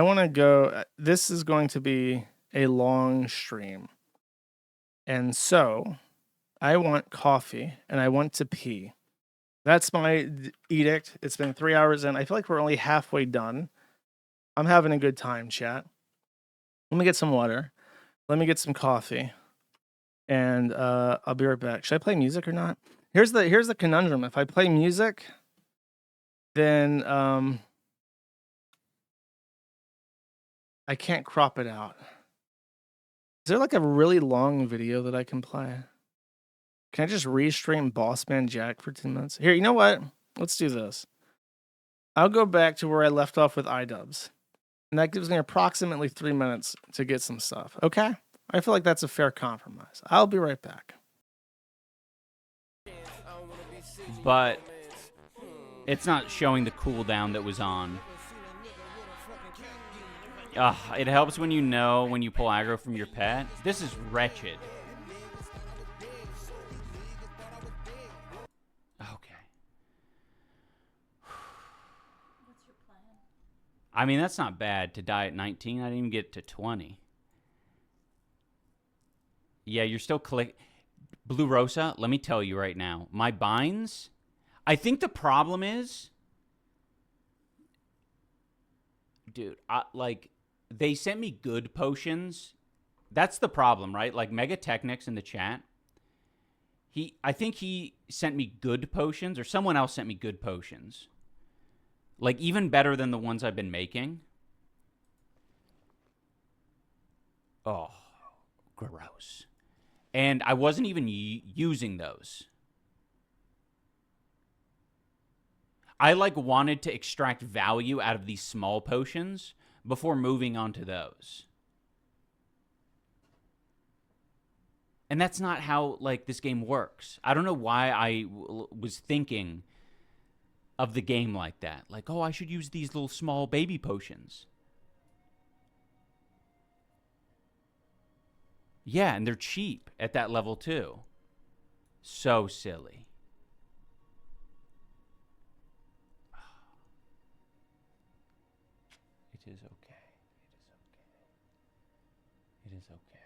want to go, this is going to be a long stream. And so I want coffee and I want to pee. That's my edict. It's been 3 hours in. I feel like we're only halfway done. I'm having a good time, chat. Let me get some water. Let me get some coffee. And I'll be right back. Should I play music or not? Here's the conundrum. If I play music, then I can't crop it out. Is there like a really long video that I can play? Can I just restream Bossman Jack for 10 minutes? Here, you know what? Let's do this. I'll go back to where I left off with iDubbbz. And that gives me approximately 3 minutes to get some stuff. Okay? I feel like that's a fair compromise. I'll be right back. But it's not showing the cooldown that was on. It helps when you know when you pull aggro from your pet. This is wretched. Okay. I mean, that's not bad to die at 19. I didn't even get to 20. Yeah, you're still Blue Rosa, let me tell you right now. My binds, I think the problem is, dude, they sent me good potions. That's the problem, right? Like Mega Technics in the chat. I think he sent me good potions, or someone else sent me good potions. Like even better than the ones I've been making. Oh, gross. And I wasn't even using those. I wanted to extract value out of these small potions before moving on to those. And that's not how this game works. I don't know why I was thinking of the game like that. Like, oh, I should use these little small baby potions. Yeah, and they're cheap at that level too. So silly. It is okay. It is okay.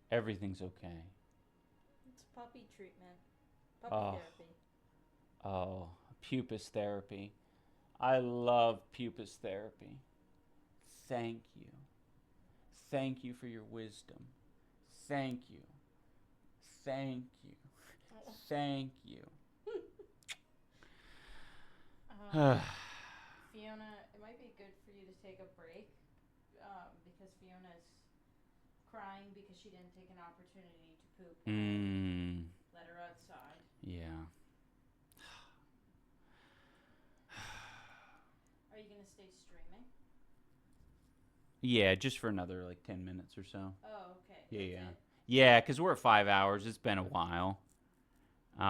Everything's okay. It's puppy treatment. Puppy therapy. Oh, pupus therapy. I love pupus therapy. Thank you. Thank you for your wisdom. Thank you. Thank you. Thank you. Fiona, it might be good for you to take a break because Fiona's crying because she didn't take an opportunity to poop. Let her outside. Yeah. Are you going to stay streaming? Yeah, just for another 10 minutes or so. Oh, okay. Yeah, yeah. Yeah, because we're at 5 hours. It's been a while. Do you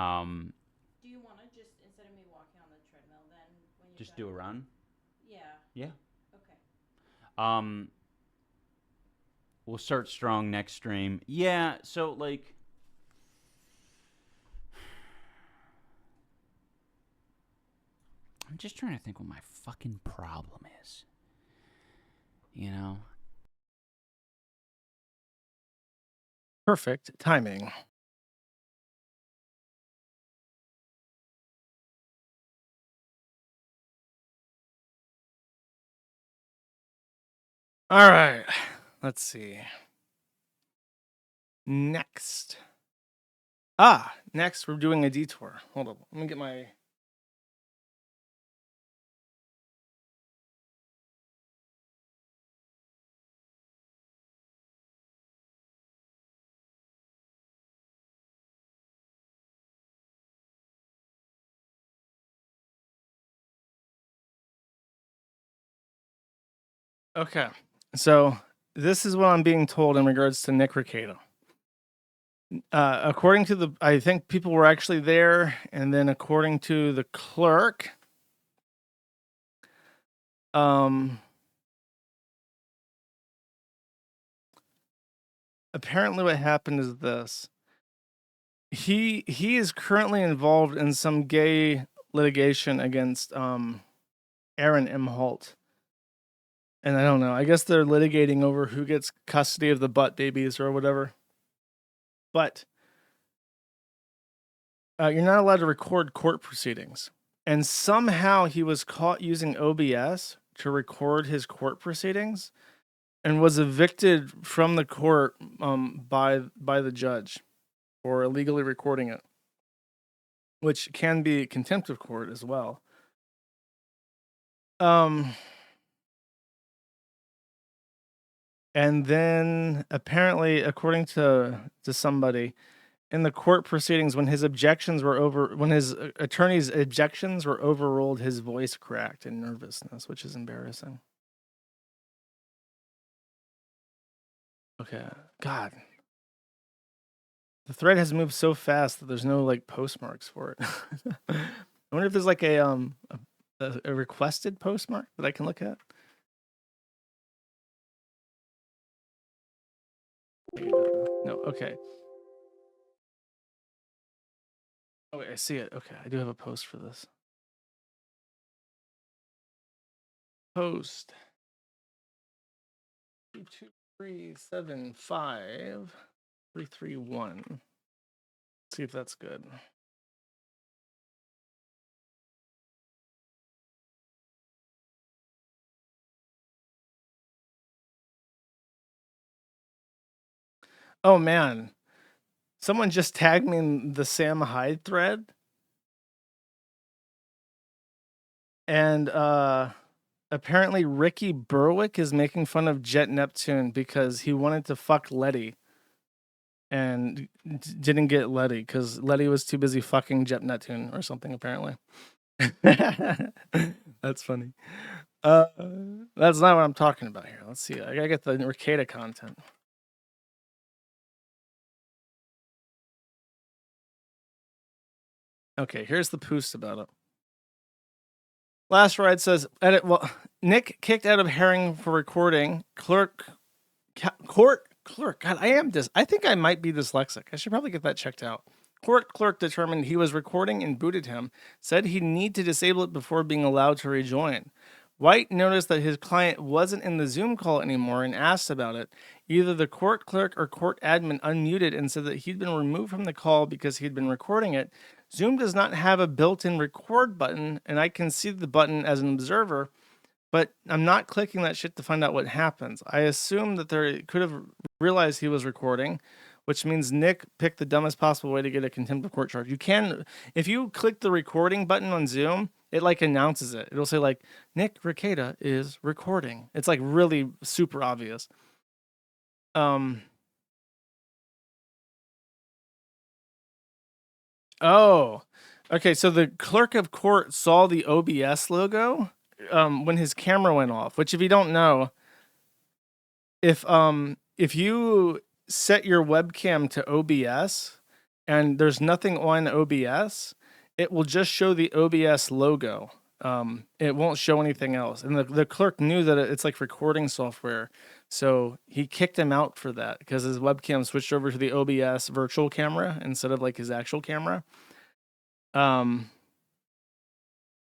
want to just, instead of me walking on the treadmill, then when you Just do a run? Yeah. Yeah. Okay. We'll start strong next stream. Yeah, so, like... I'm just trying to think what my fucking problem is. You know? Perfect timing. All right. Let's see. Next. Next we're doing a detour. Hold on. Let me get my... Okay. So this is what I'm being told in regards to Nick Recato. According to I think people were actually there, and then according to the clerk, apparently what happened is this. He is currently involved in some gay litigation against Aaron M. Holt. And I don't know. I guess they're litigating over who gets custody of the butt babies or whatever. But you're not allowed to record court proceedings. And somehow he was caught using OBS to record his court proceedings and was evicted from the court by the judge for illegally recording it, which can be contempt of court as well. And then apparently, according to somebody, in the court proceedings, when his attorney's objections were overruled, his voice cracked in nervousness, which is embarrassing. Okay, God. The thread has moved so fast that there's no like postmarks for it. I wonder if there's like a requested postmark that I can look at. No, okay. Oh, wait, I see it. Okay, I do have a post for this. Post 22375 see if that's good. Oh man, someone just tagged me in the Sam Hyde thread, and apparently Ricky Berwick is making fun of Jet Neptune because he wanted to fuck Letty and didn't get Letty because Letty was too busy fucking Jet Neptune or something, apparently. That's funny. That's not what I'm talking about here. Let's see. I gotta get the Recato content. Okay, here's the post about it. Last ride says, edit. Well, Nick kicked out of Herring for recording. Court clerk. God, I think I might be dyslexic. I should probably get that checked out. Court clerk determined he was recording and booted him. Said he'd need to disable it before being allowed to rejoin. White noticed that his client wasn't in the Zoom call anymore and asked about it. Either the court clerk or court admin unmuted and said that he'd been removed from the call because he'd been recording it. Zoom does not have a built-in record button, and I can see the button as an observer, but I'm not clicking that shit to find out what happens. I assume that they could have realized he was recording, which means Nick picked the dumbest possible way to get a contempt of court charge. You can, if you click the recording button on Zoom, it like announces it. It'll say like, Nick Recato is recording. It's like really super obvious. Oh, okay. So the clerk of court saw the OBS logo when his camera went off. Which, if you don't know, if you set your webcam to OBS and there's nothing on OBS, it will just show the OBS logo. It won't show anything else. And the clerk knew that it's like recording software. So he kicked him out for that because his webcam switched over to the OBS virtual camera instead of like his actual camera.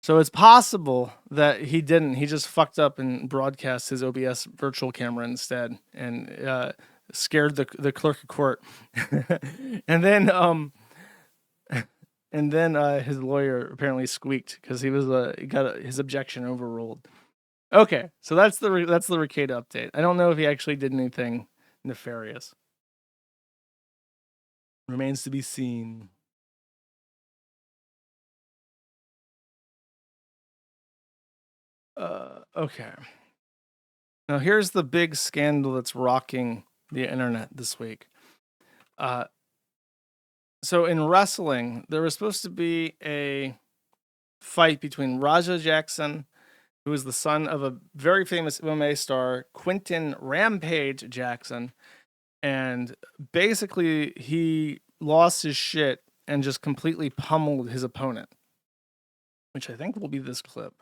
So it's possible that he didn't. He just fucked up and broadcast his OBS virtual camera instead and scared the clerk of court. And then his lawyer apparently squeaked because he got his objection overruled. Okay, so that's the Ricada update. I don't know if he actually did anything nefarious. Remains to be seen. Okay. Now here's the big scandal that's rocking the internet this week. So in wrestling, there was supposed to be a fight between Raja Jackson, who is the son of a very famous MMA star, Quentin Rampage Jackson, and basically he lost his shit and just completely pummeled his opponent, which I think will be this clip.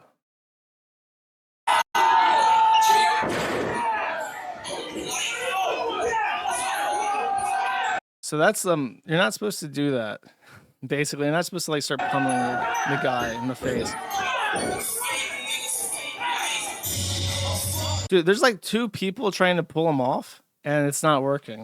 So that's you're not supposed to do that. Basically, you're not supposed to like start pummeling the guy in the face. Dude, there's like 2 people trying to pull him off, and it's not working.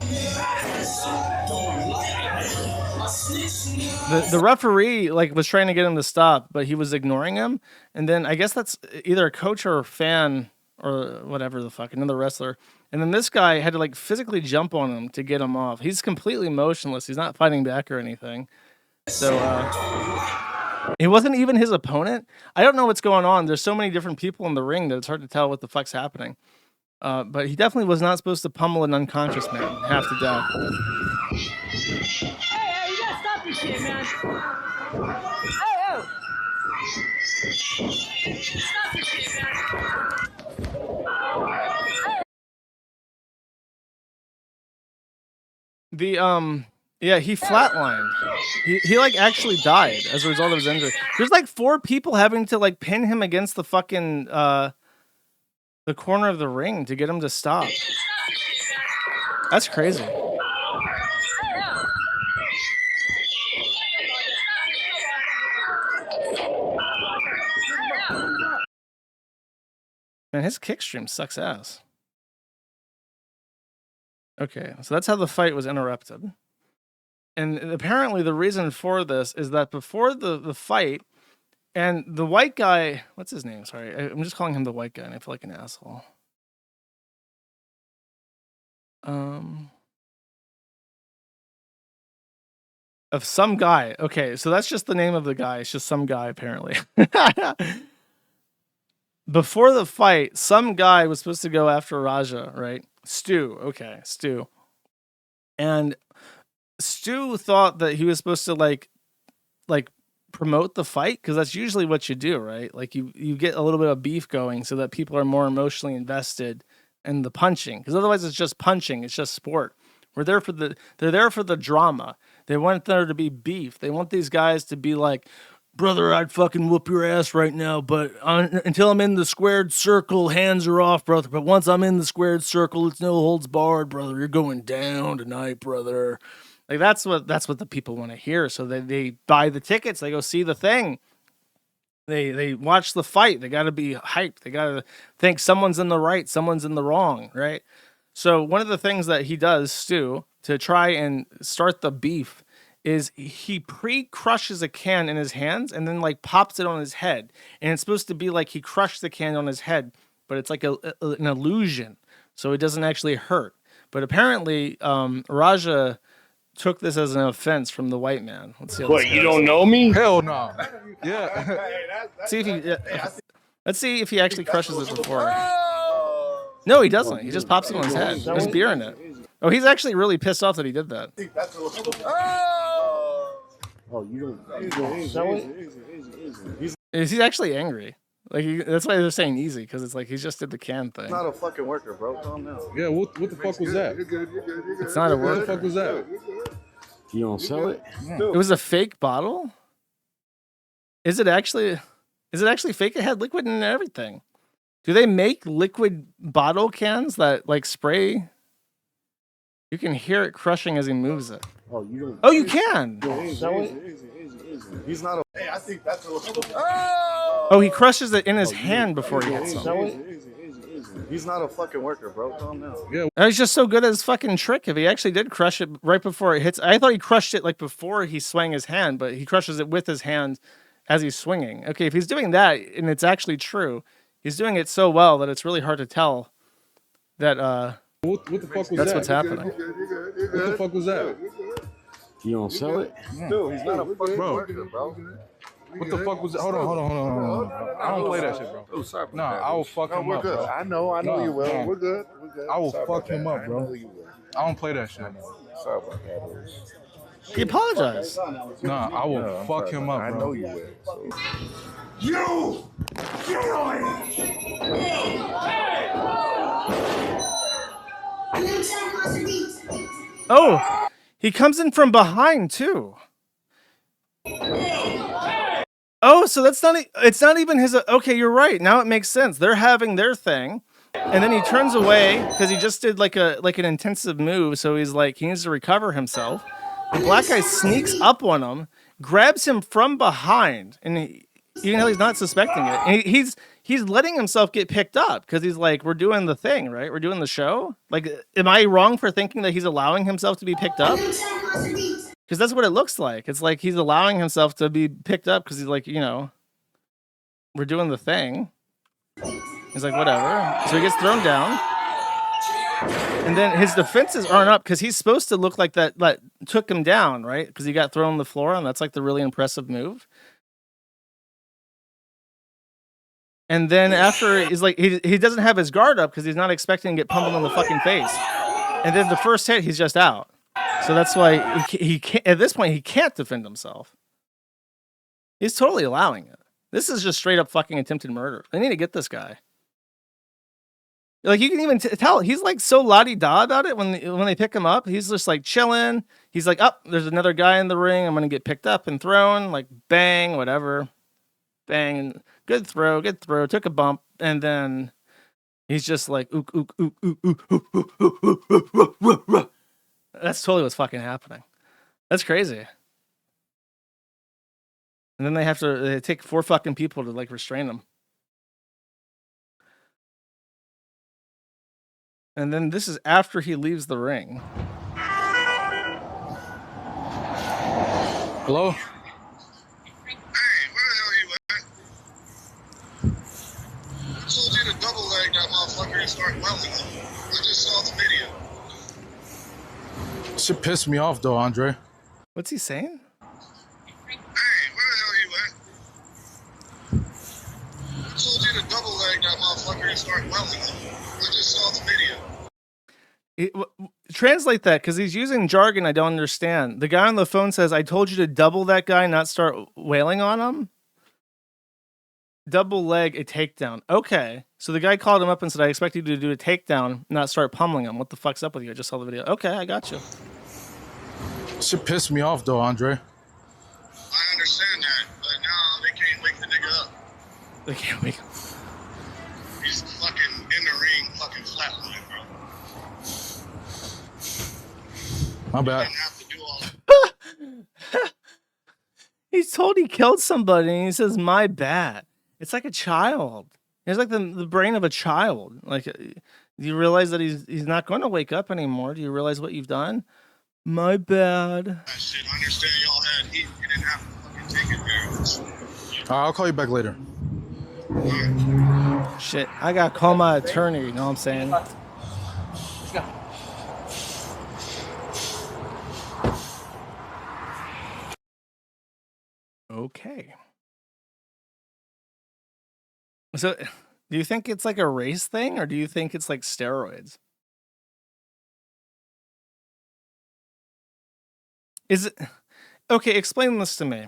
The referee like was trying to get him to stop, but he was ignoring him. And then I guess that's either a coach or a fan or whatever the fuck, another wrestler. And then this guy had to like physically jump on him to get him off. He's completely motionless. He's not fighting back or anything. So it wasn't even his opponent. I don't know what's going on. There's so many different people in the ring that it's hard to tell what the fuck's happening. But he definitely was not supposed to pummel an unconscious man half to death. Hey, you gotta stop this shit, man. Stop this shit, man. Yeah, he flatlined. He like actually died as a result of his injury. There's like 4 people having to like pin him against the fucking the corner of the ring to get him to stop. That's crazy. Man, his kick stream sucks ass. Okay, so that's how the fight was interrupted. And apparently the reason for this is that before the fight, and the white guy, what's his name? Sorry, I'm just calling him the white guy, and I feel like an asshole. Of some guy. Okay, so that's just the name of the guy. It's just some guy, apparently. Before the fight, some guy was supposed to go after Raja, right? Stu. Okay, Stu. And Stu thought that he was supposed to like promote the fight, because that's usually what you do, right? Like you get a little bit of beef going so that people are more emotionally invested in the punching, because otherwise it's just punching, it's just sport. They're there for the drama. They want there to be beef. They want these guys to be like, brother, I'd fucking whoop your ass right now, but until I'm in the squared circle, hands are off, brother. But once I'm in the squared circle, it's no holds barred, brother. You're going down tonight, brother. Like that's what the people want to hear. So they buy the tickets. They go see the thing. They watch the fight. They got to be hyped. They got to think someone's in the right, someone's in the wrong, right? So one of the things that he does, Stu, to try and start the beef is he pre-crushes a can in his hands and then like pops it on his head. And it's supposed to be like he crushed the can on his head, but it's like an illusion. So it doesn't actually hurt. But apparently Raja took this as an offense from the white man. Let's see how What, you don't know me? Hell no. Yeah. Let's see if he actually crushes it before. No, he doesn't. He just pops it on his head. There's beer in it. Oh, he's actually really pissed off that he did that. Oh, you don't sell it? He's actually angry. Like that's why they're saying easy, because it's like he just did the can thing. It's not a fucking worker, bro. Calm down. Yeah, what the fuck was that? You're good. You're good. You're good. It's not a What the worker. fuck was that? You don't sell it? It was a fake bottle. Is it actually fake? It had liquid in everything. Do they make liquid bottle cans that like spray? You can hear it crushing as he moves it. Oh, you don't. Oh, you can. Sell it? He's not a. Hey, I think that's a. Oh, he crushes it in his hand before he hits him. He's not a fucking worker, bro. Calm down. Yeah. He's just so good at his fucking trick. If he actually did crush it right before it hits, I thought he crushed it like before he swung his hand, but he crushes it with his hand as he's swinging. Okay, if he's doing that and it's actually true, he's doing it so well that it's really hard to tell that What the fuck was that's that? what's happening. What the fuck was that? You don't sell it? Dude, he's not a fucking worker, bro. What the fuck was that? Hold on. I don't play that shit, bro. Oh, sorry. No, I will fuck him we're up, good. bro. I know you will. No. We're good. We're good. I will Sorry fuck about him that. up, I bro. know you will. I don't play that shit. Sorry about that. He apologized. Nah, I will fuck him up, bro. I know you will. So. You! Oh, he comes in from behind too. Oh, so that's not. It's not even his. Okay, you're right. Now it makes sense. They're having their thing, and then he turns away because he just did like an intensive move. So he's like he needs to recover himself. The black guy sneaks up on him, grabs him from behind, and even though he's not suspecting it, and he's letting himself get picked up because he's like, we're doing the thing, right? We're doing the show. Like, am I wrong for thinking that he's allowing himself to be picked up? Because that's what it looks like. It's like he's allowing himself to be picked up because he's like, we're doing the thing. He's like, whatever. So he gets thrown down. And then his defenses aren't up because he's supposed to look like that took him down, right? Because he got thrown on the floor, and that's like the really impressive move. And then after, he's like, he doesn't have his guard up because he's not expecting to get pummeled in the fucking face. And then the first hit, he's just out. So that's why he can't, at this point, he can't defend himself. He's totally allowing it. This is just straight up fucking attempted murder. They need to get this guy. Like, you can even tell he's like so la-di-da about it when they pick him up. He's just like chilling. He's like, oh, there's another guy in the ring. I'm going to get picked up and thrown. Like, bang, whatever. Bang. Good throw. Took a bump. And then he's just like, ook, ook, ook, ook, ook, ook, ook, ook, ook, ook. That's totally what's fucking happening. That's crazy. And then they take 4 fucking people to like restrain him. And then this is after he leaves the ring. Hello? Hey, where the hell are you at? I told you to double leg that motherfucker and start welding him. I just saw the video. Shit pissed me off though, Andre. What's he saying? Hey, where the hell are you at? I told you to double leg that motherfucker and start welding him. I just saw the video. Translate that, because he's using jargon I don't understand. The guy on the phone says, I told you to double that guy, not start wailing on him. Double leg a takedown. Okay. So the guy called him up and said, I expect you to do a takedown, not start pummeling him. What the fuck's up with you? I just saw the video. Okay, I got you. Shit pissed me off though, Andre. I understand that, but now they can't wake the nigga up. They can't wake him. He's fucking in the ring, fucking flatline, bro. My bad. He's told he killed somebody and he says, my bad. It's like a child. It's like the brain of a child. Like, do you realize that he's not going to wake up anymore? Do you realize what you've done? My bad. That shit, I understand y'all had heat. You didn't have to fucking take it there. I'll call you back later. Shit, I got to call my attorney. You know what I'm saying? Okay. So, do you think it's like a race thing, or do you think it's like steroids? Is it okay? Explain this to me.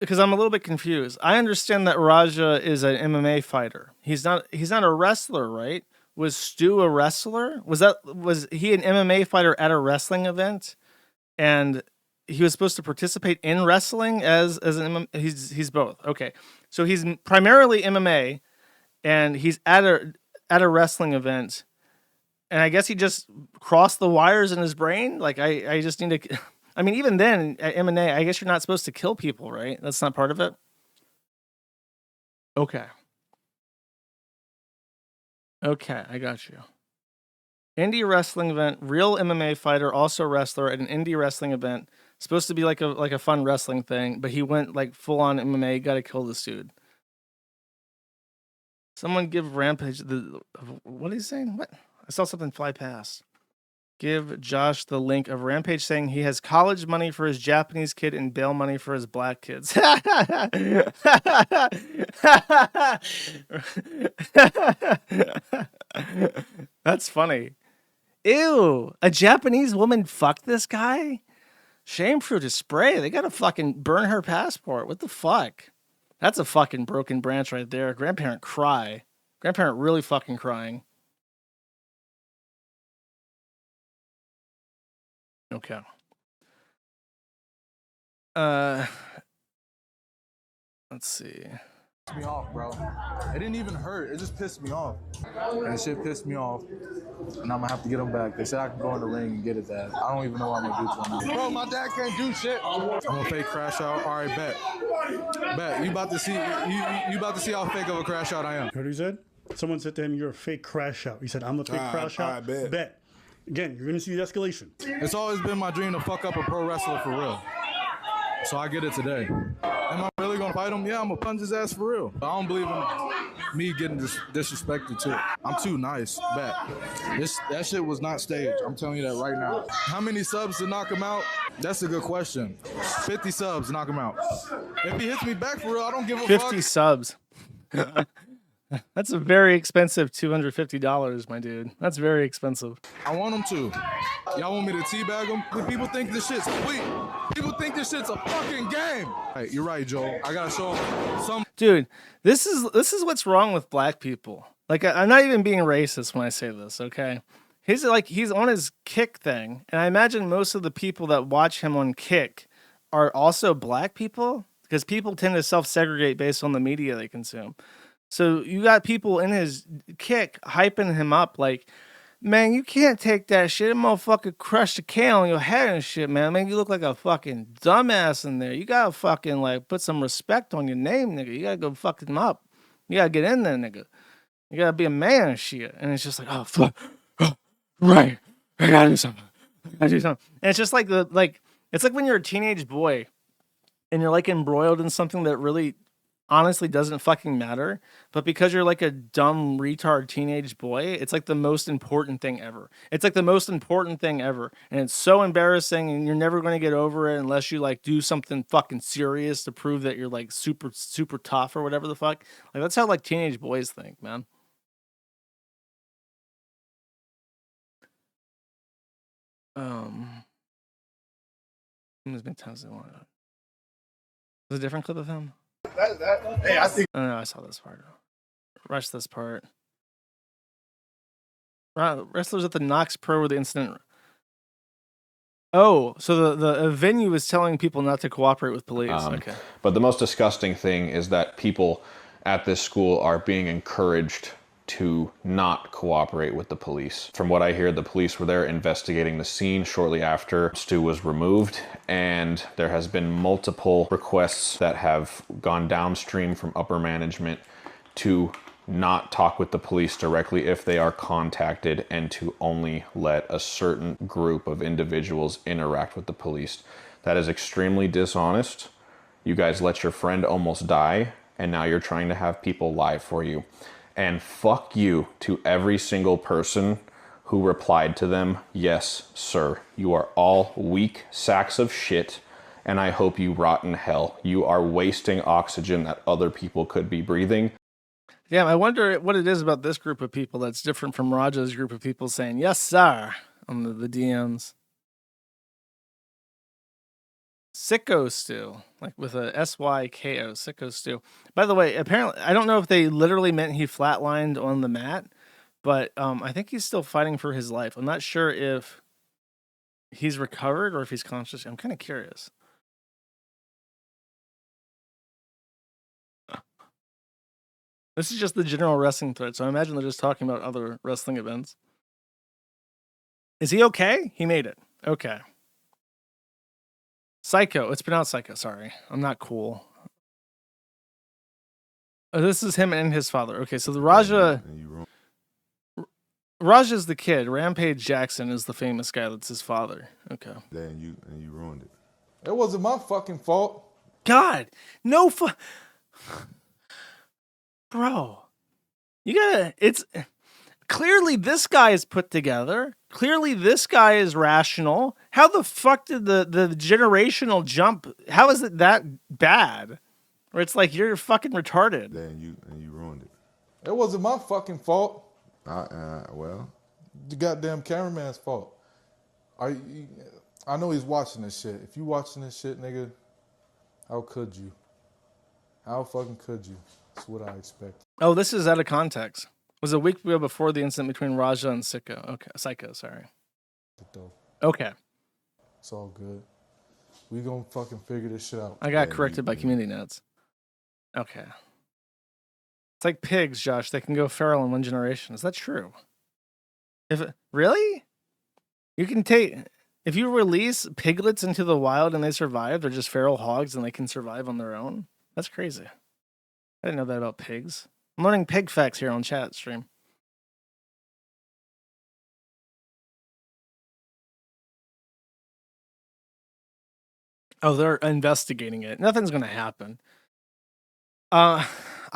because I'm a little bit confused. I understand that Raja is an MMA fighter. He's not a wrestler, right? Was Stu a wrestler? Was he an MMA fighter at a wrestling event? And he was supposed to participate in wrestling as an MMA. He's both. Okay. So he's primarily MMA and he's at a wrestling event. And I guess he just crossed the wires in his brain. Like I just need to I mean, even then at MMA, I guess you're not supposed to kill people, right? That's not part of it. Okay. Okay, I got you. Indie wrestling event, real MMA fighter, also wrestler at an indie wrestling event. Supposed to be like a fun wrestling thing, but he went like full on MMA, gotta kill this dude. Someone give Rampage what are you saying? What? I saw something fly past. Give Josh the link of Rampage saying he has college money for his Japanese kid and bail money for his black kids. That's funny. Ew, a Japanese woman fucked this guy? Shame fruit is spray. They gotta fucking burn her passport. What the fuck? That's a fucking broken branch right there. Grandparent cry. Grandparent really fucking crying. Okay. Let's see. Me off, bro. It didn't even hurt. It just pissed me off. And the shit pissed me off. And I'm gonna have to get them back. They said I can go in the ring and get it back. I don't even know what I'm gonna do to them. Bro, my dad can't do shit. I'm gonna fake crash out. All right, bet. Bet. You about to see how fake of a crash out I am. You heard what he said? Someone said to him, "You're a fake crash out." He said, "I'm a fake crash out." Bet. Again, you're gonna see the escalation. It's always been my dream to fuck up a pro wrestler for real. So I get it today. Am I really gonna fight him? Yeah, I'm gonna punch his ass for real. I don't believe in me getting disrespected too. I'm too nice. Bet. That shit was not staged. I'm telling you that right now. How many subs to knock him out? That's a good question. 50 subs to knock him out. If he hits me back for real, I don't give a 50 fuck. subs. That's a very expensive $250, my dude. That's very expensive. I want him to. Y'all want me to teabag him? People think this shit's sweet. People think this shit's a fucking game. Hey, you're right, Joel. I gotta show some. Dude, this is what's wrong with black people. Like, I'm not even being racist when I say this, okay? He's on his Kick thing, and I imagine most of the people that watch him on Kick are also black people, because people tend to self-segregate based on the media they consume. So you got people in his Kick hyping him up like, man, you can't take that shit. That motherfucker crushed the K on your head and shit, man. Man, you look like a fucking dumbass in there. You gotta fucking like put some respect on your name, nigga. You gotta go fuck him up. You gotta get in there, nigga. You gotta be a man and shit. And it's just like, oh fuck, oh, right. I gotta do something. And it's just like it's like when you're a teenage boy and you're like embroiled in something that really honestly doesn't fucking matter, but because you're like a dumb retard teenage boy, it's like the most important thing ever. It's like the most important thing ever, and it's so embarrassing, and you're never going to get over it unless you like do something fucking serious to prove that you're like super tough or whatever the fuck. Like that's how like teenage boys think, man. There's been times I want to. There's a different clip of him. Hey, I think. Oh no, I saw this part. Rush this part. Wrestlers at the Knox Pro were the incident. Oh, so the venue is telling people not to cooperate with police. Okay. But the most disgusting thing is that people at this school are being encouraged to not cooperate with the police. From what I hear, the police were there investigating the scene shortly after Stu was removed, and there has been multiple requests that have gone downstream from upper management to not talk with the police directly if they are contacted, and to only let a certain group of individuals interact with the police. That is extremely dishonest. You guys let your friend almost die, and now you're trying to have people lie for you. And fuck you to every single person who replied to them, yes, sir. You are all weak sacks of shit, and I hope you rot in hell. You are wasting oxygen that other people could be breathing. Yeah, I wonder what it is about this group of people that's different from Raja's group of people saying, yes, sir, on the DMs. Sicko Stew, like with a SYKO, Sicko Stew. By the way, apparently, I don't know if they literally meant he flatlined on the mat, but I think he's still fighting for his life. I'm not sure if he's recovered or if he's conscious. I'm kind of curious. This is just the general wrestling thread, so I imagine they're just talking about other wrestling events. Is he okay? He made it. Okay. Psycho. It's pronounced Psycho. Sorry. I'm not cool. Oh, this is him and his father. Okay, so the Raja... Raja's the kid. Rampage Jackson is the famous guy that's his father. Okay. And you ruined it. It wasn't my fucking fault. God. No Bro. You gotta... It's... Clearly this guy is put together. Clearly this guy is rational. How the fuck did the generational jump... How is it that bad? Where it's like, you're fucking retarded. And you ruined it. It wasn't my fucking fault. Well, the goddamn cameraman's fault. I know he's watching this shit. If you watching this shit, nigga, how could you? How fucking could you? That's what I expect. Oh, this is out of context. It was a week before the incident between Raja and Sicko. Okay, Psycho, sorry. Okay. It's all good. We gonna fucking figure this shit out. I got corrected by community notes. Okay. It's like pigs, Josh. They can go feral in one generation. Is that true? Really? You can if you release piglets into the wild and they survive, they're just feral hogs and they can survive on their own? That's crazy. I didn't know that about pigs. I'm learning pig facts here on chat stream. Oh, they're investigating it. Nothing's going to happen. I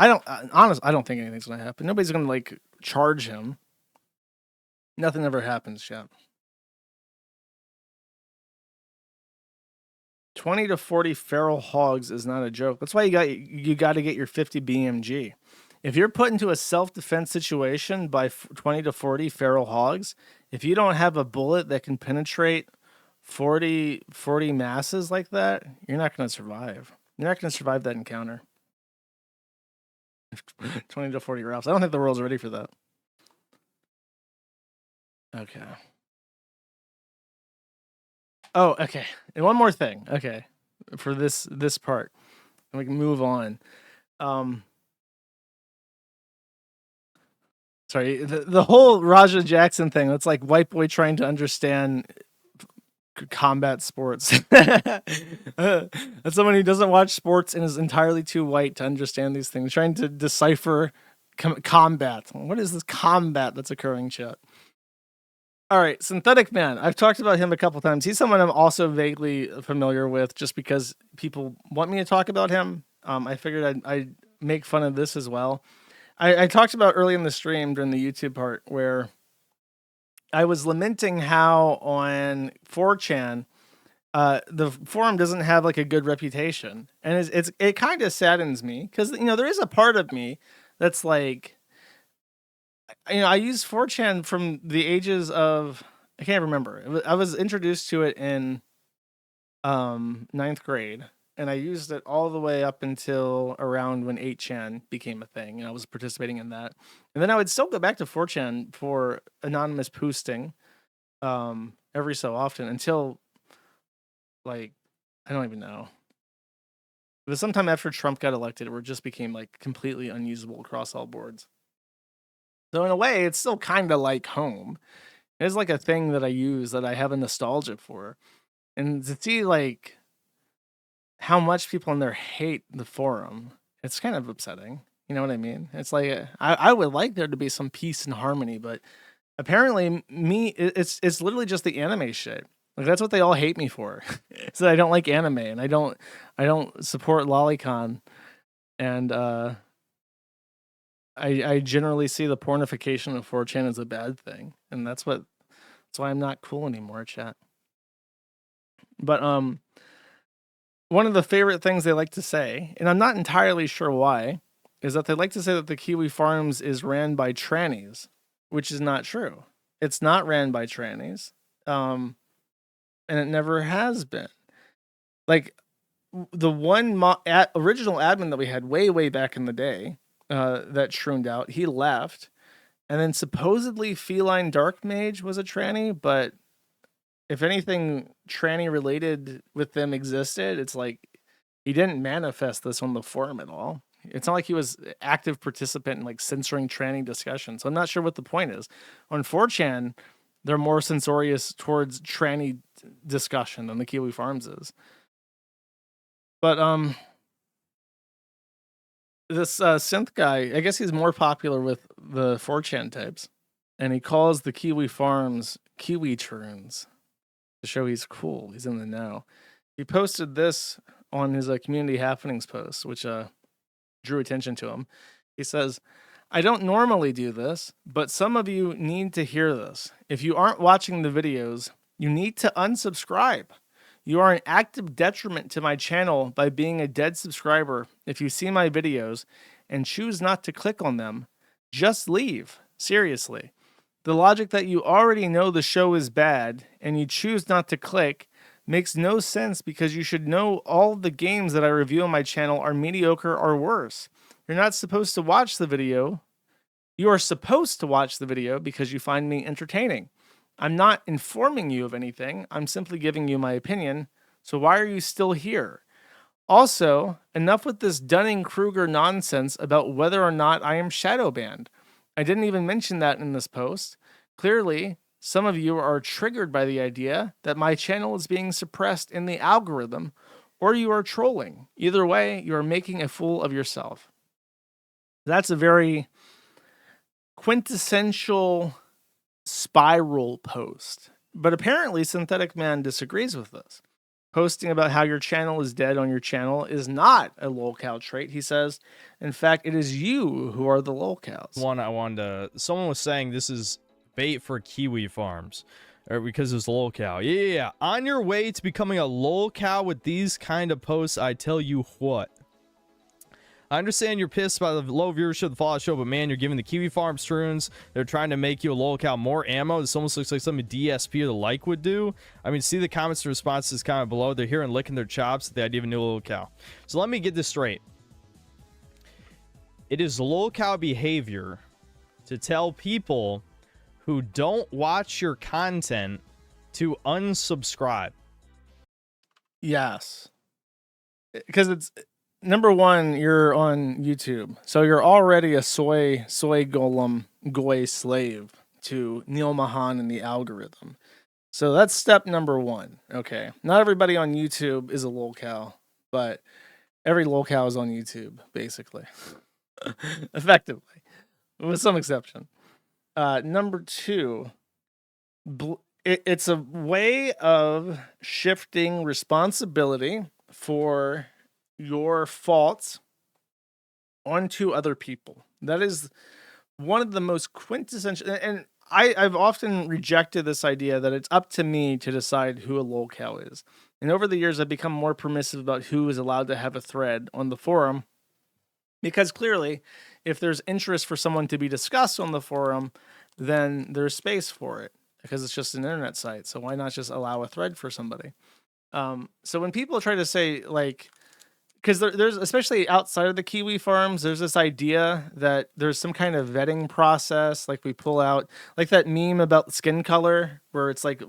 don't think anything's going to happen. Nobody's going to like charge him. Nothing ever happens, chat. 20 to 40 feral hogs is not a joke. That's why you got to get your 50 BMG. If you're put into a self-defense situation by 20 to 40 feral hogs, if you don't have a bullet that can penetrate 40 masses like that, you're not going to survive. You're not going to survive that encounter. 20 to 40 Ralphs. I don't think the world's ready for that. Okay. Oh, okay. And one more thing. Okay. For this part. And we can move on. Sorry, the whole Raja Jackson thing, that's like white boy trying to understand combat sports. That's someone who doesn't watch sports and is entirely too white to understand these things, trying to decipher combat. What is this combat that's occurring, chat? All right, SyntheticMan. I've talked about him a couple times. He's someone I'm also vaguely familiar with just because people want me to talk about him. I figured I'd make fun of this as well. I talked about early in the stream during the YouTube part where I was lamenting how on 4chan, the forum doesn't have like a good reputation. And it kind of saddens me because, you know, there is a part of me that's like, you know, I use 4chan from the ages of, I can't remember. I was introduced to it in 9th grade. And I used it all the way up until around when 8chan became a thing. And I was participating in that. And then I would still go back to 4chan for anonymous posting every so often until, like, I don't even know. It was sometime after Trump got elected where it just became, like, completely unusable across all boards. So in a way, it's still kind of like home. It's like a thing that I use that I have a nostalgia for. And to see, like, how much people in there hate the forum, it's kind of upsetting. You know what I mean? It's like I would like there to be some peace and harmony, but apparently it's literally just the anime shit. Like that's what they all hate me for. So I don't like anime and I don't support lolicon, and I generally see the pornification of 4chan as a bad thing, and that's why I'm not cool anymore, chat. But one of the favorite things they like to say, and I'm not entirely sure why, is that they like to say that the Kiwi Farms is ran by trannies, which is not true. It's not ran by trannies, and it never has been. Like the one original admin that we had way back in the day that trooned out, he left, and then supposedly Feline Dark Mage was a tranny, but if anything tranny related with them existed, it's like he didn't manifest this on the forum at all. It's not like he was active participant in like censoring tranny discussions. So I'm not sure what the point is. On 4chan, they're more censorious towards tranny discussion than the Kiwi Farms is. But this synth guy, I guess he's more popular with the 4chan types, and he calls the Kiwi Farms Kiwi troons to show he's cool. He's in the know. He posted this on his community happenings post, which drew attention to him. He says, I don't normally do this, but some of you need to hear this. If you aren't watching the videos, you need to unsubscribe. You are an active detriment to my channel by being a dead subscriber. If you see my videos and choose not to click on them, just leave. Seriously. The logic that you already know the show is bad and you choose not to click makes no sense because you should know all the games that I review on my channel are mediocre or worse. You're not supposed to watch the video. You are supposed to watch the video because you find me entertaining. I'm not informing you of anything. I'm simply giving you my opinion. So why are you still here? Also, enough with this Dunning-Kruger nonsense about whether or not I am shadow banned. I didn't even mention that in this post. Clearly, some of you are triggered by the idea that my channel is being suppressed in the algorithm, or you are trolling. Either way, you are making a fool of yourself. That's a very quintessential spiral post. But apparently, SyntheticMan disagrees with this. Posting about how your channel is dead on your channel is not a lolcow trait. He says, in fact, it is you who are the lolcows. Someone was saying this is bait for Kiwi Farms, or because it's lolcow. Yeah. On your way to becoming a lolcow with these kind of posts, I tell you what. I understand you're pissed by the low viewership of the Fallout show, but man, you're giving the Kiwi Farms troons. They're trying to make you a lolcow more ammo. This almost looks like something DSP or the like would do. I mean, see the comments and responses comment below. They're here and licking their chops at the idea of a new lolcow. So let me get this straight. It is lolcow behavior to tell people who don't watch your content to unsubscribe. Yes. Because it's, number one, you're on YouTube. So you're already a soy golem goy slave to Neil Mahan and the algorithm. So that's step number one. Okay. Not everybody on YouTube is a lolcow, but every lolcow is on YouTube, basically. Effectively. With some exception. Number two, it's a way of shifting responsibility for your faults onto other people. That is one of the most quintessential, and I've often rejected this idea that it's up to me to decide who a lolcow is. And over the years, I've become more permissive about who is allowed to have a thread on the forum, because clearly, if there's interest for someone to be discussed on the forum, then there's space for it, because it's just an internet site. So why not just allow a thread for somebody? So when people try to say, like, because there's, especially outside of the Kiwi Farms, there's this idea that there's some kind of vetting process, like we pull out, like that meme about skin color, where it's like,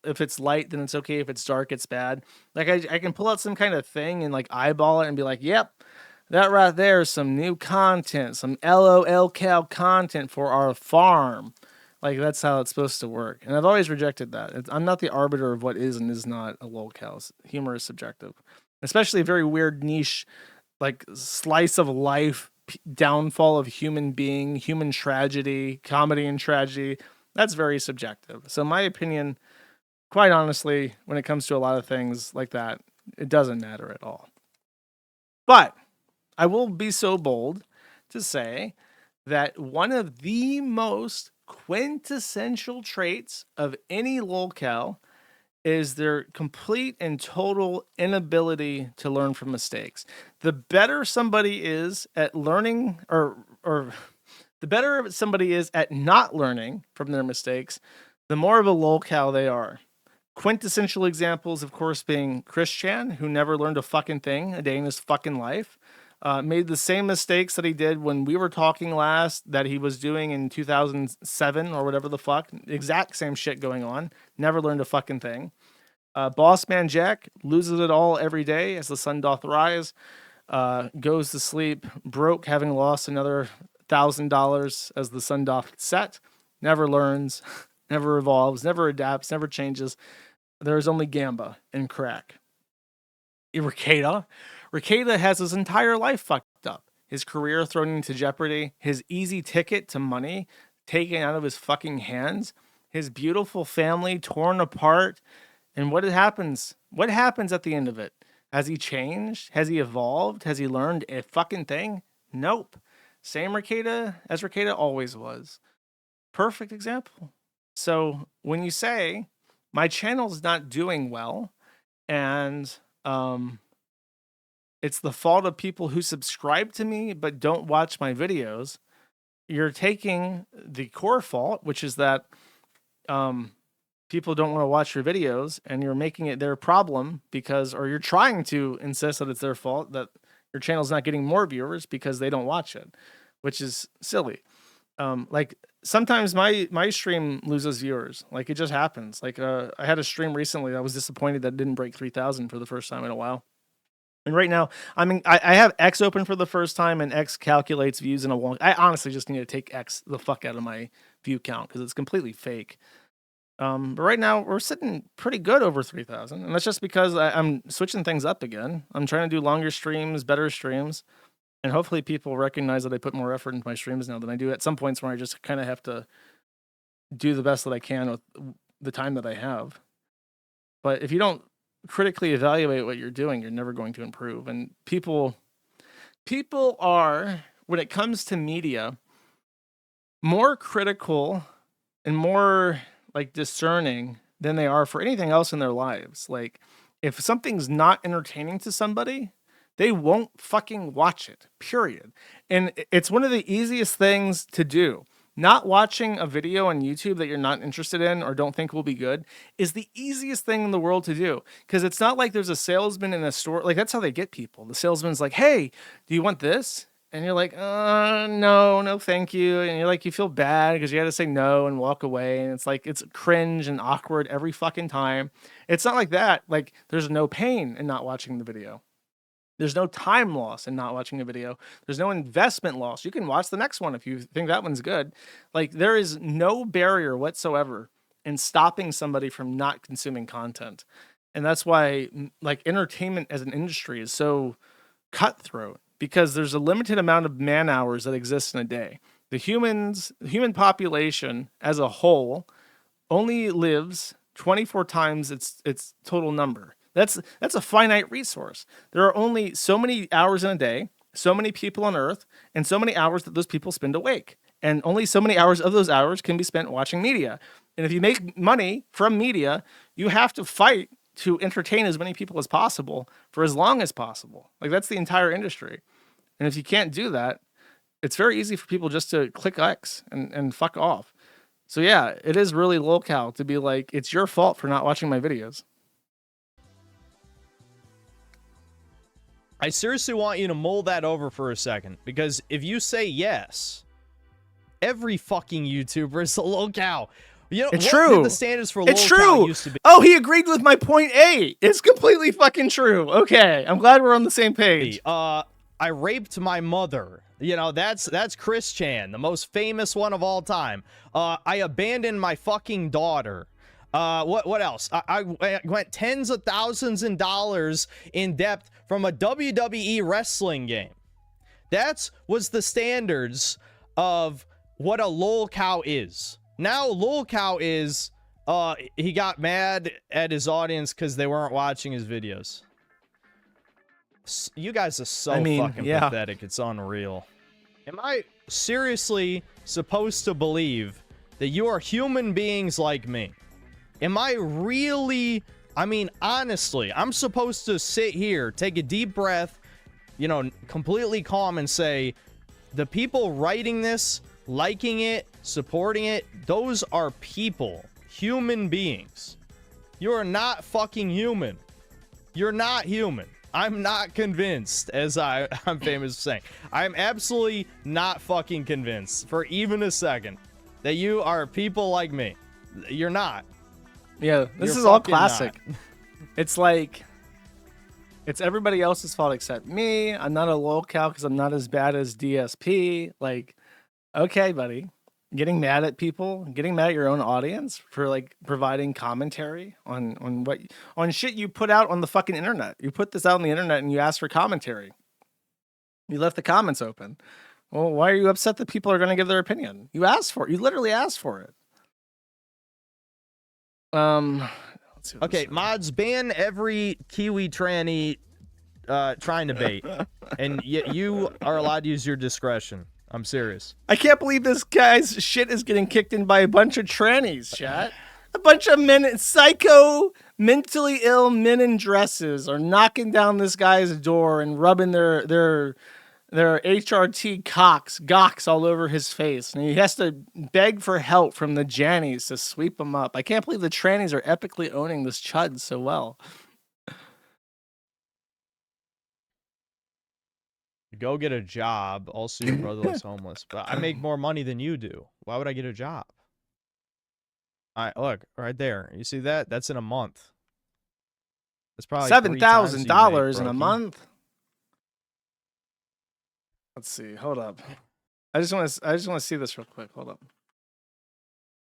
if it's light, then it's okay. If it's dark, it's bad. Like I can pull out some kind of thing and like eyeball it and be like, yep, that right there is some new content, some LOL content for our farm. Like, that's how it's supposed to work. And I've always rejected that. I'm not the arbiter of what is and is not a lolcow. Humor is subjective. Especially a very weird niche, like slice of life, downfall of human being, human tragedy, comedy and tragedy. That's very subjective. So my opinion, quite honestly, when it comes to a lot of things like that, it doesn't matter at all. But I will be so bold to say that one of the most quintessential traits of any lolcow is their complete and total inability to learn from mistakes. The better somebody is at learning, or the better somebody is at not learning from their mistakes, the more of a lolcow they are. Quintessential examples, of course, being Chris Chan, who never learned a fucking thing a day in his fucking life. Made the same mistakes that he did when we were talking last, that he was doing in 2007 or whatever the fuck. Exact same shit going on. Never learned a fucking thing. Boss Man Jack loses it all every day as the sun doth rise. Goes to sleep broke, having lost another $1,000 as the sun doth set. Never learns, never evolves, never adapts, never changes. There is only Gamba and crack. Ricada has his entire life fucked up. His career thrown into jeopardy. His easy ticket to money taken out of his fucking hands. His beautiful family torn apart. And what happens? What happens at the end of it? Has he changed? Has he evolved? Has he learned a fucking thing? Nope. Same Ricada as Ricada always was. Perfect example. So when you say my channel's not doing well and it's the fault of people who subscribe to me but don't watch my videos, you're taking the core fault, which is that people don't want to watch your videos, and you're making it their problem because, or you're trying to insist that it's their fault that your channel's not getting more viewers because they don't watch it, which is silly. Like sometimes my stream loses viewers. Like it just happens. Like I had a stream recently. I was disappointed that it didn't break 3,000 for the first time in a while. And right now, I have X open for the first time, and X calculates views in a long. I honestly just need to take X the fuck out of my view count because it's completely fake. But right now we're sitting pretty good over 3,000, and that's just because I'm switching things up again. I'm trying to do longer streams, better streams. And hopefully people recognize that I put more effort into my streams now than I do at some points where I just kind of have to do the best that I can with the time that I have. But if you don't critically evaluate what you're doing, you're never going to improve. And people are, when it comes to media, more critical and more like discerning than they are for anything else in their lives. Like if something's not entertaining to somebody, they won't fucking watch it, period. And it's one of the easiest things to do. Not watching a video on YouTube that you're not interested in or don't think will be good is the easiest thing in the world to do. Because it's not like there's a salesman in a store. Like that's how they get people. The salesman's like, hey, do you want this? And you're like, no, thank you. And you're like, you feel bad because you had to say no and walk away. And it's like, it's cringe and awkward every fucking time. It's not like that. Like there's no pain in not watching the video. There's no time loss in not watching a video. There's no investment loss. You can watch the next one if you think that one's good. Like there is no barrier whatsoever in stopping somebody from not consuming content. And that's why like entertainment as an industry is so cutthroat, because there's a limited amount of man hours that exist in a day. The human population as a whole only lives 24 times its total number. That's a finite resource. There are only so many hours in a day, so many people on Earth, and so many hours that those people spend awake. And only so many hours of those hours can be spent watching media. And if you make money from media, you have to fight to entertain as many people as possible for as long as possible. Like that's the entire industry. And if you can't do that, it's very easy for people just to click X and fuck off. So yeah, it is really lolcow to be like, it's your fault for not watching my videos. I seriously want you to mull that over for a second, because if you say yes, every fucking YouTuber is a lolcow. You know, it's what true. did the standards for it's lolcow true. used to be? Oh, he agreed with my point A. It's completely fucking true. Okay, I'm glad we're on the same page. I raped my mother. You know, that's Chris Chan, the most famous one of all time. I abandoned my fucking daughter. What else? I went tens of thousands of dollars in debt from a WWE wrestling game. That was the standards of what a lolcow is. Now lolcow is he got mad at his audience because they weren't watching his videos. You guys are so fucking pathetic. It's unreal. Am I seriously supposed to believe that you are human beings like me? Am I really, I mean, honestly, I'm supposed to sit here, take a deep breath, you know, completely calm and say, the people writing this, liking it, supporting it, those are people, human beings. You are not fucking human. You're not human. I'm not convinced, as I'm famous for saying. I'm absolutely not fucking convinced for even a second that you are people like me. You're not. Yeah, this You're is all fucking classic. not. It's like, it's everybody else's fault except me. I'm not a lolcow because I'm not as bad as DSP. Like, okay, buddy. Getting mad at people, getting mad at your own audience for like providing commentary on shit you put out on the fucking internet. You put this out on the internet and you ask for commentary. You left the comments open. Well, why are you upset that people are going to give their opinion? You asked for it. You literally asked for it. Let's see what Okay, mods, ban every Kiwi tranny trying to bait. And yet you are allowed to use your discretion. I'm serious. I can't believe this guy's shit is getting kicked in by a bunch of trannies, chat. A bunch of men, psycho, mentally ill men in dresses are knocking down this guy's door and rubbing their HRT gocks all over his face. And he has to beg for help from the Jannies to sweep him up. I can't believe the trannies are epically owning this chud so well. Go get a job. Also, your brother was homeless. But I make more money than you do. Why would I get a job? Look, right there. You see that? That's in a month. That's probably $7,000 in a month. Let's see. Hold up. I just want to see this real quick. Hold up.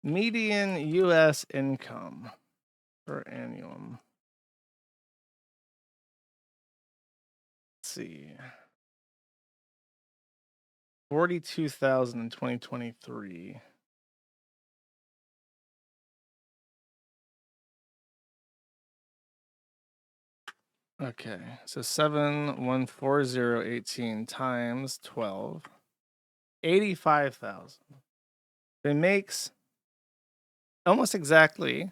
Median U.S. income per annum. Let's see. 42,000 in 2023. Okay, so 7,140,18 times 12, 85,000. It makes almost exactly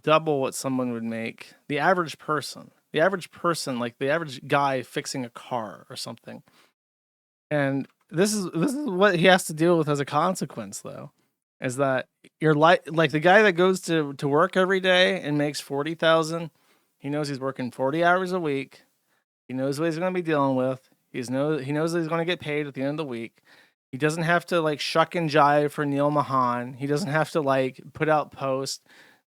double what someone would make. The average person, like the average guy fixing a car or something. And this is what he has to deal with as a consequence, though, is that you're like the guy that goes to work every day and makes 40,000. He knows he's working 40 hours a week. He knows what he's going to be dealing with. He knows that he's going to get paid at the end of the week. He doesn't have to like shuck and jive for Neil Mahan. He doesn't have to like put out posts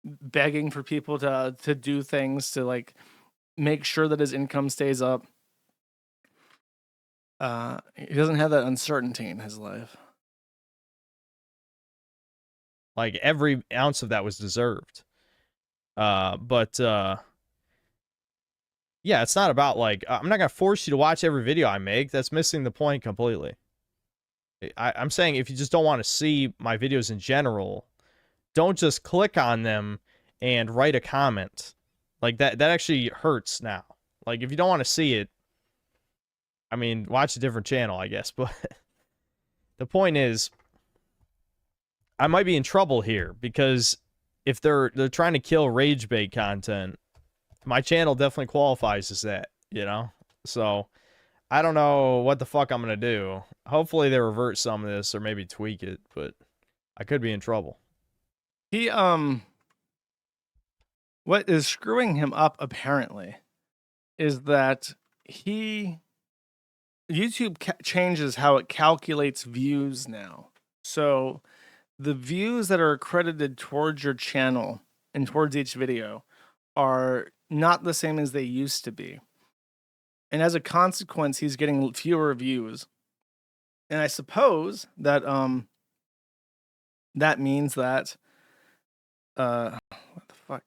begging for people to do things to like make sure that his income stays up. He doesn't have that uncertainty in his life. Like every ounce of that was deserved. Yeah, it's not about like, I'm not going to force you to watch every video I make. That's missing the point completely. I'm saying if you just don't want to see my videos in general, don't just click on them and write a comment. Like that actually hurts now. Like if you don't want to see it, I mean, watch a different channel, I guess. But the point is, I might be in trouble here because if they're trying to kill rage bait content, my channel definitely qualifies as that, you know? So I don't know what the fuck I'm going to do. Hopefully they revert some of this or maybe tweak it, but I could be in trouble. He, what is screwing him up apparently is that YouTube changes how it calculates views now. So the views that are accredited towards your channel and towards each video are not the same as they used to be. And as a consequence, he's getting fewer views. And I suppose that that means that what the fuck?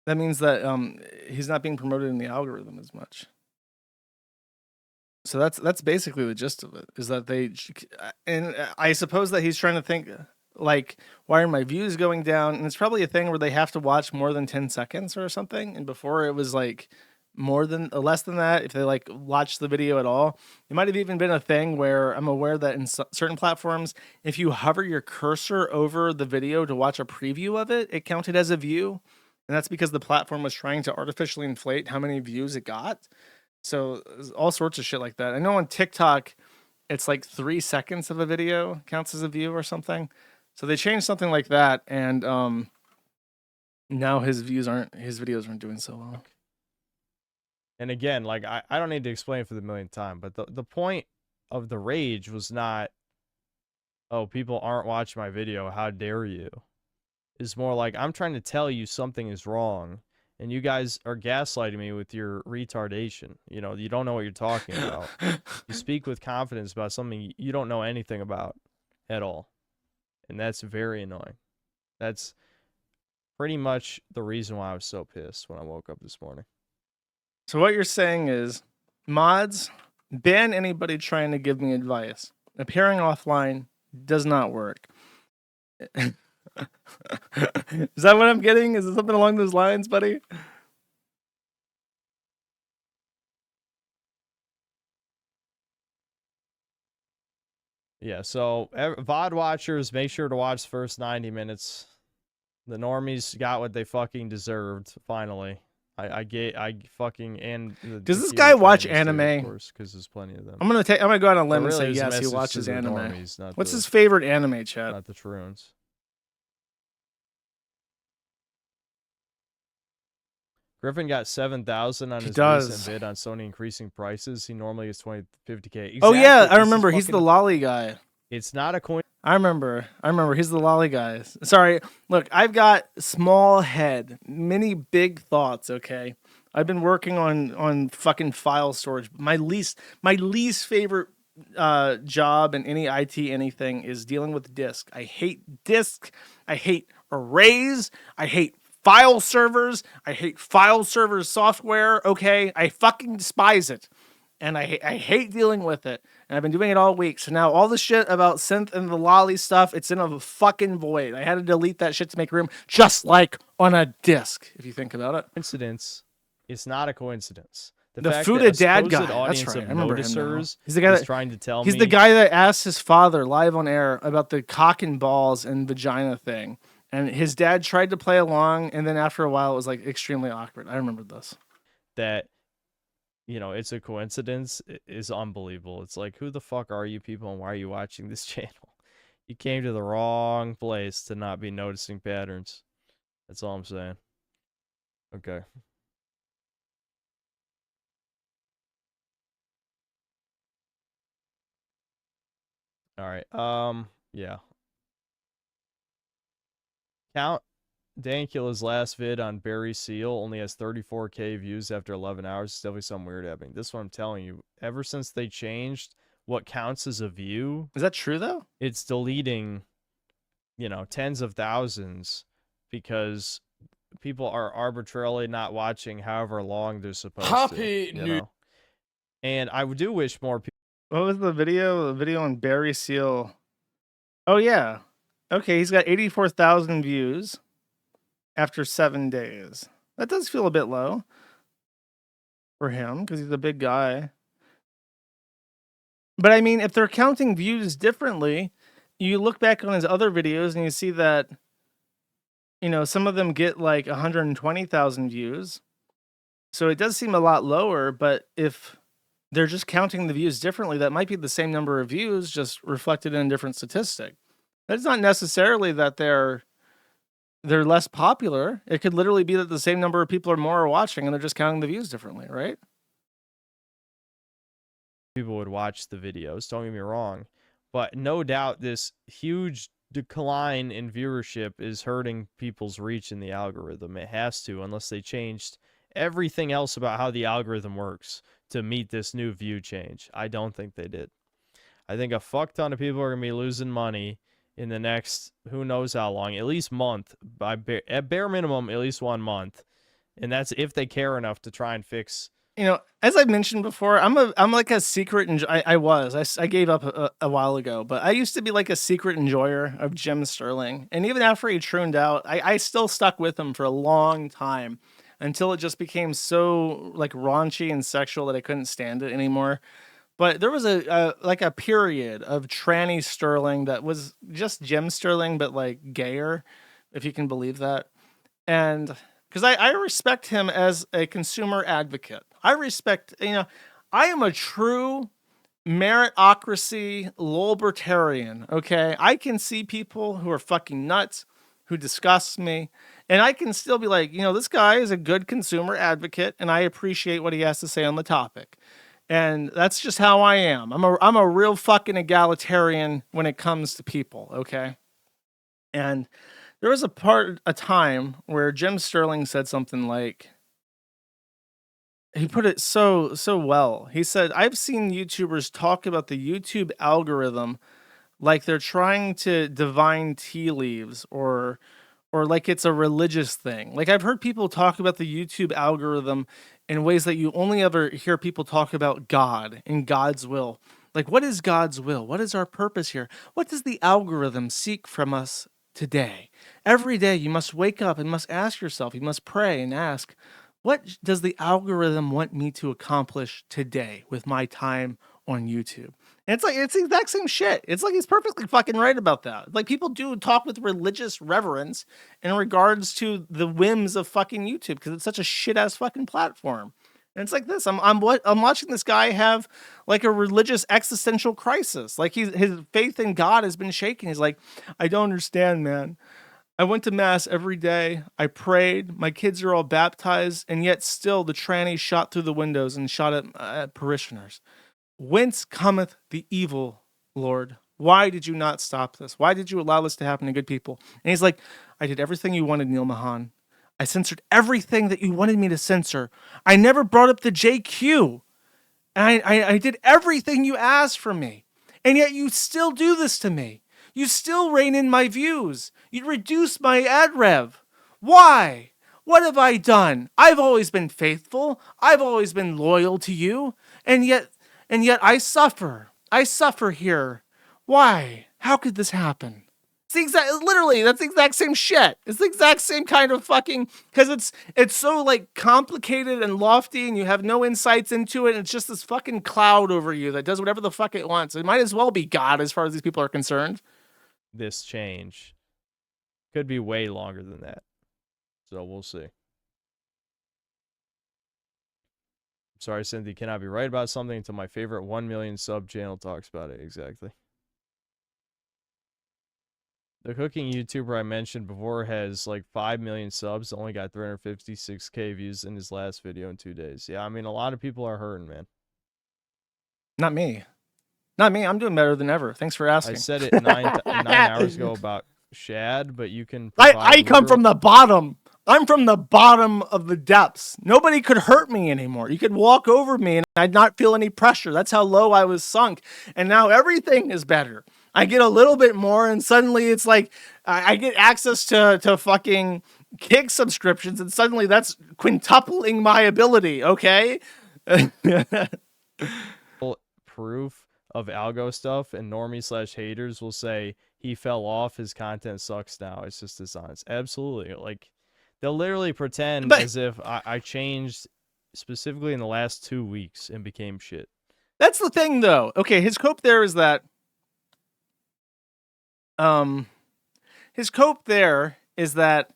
That means that he's not being promoted in the algorithm as much. So that's basically the gist of it, is that and I suppose that he's trying to think like, why are my views going down? And it's probably a thing where they have to watch more than 10 seconds or something. And before it was like less than that, if they like watch the video at all. It might have even been a thing where I'm aware that in certain platforms, if you hover your cursor over the video to watch a preview of it, it counted as a view. And that's because the platform was trying to artificially inflate how many views it got. So all sorts of shit like that. I know on TikTok, it's like 3 seconds of a video counts as a view or something. So they changed something like that. And Now his videos aren't doing so well. And again, like I don't need to explain for the millionth time, but the point of the rage was not, oh, people aren't watching my video, how dare you? It's more like, I'm trying to tell you something is wrong, and you guys are gaslighting me with your retardation. You know, you don't know what you're talking about. You speak with confidence about something you don't know anything about at all. And that's very annoying. That's pretty much the reason why I was so pissed when I woke up this morning. So what you're saying is, mods, ban anybody trying to give me advice. Appearing offline does not work. Is that what I'm getting? Is it something along those lines, buddy? Yeah, so VOD watchers, make sure to watch the first 90 minutes. The normies got what they fucking deserved, finally. I fucking, and Does this guy watch anime? Of course, because there's plenty of them. I'm gonna go out on a limb and really say is a yes, he message watches to the anime. normies, not What's the- his favorite anime, chat? Not the troons. Griffin got 7,000 on his recent bid on Sony increasing prices. He normally gets 20, 50K. Oh yeah, Exactly, I this is remember. He's the fucking- lolly guy. It's not a coin. I remember. He's the lolly guy. Sorry. Look, I've got small head, many big thoughts. Okay, I've been working on fucking file storage. My least favorite job in any IT anything is dealing with disk. I hate disk. I hate arrays. I hate file servers. I hate file servers software. Okay, I fucking despise it. And I hate dealing with it. And I've been doing it all week. So now all the shit about synth and the lolly stuff, it's in a fucking void. I had to delete that shit to make room, just like on a disc, if you think about it. Coincidence. It's not a coincidence. The fact food that of dad supposed guy. audience That's right. of I remember him now. noticers He's the guy is that trying to tell he's me. the guy that asked his father live on air about the cock and balls and vagina thing. And his dad tried to play along, and then after a while, it was like extremely awkward. I remember this. That, you know, it's a coincidence is unbelievable. It's like, who the fuck are you people and why are you watching this channel? You came to the wrong place to not be noticing patterns. That's all I'm saying. Okay. All right. Yeah. Count Dankula's last vid on Barry Seal only has 34K views after 11 hours. It's definitely something weird happening. This is what I'm telling you. Ever since they changed what counts as a view. Is that true, though? It's deleting, you know, tens of thousands because people are arbitrarily not watching however long they're supposed Happy to. You New- know? And I do wish more people. What was the video? The video on Barry Seal. Oh, yeah. Okay, he's got 84,000 views after 7 days. That does feel a bit low for him because he's a big guy. But I mean, if they're counting views differently, you look back on his other videos and you see that, you know, some of them get like 120,000 views. So it does seem a lot lower, but if they're just counting the views differently, that might be the same number of views, just reflected in a different statistic. That's not necessarily that they're less popular. It could literally be that the same number of people or more are watching and they're just counting the views differently, right? People would watch the videos, don't get me wrong, but no doubt this huge decline in viewership is hurting people's reach in the algorithm. It has to, unless they changed everything else about how the algorithm works to meet this new view change. I don't think they did. I think a fuck ton of people are going to be losing money in the next who knows how long, at least month, at bare minimum, at least 1 month. And that's if they care enough to try and fix. You know, as I mentioned before, I'm like a secret I gave up a while ago, but I used to be like a secret enjoyer of Jim Sterling. And even after he trooned out, I still stuck with him for a long time until it just became so like raunchy and sexual that I couldn't stand it anymore. But there was a period of tranny Sterling that was just Jim Sterling, but like gayer, if you can believe that. And because I respect him as a consumer advocate. I respect, you know, I am a true meritocracy libertarian, okay? I can see people who are fucking nuts, who disgusts me. And I can still be like, this guy is a good consumer advocate, and I appreciate what he has to say on the topic. And that's just how I am. I'm a real fucking egalitarian when it comes to people, okay? And there was a time where Jim Sterling said something like, he put it so well. He said, I've seen YouTubers talk about the YouTube algorithm like they're trying to divine tea leaves or like it's a religious thing. Like I've heard people talk about the YouTube algorithm in ways that you only ever hear people talk about God and God's will. Like, what is God's will? What is our purpose here? What does the algorithm seek from us today? Every day you must wake up and must ask yourself, you must pray and ask, what does the algorithm want me to accomplish today with my time on YouTube? And it's the exact same shit. It's like he's perfectly fucking right about that. Like people do talk with religious reverence in regards to the whims of fucking YouTube because it's such a shit ass fucking platform. And it's like this. I'm watching this guy have like a religious existential crisis. Like his faith in God has been shaken. He's like, I don't understand, man. I went to mass every day. I prayed. My kids are all baptized, and yet still the trannies shot through the windows and shot at parishioners. Whence cometh the evil, Lord? Why did you not stop this? Why did you allow this to happen to good people? And he's like, I did everything you wanted, Neil Mahan. I censored everything that you wanted me to censor. I never brought up the JQ. And I did everything you asked from me. And yet you still do this to me. You still rein in my views. You reduce my ad rev. Why? What have I done? I've always been faithful. I've always been loyal to you. And yet I suffer. I suffer here. Why? How could this happen? It's literally, that's the exact same shit. It's the exact same kind of fucking, because it's so like complicated and lofty and you have no insights into it. And it's just this fucking cloud over you that does whatever the fuck it wants. It might as well be God as far as these people are concerned. This change could be way longer than that. So we'll see. Sorry, Cynthia, cannot be right about something until my favorite 1 million sub channel talks about it. Exactly. The cooking YouTuber I mentioned before has like 5 million subs, only got 356k views in his last video in 2 days. Yeah, I mean, a lot of people are hurting, man. Not me. Not me. I'm doing better than ever. Thanks for asking. I said it 9 hours ago about Shad, but you can... I come from the bottom. I'm from the bottom of the depths. Nobody could hurt me anymore. You could walk over me and I'd not feel any pressure. That's how low I was sunk. And now everything is better. I get a little bit more and suddenly it's like I get access to fucking Kick subscriptions and suddenly that's quintupling my ability, okay? Proof of algo stuff and normie/haters will say he fell off, his content sucks now. It's just dishonest. Absolutely. Like, they'll literally pretend as if I changed specifically in the last 2 weeks and became shit. That's the thing, though. Okay, his cope there is that... his cope there is that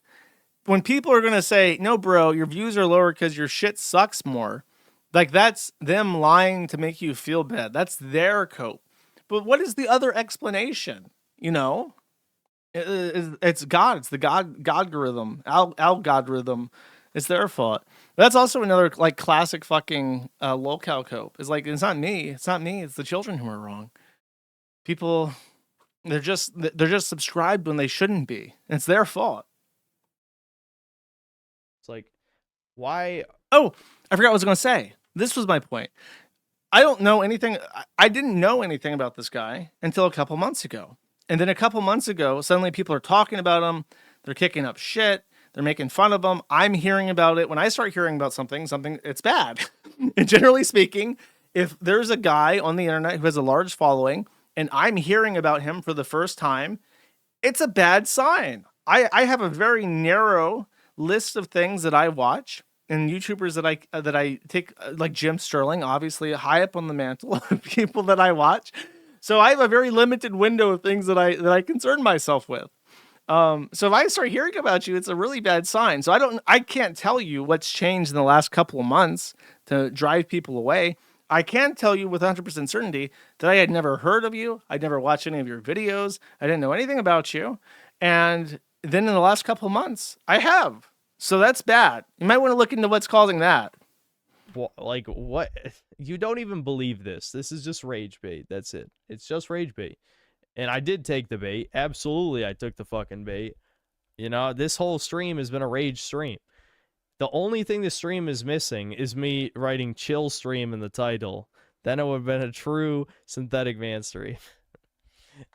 when people are going to say, no, bro, your views are lower because your shit sucks more, like that's them lying to make you feel bad. That's their cope. But what is the other explanation? You know, it's God. It's the Godgorithm, algorithm. It's their fault. That's also another like classic fucking locale cope. It's like, it's not me. It's not me. It's the children who are wrong. People... They're just subscribed when they shouldn't be. It's their fault. It's like, why? Oh, I forgot what I was going to say. This was my point. I don't know anything. I didn't know anything about this guy until a couple months ago. And then a couple months ago, suddenly people are talking about him. They're kicking up shit. They're making fun of him. I'm hearing about it. When I start hearing about something, it's bad. And generally speaking, if there's a guy on the internet who has a large following, and I'm hearing about him for the first time, it's a bad sign. I have a very narrow list of things that I watch and YouTubers that I take, like Jim Sterling, obviously high up on the mantle of people that I watch. So I have a very limited window of things that I concern myself with. So if I start hearing about you, it's a really bad sign. So I can't tell you what's changed in the last couple of months to drive people away. I can tell you with 100% certainty that I had never heard of you. I'd never watched any of your videos. I didn't know anything about you. And then in the last couple of months, I have. So that's bad. You might want to look into what's causing that. Like, what? You don't even believe this. This is just rage bait. That's it. It's just rage bait. And I did take the bait. Absolutely, I took the fucking bait. You know, this whole stream has been a rage stream. The only thing the stream is missing is me writing chill stream in the title. Then it would have been a true SyntheticMan stream.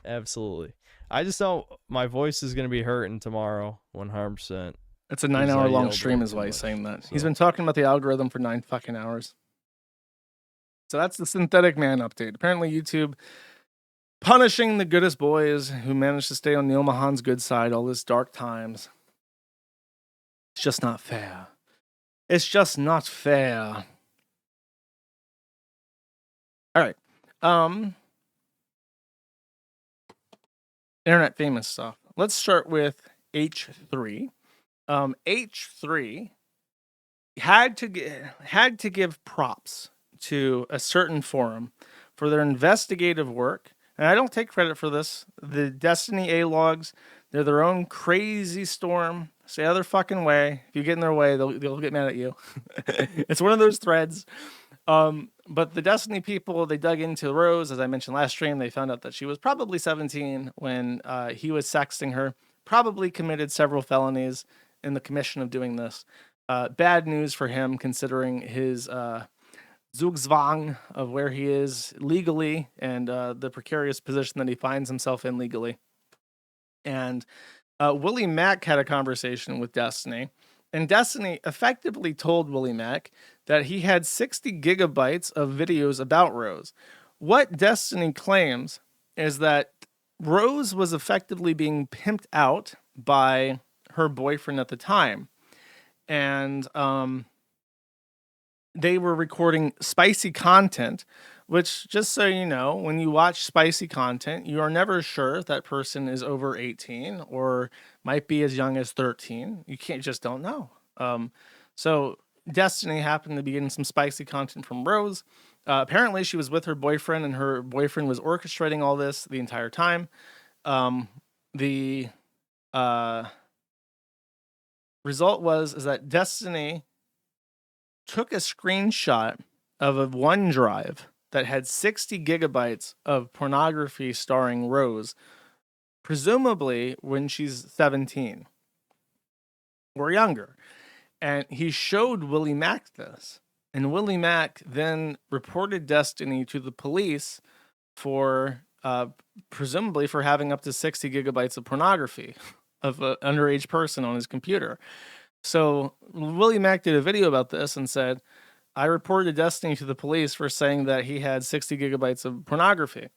Absolutely. I just don't, my voice is going to be hurting tomorrow, 100%. It's a 9-hour long stream is why he's saying that. He's been talking about the algorithm for 9 fucking hours. So that's the SyntheticMan update. Apparently YouTube punishing the goodest boys who managed to stay on Neil Mahan's good side all this dark times. It's just not fair. It's just not fair. All right. Internet famous stuff. Let's start with H3. H3 had to give props to a certain forum for their investigative work. And I don't take credit for this. The Destiny A-logs, they're their own crazy storm. Stay out of their fucking way. If you get in their way, they'll get mad at you. It's one of those threads. But the Destiny people, they dug into Rose. As I mentioned last stream, they found out that she was probably 17 when he was sexting her. Probably committed several felonies in the commission of doing this. Bad news for him, considering his Zugzwang of where he is legally and the precarious position that he finds himself in legally. And Willie Mack had a conversation with Destiny, and Destiny effectively told Willie Mack that he had 60 gigabytes of videos about Rose. What Destiny claims is that Rose was effectively being pimped out by her boyfriend at the time. And they were recording spicy content, which, just so you know, when you watch spicy content, you are never sure if that person is over 18 or might be as young as 13. You just don't know. So Destiny happened to be getting some spicy content from Rose. Apparently she was with her boyfriend, and her boyfriend was orchestrating all this the entire time. The result is that Destiny took a screenshot of a OneDrive that had 60 gigabytes of pornography starring Rose, presumably when she's 17 or younger. And he showed Willie Mack this. And Willie Mack then reported Destiny to the police for presumably for having up to 60 gigabytes of pornography of an underage person on his computer. So Willie Mack did a video about this and said, I reported Destiny to the police for saying that he had 60 gigabytes of pornography.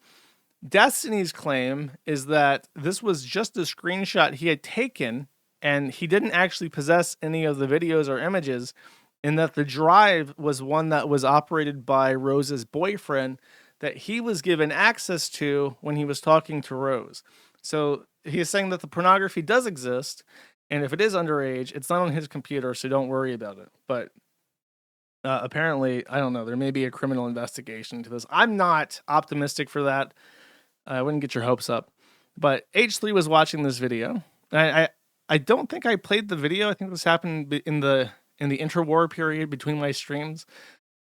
Destiny's claim is that this was just a screenshot he had taken, and he didn't actually possess any of the videos or images, and that the drive was one that was operated by Rose's boyfriend that he was given access to when he was talking to Rose. So he is saying that the pornography does exist, and if it is underage, it's not on his computer, so don't worry about it. But apparently, I don't know, there may be a criminal investigation into this. I'm not optimistic for that. I wouldn't get your hopes up. But H3 was watching this video. I don't think I played the video. I think this happened in the interwar period between my streams.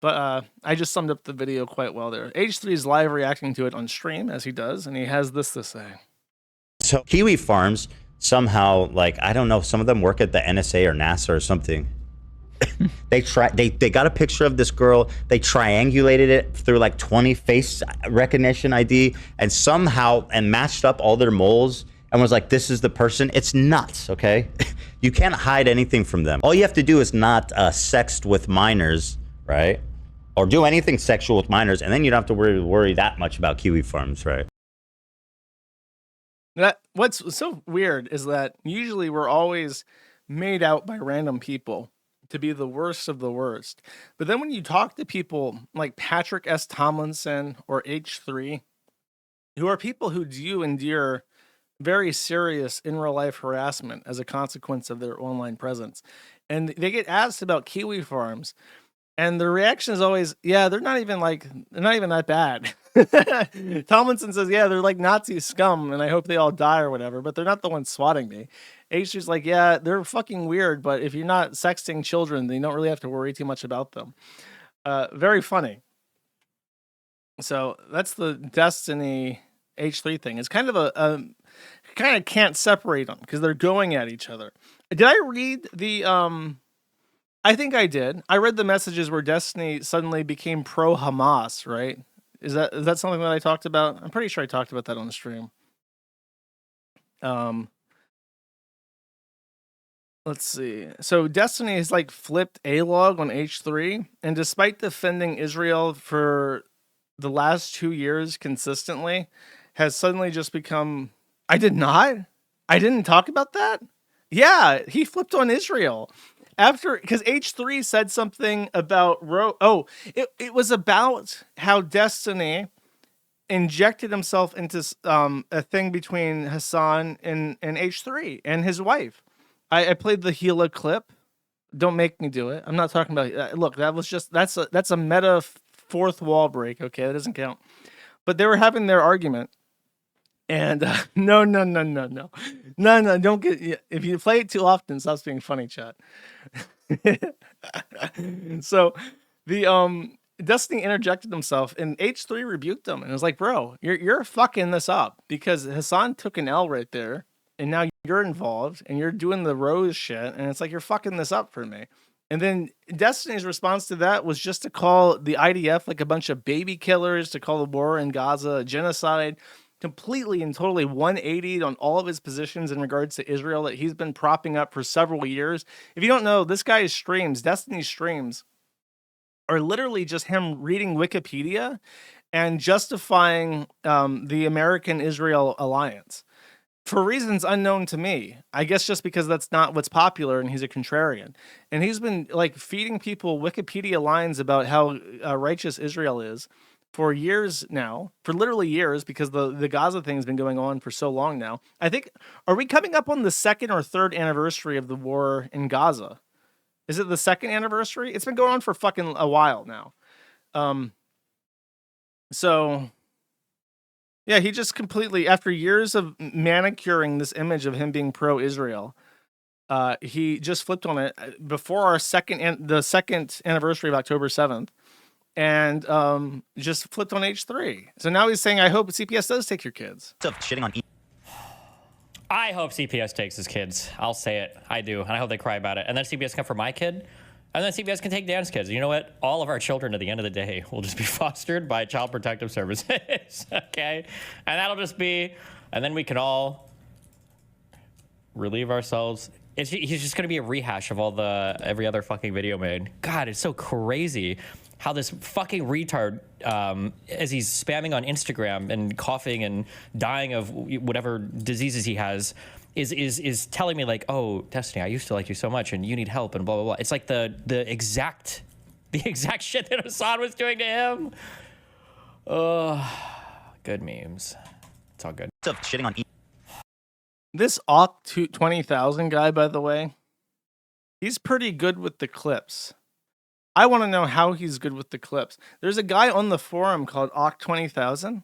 But I just summed up the video quite well there. H3 is live reacting to it on stream, as he does, and he has this to say. So Kiwi Farms somehow, like, I don't know, some of them work at the NSA or NASA or something. They got a picture of this girl. They triangulated it through like 20 face recognition ID and somehow matched up all their moles and was like, this is the person. It's nuts, okay? You can't hide anything from them. All you have to do is not sext with minors, right? Or do anything sexual with minors, and then you don't have to worry that much about Kiwi Farms, right? What's so weird is that usually we're always made out by random people to be the worst of the worst. But then when you talk to people like Patrick S. Tomlinson or H3, who are people who do endure very serious in real life harassment as a consequence of their online presence, and they get asked about Kiwi Farms, and their reaction is always, yeah, they're not even that bad. Tomlinson says, yeah, they're like Nazi scum, and I hope they all die or whatever, but they're not the ones swatting me. H3's like, yeah, they're fucking weird, but if you're not sexting children, then you don't really have to worry too much about them. Very funny. So that's the Destiny H3 thing. It's kind of a kind of can't separate them because they're going at each other. Did I read the I think I did. I read the messages where Destiny suddenly became pro Hamas, right? Is that something that I talked about? I'm pretty sure I talked about that on the stream. Let's see. So Destiny has like flipped A-log on H3, and despite defending Israel for the last 2 years consistently, has suddenly just become. I didn't talk about that. Yeah, he flipped on Israel after, because H3 said something about it was about how Destiny injected himself into a thing between Hassan and H3 and his wife. I played the Gila clip. Don't make me do it. I'm not talking about. Look, that's a meta fourth wall break. Okay, that doesn't count. But they were having their argument, and no, don't get. If you play it too often, it stops being funny, chat. So, the Destiny interjected himself, and H3 rebuked him, and was like, "Bro, you're fucking this up because Hassan took an L right there, and now you're involved, and you're doing the Rose shit, and it's like you're fucking this up for me." And then Destiny's response to that was just to call the IDF like a bunch of baby killers, to call the war in Gaza a genocide, completely and totally 180'd on all of his positions in regards to Israel that he's been propping up for several years. If you don't know, this guy's streams, Destiny's streams, are literally just him reading Wikipedia and justifying the American-Israel alliance for reasons unknown to me. I guess just because that's not what's popular and he's a contrarian. And he's been like feeding people Wikipedia lines about how righteous Israel is for years now, for literally years, because the Gaza thing has been going on for so long now. I think, are we coming up on the second or third anniversary of the war in Gaza? Is it the second anniversary? It's been going on for fucking a while now. So yeah, he just completely, after years of manicuring this image of him being pro-Israel, he just flipped on it before the second anniversary of October 7th, and just flipped on H3. So now he's saying, I hope CPS does take your kids. I hope CPS takes his kids. I'll say it. I do. And I hope they cry about it. And then CPS come for my kid. And then CPS can take Dan's kids. You know what? All of our children at the end of the day will just be fostered by Child Protective Services. Okay? And that'll just be, and then we can all relieve ourselves. He's just going to be a rehash of every other fucking video made. God, it's so crazy how this fucking retard, as he's spamming on Instagram and coughing and dying of whatever diseases he has, is telling me like, oh, Destiny, I used to like you so much and you need help and blah, blah, blah. It's like the exact shit that Assad was doing to him. Good memes. It's all good. What's up, shitting on This Oct 20,000 guy, by the way, he's pretty good with the clips. I want to know how he's good with the clips. There's a guy on the forum called Oct 20,000,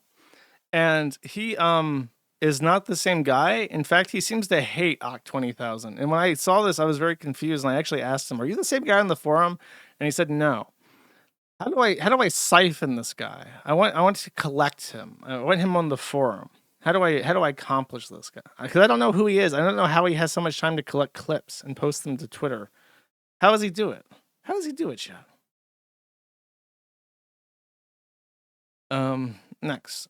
and he is not the same guy. In fact, he seems to hate Oct 20,000. And when I saw this, I was very confused, and I actually asked him, "Are you the same guy on the forum?" And he said, "No." How do I siphon this guy? I want to collect him. I want him on the forum. How do I accomplish this guy? Because I don't know who he is. I don't know how he has so much time to collect clips and post them to Twitter. How does he do it? How does he do it, chat? Next.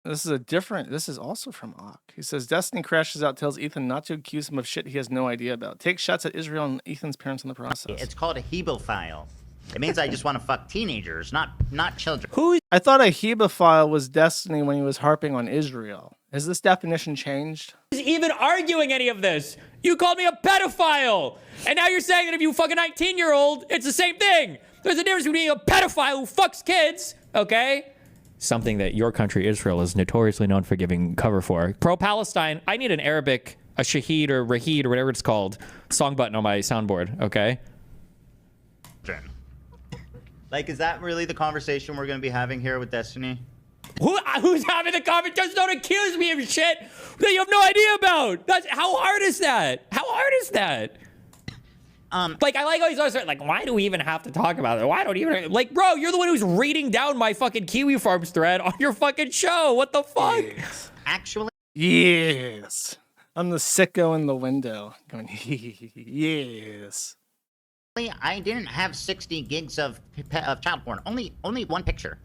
This is also from Ock. He says, Destiny crashes out, tells Ethan not to accuse him of shit he has no idea about. Take shots at Israel and Ethan's parents in the process. It's called a hebophile. It means I just want to fuck teenagers, not children. I thought a hebophile was Destiny when he was harping on Israel. Has this definition changed? Who's even arguing any of this? You called me a pedophile! And now you're saying that if you fuck a 19-year-old, it's the same thing! There's a difference between a pedophile who fucks kids, okay? Something that your country, Israel, is notoriously known for giving cover for. Pro-Palestine, I need an Arabic, a Shahid or Rahid or whatever it's called, song button on my soundboard, okay? Like, is that really the conversation we're going to be having here with Destiny? Who's having the comment? Just don't accuse me of shit that you have no idea about. How hard is that? How hard is that? Like, I like all these other like, why do we even have to talk about it? Why don't even, like, bro, you're the one who's reading down my fucking Kiwi Farms thread on your fucking show. What the fuck? Actually, yes. I'm the sicko in the window going, yes. I didn't have 60 gigs of child porn. Only one picture.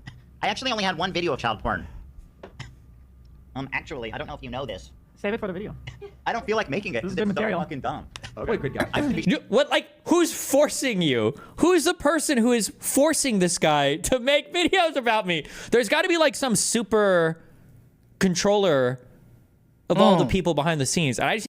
I actually only had one video of child porn. Actually, I don't know if you know this. Save it for the video. I don't feel like making it. This is It's good so material. fucking dumb. Okay, good guy. What, like, who's forcing you? Who's the person who is forcing this guy to make videos about me? There's got to be like some super controller of all the people behind the scenes. And I just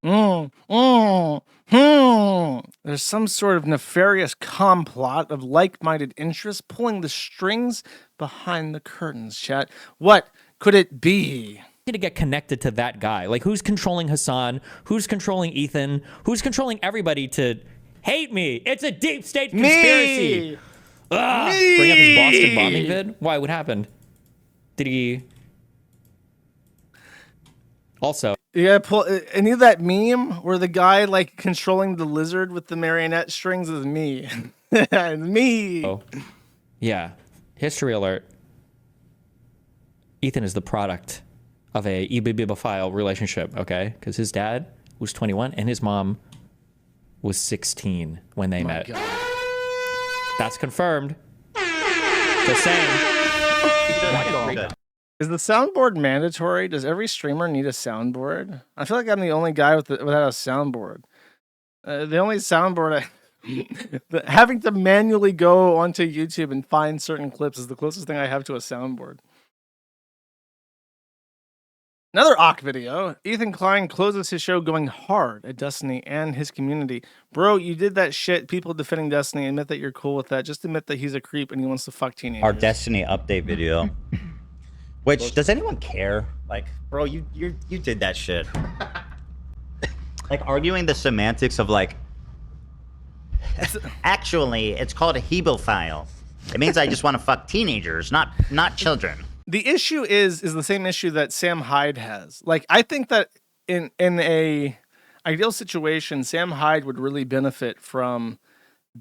There's some sort of nefarious complot of like-minded interests pulling the strings behind the curtains, chat. What could it be? need to get connected to that guy. Like, who's controlling Hassan? Who's controlling Ethan? Who's controlling everybody to hate me? It's a deep state conspiracy. Me. Bring up his Boston bombing vid? Why? What happened? Did he... Also... Yeah, any of that meme where the guy like controlling the lizard with the marionette strings is me. Me. Oh. Yeah. History alert. Ethan is the product of a EBBophile relationship, okay? Because his dad was 21 and his mom was 16 when they met. God. That's confirmed. Just saying. Is the soundboard mandatory? Does every streamer need a soundboard? I feel like I'm the only guy without a soundboard. The only soundboard having to manually go onto YouTube and find certain clips is the closest thing I have to a soundboard. Another Ock video. Ethan Klein closes his show going hard at Destiny and his community. Bro, you did that shit. People defending Destiny. Admit that you're cool with that. Just admit that he's a creep and he wants to fuck teenagers. Our Destiny update video. Which, does anyone care? Like, bro, you did that shit. Like, arguing the semantics of, like... Actually, it's called a hebophile. It means I just want to fuck teenagers, not children. The issue is the same issue that Sam Hyde has. Like, I think that in a ideal situation, Sam Hyde would really benefit from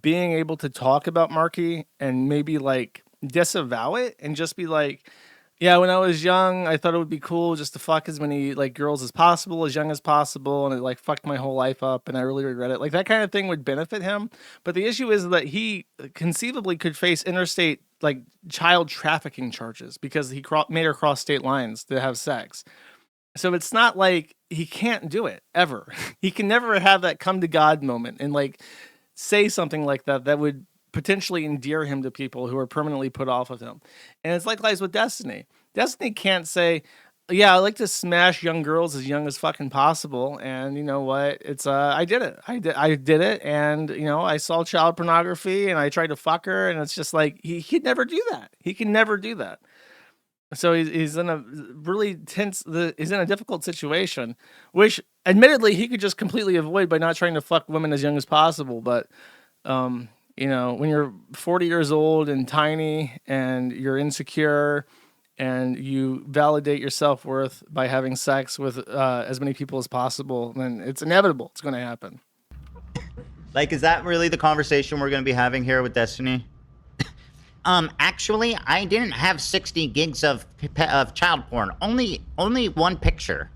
being able to talk about Marky and maybe, like, disavow it and just be like... Yeah, when I was young, I thought it would be cool just to fuck as many like girls as possible, as young as possible, and it like fucked my whole life up, and I really regret it. Like that kind of thing would benefit him. But the issue is that he conceivably could face interstate like child trafficking charges because he made her cross state lines to have sex. So it's not like he can't do it ever. He can never have that come to God moment and like say something like that would potentially endear him to people who are permanently put off of him. And it's likewise with Destiny. Destiny can't say, yeah, I like to smash young girls as young as fucking possible. And you know what? It's, I did it. I did it. And you know, I saw child pornography and I tried to fuck her. And it's just like, he could never do that. He can never do that. So he's in a really tense, he's in a difficult situation, which admittedly he could just completely avoid by not trying to fuck women as young as possible. But, you know, when you're 40 years old and tiny and you're insecure and you validate your self-worth by having sex with as many people as possible, then it's inevitable. It's going to happen. Like, is that really the conversation we're going to be having here with Destiny? Actually, I didn't have 60 gigs of child porn. Only one picture.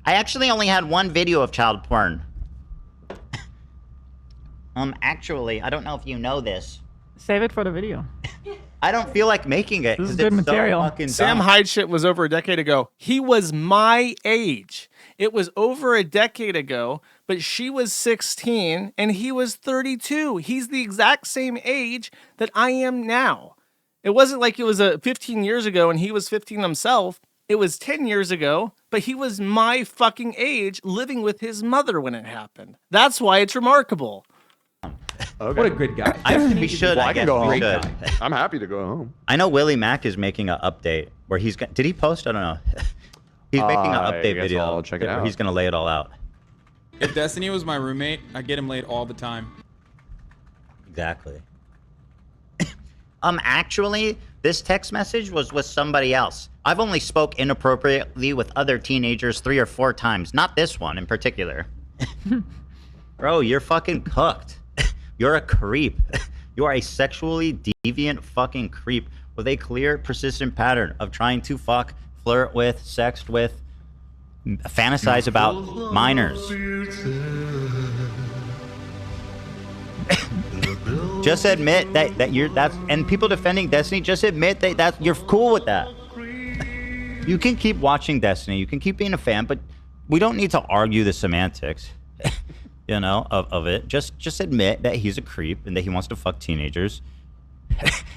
I actually only had one video of child porn. Actually, I don't know if you know this. Save it for the video. I don't feel like making it. This is good material. So fucking Sam dumb. Hyde shit was over a decade ago. He was my age. It was over a decade ago, but she was 16 and he was 32. He's the exact same age that I am now. It wasn't like it was 15 years ago and he was 15 himself. It was 10 years ago, but he was my fucking age living with his mother when it happened. That's why it's remarkable. Okay. What a good guy. We should. Well, I I can guess go we home. should. I'm happy to go home. I know Willie Mack is making an update where he's did he post? I don't know. He's making an I update guess video. I'll check it where out. He's gonna lay it all out. If Destiny was my roommate, I'd get him laid all the time. Exactly. Actually, this text message was with somebody else. I've only spoke inappropriately with other teenagers 3 or 4 times. Not this one in particular. Bro, you're fucking cooked. You're a creep. You are a sexually deviant fucking creep with a clear, persistent pattern of trying to fuck, flirt with, sext with, fantasize about minors. Just admit that you're and people defending Destiny, just admit that you're cool with that. You can keep watching Destiny, you can keep being a fan, but we don't need to argue the semantics, you know, of it. Just admit that he's a creep and that he wants to fuck teenagers.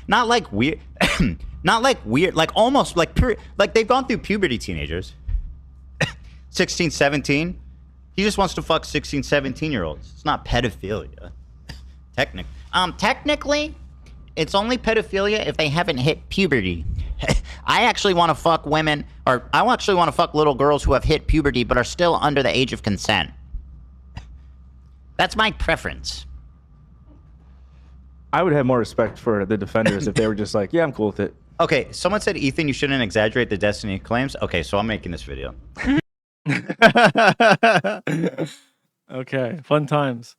Not like weird, like almost like like they've gone through puberty, teenagers. 16, 17. He just wants to fuck 16, 17-year-olds. It's not pedophilia. Technically, it's only pedophilia if they haven't hit puberty. I actually want to fuck women, or I actually want to fuck little girls who have hit puberty but are still under the age of consent. That's my preference. I would have more respect for the defenders if they were just like, yeah, I'm cool with it. Okay, someone said, Ethan, you shouldn't exaggerate the Destiny claims. Okay, so I'm making this video. Okay, fun times.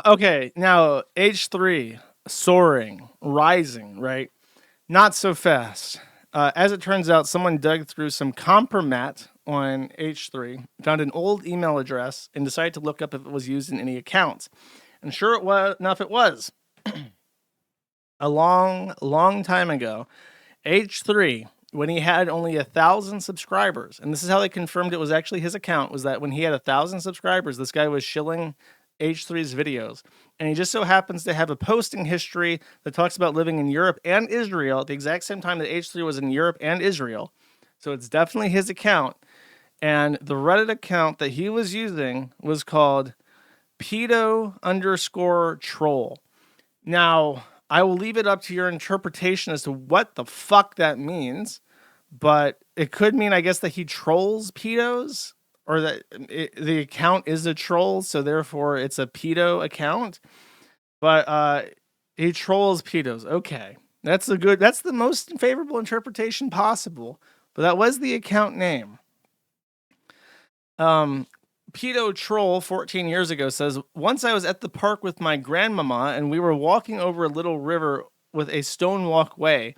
Okay, now H3, soaring, rising, right? Not so fast. As it turns out, someone dug through some compromat on H3, found an old email address, and decided to look up if it was used in any accounts. And sure enough, it was. A long time ago, H3, when he had only 1,000 subscribers, and this is how they confirmed it was actually his account, was that when he had 1,000 subscribers, this guy was shilling H3's videos. And he just so happens to have a posting history that talks about living in Europe and Israel at the exact same time that H3 was in Europe and Israel. So it's definitely his account. And the Reddit account that he was using was called pedo_troll. Now, I will leave it up to your interpretation as to what the fuck that means, but it could mean, I guess, that he trolls pedos, or that the account is a troll, so therefore it's a pedo account. But he trolls pedos. Okay, that's the most favorable interpretation possible. But that was the account name. Pedo Troll 14 years ago says, once I was at the park with my grandmama and we were walking over a little river with a stone walkway.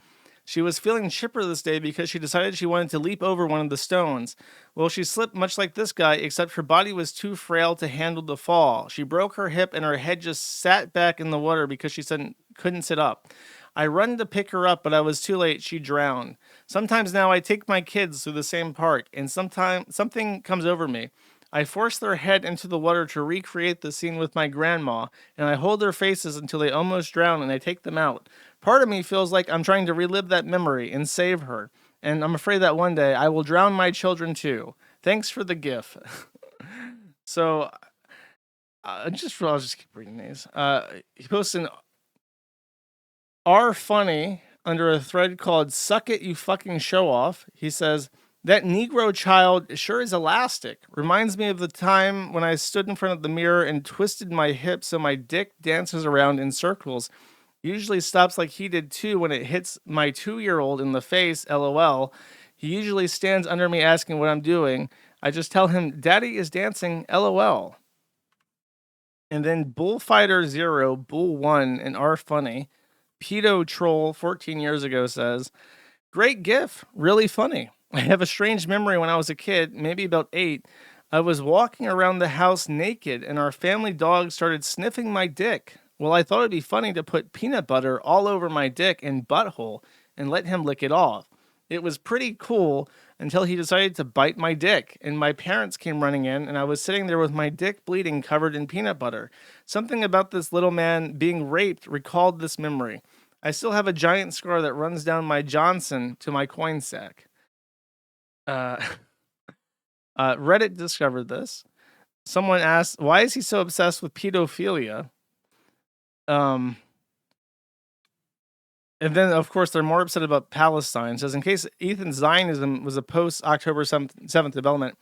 She was feeling chipper this day because she decided she wanted to leap over one of the stones. Well, she slipped much like this guy, except her body was too frail to handle the fall. She broke her hip and her head just sat back in the water because she couldn't sit up. I run to pick her up, but I was too late. She drowned. Sometimes now I take my kids through the same park, and sometimes something comes over me. I force their head into the water to recreate the scene with my grandma, and I hold their faces until they almost drown, and I take them out. Part of me feels like I'm trying to relive that memory and save her, and I'm afraid that one day I will drown my children too. Thanks for the gif. So, I'll just keep reading these. He posts an funny under a thread called "Suck It, You Fucking Show Off." He says, "That Negro child sure is elastic. Reminds me of the time when I stood in front of the mirror and twisted my hip so my dick dances around in circles. Usually stops like he did too when it hits my 2-year-old in the face, LOL. He usually stands under me asking what I'm doing. I just tell him, Daddy is dancing, LOL." And then Bullfighter 0, Bull 1, and funny. Pedo Troll 14 years ago says, "Great gif, really funny. I have a strange memory when I was a kid, maybe about 8. I was walking around the house naked and our family dog started sniffing my dick. Well, I thought it'd be funny to put peanut butter all over my dick and butthole and let him lick it off. It was pretty cool until he decided to bite my dick, and my parents came running in, and I was sitting there with my dick bleeding covered in peanut butter. Something about this little man being raped recalled this memory. I still have a giant scar that runs down my Johnson to my coin sack." Reddit discovered this. Someone asked, why is he so obsessed with pedophilia? And then, of course, they're more upset about Palestine. It says, in case Ethan's Zionism was a post-October 7th development,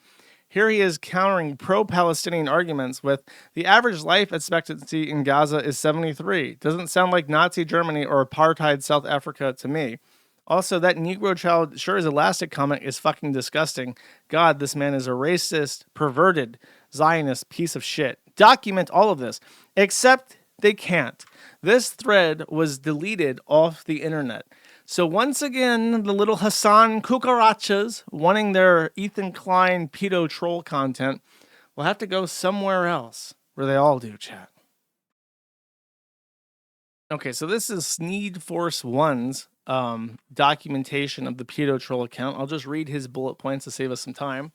here he is countering pro-Palestinian arguments with the average life expectancy in Gaza is 73. Doesn't sound like Nazi Germany or apartheid South Africa to me. Also, that Negro child sure as elastic comment is fucking disgusting. God, this man is a racist, perverted, Zionist piece of shit. Document all of this. Except they can't. This thread was deleted off the internet. So once again, the little Hassan cucarachas wanting their Ethan Klein pedo troll content will have to go somewhere else, where they all do, chat. Okay, so this is Sneed Force 1's documentation of the pedo troll account. I'll just read his bullet points to save us some time.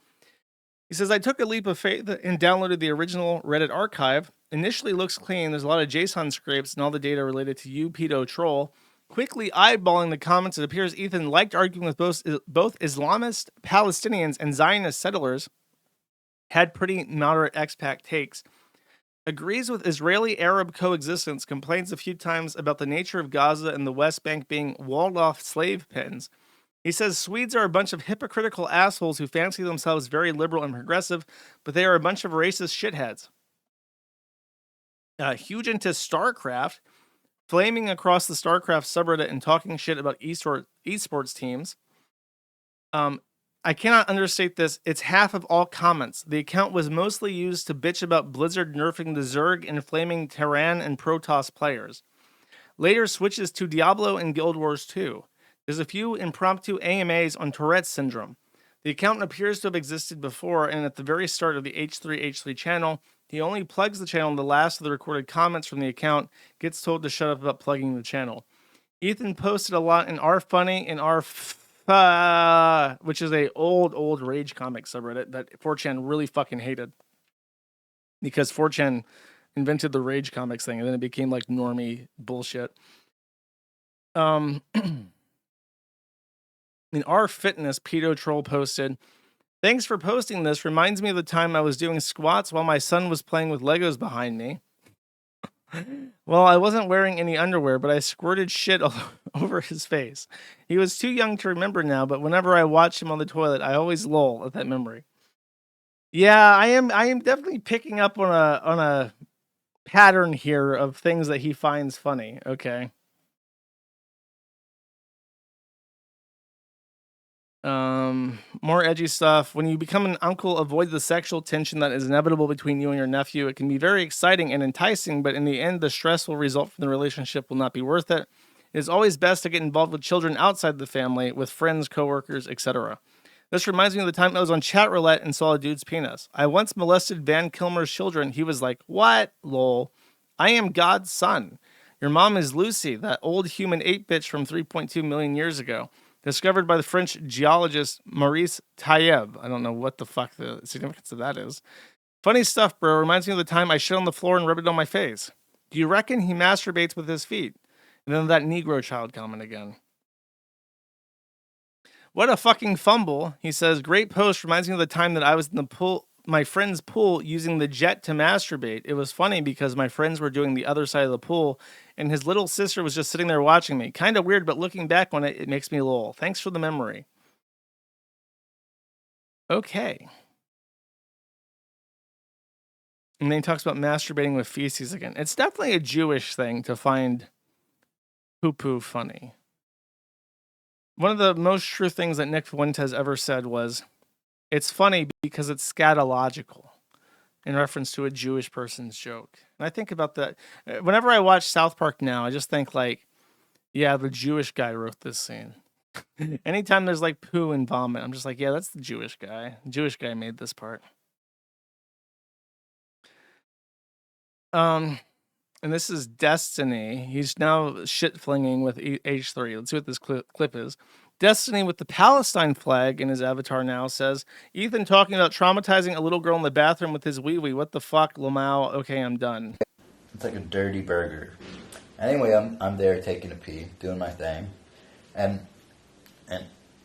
He says, I took a leap of faith and downloaded the original Reddit archive. Initially looks clean. There's a lot of JSON scrapes and all the data related to you, pedo troll. Quickly eyeballing the comments, it appears Ethan liked arguing with both Islamist Palestinians and Zionist settlers, had pretty moderate expat takes, agrees with Israeli-Arab coexistence, complains a few times about the nature of Gaza and the West Bank being walled-off slave pens. He says Swedes are a bunch of hypocritical assholes who fancy themselves very liberal and progressive, but they are a bunch of racist shitheads. Huge into StarCraft, flaming across the StarCraft subreddit and talking shit about esports teams. I cannot understate this. It's half of all comments. The account was mostly used to bitch about Blizzard nerfing the Zerg and flaming Terran and Protoss players. Later switches to Diablo and Guild Wars 2. There's a few impromptu AMAs on Tourette's syndrome. The account appears to have existed before, and at the very start of the H3 channel, he only plugs the channel, and the last of the recorded comments from the account gets told to shut up about plugging the channel. Ethan posted a lot in R Funny and which is a old rage comic subreddit that 4chan really fucking hated. Because 4chan invented the rage comics thing, and then it became like normie bullshit. In our fitness, Pedo Troll posted, thanks for posting this. Reminds me of the time I was doing squats while my son was playing with Legos behind me. Well, I wasn't wearing any underwear, but I squirted shit all over his face. He was too young to remember now, but whenever I watch him on the toilet, I always lol at that memory. Yeah, I am definitely picking up on a pattern here of things that he finds funny. Okay. More edgy stuff. When you become an uncle, avoid the sexual tension that is inevitable between you and your nephew. It can be very exciting and enticing, but in the end, the stressful result from the relationship will not be worth it. It is always best to get involved with children outside the family, with friends, coworkers, etc. This reminds me of the time I was on chat roulette and saw a dude's penis. I once molested Van Kilmer's children. He was like, what? Lol. I am God's son. Your mom is Lucy, that old human ape bitch from 3.2 million years ago. Discovered by the French geologist Maurice Taïeb. I don't know what the fuck the significance of that is. Funny stuff, bro. Reminds me of the time I shit on the floor and rubbed it on my face. Do you reckon he masturbates with his feet? And then that Negro child comment again. What a fucking fumble. He says, great post. Reminds me of the time that I was in the pool, my friend's pool, using the jet to masturbate. It was funny because my friends were doing the other side of the pool, and his little sister was just sitting there watching me. Kind of weird, but looking back on it, it makes me lol. Thanks for the memory. Okay. And then he talks about masturbating with feces again. It's definitely a Jewish thing to find poo-poo funny. One of the most true things that Nick Fuentes ever said was, it's funny because it's scatological, in reference to a Jewish person's joke. And I think about that. Whenever I watch South Park now, I just think like, yeah, the Jewish guy wrote this scene. Anytime there's like poo and vomit, I'm just like, yeah, that's the Jewish guy. The Jewish guy made this part. And this is Destiny. He's now shit flinging with H3. Let's see what this clip is. Destiny with the Palestine flag in his avatar now says, Ethan talking about traumatizing a little girl in the bathroom with his wee-wee. What the fuck, Lamau? Okay, I'm done. It's like a dirty burger. Anyway, I'm there taking a pee, doing my thing. And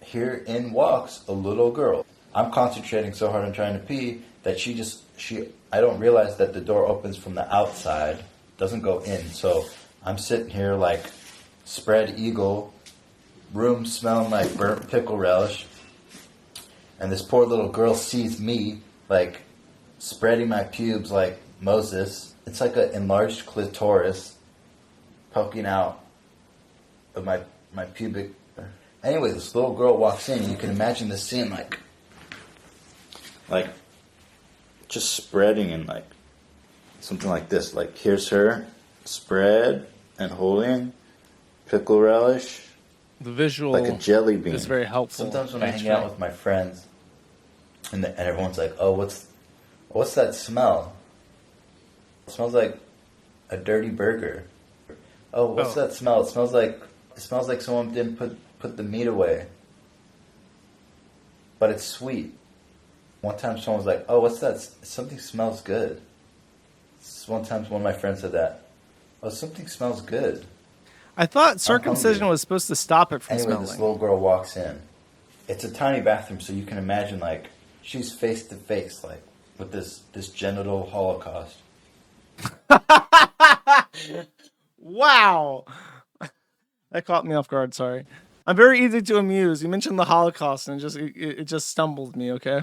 here in walks a little girl. I'm concentrating so hard on trying to pee that I don't realize that the door opens from the outside, doesn't go in. So I'm sitting here like spread eagle, room smelling like burnt pickle relish, and this poor little girl sees me like spreading my pubes like Moses. It's like an enlarged clitoris poking out of my pubic. Anyway, this little girl walks in. You can imagine the scene like just spreading and like something like this. Like here's her spread and holding pickle relish. The visual like a jelly bean. is very helpful. Sometimes when I hang out with my friends, and everyone's like, "Oh, what's that smell?" It smells like a dirty burger. Oh, what's that smell? It smells like someone didn't put the meat away. But it's sweet. One time someone was like, "Oh, what's that? Something smells good." One time one of my friends said that. "Oh, something smells good." I thought circumcision was supposed to stop it from anyway, smelling. This little girl walks in. It's a tiny bathroom, so you can imagine like she's face to face, like with this genital holocaust. Wow, that caught me off guard. Sorry, I'm very easy to amuse. You mentioned the Holocaust, and it just stumbled me. Okay.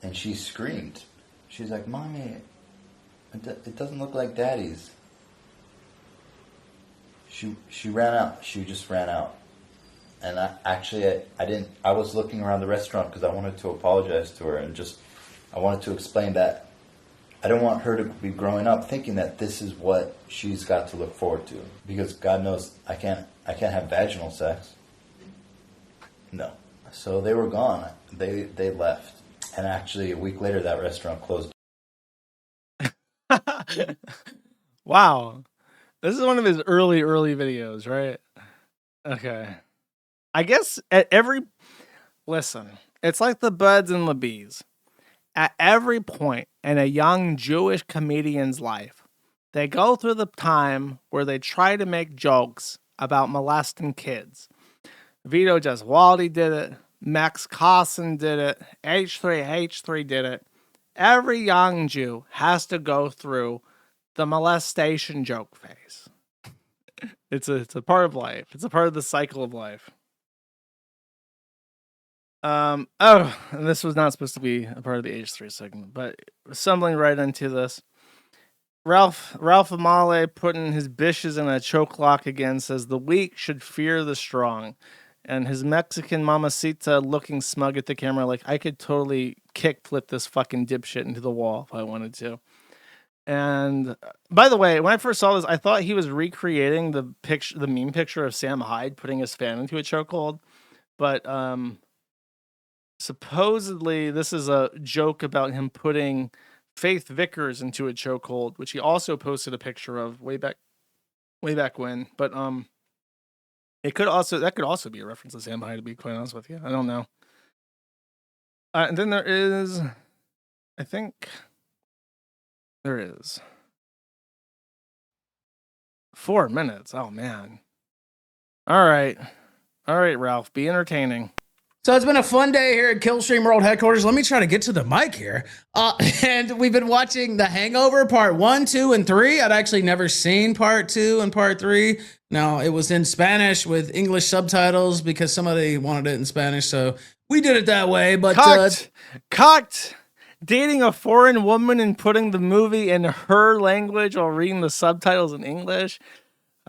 And she screamed. She's like, "Mommy, it doesn't look like Daddy's." She ran out. She just ran out. And I didn't. I was looking around the restaurant because I wanted to apologize to her and I wanted to explain that I don't want her to be growing up thinking that this is what she's got to look forward to, because God knows I can't have vaginal sex. No. So they were gone. They left. And actually a week later that restaurant closed. Wow. This is one of his early videos, right? Okay. I guess listen, it's like the buds and the bees. At every point in a young Jewish comedian's life, they go through the time where they try to make jokes about molesting kids. Vito Gesualdi did it. Max Carson did it. H3 did it. Every young Jew has to go through the molestation joke phase. It's a part of life. It's a part of the cycle of life. And this was not supposed to be a part of the H3 segment, but stumbling right into this. Ralph Amale putting his bishes in a choke lock again, says the weak should fear the strong. And his Mexican mamacita looking smug at the camera like, I could totally kickflip this fucking dipshit into the wall if I wanted to. And by the way, when I first saw this, I thought he was recreating the meme picture of Sam Hyde putting his fan into a chokehold. But supposedly this is a joke about him putting Faith Vickers into a chokehold, which he also posted a picture of way back when. But that could also be a reference to Sam Hyde, to be quite honest with you. I don't know. And then there is 4 minutes. Oh man. All right, Ralph, be entertaining. So it's been a fun day here at Killstream World Headquarters. Let me try to get to the mic here. And we've been watching The Hangover Part 1, 2, and 3. I'd actually never seen Part 2 and Part 3. Now, it was in Spanish with English subtitles because somebody wanted it in Spanish, so we did it that way. But Cut! Dating a foreign woman and putting the movie in her language while reading the subtitles in English?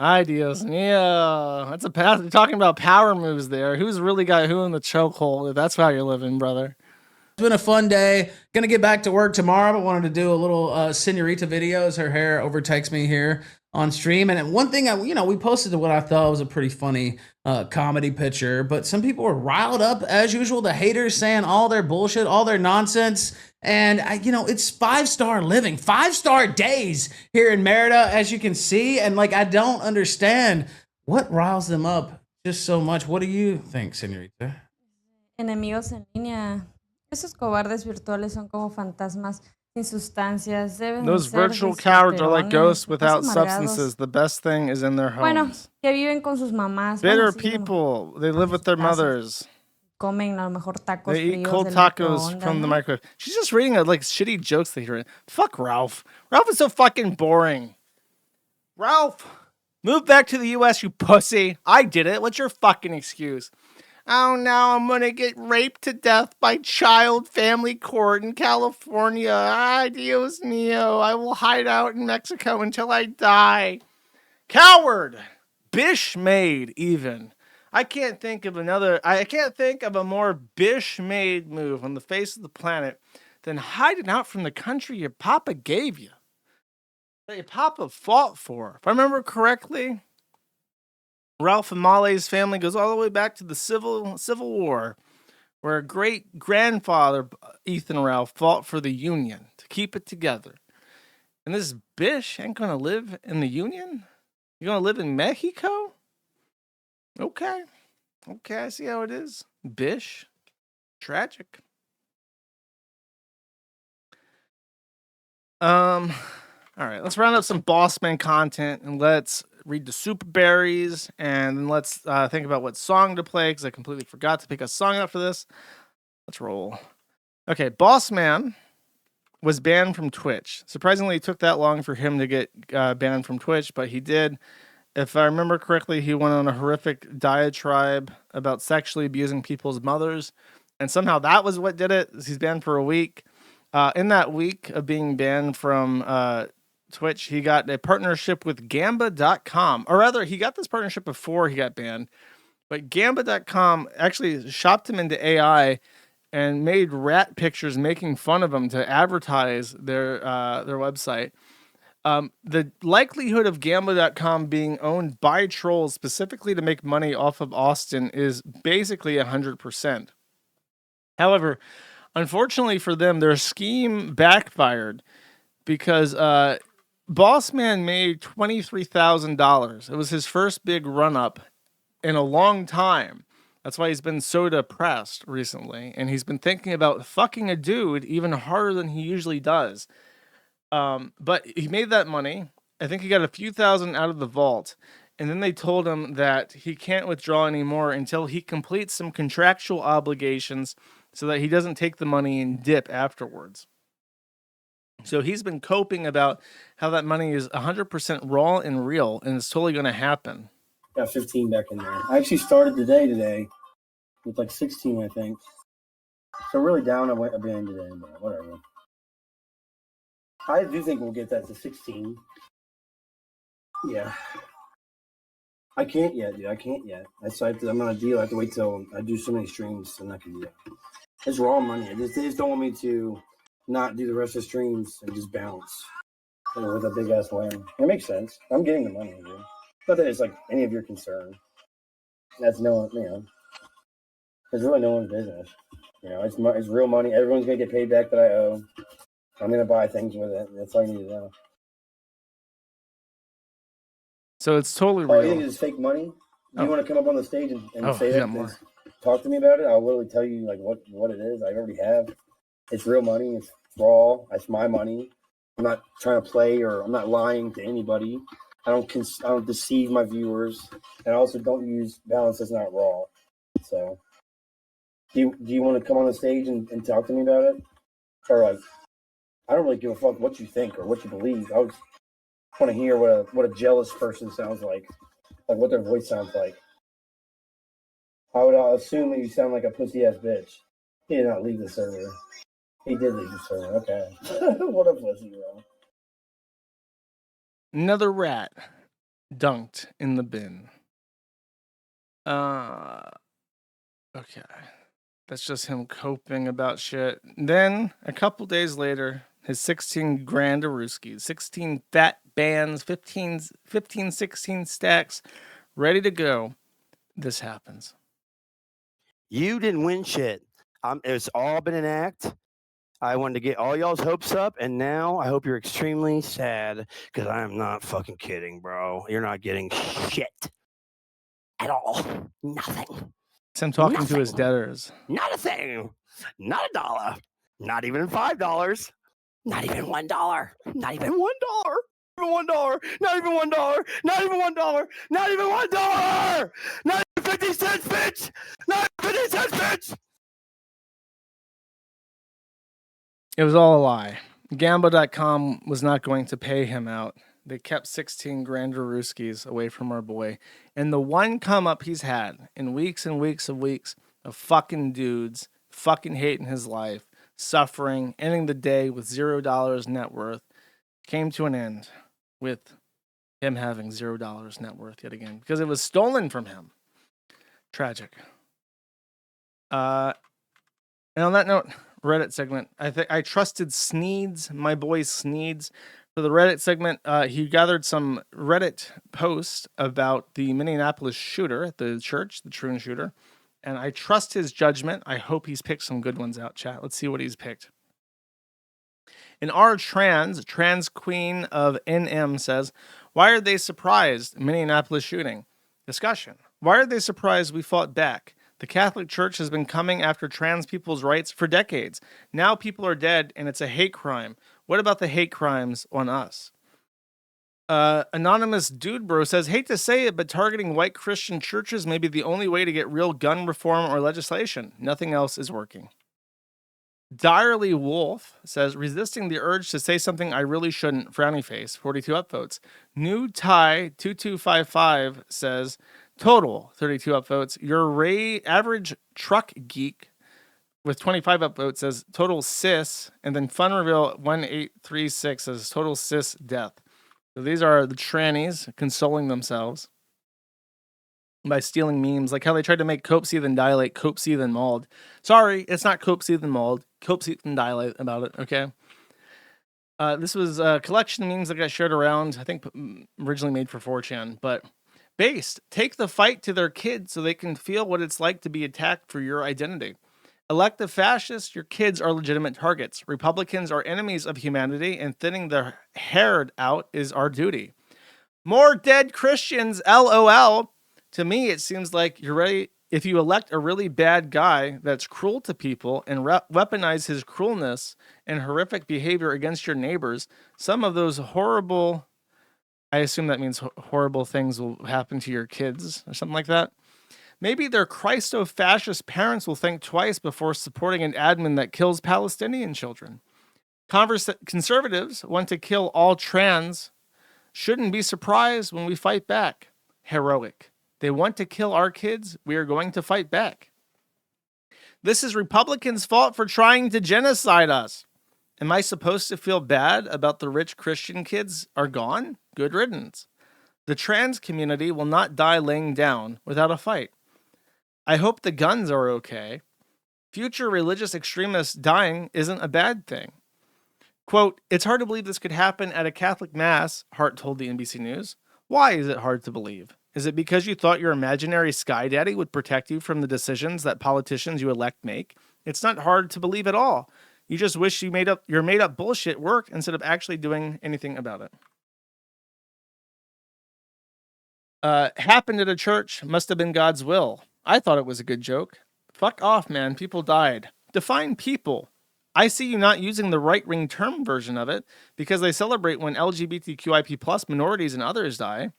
Ay, Dios mío. That's you're talking about power moves there. Who's really got who in the chokehold? If that's how you're living, brother. it's been a fun day. Gonna get back to work tomorrow, but wanted to do a little Senorita video as her hair overtakes me here on stream. And one thing, we posted what I thought was a pretty funny comedy picture, but some people were riled up as usual. The haters saying all their bullshit, all their nonsense. And, it's 5-star living, 5-star days here in Merida, as you can see. And, I don't understand what riles them up just so much. What do you think, señorita? Enemigos en línea. Esos cobardes virtuales son como fantasmas sin sustancias. Those virtual cowards are like ghosts without substances. The best thing is in their homes. Bueno, que viven con sus mamás. Bitter people. They live with their mothers. Comen a lo mejor tacos they eat fríos cold del tacos microondas, from the ¿no? microwave. She's just reading shitty jokes that hear. Fuck Ralph. Ralph is so fucking boring. Ralph, move back to the U.S., you pussy. I did it. What's your fucking excuse? Oh no, I'm gonna get raped to death by child family court in California. Ay, Dios mío. I will hide out in Mexico until I die. Coward. Bish made even I can't think of a more bish-made move on the face of the planet than hiding out from the country your papa gave you. That your papa fought for. If I remember correctly, Ralph Amalé's family goes all the way back to the Civil War, where a great grandfather, Ethan Ralph, fought for the Union to keep it together. And this bish ain't gonna live in the Union? You gonna live in Mexico? Okay. Okay, I see how it is. Bish. Tragic. All right, let's round up some Bossman content and let's read the super berries and then let's think about what song to play because I completely forgot to pick a song out for this. Let's roll. Okay, Bossman was banned from Twitch. Surprisingly, it took that long for him to get banned from Twitch, but he did. If I remember correctly, he went on a horrific diatribe about sexually abusing people's mothers, and somehow that was what did it. He's banned for a week. In that week of being banned from Twitch, he got a partnership with Gamba.com, or rather, he got this partnership before he got banned, but Gamba.com actually shopped him into AI and made rat pictures making fun of him to advertise their website. The likelihood of Gamba.com being owned by trolls specifically to make money off of Austin is basically 100%. However, unfortunately for them, their scheme backfired because Bossman made $23,000. It was his first big run-up in a long time. That's why he's been so depressed recently, and he's been thinking about fucking a dude even harder than he usually does. But he made that money. I think he got a few thousand out of the vault, and then they told him that he can't withdraw anymore until he completes some contractual obligations so that he doesn't take the money and dip afterwards. So he's been coping about how that money is 100% raw and real, and it's totally going to happen. Got 15 back in there. I actually started the day today with like 16, I think. So really down a bit today, but whatever. I do think we'll get that to 16. Yeah. I can't yet, dude. I can't yet. I'm on a deal. I have to wait till I do so many streams and I can do that. It's raw money. They just don't want me to not do the rest of the streams and just bounce with a big ass win. It makes sense. I'm getting the money, dude. Not that it's like any of your concern. That's no, it's really no one's business. It's real money. Everyone's gonna get paid back that I owe. I'm gonna buy things with it. That's all you need to know. So it's totally real. real. You think it's fake money? Do you want to come up on the stage and say yeah, that? more. Talk to me about it. I'll literally tell you like what it is. I already have. It's real money. It's raw. It's my money. I'm not trying to play or I'm not lying to anybody. I don't deceive my viewers, and I also don't use balance that's not raw. So, do you want to come on the stage and talk to me about it, or like, I don't really give a fuck what you think or what you believe. I just want to hear what a jealous person sounds like what their voice sounds like. I would assume that you sound like a pussy ass bitch. He did not leave the server. He did leave the server. Okay, what a pussy, bro. Another rat dunked in the bin. Okay. That's just him coping about shit. Then, a couple days later, his 16 grand Aruskis, 16 fat bands, 15, 16 stacks, ready to go. This happens. You didn't win shit. It's all been an act. I wanted to get all y'all's hopes up, and now I hope you're extremely sad because I am not fucking kidding, bro. You're not getting shit at all. Nothing. It's him talking to his debtors. Not a thing. Not $1. Not even $5. Not even $1. Not even $1. $1. Not even $1. Not even $1. Not even $1. Not even 50 cents, bitch. Not even 50 cents, bitch. It was all a lie. Gamba.com was not going to pay him out. They kept 16 grand Ruskies away from our boy. And the one come up he's had in weeks and weeks of fucking dudes, fucking hating his life, suffering, ending the day with $0 net worth, came to an end with him having $0 net worth yet again because it was stolen from him. Tragic. And on that note, Reddit segment. I trusted Sneeds, my boy Sneeds, for the Reddit segment. He gathered some Reddit posts about the Minneapolis shooter at the church, the troon shooter, and I trust his judgment. I hope he's picked some good ones out, chat. Let's see what he's picked. In R trans queen of NM says, why are they surprised? Minneapolis shooting. Discussion. Why are they surprised we fought back? The Catholic Church has been coming after trans people's rights for decades. Now people are dead and it's a hate crime. What about the hate crimes on us? Anonymous Dude Bro says, hate to say it, but targeting white Christian churches may be the only way to get real gun reform or legislation. Nothing else is working. Direly Wolf says, resisting the urge to say something I really shouldn't, frowny face, 42 upvotes. New Thai 2255 says, total 32 upvotes. Your average truck geek with 25 upvotes says total cis, and then Fun Reveal 1836 says total cis death. So these are the trannies consoling themselves by stealing memes, like how they tried to make cope, seethe, and dilate cope, seethe, and mauled. Sorry, it's not cope, seethe, and mauled. Cope, seethe, and dilate about it, okay? This was a collection of memes that got shared around, I think originally made for 4chan, but based, take the fight to their kids so they can feel what it's like to be attacked for your identity. Elect the fascists, your kids are legitimate targets. Republicans are enemies of humanity, and thinning their hair out is our duty. More dead Christians, LOL. To me, it seems like you're ready. If you elect a really bad guy that's cruel to people and weaponize his cruelness and horrific behavior against your neighbors, some of those horrible, I assume that means horrible things will happen to your kids or something like that. Maybe their Christo-fascist parents will think twice before supporting an admin that kills Palestinian children. Conservatives want to kill all trans. Shouldn't be surprised when we fight back. Heroic. They want to kill our kids. We are going to fight back. This is Republicans' fault for trying to genocide us. Am I supposed to feel bad about the rich Christian kids are gone? Good riddance. The trans community will not die laying down without a fight. I hope the guns are okay. Future religious extremists dying isn't a bad thing. Quote, it's hard to believe this could happen at a Catholic mass, Hart told the NBC News. Why is it hard to believe? Is it because you thought your imaginary sky daddy would protect you from the decisions that politicians you elect make? It's not hard to believe at all. You just wish your made up bullshit worked instead of actually doing anything about it. Happened at a church, must have been God's will. I thought it was a good joke. Fuck off, man. People died. Define people. I see you not using the right-wing term version of it because they celebrate when LGBTQIP plus minorities and others die.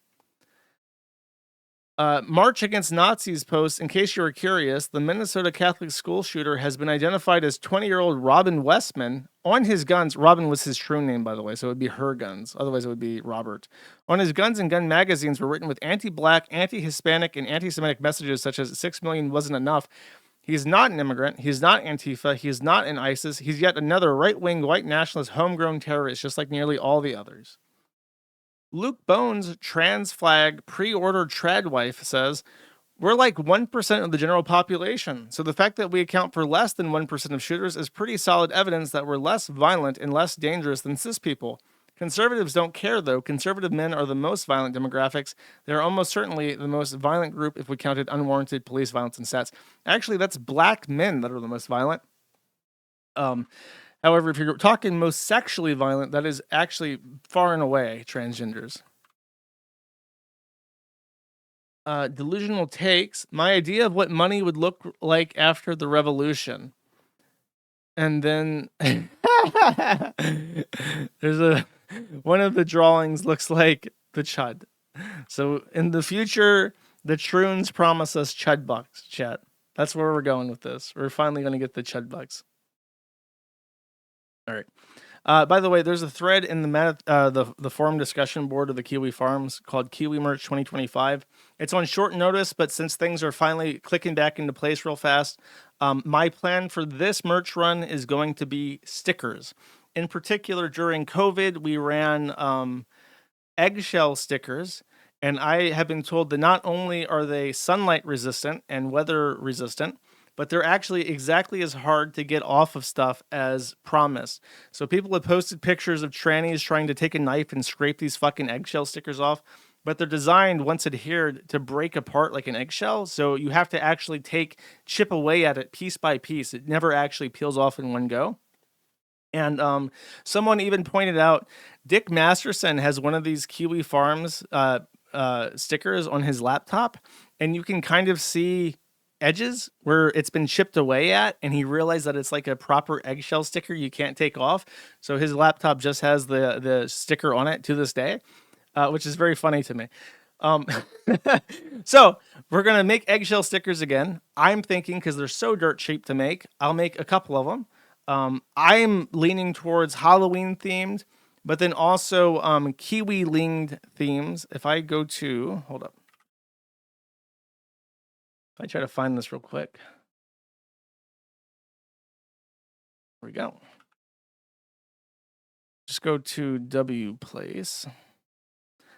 March Against Nazis post, in case you were curious, the Minnesota Catholic school shooter has been identified as 20-year-old Robin Westman. On his guns, Robin was his true name, by the way, so it would be her guns. Otherwise, it would be Robert. On his guns and gun magazines were written with anti-black, anti-Hispanic, and anti-Semitic messages such as 6 million wasn't enough. He's not an immigrant. He's not Antifa. He's not an ISIS. He's yet another right-wing, white nationalist, homegrown terrorist, just like nearly all the others. Luke Bones, trans flag, pre-order trad wife, says, we're like 1% of the general population, so the fact that we account for less than 1% of shooters is pretty solid evidence that we're less violent and less dangerous than cis people. Conservatives don't care, though. Conservative men are the most violent demographics. They're almost certainly the most violent group if we counted unwarranted police violence and stats. Actually, that's black men that are the most violent. However, if you're talking most sexually violent, that is actually far and away transgenders. Delusional takes. My idea of what money would look like after the revolution. And then there's one of the drawings looks like the chud. So in the future, the troons promise us chud bucks, chat. That's where we're going with this. We're finally going to get the chud bucks. All right. By the way, there's a thread in the forum discussion board of the Kiwi Farms called Kiwi Merch 2025. It's on short notice, but since things are finally clicking back into place real fast, my plan for this merch run is going to be stickers. In particular, during COVID, we ran eggshell stickers, And I have been told that not only are they sunlight resistant and weather resistant, but they're actually exactly as hard to get off of stuff as promised. So people have posted pictures of trannies trying to take a knife and scrape these fucking eggshell stickers off, but they're designed, once adhered, to break apart like an eggshell. So you have to actually chip away at it piece by piece. It never actually peels off in one go. And someone even pointed out, Dick Masterson has one of these Kiwi Farms stickers on his laptop, and you can kind of see edges where it's been chipped away at, and he realized that it's like a proper eggshell sticker you can't take off. So his laptop just has the sticker on it to this day, which is very funny to me. So we're gonna make eggshell stickers again. I'm thinking, because they're so dirt cheap to make, I'll make a couple of them. I'm leaning towards Halloween themed, but then also Kiwi linged themes. If I go to, hold up. If I try to find this real quick. Here we go. Just go to W Place.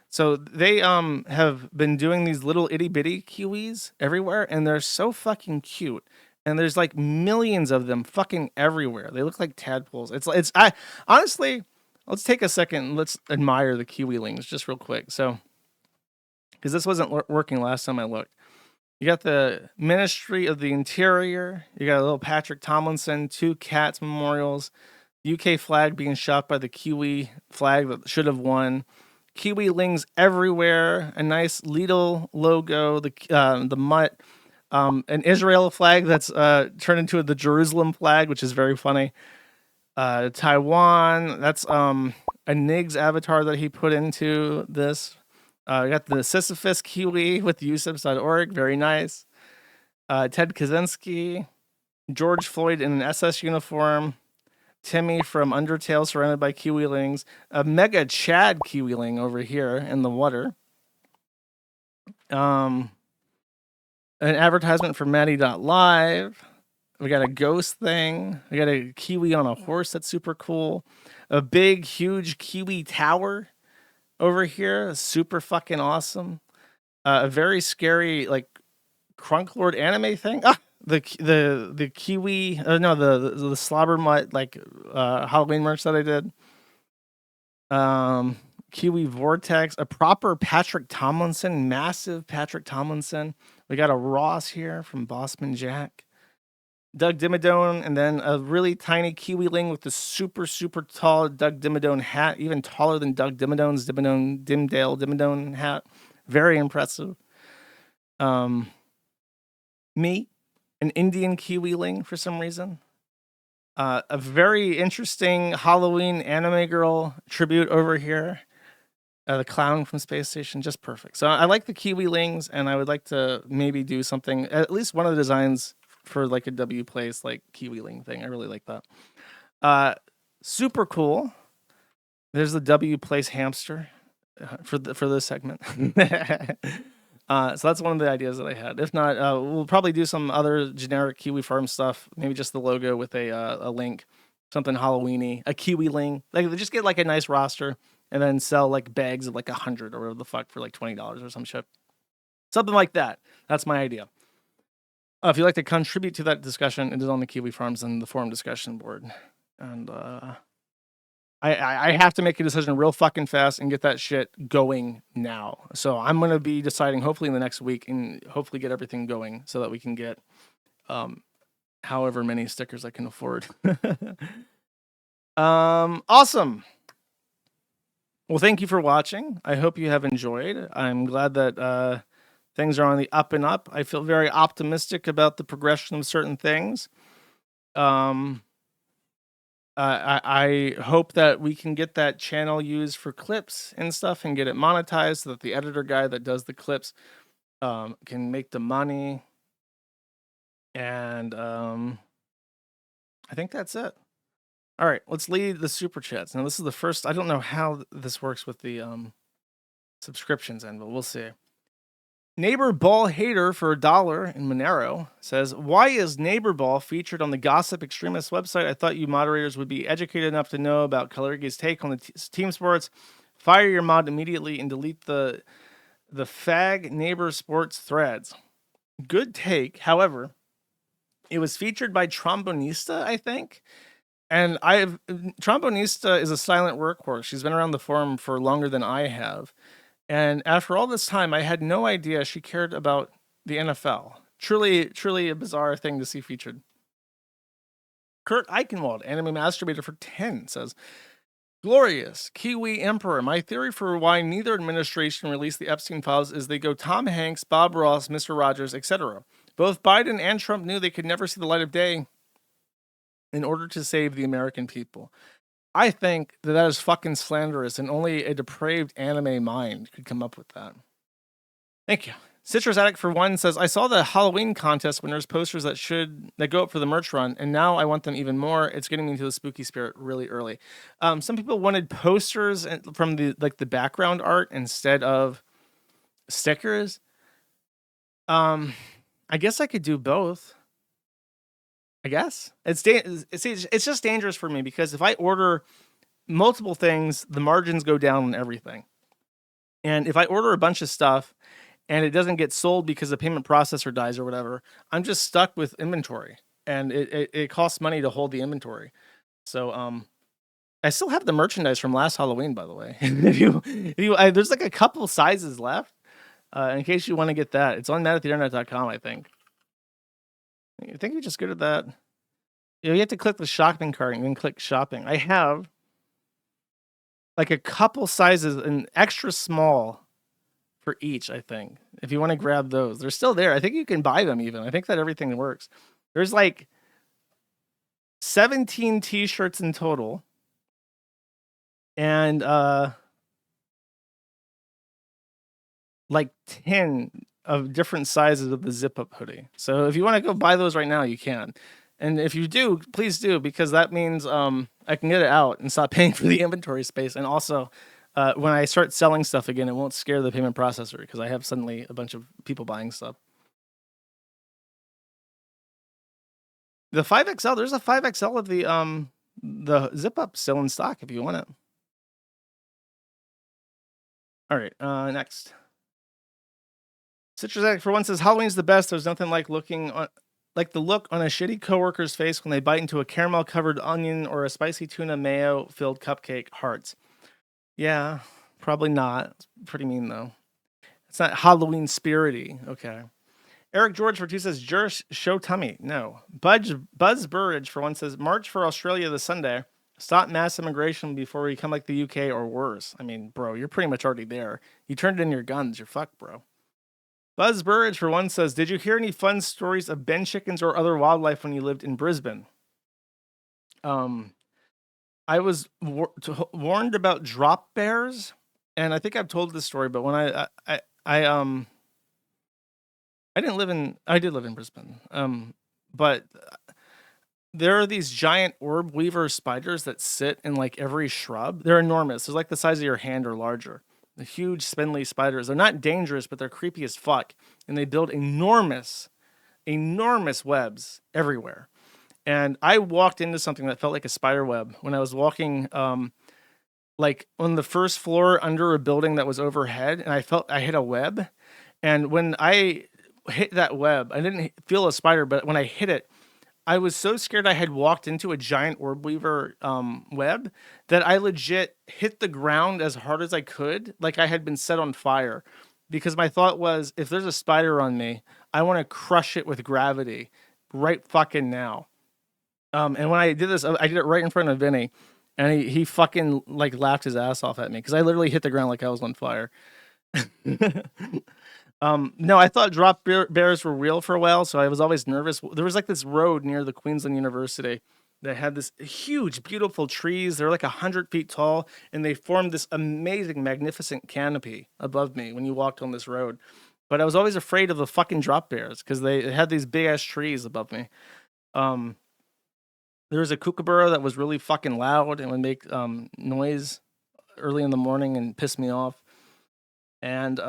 So they have been doing these little itty bitty Kiwis everywhere, and they're so fucking cute. And there's like millions of them fucking everywhere. They look like tadpoles. I honestly, let's take a second and let's admire the Kiwilings just real quick. So, because this wasn't working last time I looked. You got the Ministry of the Interior. You got a little Patrick Tomlinson, 2 cats memorials, UK flag being shot by the Kiwi flag that should have won. Kiwilings everywhere. A nice Lidl logo. The mutt. An Israel flag that's turned into the Jerusalem flag, which is very funny. Taiwan, that's a Nig's avatar that he put into this. We got the Sisyphus Kiwi with useps.org, very nice. Ted Kaczynski, George Floyd in an SS uniform, Timmy from Undertale surrounded by Kiwilings, a Mega Chad Kiwiling over here in the water. An advertisement for Maddie.live. We got a ghost thing. We got a Kiwi on a horse that's super cool. A big, huge Kiwi tower over here. Super fucking awesome. A very scary, like, Crunklord anime thing. The Kiwi, the Slobber Mutt, like, Halloween merch that I did. Kiwi Vortex, a proper Patrick Tomlinson, massive Patrick Tomlinson. We got a Ross here from Bossman Jack. Doug Dimmadome, and then a really tiny Kiwiling with the super, super tall Doug Dimmadome hat, even taller than Doug Dimmadome's Dimmadome hat. Very impressive. Me, an Indian Kiwiling for some reason. A very interesting Halloween anime girl tribute over here. The clown from Space Station, just perfect. So I like the Kiwilings, and I would like to maybe do something, at least one of the designs for like a W Place, like Kiwiling thing. I really like that. Super cool. There's the W Place hamster for this segment. So that's one of the ideas that I had. If not, we'll probably do some other generic Kiwi Farm stuff. Maybe just the logo with a link, something Halloweeny, a Kiwiling. Like, just get like a nice roster and then sell like bags of like 100 or whatever the fuck for like $20 or some shit. Something like that. That's my idea. If you'd like to contribute to that discussion, it is on the Kiwi Farms and the forum discussion board. And I have to make a decision real fucking fast and get that shit going now. So I'm going to be deciding hopefully in the next week and hopefully get everything going so that we can get however many stickers I can afford. Awesome. Well, thank you for watching. I hope you have enjoyed. I'm glad that things are on the up and up. I feel very optimistic about the progression of certain things. I hope that we can get that channel used for clips and stuff and get it monetized so that the editor guy that does the clips can make the money. And I think that's it. All right, let's lead the super chats. Now, this is the first. I don't know how this works with the subscriptions end, but we'll see. Neighbor Ball Hater for $1 in Monero says, why is Neighbor Ball featured on the Gossip Extremist website? I thought you moderators would be educated enough to know about Kalerige's take on the team sports. Fire your mod immediately and delete the the Fag Neighbor Sports Threads. Good take. However, it was featured by Trombonista, I think. And Trombonista is a silent workhorse. She's been around the forum for longer than I have. And after all this time, I had no idea she cared about the NFL. Truly a bizarre thing to see featured. Kurt Eichenwald, anime masturbator for 10, says, Glorious, Kiwi Emperor. My theory for why neither administration released the Epstein files is they go Tom Hanks, Bob Ross, Mr. Rogers, etc. Both Biden and Trump knew they could never see the light of day in order to save the American people. I think that is fucking slanderous, and only a depraved anime mind could come up with that. Thank you. Citrus Addict for 1 says, I saw the Halloween contest winners posters that go up for the merch run, and now I want them even more. It's getting me into the spooky spirit really early. Some people wanted posters from the background art instead of stickers. I guess I could do both. I guess it's just dangerous for me because if I order multiple things, the margins go down on everything. And if I order a bunch of stuff and it doesn't get sold because the payment processor dies or whatever, I'm just stuck with inventory, and it costs money to hold the inventory. So I still have the merchandise from last Halloween, by the way. There's like a couple sizes left. In case you want to get that, it's on matattheinternet.com, I think. I think you just go to that. You have to click the shopping cart and then click shopping. I have like a couple sizes, an extra small for each, I think. If you want to grab those, they're still there. I think you can buy them even. I think that everything works. There's like 17 t-shirts in total. And like 10 of different sizes of the zip-up hoodie. So if you want to go buy those right now, you can. And if you do, please do, because that means I can get it out and stop paying for the inventory space. And also, when I start selling stuff again, it won't scare the payment processor because I have suddenly a bunch of people buying stuff. The 5XL, there's a 5XL of the zip-up still in stock if you want it. All right, next. Citrus Addict for 1 says, Halloween's the best. There's nothing like the look on a shitty coworker's face when they bite into a caramel-covered onion or a spicy tuna mayo-filled cupcake. Hearts. Yeah, probably not. It's pretty mean, though. It's not Halloween spirity. Okay. Eric George for 2 says, Jurist show tummy. No. Buzz Burridge for 1 says, March for Australia this Sunday. Stop mass immigration before we become like the UK or worse. I mean, bro, you're pretty much already there. You turned in your guns. You're fucked, bro. Buzz Burridge for 1 says, did you hear any fun stories of Ben chickens or other wildlife when you lived in Brisbane? I was warned about drop bears, and I think I've told this story, but when I did live in Brisbane. But there are these giant orb weaver spiders that sit in like every shrub. They're enormous. They're like the size of your hand or larger. The huge spindly spiders. They're not dangerous, but they're creepy as fuck. And they build enormous webs everywhere. And I walked into something that felt like a spider web when I was walking like on the first floor under a building that was overhead, and I felt I hit a web. And when I hit that web, I didn't feel a spider, but when I hit it, I was so scared I had walked into a giant orb weaver web that I legit hit the ground as hard as I could, like I had been set on fire. Because my thought was, if there's a spider on me, I want to crush it with gravity right fucking now. And when I did this, I did it right in front of Vinny, and he fucking like laughed his ass off at me because I literally hit the ground like I was on fire. No, I thought drop bears were real for a while, so I was always nervous. There was like this road near the Queensland University that had this huge, beautiful trees. They're like 100 feet tall, and they formed this amazing, magnificent canopy above me when you walked on this road. But I was always afraid of the fucking drop bears because they had these big ass trees above me. There was a kookaburra that was really fucking loud and would make noise early in the morning and piss me off. And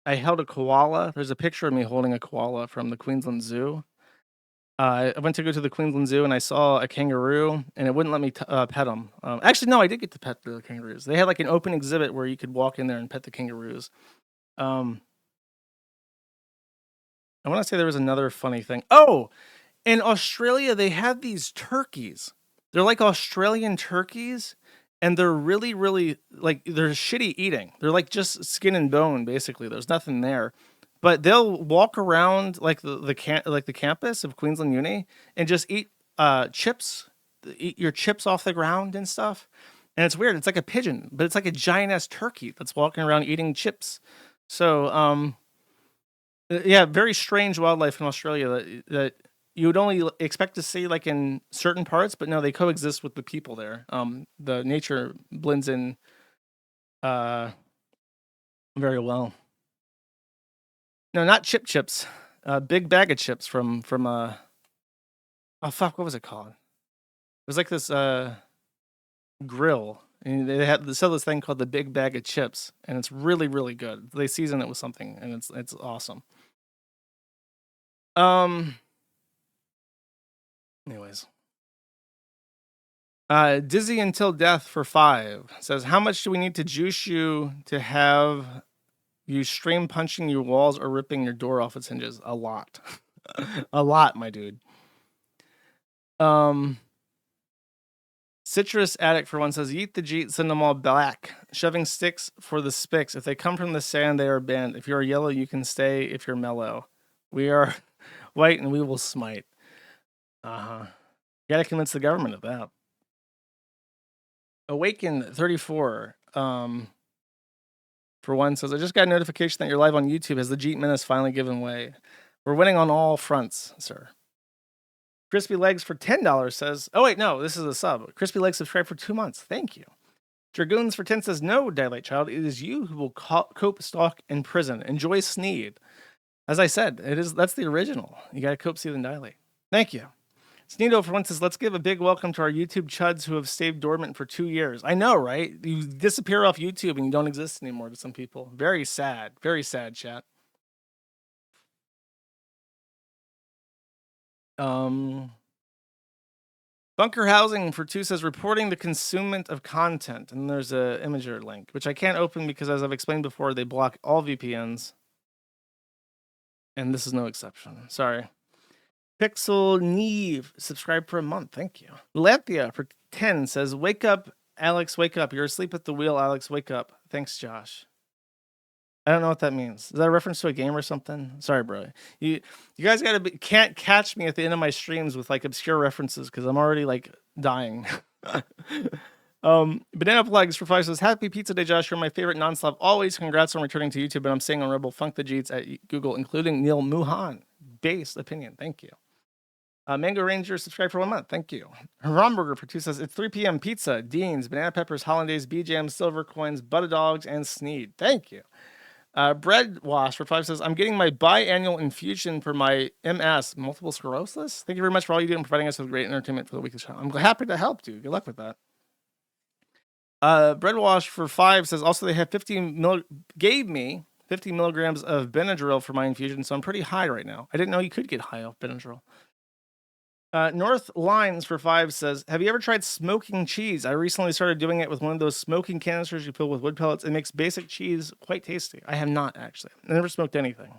I held a koala. There's a picture of me holding a koala from the Queensland Zoo. I went to go to the Queensland Zoo and I saw a kangaroo, and it wouldn't let me pet them. Actually, no, I did get to pet the kangaroos. They had like an open exhibit where you could walk in there and pet the kangaroos. I want to say there was another funny thing. Oh, in Australia, they have these turkeys. They're like Australian turkeys, and they're really, really like they're shitty eating. They're like just skin and bone, basically. There's nothing there, but they'll walk around like the campus of Queensland Uni and just eat chips, eat your chips off the ground and stuff. And it's weird. It's like a pigeon, but it's like a giant ass turkey that's walking around eating chips. So, yeah, very strange wildlife in Australia that you would only expect to see like in certain parts, but no, they coexist with the people there. The nature blends in very well. No, not chips. Big bag of chips from oh fuck, what was it called? It was like this grill. And they sell this thing called the Big Bag of Chips, and it's really, really good. They season it with something, and it's awesome. Anyways. Dizzy Until Death for 5 says, how much do we need to juice you to have you stream punching your walls or ripping your door off its hinges? A lot. A lot, my dude. Citrus Addict for 1 says, yeet the jeet, send them all back. Shoving sticks for the spicks. If they come from the sand, they are banned. If you're yellow, you can stay. If you're mellow. We are white and we will smite. You gotta convince the government of that. Awaken 34 for 1 says, I just got a notification that you're live on YouTube. Has the Jeet Menace finally given way? We're winning on all fronts, sir. Crispy Legs for $10 says, oh wait, no, this is a sub. Crispy Legs subscribed for 2 months. Thank you. Dragoons for 10 says, no, Dilate Child, it is you who will cope, stalk, in prison. Enjoy Sneed. As I said, that's the original. You gotta cope, seethe, and dilate. Thank you. Sneedo for 1 says, let's give a big welcome to our YouTube chuds who have stayed dormant for 2 years. I know, right? You disappear off YouTube and you don't exist anymore to some people. Very sad, chat. Bunker Housing for 2 says, reporting the consummate of content. And there's a Imager link, which I can't open because, as I've explained before, they block all VPNs. And this is no exception. Sorry. Pixel Neve, subscribe for a month. Thank you. Lathia for 10 says, wake up, Alex, wake up. You're asleep at the wheel, Alex, wake up. Thanks, Josh. I don't know what that means. Is that a reference to a game or something? Sorry, bro. You guys can't catch me at the end of my streams with like obscure references because I'm already like dying. Banana Plugs for 5 says, happy pizza day, Josh. You're my favorite non-Slav always. Congrats on returning to YouTube. And I'm saying on Rebel Funk the Jeets at Google, including Neil MOHAN. Base opinion. Thank you. Mango Ranger, subscribe for 1 month. Thank you. Romburger for 2 says, it's 3 p.m. Pizza, Dean's, Banana Peppers, Hollandaise, B-Jam, Silver Coins, Butter Dogs, and Sneed. Thank you. Bread Wash for 5 says, I'm getting my biannual infusion for my MS, multiple sclerosis. Thank you very much for all you do and providing us with great entertainment for the weekly channel. I'm happy to help, dude. Good luck with that. Bread Wash for 5 says, also they have gave me 50 milligrams of Benadryl for my infusion, so I'm pretty high right now. I didn't know you could get high off Benadryl. North Lines for 5 says, have you ever tried smoking cheese? I recently started doing it with one of those smoking canisters you fill with wood pellets. It makes basic cheese quite tasty. I have not, actually. I never smoked anything.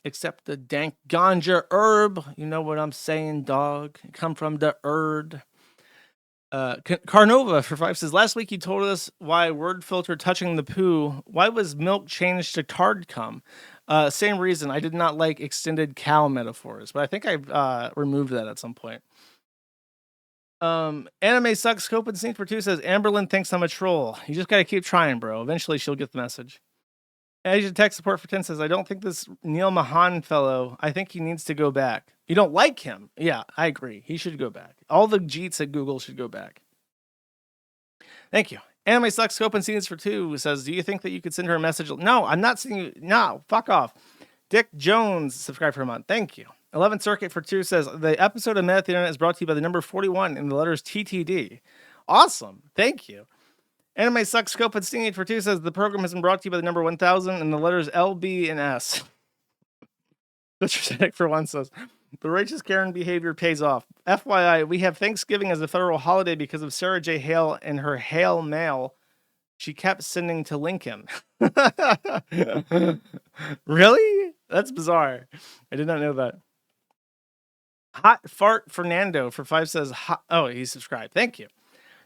Except the dank ganja herb. You know what I'm saying, dog. Come from the herb. Carnova for 5 says, last week you told us why word filter touching the poo. Why was milk changed to tard cum? Same reason. I did not like extended cow metaphors, but I think I've removed that at some point. Anime Sucks Scope and Scene for 2 says, Amberlyn thinks I'm a troll. You just got to keep trying, bro. Eventually she'll get the message. Asian Tech Support for 10 says, I don't think this Neil MOHAN fellow, I think he needs to go back. You don't like him? Yeah, I agree. He should go back. All the Jeets at Google should go back. Thank you. Anime Sucks Scope and Scenes for 2 says, do you think that you could send her a message? No, I'm not sending you. No, fuck off. Dick Jones, subscribe for a month. Thank you. 11th Circuit for 2 says, the episode of Meth Internet is brought to you by the number 41 in the letters TTD. Awesome. Thank you. Anime Sucks Scope and Stinging for 2 says, the program has been brought to you by the number 1000 and the letters LB and S. The Trick for 1 says, the righteous Karen behavior pays off. FYI, we have Thanksgiving as a federal holiday because of Sarah J. Hale and her Hail Mail She kept sending to link him. Really? That's bizarre. I did not know that. Hot Fart Fernando for 5 says, oh, he subscribed. Thank you.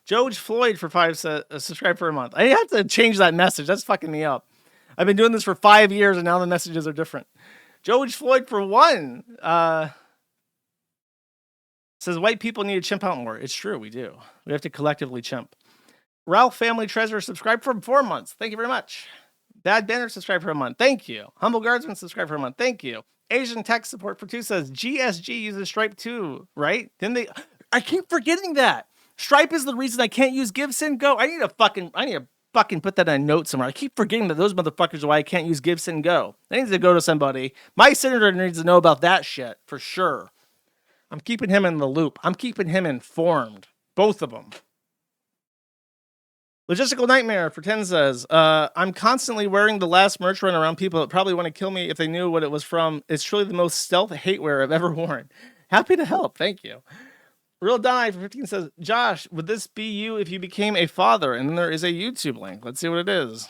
George Floyd for 5 says, subscribe for a month. I have to change that message. That's fucking me up. I've been doing this for 5 years and now the messages are different. George Floyd for 1 says, white people need to chimp out more. It's true, we do. We have to collectively chimp. Ralph Family Treasure subscribed for 4 months. Thank you very much. Bad Banner subscribed for a month. Thank you. Humble Guardsman subscribed for a month. Thank you. Asian Tech Support for 2 says GSG uses Stripe too, right? I keep forgetting that. Stripe is the reason I can't use Give, Send, Go. I need to fucking put that in a note somewhere. I keep forgetting that those motherfuckers are why I can't use Give, Send, Go. I need to go to somebody. My senator needs to know about that shit for sure. I'm keeping him in the loop. I'm keeping him informed. Both of them. Logistical Nightmare for 10 says, I'm constantly wearing the last merch run around people that probably want to kill me if they knew what it was from. It's truly the most stealth hate wear I've ever worn. Happy to help. Thank you. Real Die for 15 says, Josh, would this be you if you became a father? And then there is a YouTube link. Let's see what it is.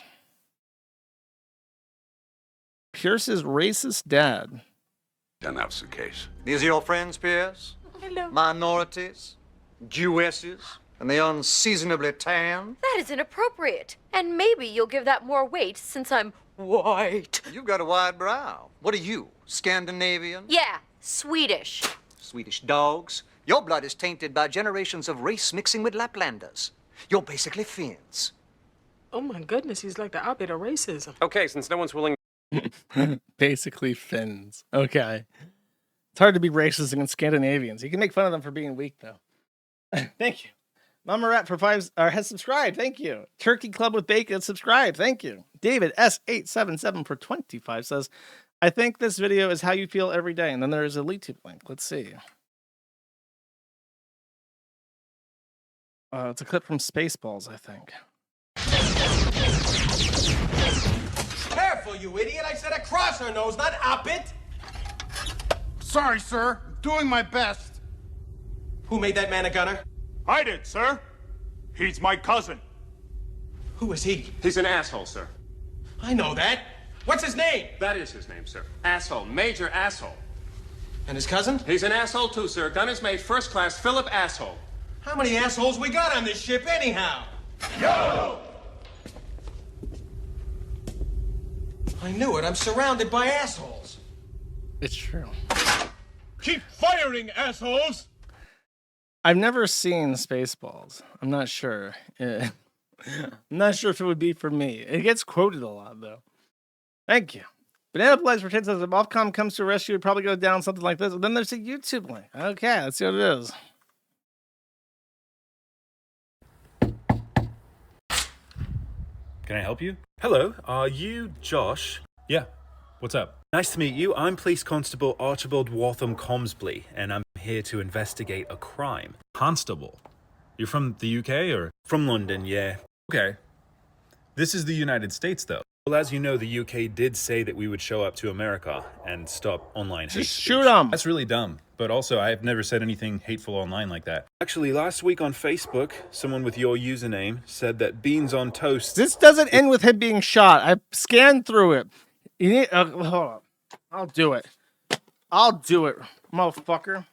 Pierce's racist dad. And that's the case. These are your friends, Pierce? Hello. Minorities, Jewesses, and the unseasonably tan? That is inappropriate. And maybe you'll give that more weight since I'm white. You've got a wide brow. What are you, Scandinavian? Yeah, Swedish. Swedish dogs? Your blood is tainted by generations of race mixing with Laplanders. You're basically Finns. Oh my goodness, he's like the opposite of racism. Okay, since no one's willing. Basically Finns. Okay. It's hard to be racist against Scandinavians. You can make fun of them for being weak, though. Thank you. Mama Rat for 5 has subscribed. Thank you. Turkey Club with Bacon subscribed. Thank you. David S877 for 25 says, I think this video is how you feel every day. And then there is a YouTube link. Let's see. It's a clip from Spaceballs, I think. Careful, you idiot. I said across her nose, not up it. Sorry, sir. I'm doing my best. Who made that man a gunner? I did, sir. He's my cousin. Who is he? He's an asshole, sir. I know that. What's his name? That is his name, sir. Asshole. Major asshole. And his cousin? He's an asshole, too, sir. Gunner's mate, first class, Philip Asshole. How many assholes we got on this ship, anyhow? Yo! I knew it. I'm surrounded by assholes. It's true. Keep firing, assholes! I've never seen Spaceballs. I'm not sure. I'm not sure if it would be for me. It gets quoted a lot, though. Thank you. Banana Blaze pretends says if Ofcom comes to arrest you, it'd probably go down something like this. And then there's a YouTube link. Okay, let's see what it is. Can I help you? Hello, are you Josh? Yeah, what's up? Nice to meet you. I'm Police Constable Archibald Waltham Comsbley, and I'm here to investigate a crime. Constable? You're from the UK or? From London, yeah. Okay. This is the United States, though. Well, as you know, the UK did say that we would show up to America and stop online hate Just speech. shoot 'em. That's really dumb. But also, I've never said anything hateful online like that. Actually, last week on Facebook, someone with your username said that beans on toast... This doesn't end with him being shot. I scanned through it. You need, hold on. I'll do it. I'll do it, motherfucker.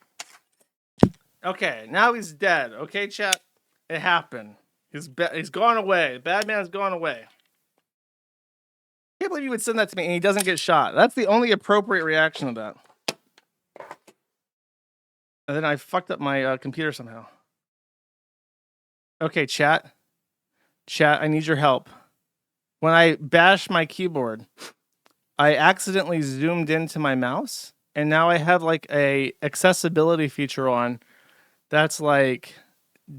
Okay, now he's dead. Okay, chat? It happened. He's gone away. Bad man's gone away. I can't believe you would send that to me and he doesn't get shot. That's the only appropriate reaction to that. And then I fucked up my computer somehow. Okay, chat. Chat, I need your help. When I bashed my keyboard, I accidentally zoomed into my mouse, and now I have like a accessibility feature on that's like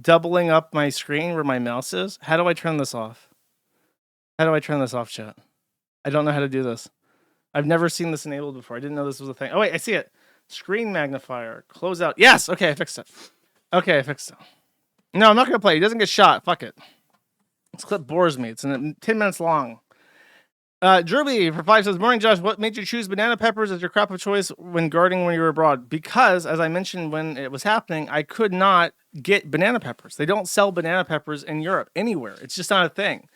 doubling up my screen where my mouse is. How do I turn this off? How do I turn this off, chat? I don't know how to do this. I've never seen this enabled before. I didn't know this was a thing. Oh, wait, I see it. Screen magnifier. Close out. Yes! Okay, I fixed it. Okay, I fixed it. No, I'm not going to play. He doesn't get shot. Fuck it. This clip bores me. It's 10 minutes long. Derby for 5 says, Morning, Josh. What made you choose banana peppers as your crop of choice when guarding when you were abroad? Because, as I mentioned when it was happening, I could not get banana peppers. They don't sell banana peppers in Europe anywhere. It's just not a thing.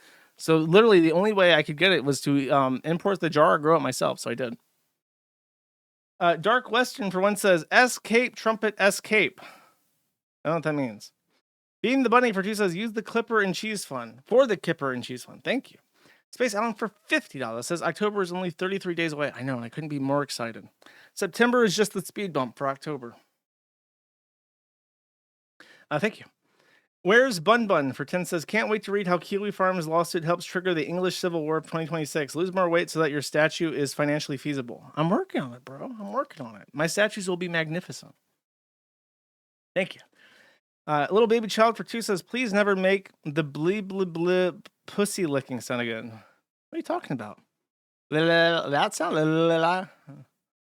So literally the only way I could get it was to import the jar or grow it myself. So I did. Dark Western for one says, escape, trumpet, escape. I don't know what that means. Beam the Bunny for 2 says, use the Clipper and Cheese Fund. For the Kipper and Cheese Fund. Thank you. Space Allen for $50 says, October is only 33 days away. I know, and I couldn't be more excited. September is just the speed bump for October. Thank you. Where's Bun Bun for 10 says, can't wait to read how Kiwi Farms lawsuit helps trigger the English Civil War of 2026. Lose more weight so that your statue is financially feasible. I'm working on it, bro. I'm working on it. My statues will be magnificent. Thank you. Little Baby Child for 2 says, please never make the bleep bleep bleep pussy licking sound again. What are you talking about? That sound? I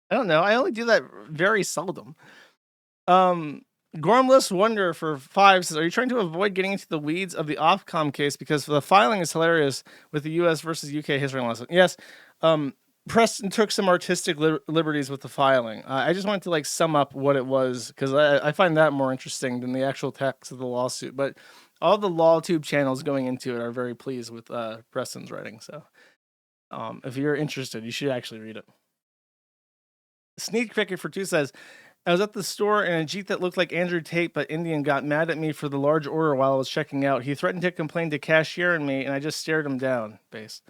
don't know. I only do that very seldom. Gormless Wonder for 5 says, are you trying to avoid getting into the weeds of the Ofcom case because the filing is hilarious with the US versus UK history lesson? Yes. Preston took some artistic liberties with the filing. I just wanted to like sum up what it was because I find that more interesting than the actual text of the lawsuit. But all the LawTube channels going into it are very pleased with Preston's writing. So if you're interested, you should actually read it. Sneak Cricket for 2 says, I was at the store and a Jeep that looked like Andrew Tate but Indian got mad at me for the large order while I was checking out. He threatened to complain to cashier and me, and I just stared him down. Base.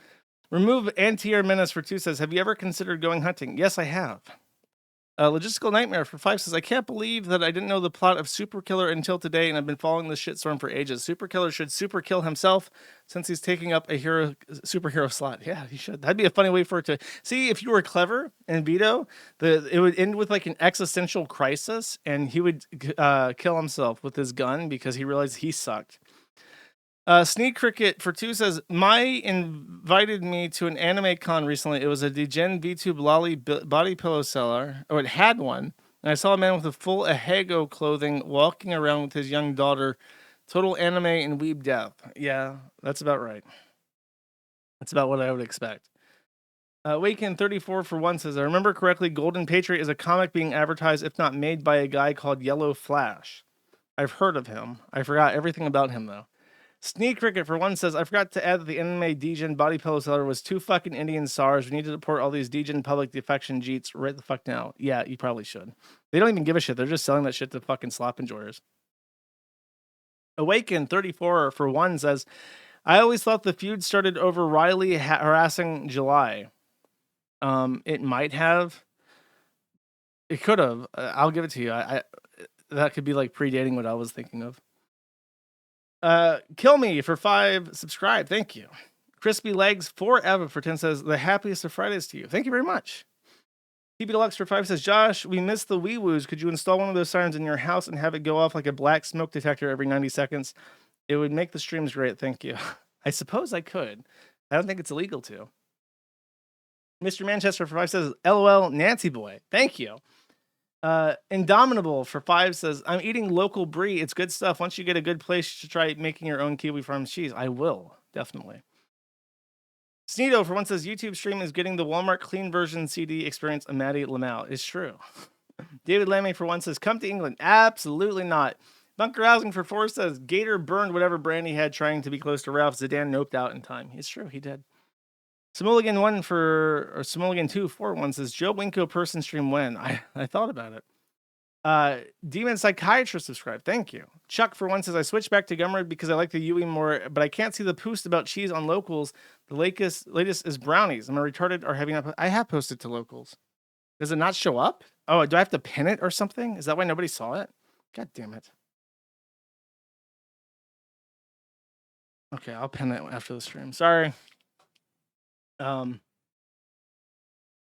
Remove Anti-Air Menace for 2 says, have you ever considered going hunting? Yes, I have. Logistical Nightmare for 5 says, I can't believe that I didn't know the plot of Super Killer until today, and I've been following this shitstorm for ages. Super Killer should super kill himself since he's taking up a superhero slot. Yeah, he should. That'd be a funny way for it to... See, if you were clever and Vito, it would end with like an existential crisis, and he would kill himself with his gun because he realized he sucked. Sneak Cricket for 2 says, Mai invited me to an anime con recently. It was a Degen VTube Lolly body pillow seller, or it had one, and I saw a man with a full Ahego clothing walking around with his young daughter. Total anime and weeb death. Yeah, that's about right. That's about what I would expect. Waken 34 for 1 says, I remember correctly, Golden Patriot is a comic being advertised, if not made, by a guy called Yellow Flash. I've heard of him. I forgot everything about him, though. Sneak Cricket for 1 says, I forgot to add that the anime Degen body pillow seller was 2 fucking Indian SARS. We need to deport all these Degen public defection jeets right the fuck now. Yeah, you probably should. They don't even give a shit. They're just selling that shit to fucking slop enjoyers. Awaken 34 for 1 says, I always thought the feud started over Riley harassing July. It might have. It could have. I'll give it to you. That could be like predating what I was thinking of. Kill Me for 5 subscribe. Thank you. Crispy Legs Forever for 10 says, the happiest of Fridays to you. Thank you very much. TB Deluxe for 5 says, Josh, we missed the wee-woos. Could you install one of those sirens in your house and have it go off like a black smoke detector every 90 seconds? It would make the streams great. Thank you. I suppose I could. I don't think it's illegal to. Mr. Manchester for 5 says, LOL Nancy boy. Thank you. Indomitable for 5 says, I'm eating local brie. It's good stuff. Once you get a good place, you should try making your own Kiwi Farms cheese. I will, definitely. Sneedo for 1 says, YouTube stream is getting the Walmart clean version CD experience of Maddie Lamau. It's true. David Lammy for 1 says, come to England. Absolutely not. Bunker Housing for 4 says, Gator burned whatever brand he had trying to be close to Ralph. Zidane noped out in time. It's true, he did. Simulligan 2 for 1 says, Joe Winko person stream when? I thought about it. Demon Psychiatrist subscribe. Thank you. Chuck for 1 says, I switched back to Gumroad because I like the UE more, but I can't see the post about cheese on locals. The latest is brownies. Am I retarded or having I have posted to locals. Does it not show up? Oh, do I have to pin it or something? Is that why nobody saw it? God damn it. Okay, I'll pin it after the stream. Sorry.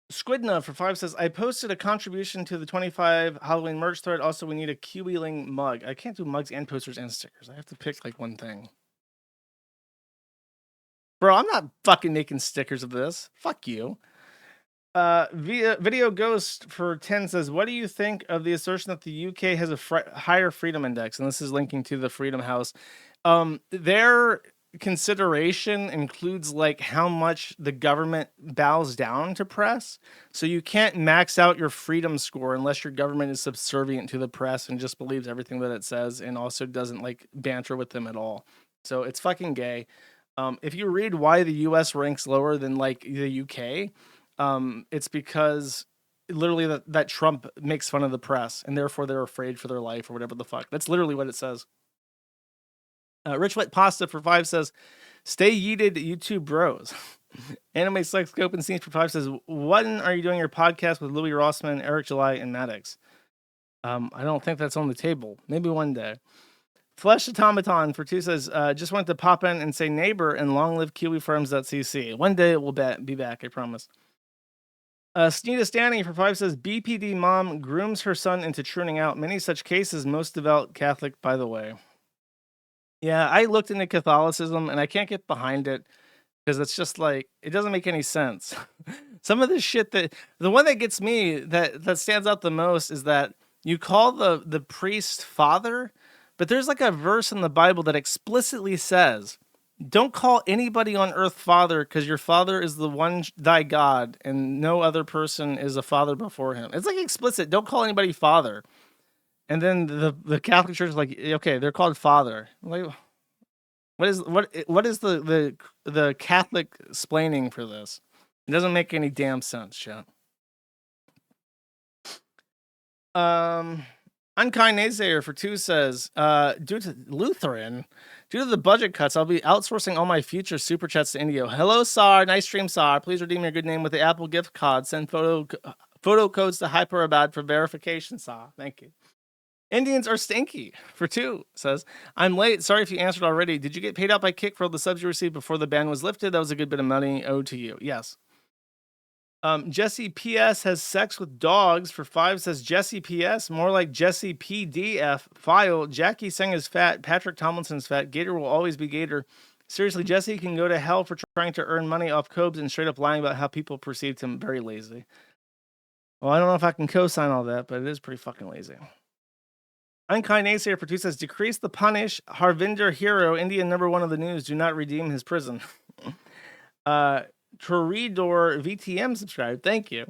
Squidna for 5 says, I posted a contribution to the 25 Halloween merch thread. Also, we need a Kiwi-ling mug. I can't do mugs and posters and stickers. I have to pick like one thing. Bro, I'm not fucking making stickers of this. Fuck you. Video Ghost for 10 says, what do you think of the assertion that the UK has a higher freedom index? And this is linking to the Freedom House. Their consideration includes like how much the government bows down to press. So you can't max out your freedom score unless your government is subservient to the press and just believes everything that it says and also doesn't like banter with them at all. So it's fucking gay. If you read why the U.S. ranks lower than like the U.K., it's because literally that Trump makes fun of the press, and therefore they're afraid for their life or whatever the fuck. That's literally what it says. Rich Wet Pasta for 5 says, "Stay yeeted, YouTube bros." Anime Sex Scope and Scenes for 5 says, "When are you doing your podcast with Louis Rossman, Eric July, and Maddox?" I don't think that's on the table. Maybe one day. Flesh Automaton for 2 says, "Just wanted to pop in and say neighbor and long live KiwiFarms.cc. One day it will be back, I promise." Sneeda Stanny for 5 says, "BPD mom grooms her son into trooning out. Many such cases, most devout Catholic, by the way." Yeah, I looked into Catholicism and I can't get behind it because it's just like, it doesn't make any sense. Some of the shit the one that gets me that stands out the most is that you call the priest father, but there's like a verse in the Bible that explicitly says, don't call anybody on earth father because your father is the one thy God and no other person is a father before him. It's like explicit. Don't call anybody father. And then the Catholic Church is like, okay, they're called father. Like, what is the Catholic explaining for this? It doesn't make any damn sense, chat. Unkind Naysayer for 2 says, due to the budget cuts, I'll be outsourcing all my future super chats to Indio. Hello, Sar. Nice stream, Sar. Please redeem your good name with the Apple gift card. Send photo codes to Hyperabad for verification, Sar. Thank you. Indians are stinky for 2 says, "I'm late. Sorry if you answered already. Did you get paid out by Kick for all the subs you received before the ban was lifted? That was a good bit of money owed to you." Yes. Jesse PS has sex with dogs for 5 says, "Jesse PS, more like Jesse PDF. File. Jackie Singh is fat. Patrick Tomlinson's fat. Gator will always be Gator. Seriously, Jesse can go to hell for trying to earn money off Cobes and straight up lying about how people perceived him. Very lazy." Well, I don't know if I can co-sign all that, but it is pretty fucking lazy. Unkind Naysayer for 2 says, "Decrease the punish. Harvinder Hero, Indian #1 of the news. Do not redeem his prison." Toridor VTM subscribed. Thank you.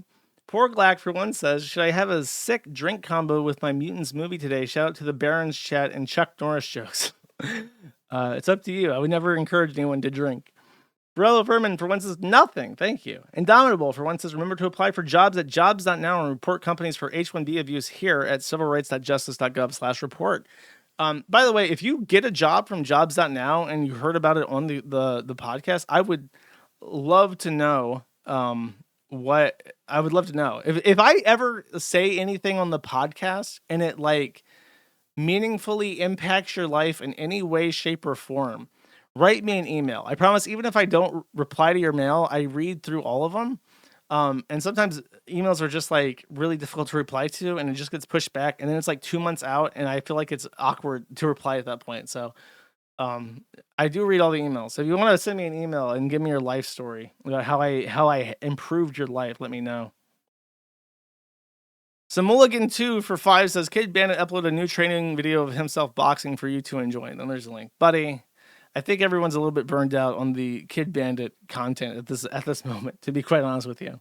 Poor Glack for 1 says, "Should I have a sick drink combo with my Mutants movie today? Shout out to the Barons chat and Chuck Norris jokes." It's up to you. I would never encourage anyone to drink. Borello Furman for 1 says, "Nothing. Thank you." Indomitable for 1 says, "Remember to apply for jobs at jobs.now and report companies for H-1B abuse here at civilrights.justice.gov/report." By the way, if you get a job from jobs.now and you heard about it on the podcast, I would love to know if I ever say anything on the podcast and it like meaningfully impacts your life in any way, shape, or form, write me an email. I promise, even if I don't reply to your mail, I read through all of them. And sometimes emails are just like really difficult to reply to and it just gets pushed back. And then it's like 2 months out and I feel like it's awkward to reply at that point. So I do read all the emails. So if you want to send me an email and give me your life story, how I improved your life, let me know. So Mulligan 2 for 5 says, "Kid Bandit uploaded a new training video of himself boxing for you to enjoy." And then there's a link. Buddy, I think everyone's a little bit burned out on the Kid Bandit content at this moment, to be quite honest with you.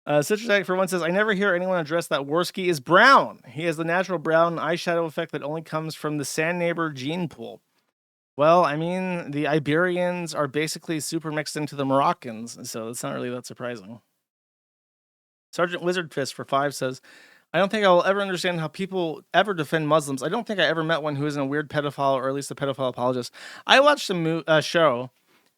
Citrus Egg for 1 says, "I never hear anyone address that Worski is brown. He has the natural brown eyeshadow effect that only comes from the Sand Neighbor gene pool." Well, I mean, the Iberians are basically super mixed into the Moroccans, so it's not really that surprising. Sergeant Wizard Fist for 5 says, "I don't think I will ever understand how people ever defend Muslims. I don't think I ever met one who isn't a weird pedophile or at least a pedophile apologist." I watched a show,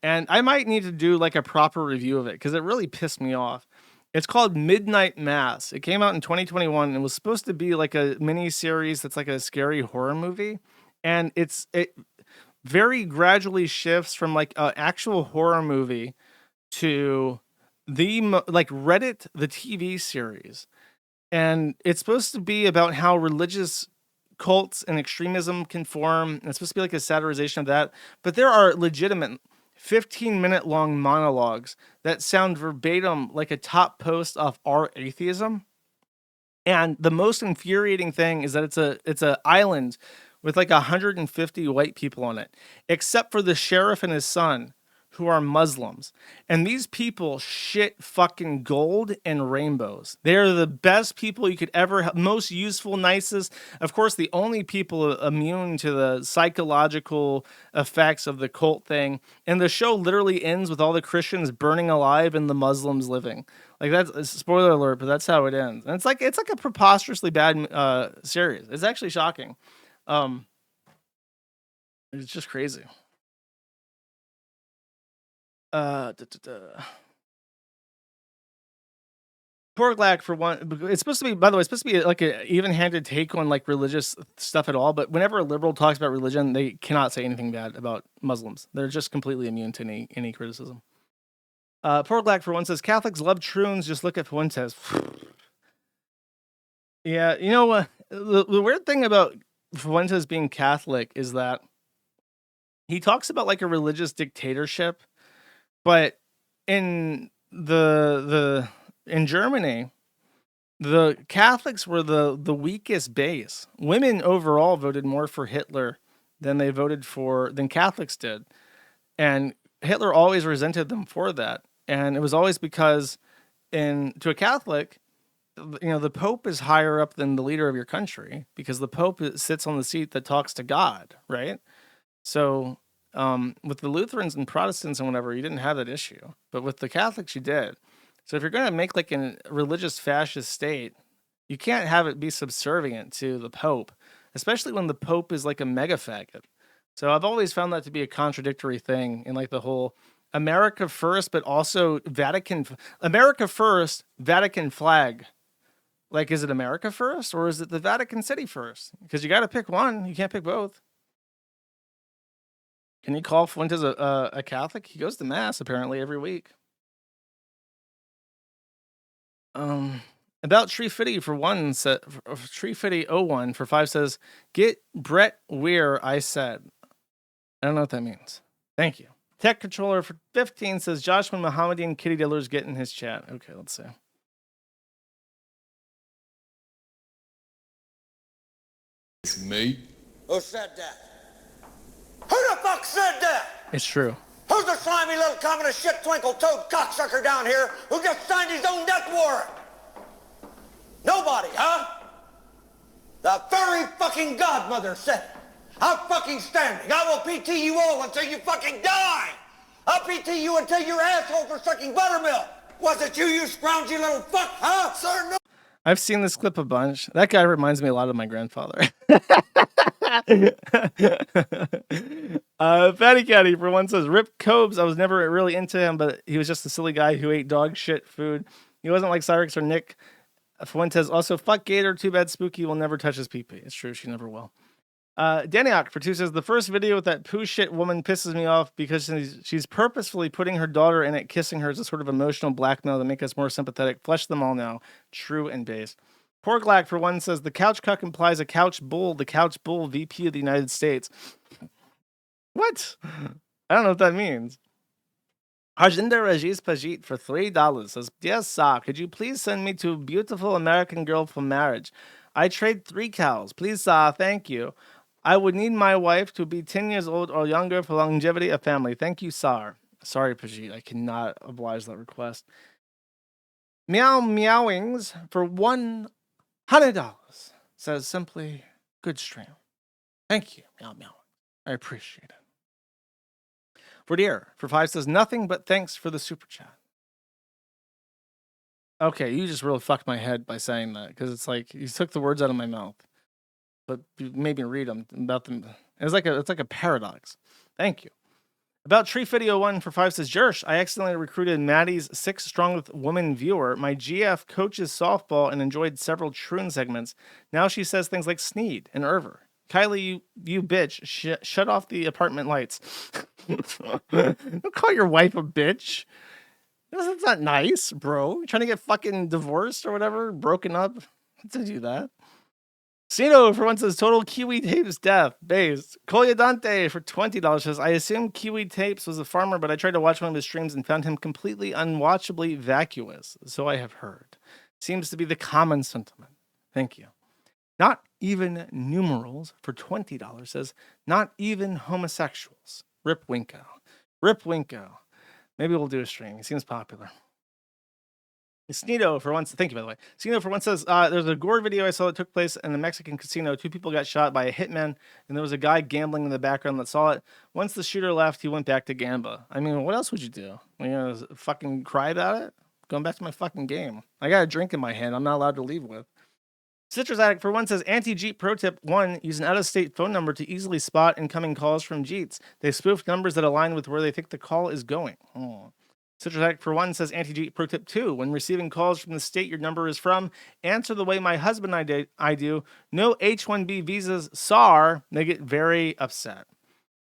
and I might need to do like a proper review of it because it really pissed me off. It's called Midnight Mass. It came out in 2021 and was supposed to be like a mini series that's like a scary horror movie, and it very gradually shifts from like an actual horror movie to like Reddit, the TV series. And it's supposed to be about how religious cults and extremism can form. And it's supposed to be like a satirization of that. But there are legitimate 15-minute long monologues that sound verbatim like a top post of Our Atheism. And the most infuriating thing is that it's a island with like 150 white people on it, except for the sheriff and his son, who are Muslims. And these people shit fucking gold and rainbows. They're the best people you could ever have, most useful, nicest. Of course, the only people immune to the psychological effects of the cult thing. And the show literally ends with all the Christians burning alive and the Muslims living. Like, that's spoiler alert, but that's how it ends. And it's like a preposterously bad series. It's actually shocking. It's just crazy. Porglack for one. It's supposed to be, by the way, it's supposed to be like an even-handed take on like religious stuff at all. But whenever a liberal talks about religion, they cannot say anything bad about Muslims. They're just completely immune to any criticism. Porglack for one says Catholics love troons. Just look at Fuentes. Yeah, you know the weird thing about Fuentes being Catholic is that he talks about like a religious dictatorship, but in in Germany, the Catholics were the weakest base. Women overall voted more for Hitler than Catholics did. And Hitler always resented them for that. And it was always because to a Catholic, the Pope is higher up than the leader of your country because the Pope sits on the seat that talks to God, right? So with the Lutherans and Protestants and whatever, you didn't have that issue. But with the Catholics, you did. So if you're going to make like a religious fascist state, you can't have it be subservient to the Pope, especially when the Pope is like a mega faggot. So I've always found that to be a contradictory thing in like the whole America first, but also America first, Vatican flag. Like, is it America first or is it the Vatican City first? Because you got to pick one. You can't pick both. Can you call Fuentes a Catholic? He goes to mass apparently every week. About Tree Fitty for one, Tree Fitty 01 for 5 says, get Brett Weir, I said. I don't know what that means. Thank you. Tech Controller for 15 says, Josh, when Mohammedan kitty dealers get in his chat. Okay, let's see. It's me. Who said that? Who the fuck said that? It's true. Who's the slimy little communist shit twinkle-toed cocksucker down here who just signed his own death warrant? Nobody, huh? The fairy fucking godmother said it. I'm fucking standing. I will PT you all until you fucking die. I'll PT you until your asshole for sucking buttermilk. Was it you scroungy little fuck, huh? Sir, no. I've seen this clip a bunch. That guy reminds me a lot of my grandfather. Fatty Caddy for one says, Rip Cobes, I was never really into him, but he was just a silly guy who ate dog shit food. He wasn't like Cyrix or Nick. Fuentes also, fuck Gator, too bad Spooky will never touch his pee-pee. It's true, she never will. Daniok for 2 says, the first video with that poo shit woman pisses me off because she's purposefully putting her daughter in it, kissing her as a sort of emotional blackmail to make us more sympathetic. Flesh them all now. True and based. Porglack for one says, the couch cuck implies a couch bull, the couch bull VP of the United States. What? I don't know what that means. Harjinder Rajesh Pajit for $3 says, dear Sa, could you please send me to a beautiful American girl for marriage? I trade 3 cows. Please, Sa, thank you. I would need my wife to be 10 years old or younger for longevity of family. Thank you, Sar. Sorry, Pajit, I cannot oblige that request. Meow Meowings for $100 says simply, good stream. Thank you, Meow Meow. I appreciate it. Verdier for 5 says, nothing but thanks for the super chat. Okay, you just really fucked my head by saying that, because it's like you took the words out of my mouth, but you made me read them about them. It's like a paradox. Thank you. About Tree Video 1 for 5 says, Jersh, I accidentally recruited Maddie's 6th strongest woman viewer. My GF coaches softball and enjoyed several Troon segments. Now she says things like Sneed and Erver. Kylie, you bitch, shut off the apartment lights. Don't call your wife a bitch. That's not nice, bro. You're trying to get fucking divorced or whatever, broken up. Don't do that. Cino for one says, total Kiwi Tapes death. Based. Colyadante for $20 says, I assume Kiwi Tapes was a farmer, but I tried to watch one of his streams and found him completely unwatchably vacuous. So I have heard. Seems to be the common sentiment. Thank you. Not even numerals for $20 says, not even homosexuals. Rip Winko. Rip Winko. Maybe we'll do a stream. He seems popular. Sneedo for once. Thank you, by the way. Sneedo for once says there's a Gard video I saw that took place in the Mexican casino. 2 people got shot by a hitman, and there was a guy gambling in the background that saw it. Once the shooter left, he went back to Gamba. I mean, what else would you do? You know, fucking cry about it? Going back to my fucking game. I got a drink in my hand. I'm not allowed to leave with. Citrus Addict for one says anti-Jeep pro tip 1: use an out-of-state phone number to easily spot incoming calls from Jeets. They spoof numbers that align with where they think the call is going. Oh. Citrus Addict for one says anti-Jeep pro tip 2: when receiving calls from the state your number is from, answer the way my husband and I do. No H-1B visas, SAR. They get very upset.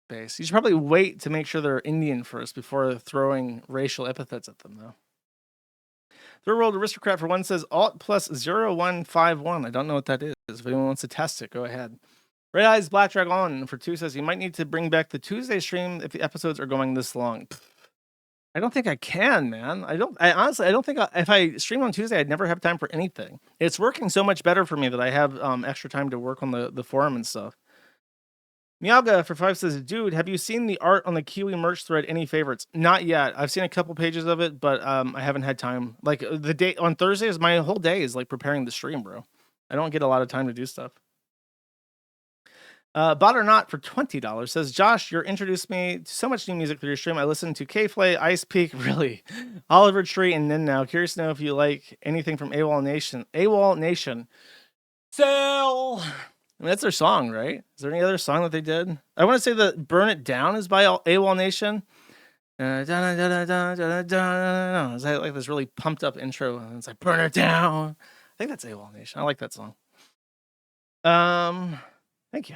Base. You should probably wait to make sure they're Indian first before throwing racial epithets at them, though. Third World Aristocrat for one says Alt plus 0151. I don't know what that is. If anyone wants to test it, go ahead. Red Eyes Black Dragon for 2 says you might need to bring back the Tuesday stream if the episodes are going this long. I don't think I can, man. I honestly don't think if I stream on Tuesday, I'd never have time for anything. It's working so much better for me that I have extra time to work on the forum and stuff. Miyaga for 5 says, dude, have you seen the art on the Kiwi merch thread? Any favorites? Not yet. I've seen a couple pages of it, but I haven't had time. Like the day on Thursdays, my whole day is like preparing the stream, bro. I don't get a lot of time to do stuff. Bot or Not for $20 says, Josh, you're introduced me to so much new music through your stream. I listened to K-Flay, Ice Peak, really, Oliver Tree, and Nin Now. Curious to know if you like anything from AWOL Nation. AWOL Nation. Sell. I mean, that's their song, right? Is there any other song that they did? I want to say that Burn It Down is by AWOL Nation. Is that like this really pumped up intro? And it's like, Burn It Down. I think that's AWOL Nation. I like that song. Thank you.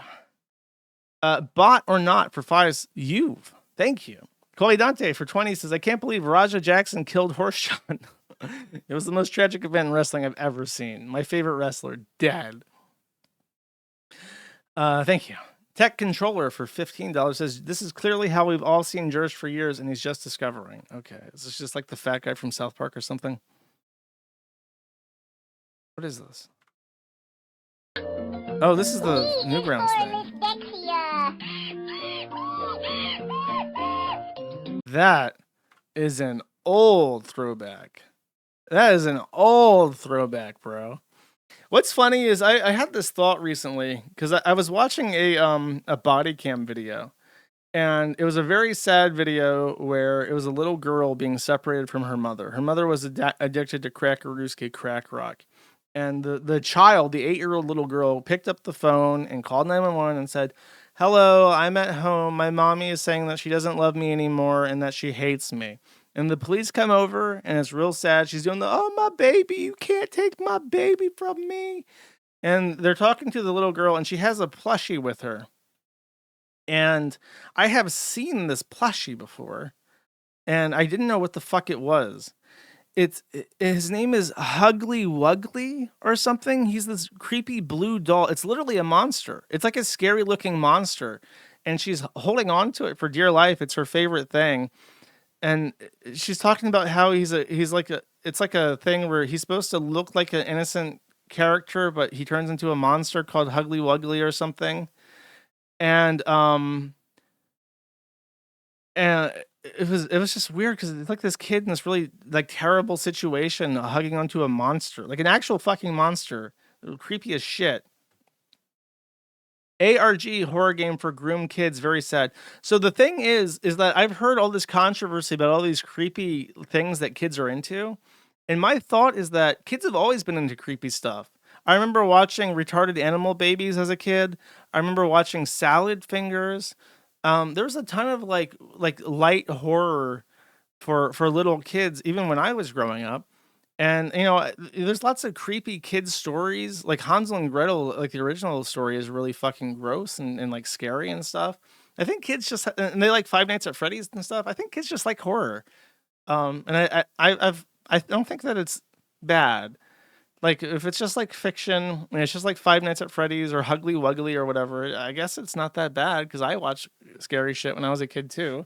Bot or Not for 5. You've. Thank you. Koi Dante for 20 says, I can't believe Raja Jackson killed Horseshot. It was the most tragic event in wrestling I've ever seen. My favorite wrestler, dead. Thank you. Tech Controller for $15 says, this is clearly how we've all seen Jurist for years, and he's just discovering. Okay. Is this just like the fat guy from South Park or something? What is this? Oh, this is the Newgrounds thing. That is an old throwback. That is an old throwback, bro. What's funny is I had this thought recently because I was watching a body cam video, and it was a very sad video where it was a little girl being separated from her mother. Her mother was addicted to crack-a-rooski crack rock, and the child, the 8-year-old little girl, picked up the phone and called 911 and said, "Hello, I'm at home. My mommy is saying that she doesn't love me anymore and that she hates me." And the police come over, and it's real sad. She's doing oh, my baby, you can't take my baby from me. And they're talking to the little girl, and she has a plushie with her. And I have seen this plushie before, and I didn't know what the fuck it was. His name is Hugly Wuggly or something. He's this creepy blue doll. It's literally a monster. It's like a scary looking monster, and she's holding on to it for dear life. It's her favorite thing. And she's talking about how it's like a thing where he's supposed to look like an innocent character, but he turns into a monster called Hugly Wuggly or something. And it was just weird because it's like this kid in this really like terrible situation hugging onto a monster, like an actual fucking monster, creepy as shit. ARG horror game for groom kids, very sad. So the thing is that I've heard all this controversy about all these creepy things that kids are into, and my thought is that kids have always been into creepy stuff. I remember watching retarded animal babies as a kid. I remember watching Salad Fingers. There's a ton of like light horror for little kids, even when I was growing up. And, you know, there's lots of creepy kids stories, like Hansel and Gretel, like the original story is really fucking gross and like scary and stuff. I think kids just, and they like Five Nights at Freddy's and stuff. I think kids just like horror. And I don't think that it's bad. Like if it's just like fiction and it's just like Five Nights at Freddy's or Hugly Wuggly or whatever, I guess it's not that bad because I watched scary shit when I was a kid too.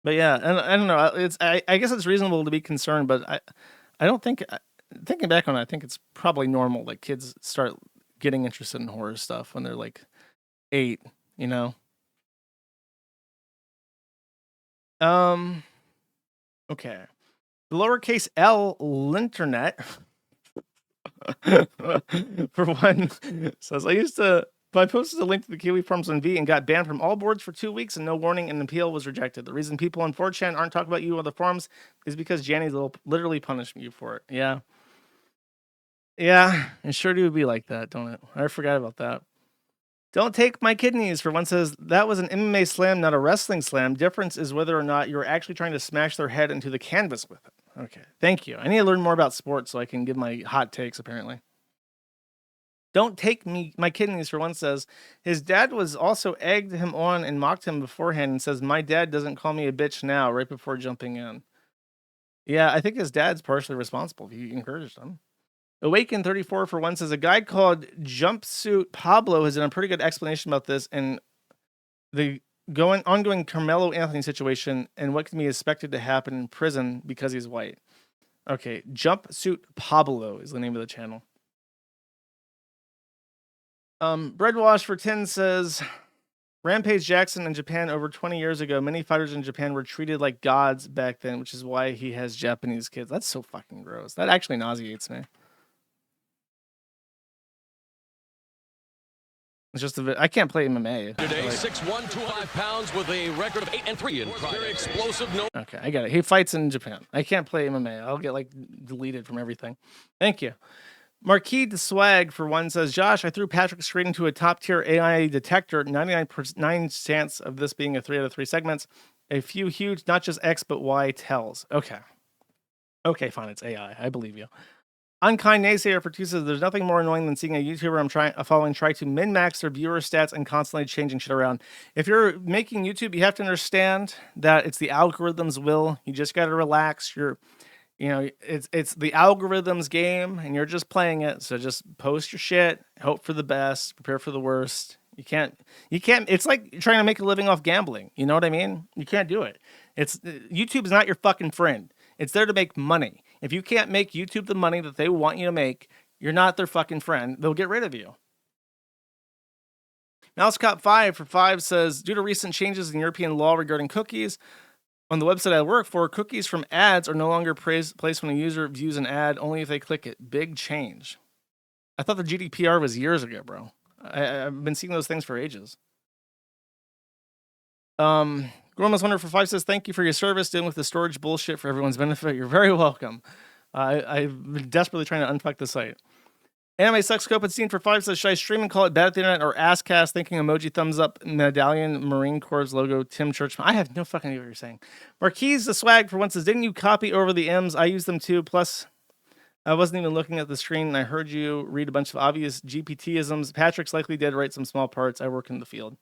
But yeah, and I don't know. I guess it's reasonable to be concerned, but I don't think, thinking back on it, I think it's probably normal. Like kids start getting interested in horror stuff when they're like 8, you know. Okay. The lowercase L Linternet for one says I posted a link to the Kiwi Farms on V and got banned from all boards for 2 weeks and no warning, and the appeal was rejected. The reason people on 4chan aren't talking about you on the forums is because Janny's literally punished you for it. Yeah. Yeah, it sure do be like that, don't it? I forgot about that. Don't take my kidneys for one says that was an MMA slam, not a wrestling slam. Difference is whether or not you're actually trying to smash their head into the canvas with it. Okay, thank you. I need to learn more about sports so I can give my hot takes, apparently. Don't take my kidneys for one says his dad was also egged him on and mocked him beforehand and says my dad doesn't call me a bitch now right before jumping in. Yeah, I think his dad's partially responsible. He encouraged him. Awaken 34 for one says a guy called Jumpsuit Pablo has done a pretty good explanation about this and the ongoing Carmelo Anthony situation and what can be expected to happen in prison because he's white. Okay, Jumpsuit Pablo is the name of the channel. Breadwash for 10 says Rampage Jackson in Japan over 20 years ago. Many fighters in Japan were treated like gods back then, which is why he has Japanese kids. That's so fucking gross. That actually nauseates me. It's just I can't play MMA. Today, 6'1", 205 pounds with a record of 8-3 in pride. Very explosive. No. Okay, I got it. He fights in Japan. I can't play MMA. I'll get deleted from everything. Thank you. Marquis de Swag for one says, Josh, I threw Patrick straight into a top tier AI detector. 99% chance of this being a 3 out of 3 segments. A few huge, not just X but Y tells. Okay. Okay, fine. It's AI. I believe you. Unkind Naysayer for 2 says, there's nothing more annoying than seeing a YouTuber I'm following try to min-max their viewer stats and constantly changing shit around. If you're making YouTube, you have to understand that it's the algorithm's will. You just got to relax. It's the algorithm's game and you're just playing it. So just post your shit, hope for the best, prepare for the worst. You can't, it's like trying to make a living off gambling. You know what I mean? You can't do it. YouTube's not your fucking friend. It's there to make money. If you can't make YouTube the money that they want you to make, you're not their fucking friend. They'll get rid of you. MouseCop5 for 5 says, due to recent changes in European law regarding cookies, on the website I work for, cookies from ads are no longer placed when a user views an ad, only if they click it. Big change. I thought the GDPR was years ago, bro. I've been seeing those things for ages. Gorma's Wonder for 5 says, thank you for your service dealing with the storage bullshit for everyone's benefit. You're very welcome. I've been desperately trying to unfuck the site. Anime Sucks Copenstein for 5 says, should I stream and call it Bad at the Internet or Asscast? Thinking emoji thumbs up, medallion, Marine Corps logo, Tim Churchman. I have no fucking idea what you're saying. Marquis the Swag for 1 says, didn't you copy over the M's? I use them too. Plus, I wasn't even looking at the screen and I heard you read a bunch of obvious GPT-isms. Patrick's likely did write some small parts. I work in the field.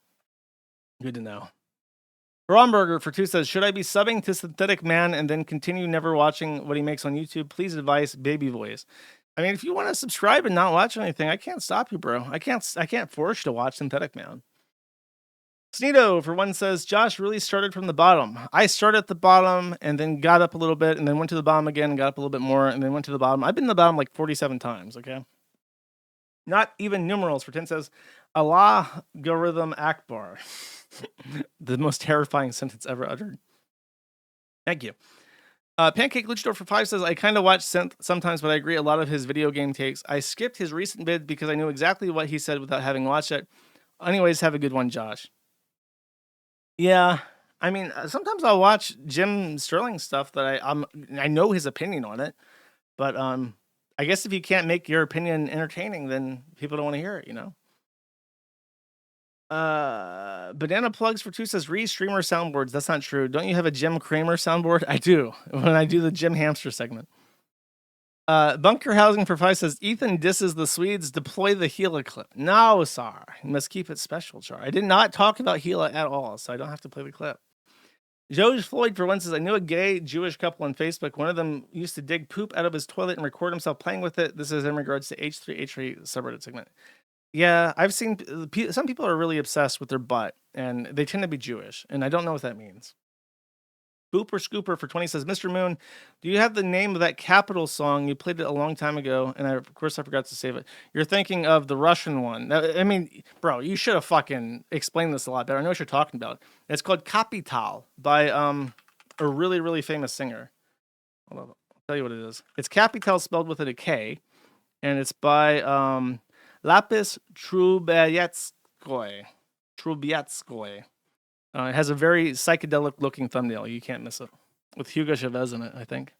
Good to know. Bromberger for 2 says, should I be subbing to SyntheticMan and then continue never watching what he makes on YouTube? Please advise, baby voice. I mean, if you want to subscribe and not watch anything, I can't stop you, bro. I can't force you to watch SyntheticMan. Sneedo for 1 says, Josh really started from the bottom. I started at the bottom and then got up a little bit and then went to the bottom again and got up a little bit more and then went to the bottom. I've been in the bottom like 47 times, okay? Not even numerals for 10 says, Allah Algorithm Akbar. The most terrifying sentence ever uttered. Thank you. Pancake Luchador for 5 says, I kind of watch Synth sometimes, but I agree a lot of his video game takes. I skipped his recent vid because I knew exactly what he said without having watched it. Anyways, have a good one, Josh. Yeah, I mean, sometimes I'll watch Jim Sterling stuff that I know his opinion on it, but I guess if you can't make your opinion entertaining, then people don't want to hear it, you know? Banana Plugs for 2 says, streamer soundboards. That's not true. Don't you have a Jim Kramer soundboard? I do, when I do the Jim Hamster segment. Bunker Housing for 5 says, Ethan disses the Swedes. Deploy the Gila clip. No, Sar. You must keep it special, Char. I did not talk about Gila at all, so I don't have to play the clip. George Floyd for 1 says, I knew a gay Jewish couple on Facebook. One of them used to dig poop out of his toilet and record himself playing with it. This is in regards to H3 subreddit segment. Yeah, I've seen some people are really obsessed with their butt, and they tend to be Jewish, and I don't know what that means. Booper Scooper for 20 says, Mr. Moon, do you have the name of that Capital song? You played it a long time ago, and of course I forgot to save it. You're thinking of the Russian one. I mean, bro, you should have fucking explained this a lot better. I know what you're talking about. It's called Capital by a really, really famous singer. Hold on, I'll tell you what it is. It's Capital spelled with a K, and it's by Lapis Trubetskoy. Trubetskoy. It has a very psychedelic-looking thumbnail. You can't miss it. With Hugo Chavez in it, I think.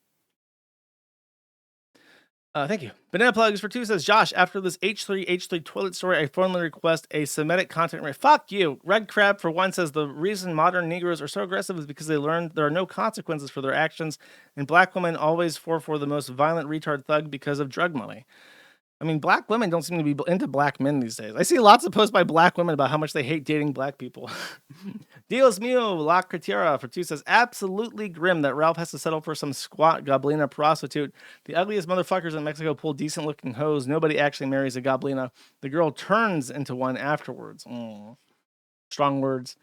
Thank you. Banana Plugs for 2 says, Josh, after this H3 toilet story, I formally request a Semitic content rate. Fuck you. Red Crab for 1 says, the reason modern Negroes are so aggressive is because they learned there are no consequences for their actions, and black women always for the most violent retard thug because of drug money. I mean, black women don't seem to be into black men these days. I see lots of posts by black women about how much they hate dating black people. Dios mío, La Cretera for 2 says, absolutely grim that Ralph has to settle for some squat goblina prostitute. The ugliest motherfuckers in Mexico pull decent looking hoes. Nobody actually marries a goblina. The girl turns into one afterwards. Strong words.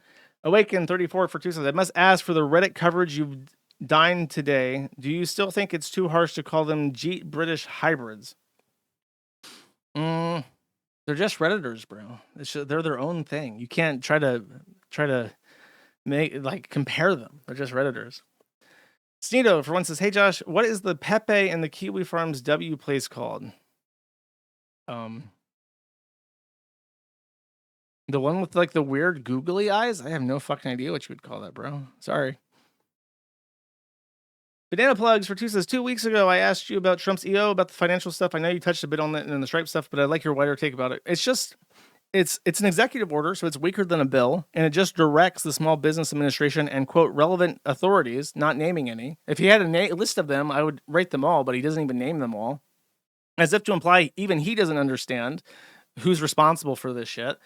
Awaken 34 for 2 says, I must ask for the Reddit coverage you've dined today. Do you still think it's too harsh to call them Jeet British hybrids? They're just Redditors, bro. They're their own thing. You can't try to make compare them. They're just Redditors. Sneedo for 1 says, hey Josh, what is the Pepe and the Kiwi Farms W place called? The one with like the weird googly eyes? I have no fucking idea what you would call that, bro. Sorry. Banana Plugs for 2 says, 2 weeks ago, I asked you about Trump's EO, about the financial stuff. I know you touched a bit on that and the Stripe stuff, but I'd like your wider take about it. It's just, it's an executive order, so it's weaker than a bill, and it just directs the Small Business Administration and, quote, relevant authorities, not naming any. If he had a list of them, I would rate them all, but he doesn't even name them all. As if to imply even he doesn't understand who's responsible for this shit.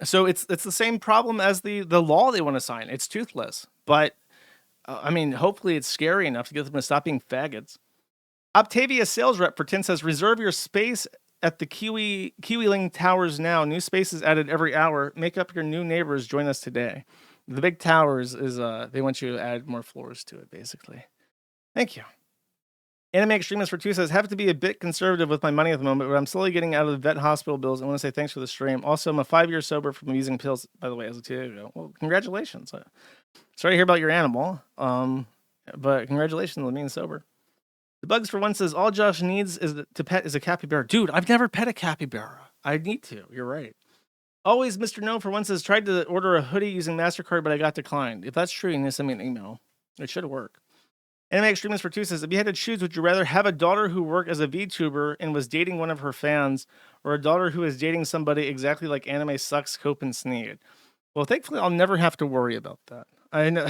So it's the same problem as the law they want to sign. It's toothless, but I mean, hopefully it's scary enough to get them to stop being faggots. Optavia sales rep for 10 says, reserve your space at the Kiwiling Towers now. New spaces added every hour. Make up your new neighbors. Join us today. The big towers is, they want you to add more floors to it, basically. Thank you. Anime Extremist for 2 says, have to be a bit conservative with my money at the moment, but I'm slowly getting out of the vet hospital bills. I want to say thanks for the stream. Also, I'm a 5-year sober from using pills, by the way, as of 2 days ago. Well, congratulations. Sorry to hear about your animal, but congratulations on being sober. The Bugs for 1 says, all Josh needs to pet is a capybara. Dude, I've never pet a capybara. I need to. You're right. Always Mr. No for 1 says, tried to order a hoodie using MasterCard, but I got declined. If that's true, you need to send me an email. It should work. Anime Extremist for 2 says, if you had to choose, would you rather have a daughter who worked as a VTuber and was dating one of her fans, or a daughter who is dating somebody exactly like Anime Sucks, Cope, and Sneed? Well, thankfully, I'll never have to worry about that. I know.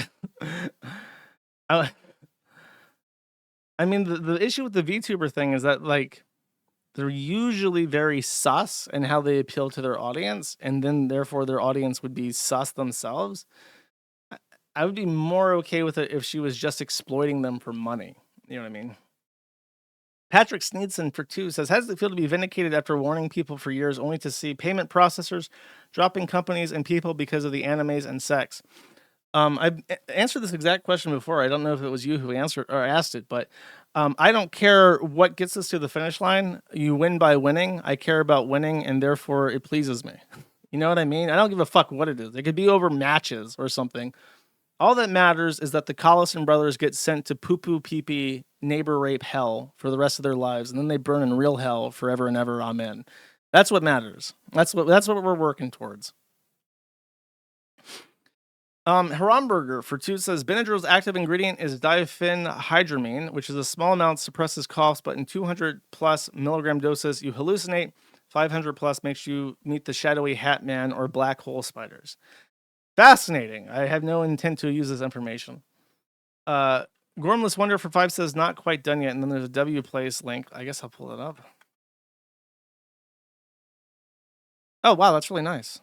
I mean, the issue with the VTuber thing is that, like, they're usually very sus in how they appeal to their audience, and then, therefore, their audience would be sus themselves. I would be more okay with it if she was just exploiting them for money. You know what I mean? Patrick Sneedson for 2 says, how does it feel to be vindicated after warning people for years only to see payment processors dropping companies and people because of the animes and sex? I've answered this exact question before. I don't know if it was you who answered or asked it, but I don't care what gets us to the finish line. You win by winning. I care about winning, and therefore it pleases me. You know what I mean? I don't give a fuck what it is. It could be over matches or something. All that matters is that the Collison brothers get sent to poo-poo pee-pee neighbor rape hell for the rest of their lives, and then they burn in real hell forever and ever. Amen. That's what matters. That's what we're working towards. Haramburger for 2 says, Benadryl's active ingredient is diphenhydramine, which is a small amount suppresses coughs, but in 200 plus milligram doses, you hallucinate. 500 plus makes you meet the shadowy hat man or black hole spiders. Fascinating. I have no intent to use this information. Gormless Wonder for 5 says, not quite done yet. And then there's a W Place link. I guess I'll pull it up. Oh, wow. That's really nice.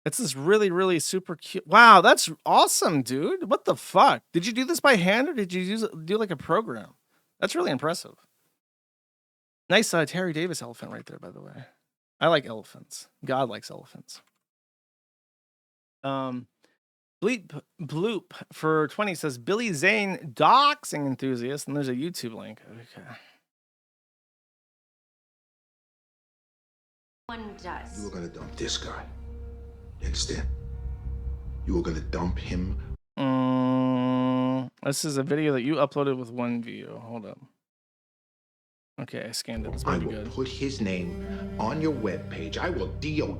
It's this really, really super cute. Wow. That's awesome, dude. What the fuck? Did you do this by hand or did you do like a program? That's really impressive. Nice Terry Davis elephant right there, by the way. I like elephants. God likes elephants. Bleep Bloop for 20 says, Billy Zane doxing enthusiast, and there's a YouTube link. Okay. One does. You were gonna dump this guy. You understand? You were gonna dump him. This is a video that you uploaded with one view. Hold up. Okay, I scanned it. This I might be will good. put his name on your webpage. I will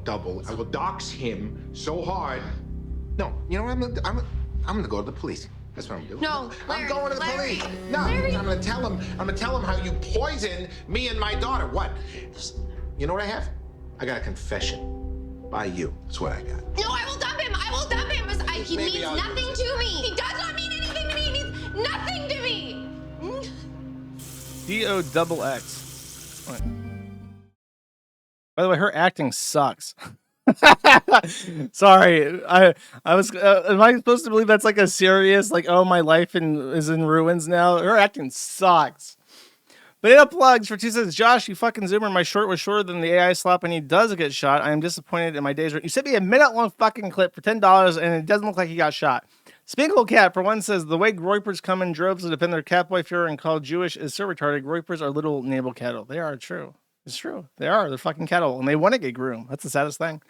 double. I will dox him so hard. No, you know what? I'm gonna go to the police. That's what I'm doing. No, I'm going to the Larry, police. No, Larry. I'm gonna tell him how you poisoned me and my daughter. What? You know what I have? I got a confession by you. That's what I got. No, I will dump him. I will dump him. He Maybe means I'll nothing use to me. He does not mean anything to me. He means nothing to me. DOXX. What? By the way, her acting sucks. Sorry, I was. Am I supposed to believe that's like a serious, like, oh, my life is in ruins now? Her acting sucks. Banana Plugs for 2 says, Josh, you fucking zoomer. My short was shorter than the AI slap, and he does get shot. I am disappointed in my days. You sent me a minute-long fucking clip for $10, and it doesn't look like he got shot. Spinkle Cat, for one, says, the way Groypers come in droves to defend their catboy Führer and call Jewish is so retarded. Groypers are little naval cattle. They are true. It's true. They are. They're fucking cattle, and they want to get groomed. That's the saddest thing.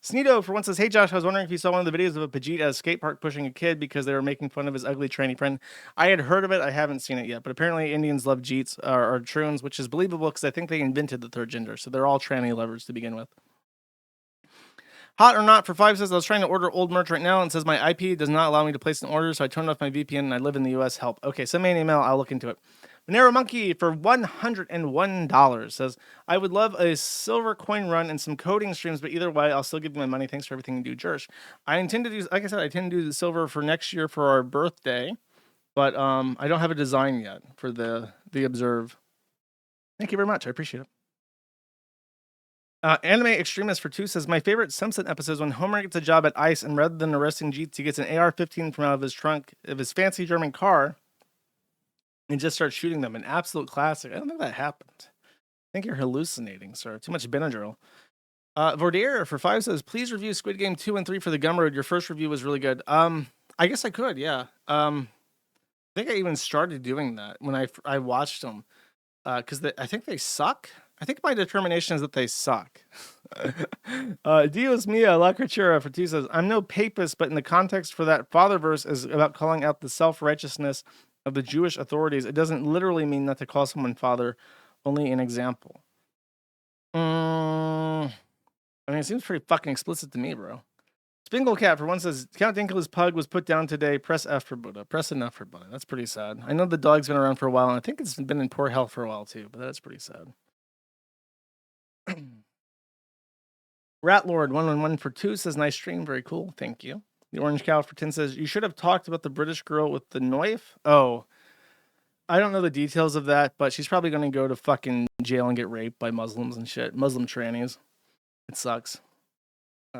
Sneedo, for one, says, hey, Josh, I was wondering if you saw one of the videos of a Pajit at a skate park pushing a kid because they were making fun of his ugly tranny friend. I had heard of it. I haven't seen it yet, but apparently Indians love Jeets or troons, which is believable because I think they invented the third gender, so they're all tranny lovers to begin with. Hot or Not for 5 says, I was trying to order old merch right now and says my IP does not allow me to place an order, so I turned off my VPN and I live in the US. Help. Okay, send me an email. I'll look into it. Monero Monkey for $101 says, I would love a silver coin run and some coding streams, but either way, I'll still give you my money. Thanks for everything you do, Jersh. I intend to do, like I said, I intend to do the silver for next year for our birthday, but I don't have a design yet for the Observe. Thank you very much. I appreciate it. Anime Extremist for 2 says, my favorite Simpson episode is when Homer gets a job at ICE and rather than arresting Jeets, he gets an AR-15 from out of his trunk of his fancy German car and just starts shooting them. An absolute classic. I don't think that happened. I think you're hallucinating, sir. Too much Benadryl. Vordier for 5 says, please review Squid Game 2 and 3 for the Gumroad. Your first review was really good. I guess I could, yeah. I think I even started doing that when I watched them. Because I think they suck. I think my determination is that they suck. Dios Mia La Creatura for 2 says, I'm no papist, but in the context for that fatherverse is about calling out the self-righteousness of the Jewish authorities. It doesn't literally mean not to call someone father, only an example. I mean, it seems pretty fucking explicit to me, bro. Spingle Cat for 1 says, Count Dinkl's pug was put down today. Press F for Buddha. Press enough for Buddha. That's pretty sad. I know the dog's been around for a while, and I think it's been in poor health for a while too, but that's pretty sad. Ratlord 111 for 2 says, nice stream. Very cool. Thank you. The Orange Cow for 10 says, you should have talked about the British girl with the knife. Oh, I don't know the details of that, but she's probably going to go to fucking jail and get raped by Muslims and shit. Muslim trannies. It sucks.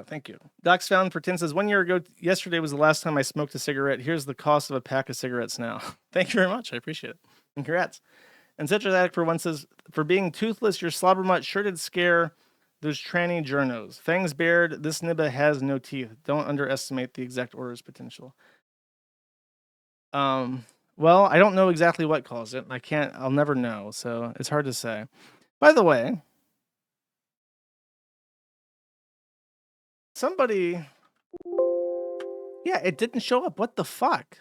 Thank you. Docs Found for 10 says, 1 year ago, yesterday was the last time I smoked a cigarette. Here's the cost of a pack of cigarettes now. Thank you very much. I appreciate it. And congrats. And Citrus Addict for 1 says, for being toothless, your slobber mutt sure did scare those tranny journos. Fangs bared, this nibba has no teeth. Don't underestimate the exact order's potential. Well, I don't know exactly what caused it. I'll never know, so it's hard to say. By the way, somebody, yeah, it didn't show up. What the fuck?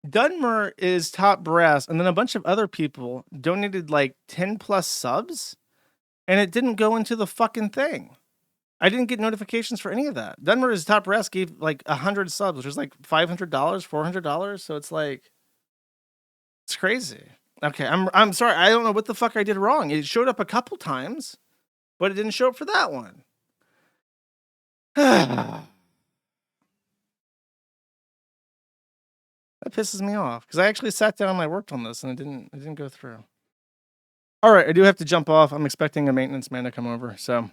Dunmer is top brass, and then a bunch of other people donated like 10 plus subs, and it didn't go into the fucking thing. I didn't get notifications for any of that. Dunmer is top brass gave like 100 subs, which is like $500, $400. So it's like, it's crazy. Okay, I'm sorry. I don't know what the fuck I did wrong. It showed up a couple times, but it didn't show up for that one. That pisses me off because I actually sat down and I worked on this and it didn't go through. All right, I do have to jump off. I'm expecting a maintenance man to come over. So,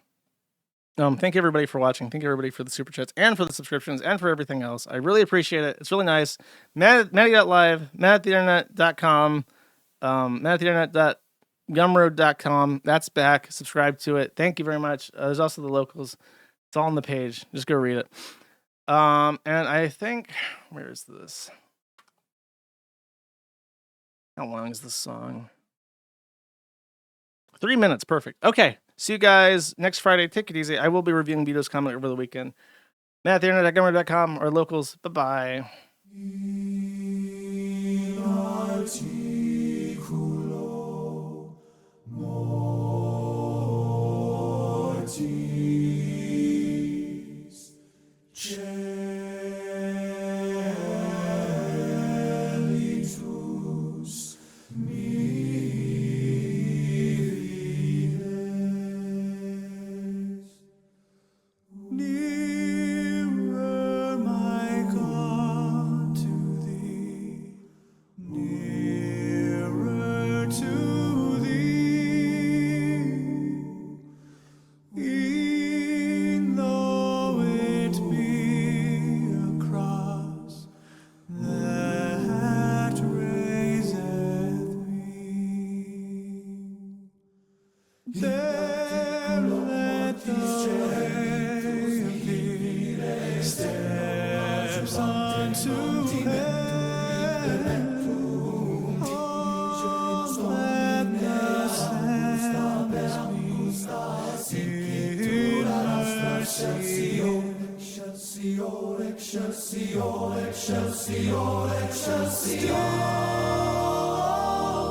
thank you everybody for watching. Thank you everybody for the super chats and for the subscriptions and for everything else. I really appreciate it. It's really nice. Matty.live, matt@theinternet.com, matt@theinternet.gumroad.com. That's back. Subscribe to it. Thank you very much. There's also the locals. It's all on the page. Just go read it. And I think, where is this? How long is this song? 3 minutes. Perfect. Okay. See you guys next Friday. Take it easy. I will be reviewing Vito's comment over the weekend. Matt@theinternet.gumroad.com or locals. Bye-bye.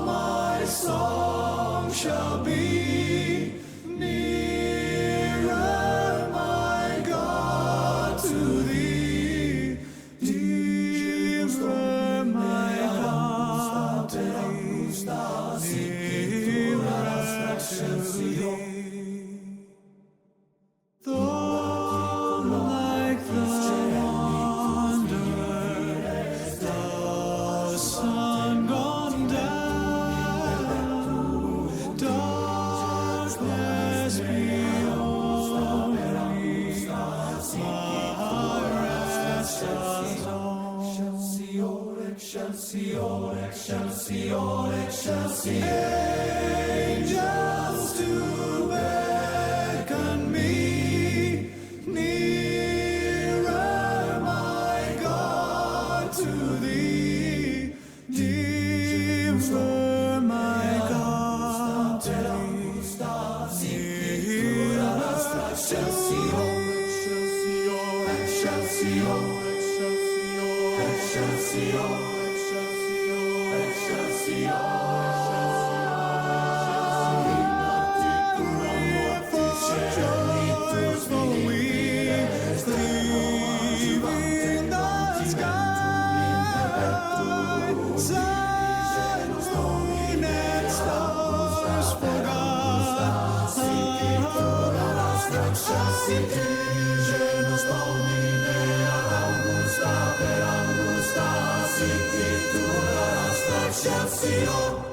My song shall be nearer, my God, to thee, dearer, my God, to thee, nearer to thee. Though like the wanderer, the sun gone down, darkness behold me, my rest is angels to beckon me nearer, my God, to thee, dearer, my God, to thee, nearer to Shall see